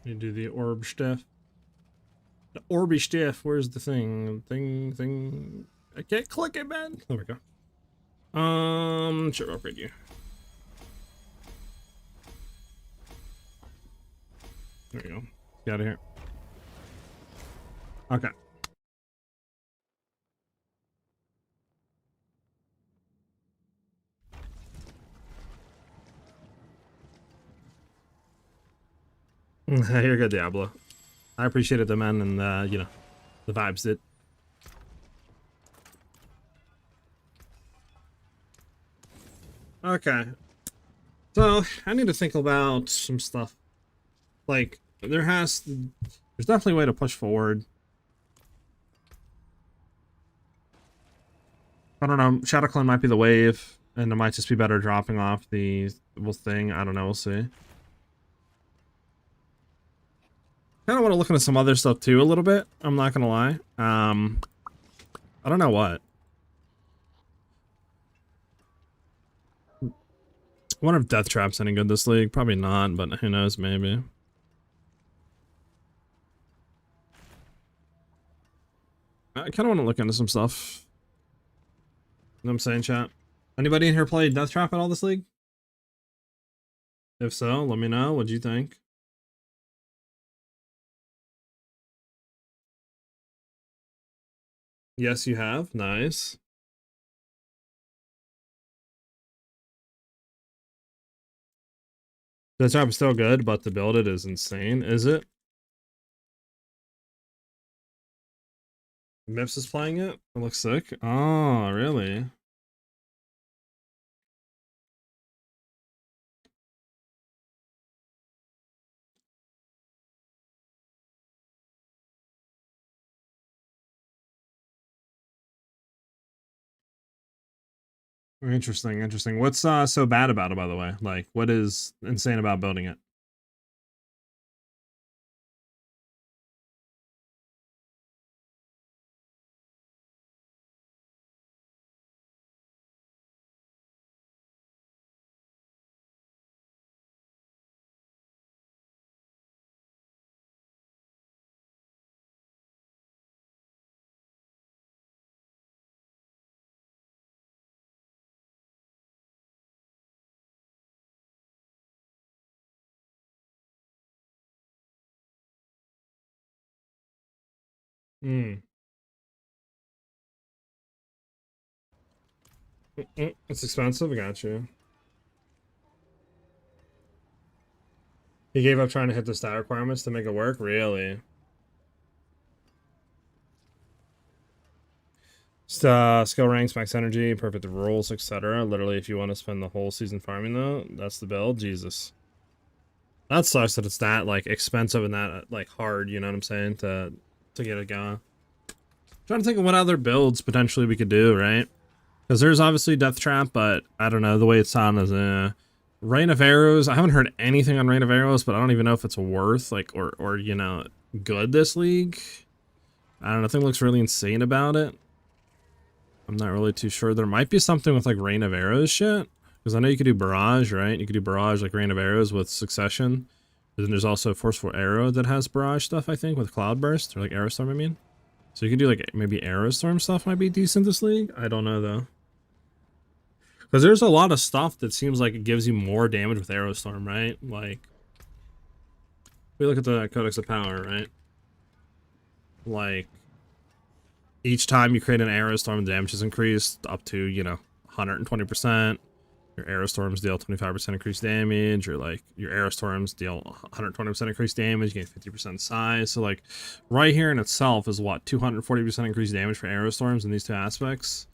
You do the orb stuff. The orby stuff. Where's the thing? Thing. I can't click it, man. There we go. Sure, upgrade you. There we go. Get out of here. Okay. You're good, Diablo. I appreciated the man and, you know, the vibes did. Okay. So, I need to think about some stuff. Like, there's definitely a way to push forward. I don't know, Shadow Clone might be the wave, and it might just be better dropping off the thing. I don't know, we'll see. Kind of want to look into some other stuff too a little bit. I'm not gonna lie. I don't know what. I wonder if Death Trap's any good this league. Probably not, but who knows? Maybe. I kind of want to look into some stuff. You know what I'm saying, chat? Anybody in here play Death Trap at all this league? If so, let me know. What'd you think? Yes, you have. Nice. The trap is still good, but to build it is insane. Is it? Mips is playing it? It looks sick. Oh, really? Interesting, interesting. What's so bad about it, by the way? Like, what is insane about building it? Hmm. It's expensive. I got you. He gave up trying to hit the stat requirements to make it work? Really? Skill ranks, max energy, perfect rolls, etc. Literally, if you want to spend the whole season farming, though, that's the build. Jesus. That sucks that it's that, like, expensive and that, like, hard, you know what I'm saying, to get it going. Trying to think of what other builds potentially we could do, right? Because there's obviously Death Trap, but I don't know, the way it's sounded is, Rain of Arrows. I haven't heard anything on Rain of Arrows, but I don't even know if it's worth, like, or you know, good this league. I don't know. Nothing looks really insane about it. I'm not really too sure. There might be something with, like, Rain of Arrows shit. Because I know you could do Barrage, right? You could do Barrage, like, Rain of Arrows with Succession. But then there's also Forceful Arrow that has Barrage stuff, I think, with Cloud Burst. Or, like, Aerostorm, I mean. So you could do, like, maybe Aerostorm stuff might be decent this league. I don't know, though. Because there's a lot of stuff that seems like it gives you more damage with Aerostorm, right? Like, we look at the Codex of Power, right? Like, each time you create an Aerostorm, the damage is increased up to, you know, 120%. Your Aerostorms deal 25% increased damage, or like your Aerostorms deal 120% increased damage, you gain 50% size. So like right here in itself is what, 240% increased damage for Aerostorms in these two aspects.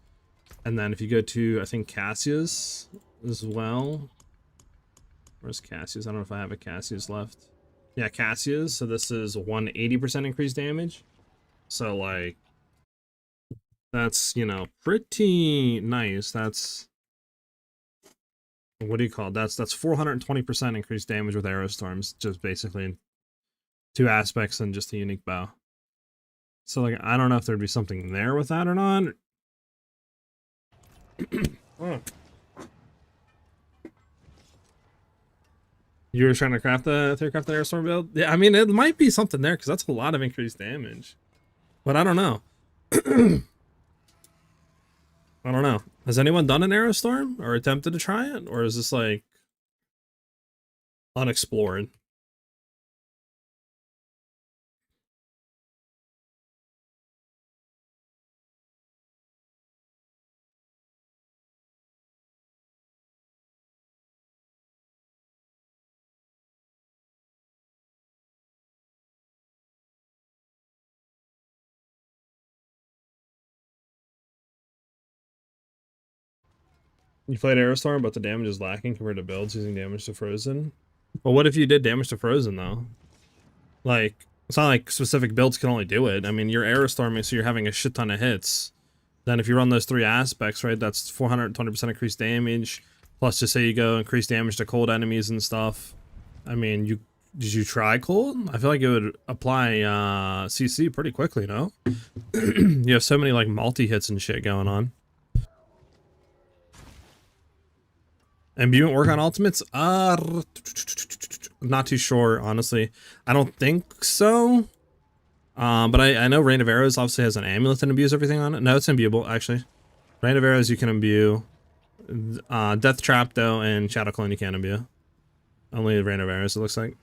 And then if you go to, I think, Cassius as well. Where's Cassius? I don't know if I have a Cassius left. Yeah, Cassius. So this is 180% increased damage. So like, that's, you know, pretty nice. That's, what do you call it? That's 420% increased damage with Aerostorms, just basically in two aspects and just a unique bow. So like, I don't know if there'd be something there with that or not. Oh. You were trying to craft the Aerostorm build? Yeah, I mean, it might be something there because that's a lot of increased damage. But I don't know. I don't know. Has anyone done an Aerostorm or attempted to try it? Or is this like unexplored? You played Aerostorm, but the damage is lacking compared to builds using damage to Frozen. Well, what if you did damage to Frozen, though? Like, it's not like specific builds can only do it. I mean, you're Aerostorming, so you're having a shit ton of hits. Then if you run those three aspects, right, that's 420% increased damage. Plus, just say you go increase damage to cold enemies and stuff. I mean, did you try cold? I feel like it would apply CC pretty quickly, no? You have so many, like, multi-hits and shit going on. Imbuement work on ultimates? Not too sure, honestly. I don't think so. But I know Rain of Arrows obviously has an amulet that imbues everything on it. No, it's imbuable, actually. Rain of Arrows you can imbue. Death Trap, though, and Shadow Clone you can't imbue. Only Rain of Arrows, it looks like.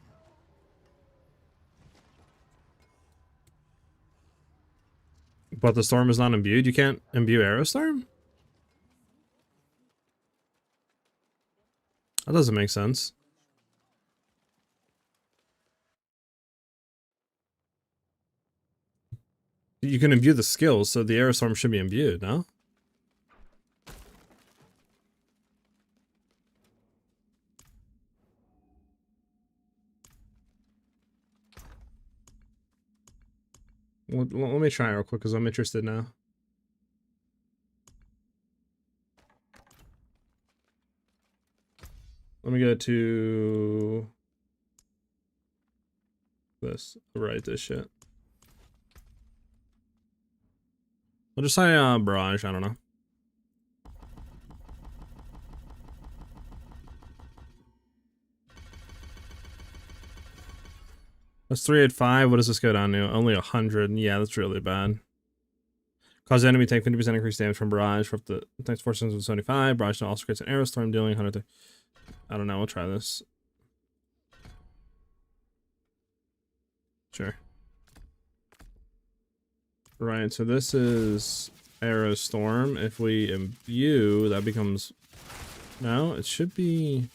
But the Storm is not imbued? You can't imbue Aerostorm? That doesn't make sense. You can imbue the skills, so the Aerostorm should be imbued, no? Let me try real quick, because I'm interested now. Let me go to this. Right, this shit. I'll just say Barrage, I don't know. That's 385. What does this go down to? Only 100. Yeah, that's really bad. Cause the enemy take 50% increased damage from Barrage for up to next 475. Barrage also creates an Aerostorm dealing 100. I don't know. We'll try this. Sure. Right. So this is Aerostorm. If we imbue, that becomes. No, it should be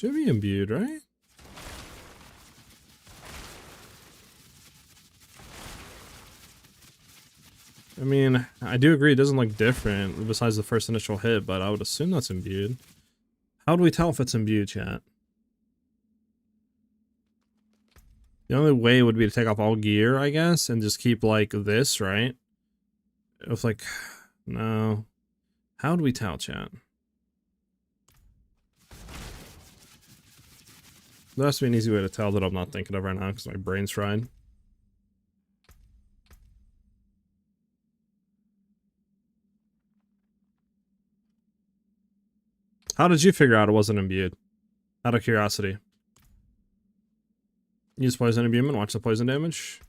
imbued, right? I mean, I do agree it doesn't look different besides the first initial hit, but I would assume that's imbued. How do we tell if it's imbued, chat? The only way would be to take off all gear, I guess, and just keep like this, right? If like, no. How do we tell, chat? There has to be an easy way to tell that I'm not thinking of right now because my brain's fried. How did you figure out it wasn't imbued? Out of curiosity. Use poison imbuement, watch the poison damage.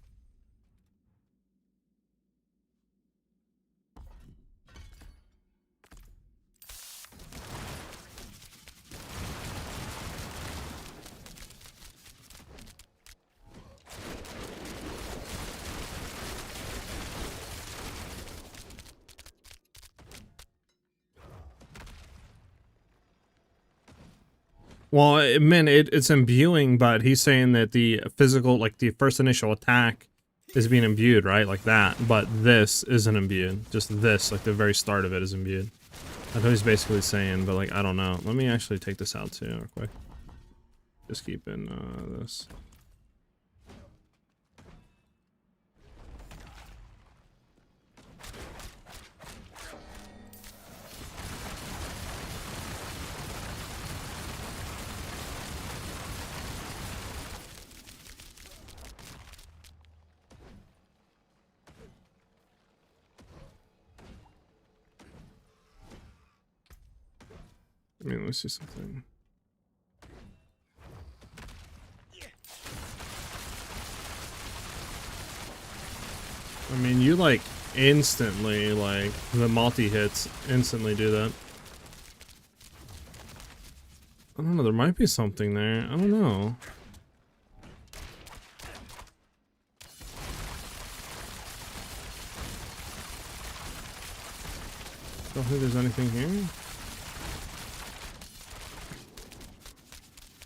Well, it's imbuing, but he's saying that the physical, like the first initial attack is being imbued, right? Like that. But this isn't imbued. Just this, like the very start of it is imbued. That's what he's basically saying, but like, I don't know. Let me actually take this out too, real quick. Just keeping this. I mean, let's see something. I mean, you like instantly, like the multi-hits instantly do that. I don't know, there might be something there. I don't know. Don't think there's anything here.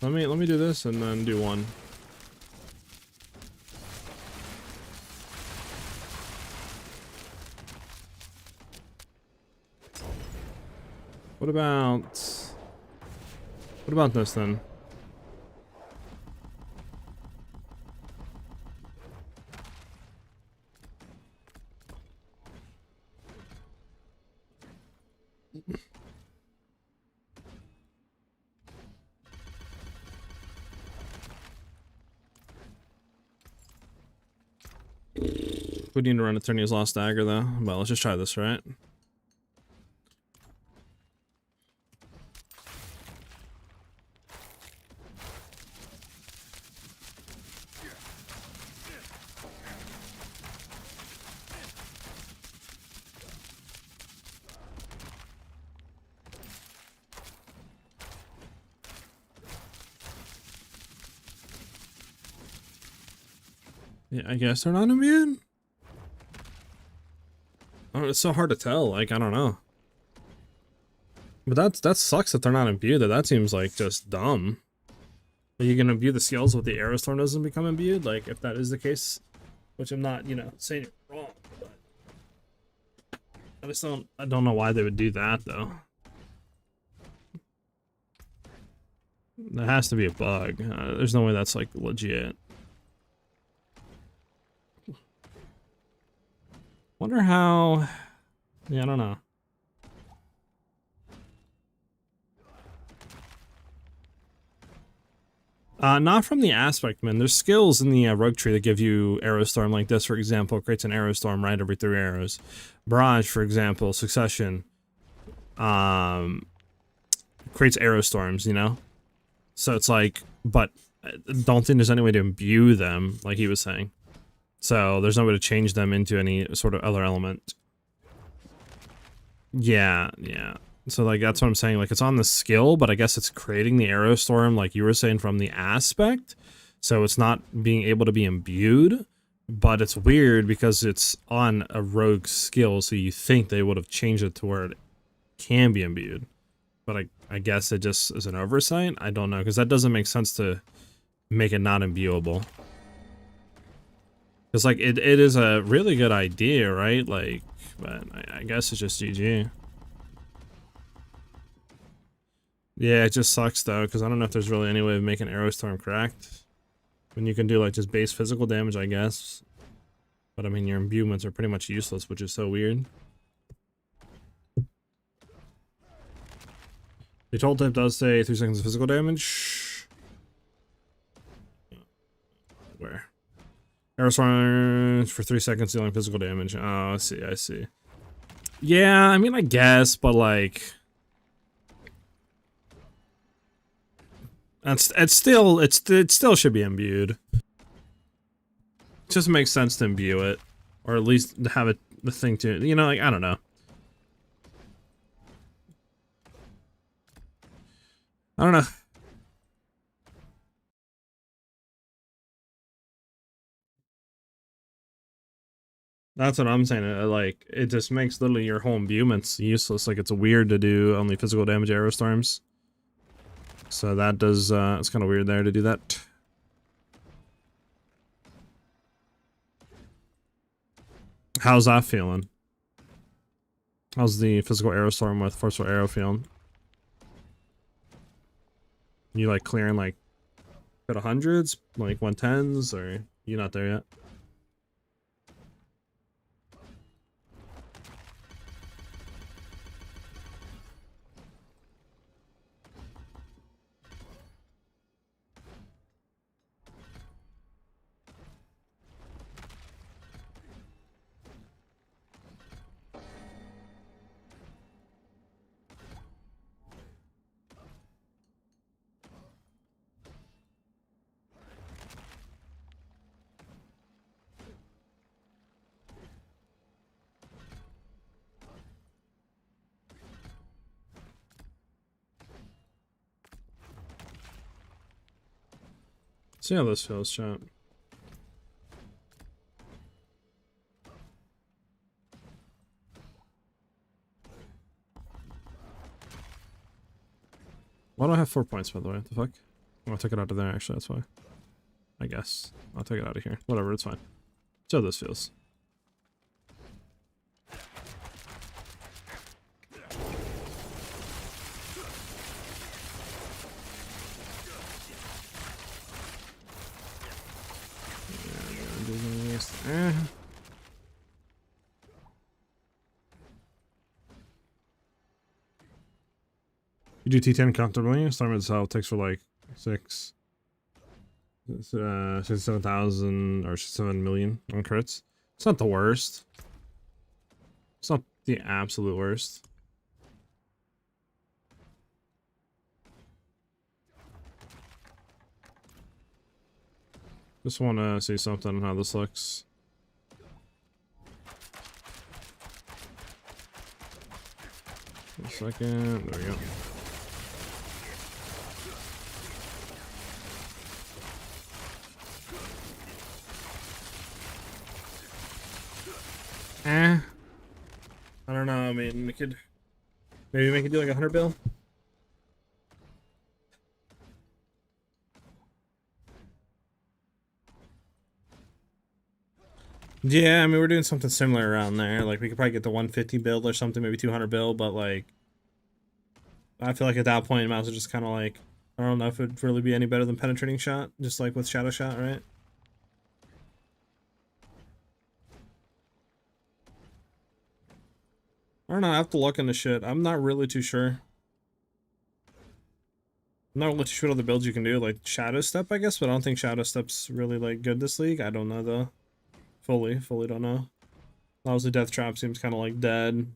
Let me do this and then do one. What about this then? We need to run Attorney's Lost Dagger though. Well, let's just try this, right? Yeah, I guess they're not immune. Oh, it's so hard to tell. Like, I don't know. But that sucks that they're not imbued. That seems like just dumb. Are you gonna imbue the skills with the arrow storm doesn't become imbued? Like, if that is the case, which I'm not, you know, saying you're wrong, but I don't know why they would do that though. There has to be a bug. There's no way that's like legit. Wonder how. Yeah, I don't know. Not from the aspect, man. There's skills in the rogue tree that give you arrow storm. Like this, for example, creates an arrow storm right every 3 arrows. Barrage, for example, succession, creates arrow storms. You know, so it's like, but I don't think there's any way to imbue them, like he was saying. So there's no way to change them into any sort of other element. Yeah, yeah. So like that's what I'm saying. Like it's on the skill, but I guess it's creating the arrow storm, like you were saying, from the aspect. So it's not being able to be imbued, but it's weird because it's on a rogue skill. So you think they would have changed it to where it can be imbued, but I guess it just is an oversight. I don't know, because that doesn't make sense to make it not imbuable. It's like, it is a really good idea, right? Like, but I guess it's just GG. Yeah, it just sucks though, because I don't know if there's really any way of making Arrow Storm correct. When you can do like just base physical damage, I guess. But I mean, your imbuements are pretty much useless, which is so weird. The total type does say 3 seconds of physical damage. Where? Arrow storm for 3 seconds dealing physical damage. Oh, I see, I see. Yeah, I mean, I guess, but like, it still should be imbued. It just makes sense to imbue it, or at least to have it the thing to, you know, like, I don't know. I don't know. That's what I'm saying. Like, it just makes literally your whole imbuements useless. Like, it's weird to do only physical damage arrow storms. So that does, it's kind of weird there to do that. How's that feeling? How's the physical arrow storm with forceful arrow feeling? You like clearing like at 100s, like 110s, or you not there yet? See how this feels, chat. Why do I have 4 points, by the way? What the fuck? Oh, I took it out of there, actually, that's why. I guess. I'll take it out of here. Whatever, it's fine. See how this feels. You do T10 comfortably. Storm itself takes for like 67,000 or 7 million on crits. It's not the worst. It's not the absolute worst. Just want to see something on how this looks. A second. There we go. I don't know. I mean, we could maybe make it do like 100 bill. Yeah, I mean, we're doing something similar around there. Like, we could probably get the 150 build or something, maybe 200 build, but like, I feel like at that point, might as well just kind of like, I don't know if it'd really be any better than penetrating shot, just like with shadow shot, right? I don't know, I have to look into shit. I'm not really too sure. I'm not really too sure what other builds you can do, like Shadow Step, I guess, but I don't think Shadow Step's really like good this league. I don't know though. Fully don't know. Obviously Death Trap seems kind of like dead.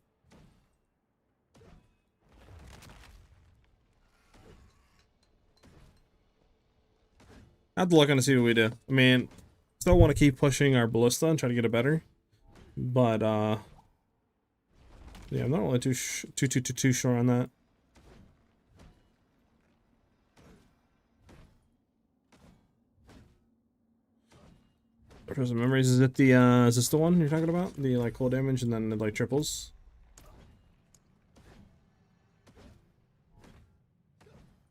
I have to look into see what we do. I mean, still want to keep pushing our Ballista and try to get it better. But, yeah, I'm not really too sure on that. Prison Memories, is it the, is this the one you're talking about? The, like, cold damage and then it, like, triples?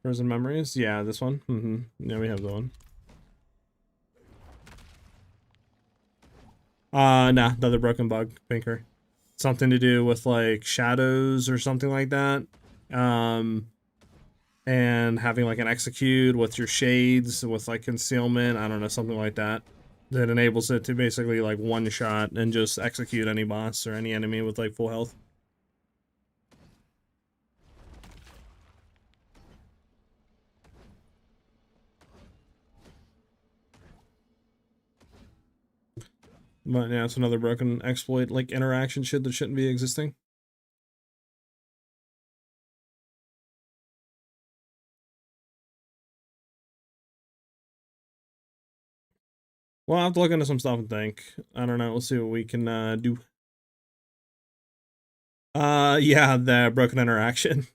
Prison Memories? Yeah, this one. Yeah, we have the one. Nah, the other broken bug, Pinker. Something to do with, like, shadows or something like that. And having, like, an execute with your shades, with, like, concealment, I don't know, something like that. That enables it to basically, like, one-shot and just execute any boss or any enemy with, like, full health. But yeah, it's another broken exploit, like interaction shit that shouldn't be existing. Well, I'll have to look into some stuff and think. I don't know. We'll see what we can do. Yeah, the broken interaction.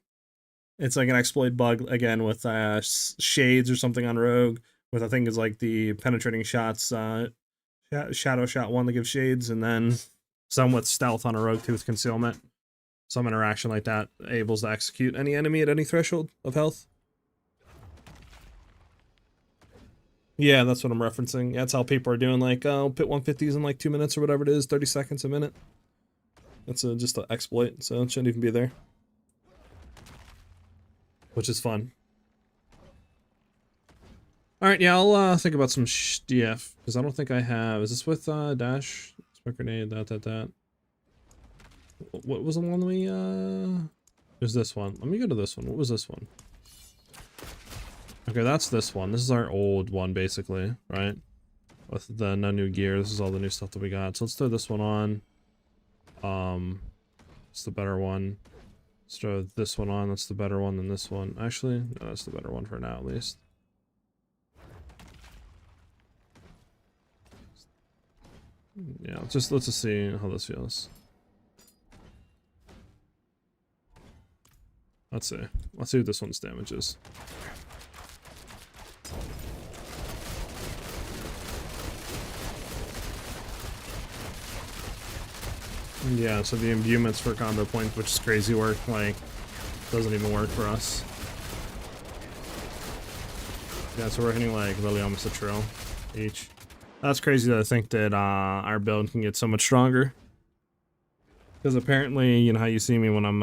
It's like an exploit bug again with shades or something on Rogue. With I think is like the penetrating shots, shadow shot one that gives shades, and then some with stealth on a Rogue 2 with concealment. Some interaction like that able to execute any enemy at any threshold of health. Yeah, that's what I'm referencing. Yeah, that's how people are doing, like, oh, pit 150s in like 2 minutes or whatever it is, 30 seconds a minute. That's just an exploit, so it shouldn't even be there. Which is fun. Alright, yeah, I'll think about some DF, because I don't think I have... Is this with dash? Smoke grenade, that. What was the one we... There's this one. Let me go to this one. What was this one? Okay, that's this one. This is our old one, basically, right? With the no new gear. This is all the new stuff that we got. So let's throw this one on. It's the better one. Let's throw this one on. That's the better one than this one. Actually, no, that's the better one for now, at least. Yeah, let's just see how this feels. Let's see. Let's see what this one's damage is. Yeah, so the imbuements for combo points, which is crazy work, like, doesn't even work for us. Yeah, so we're hitting like really almost a trill each. That's crazy to think that our build can get so much stronger. Because apparently, you know how you see me when I'm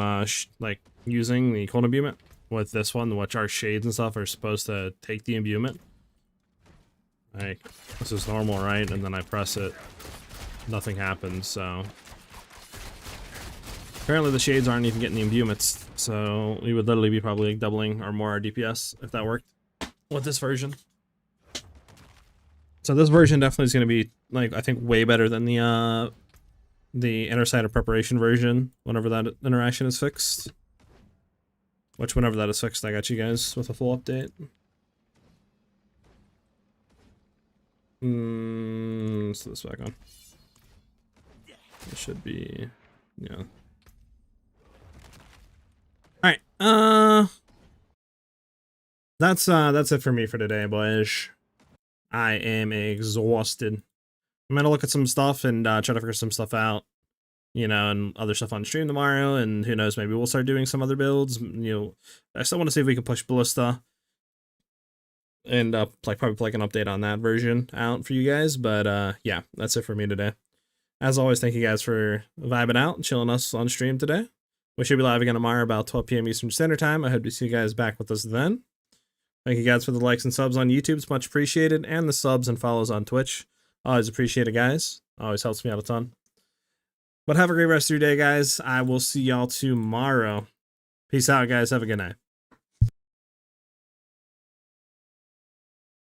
like using the cold imbuement with this one, which our shades and stuff are supposed to take the imbuement. Like, this is normal, right? And then I press it, nothing happens, so... Apparently the shades aren't even getting the imbuements, so we would literally be probably doubling or more our DPS if that worked with this version. So this version definitely is going to be, like, I think way better than the inner side of preparation version whenever that interaction is fixed. Which whenever that is fixed, I got you guys with a full update. Let's throw this back on. It should be, yeah. Alright, that's it for me for today, boys. I am exhausted. I'm gonna look at some stuff and try to figure some stuff out, you know, and other stuff on stream tomorrow, and who knows, maybe we'll start doing some other builds. You know, I still want to see if we can push Ballista and like probably like an update on that version out for you guys, but yeah, that's it for me today. As always, thank you guys for vibing out and chilling us on stream today. We should be live again tomorrow about 12 p.m. Eastern Standard Time. I hope to see you guys back with us then. Thank you guys for the likes and subs on YouTube. It's much appreciated. And the subs and follows on Twitch. Always appreciate it, guys. Always helps me out a ton. But have a great rest of your day, guys. I will see y'all tomorrow. Peace out, guys. Have a good night.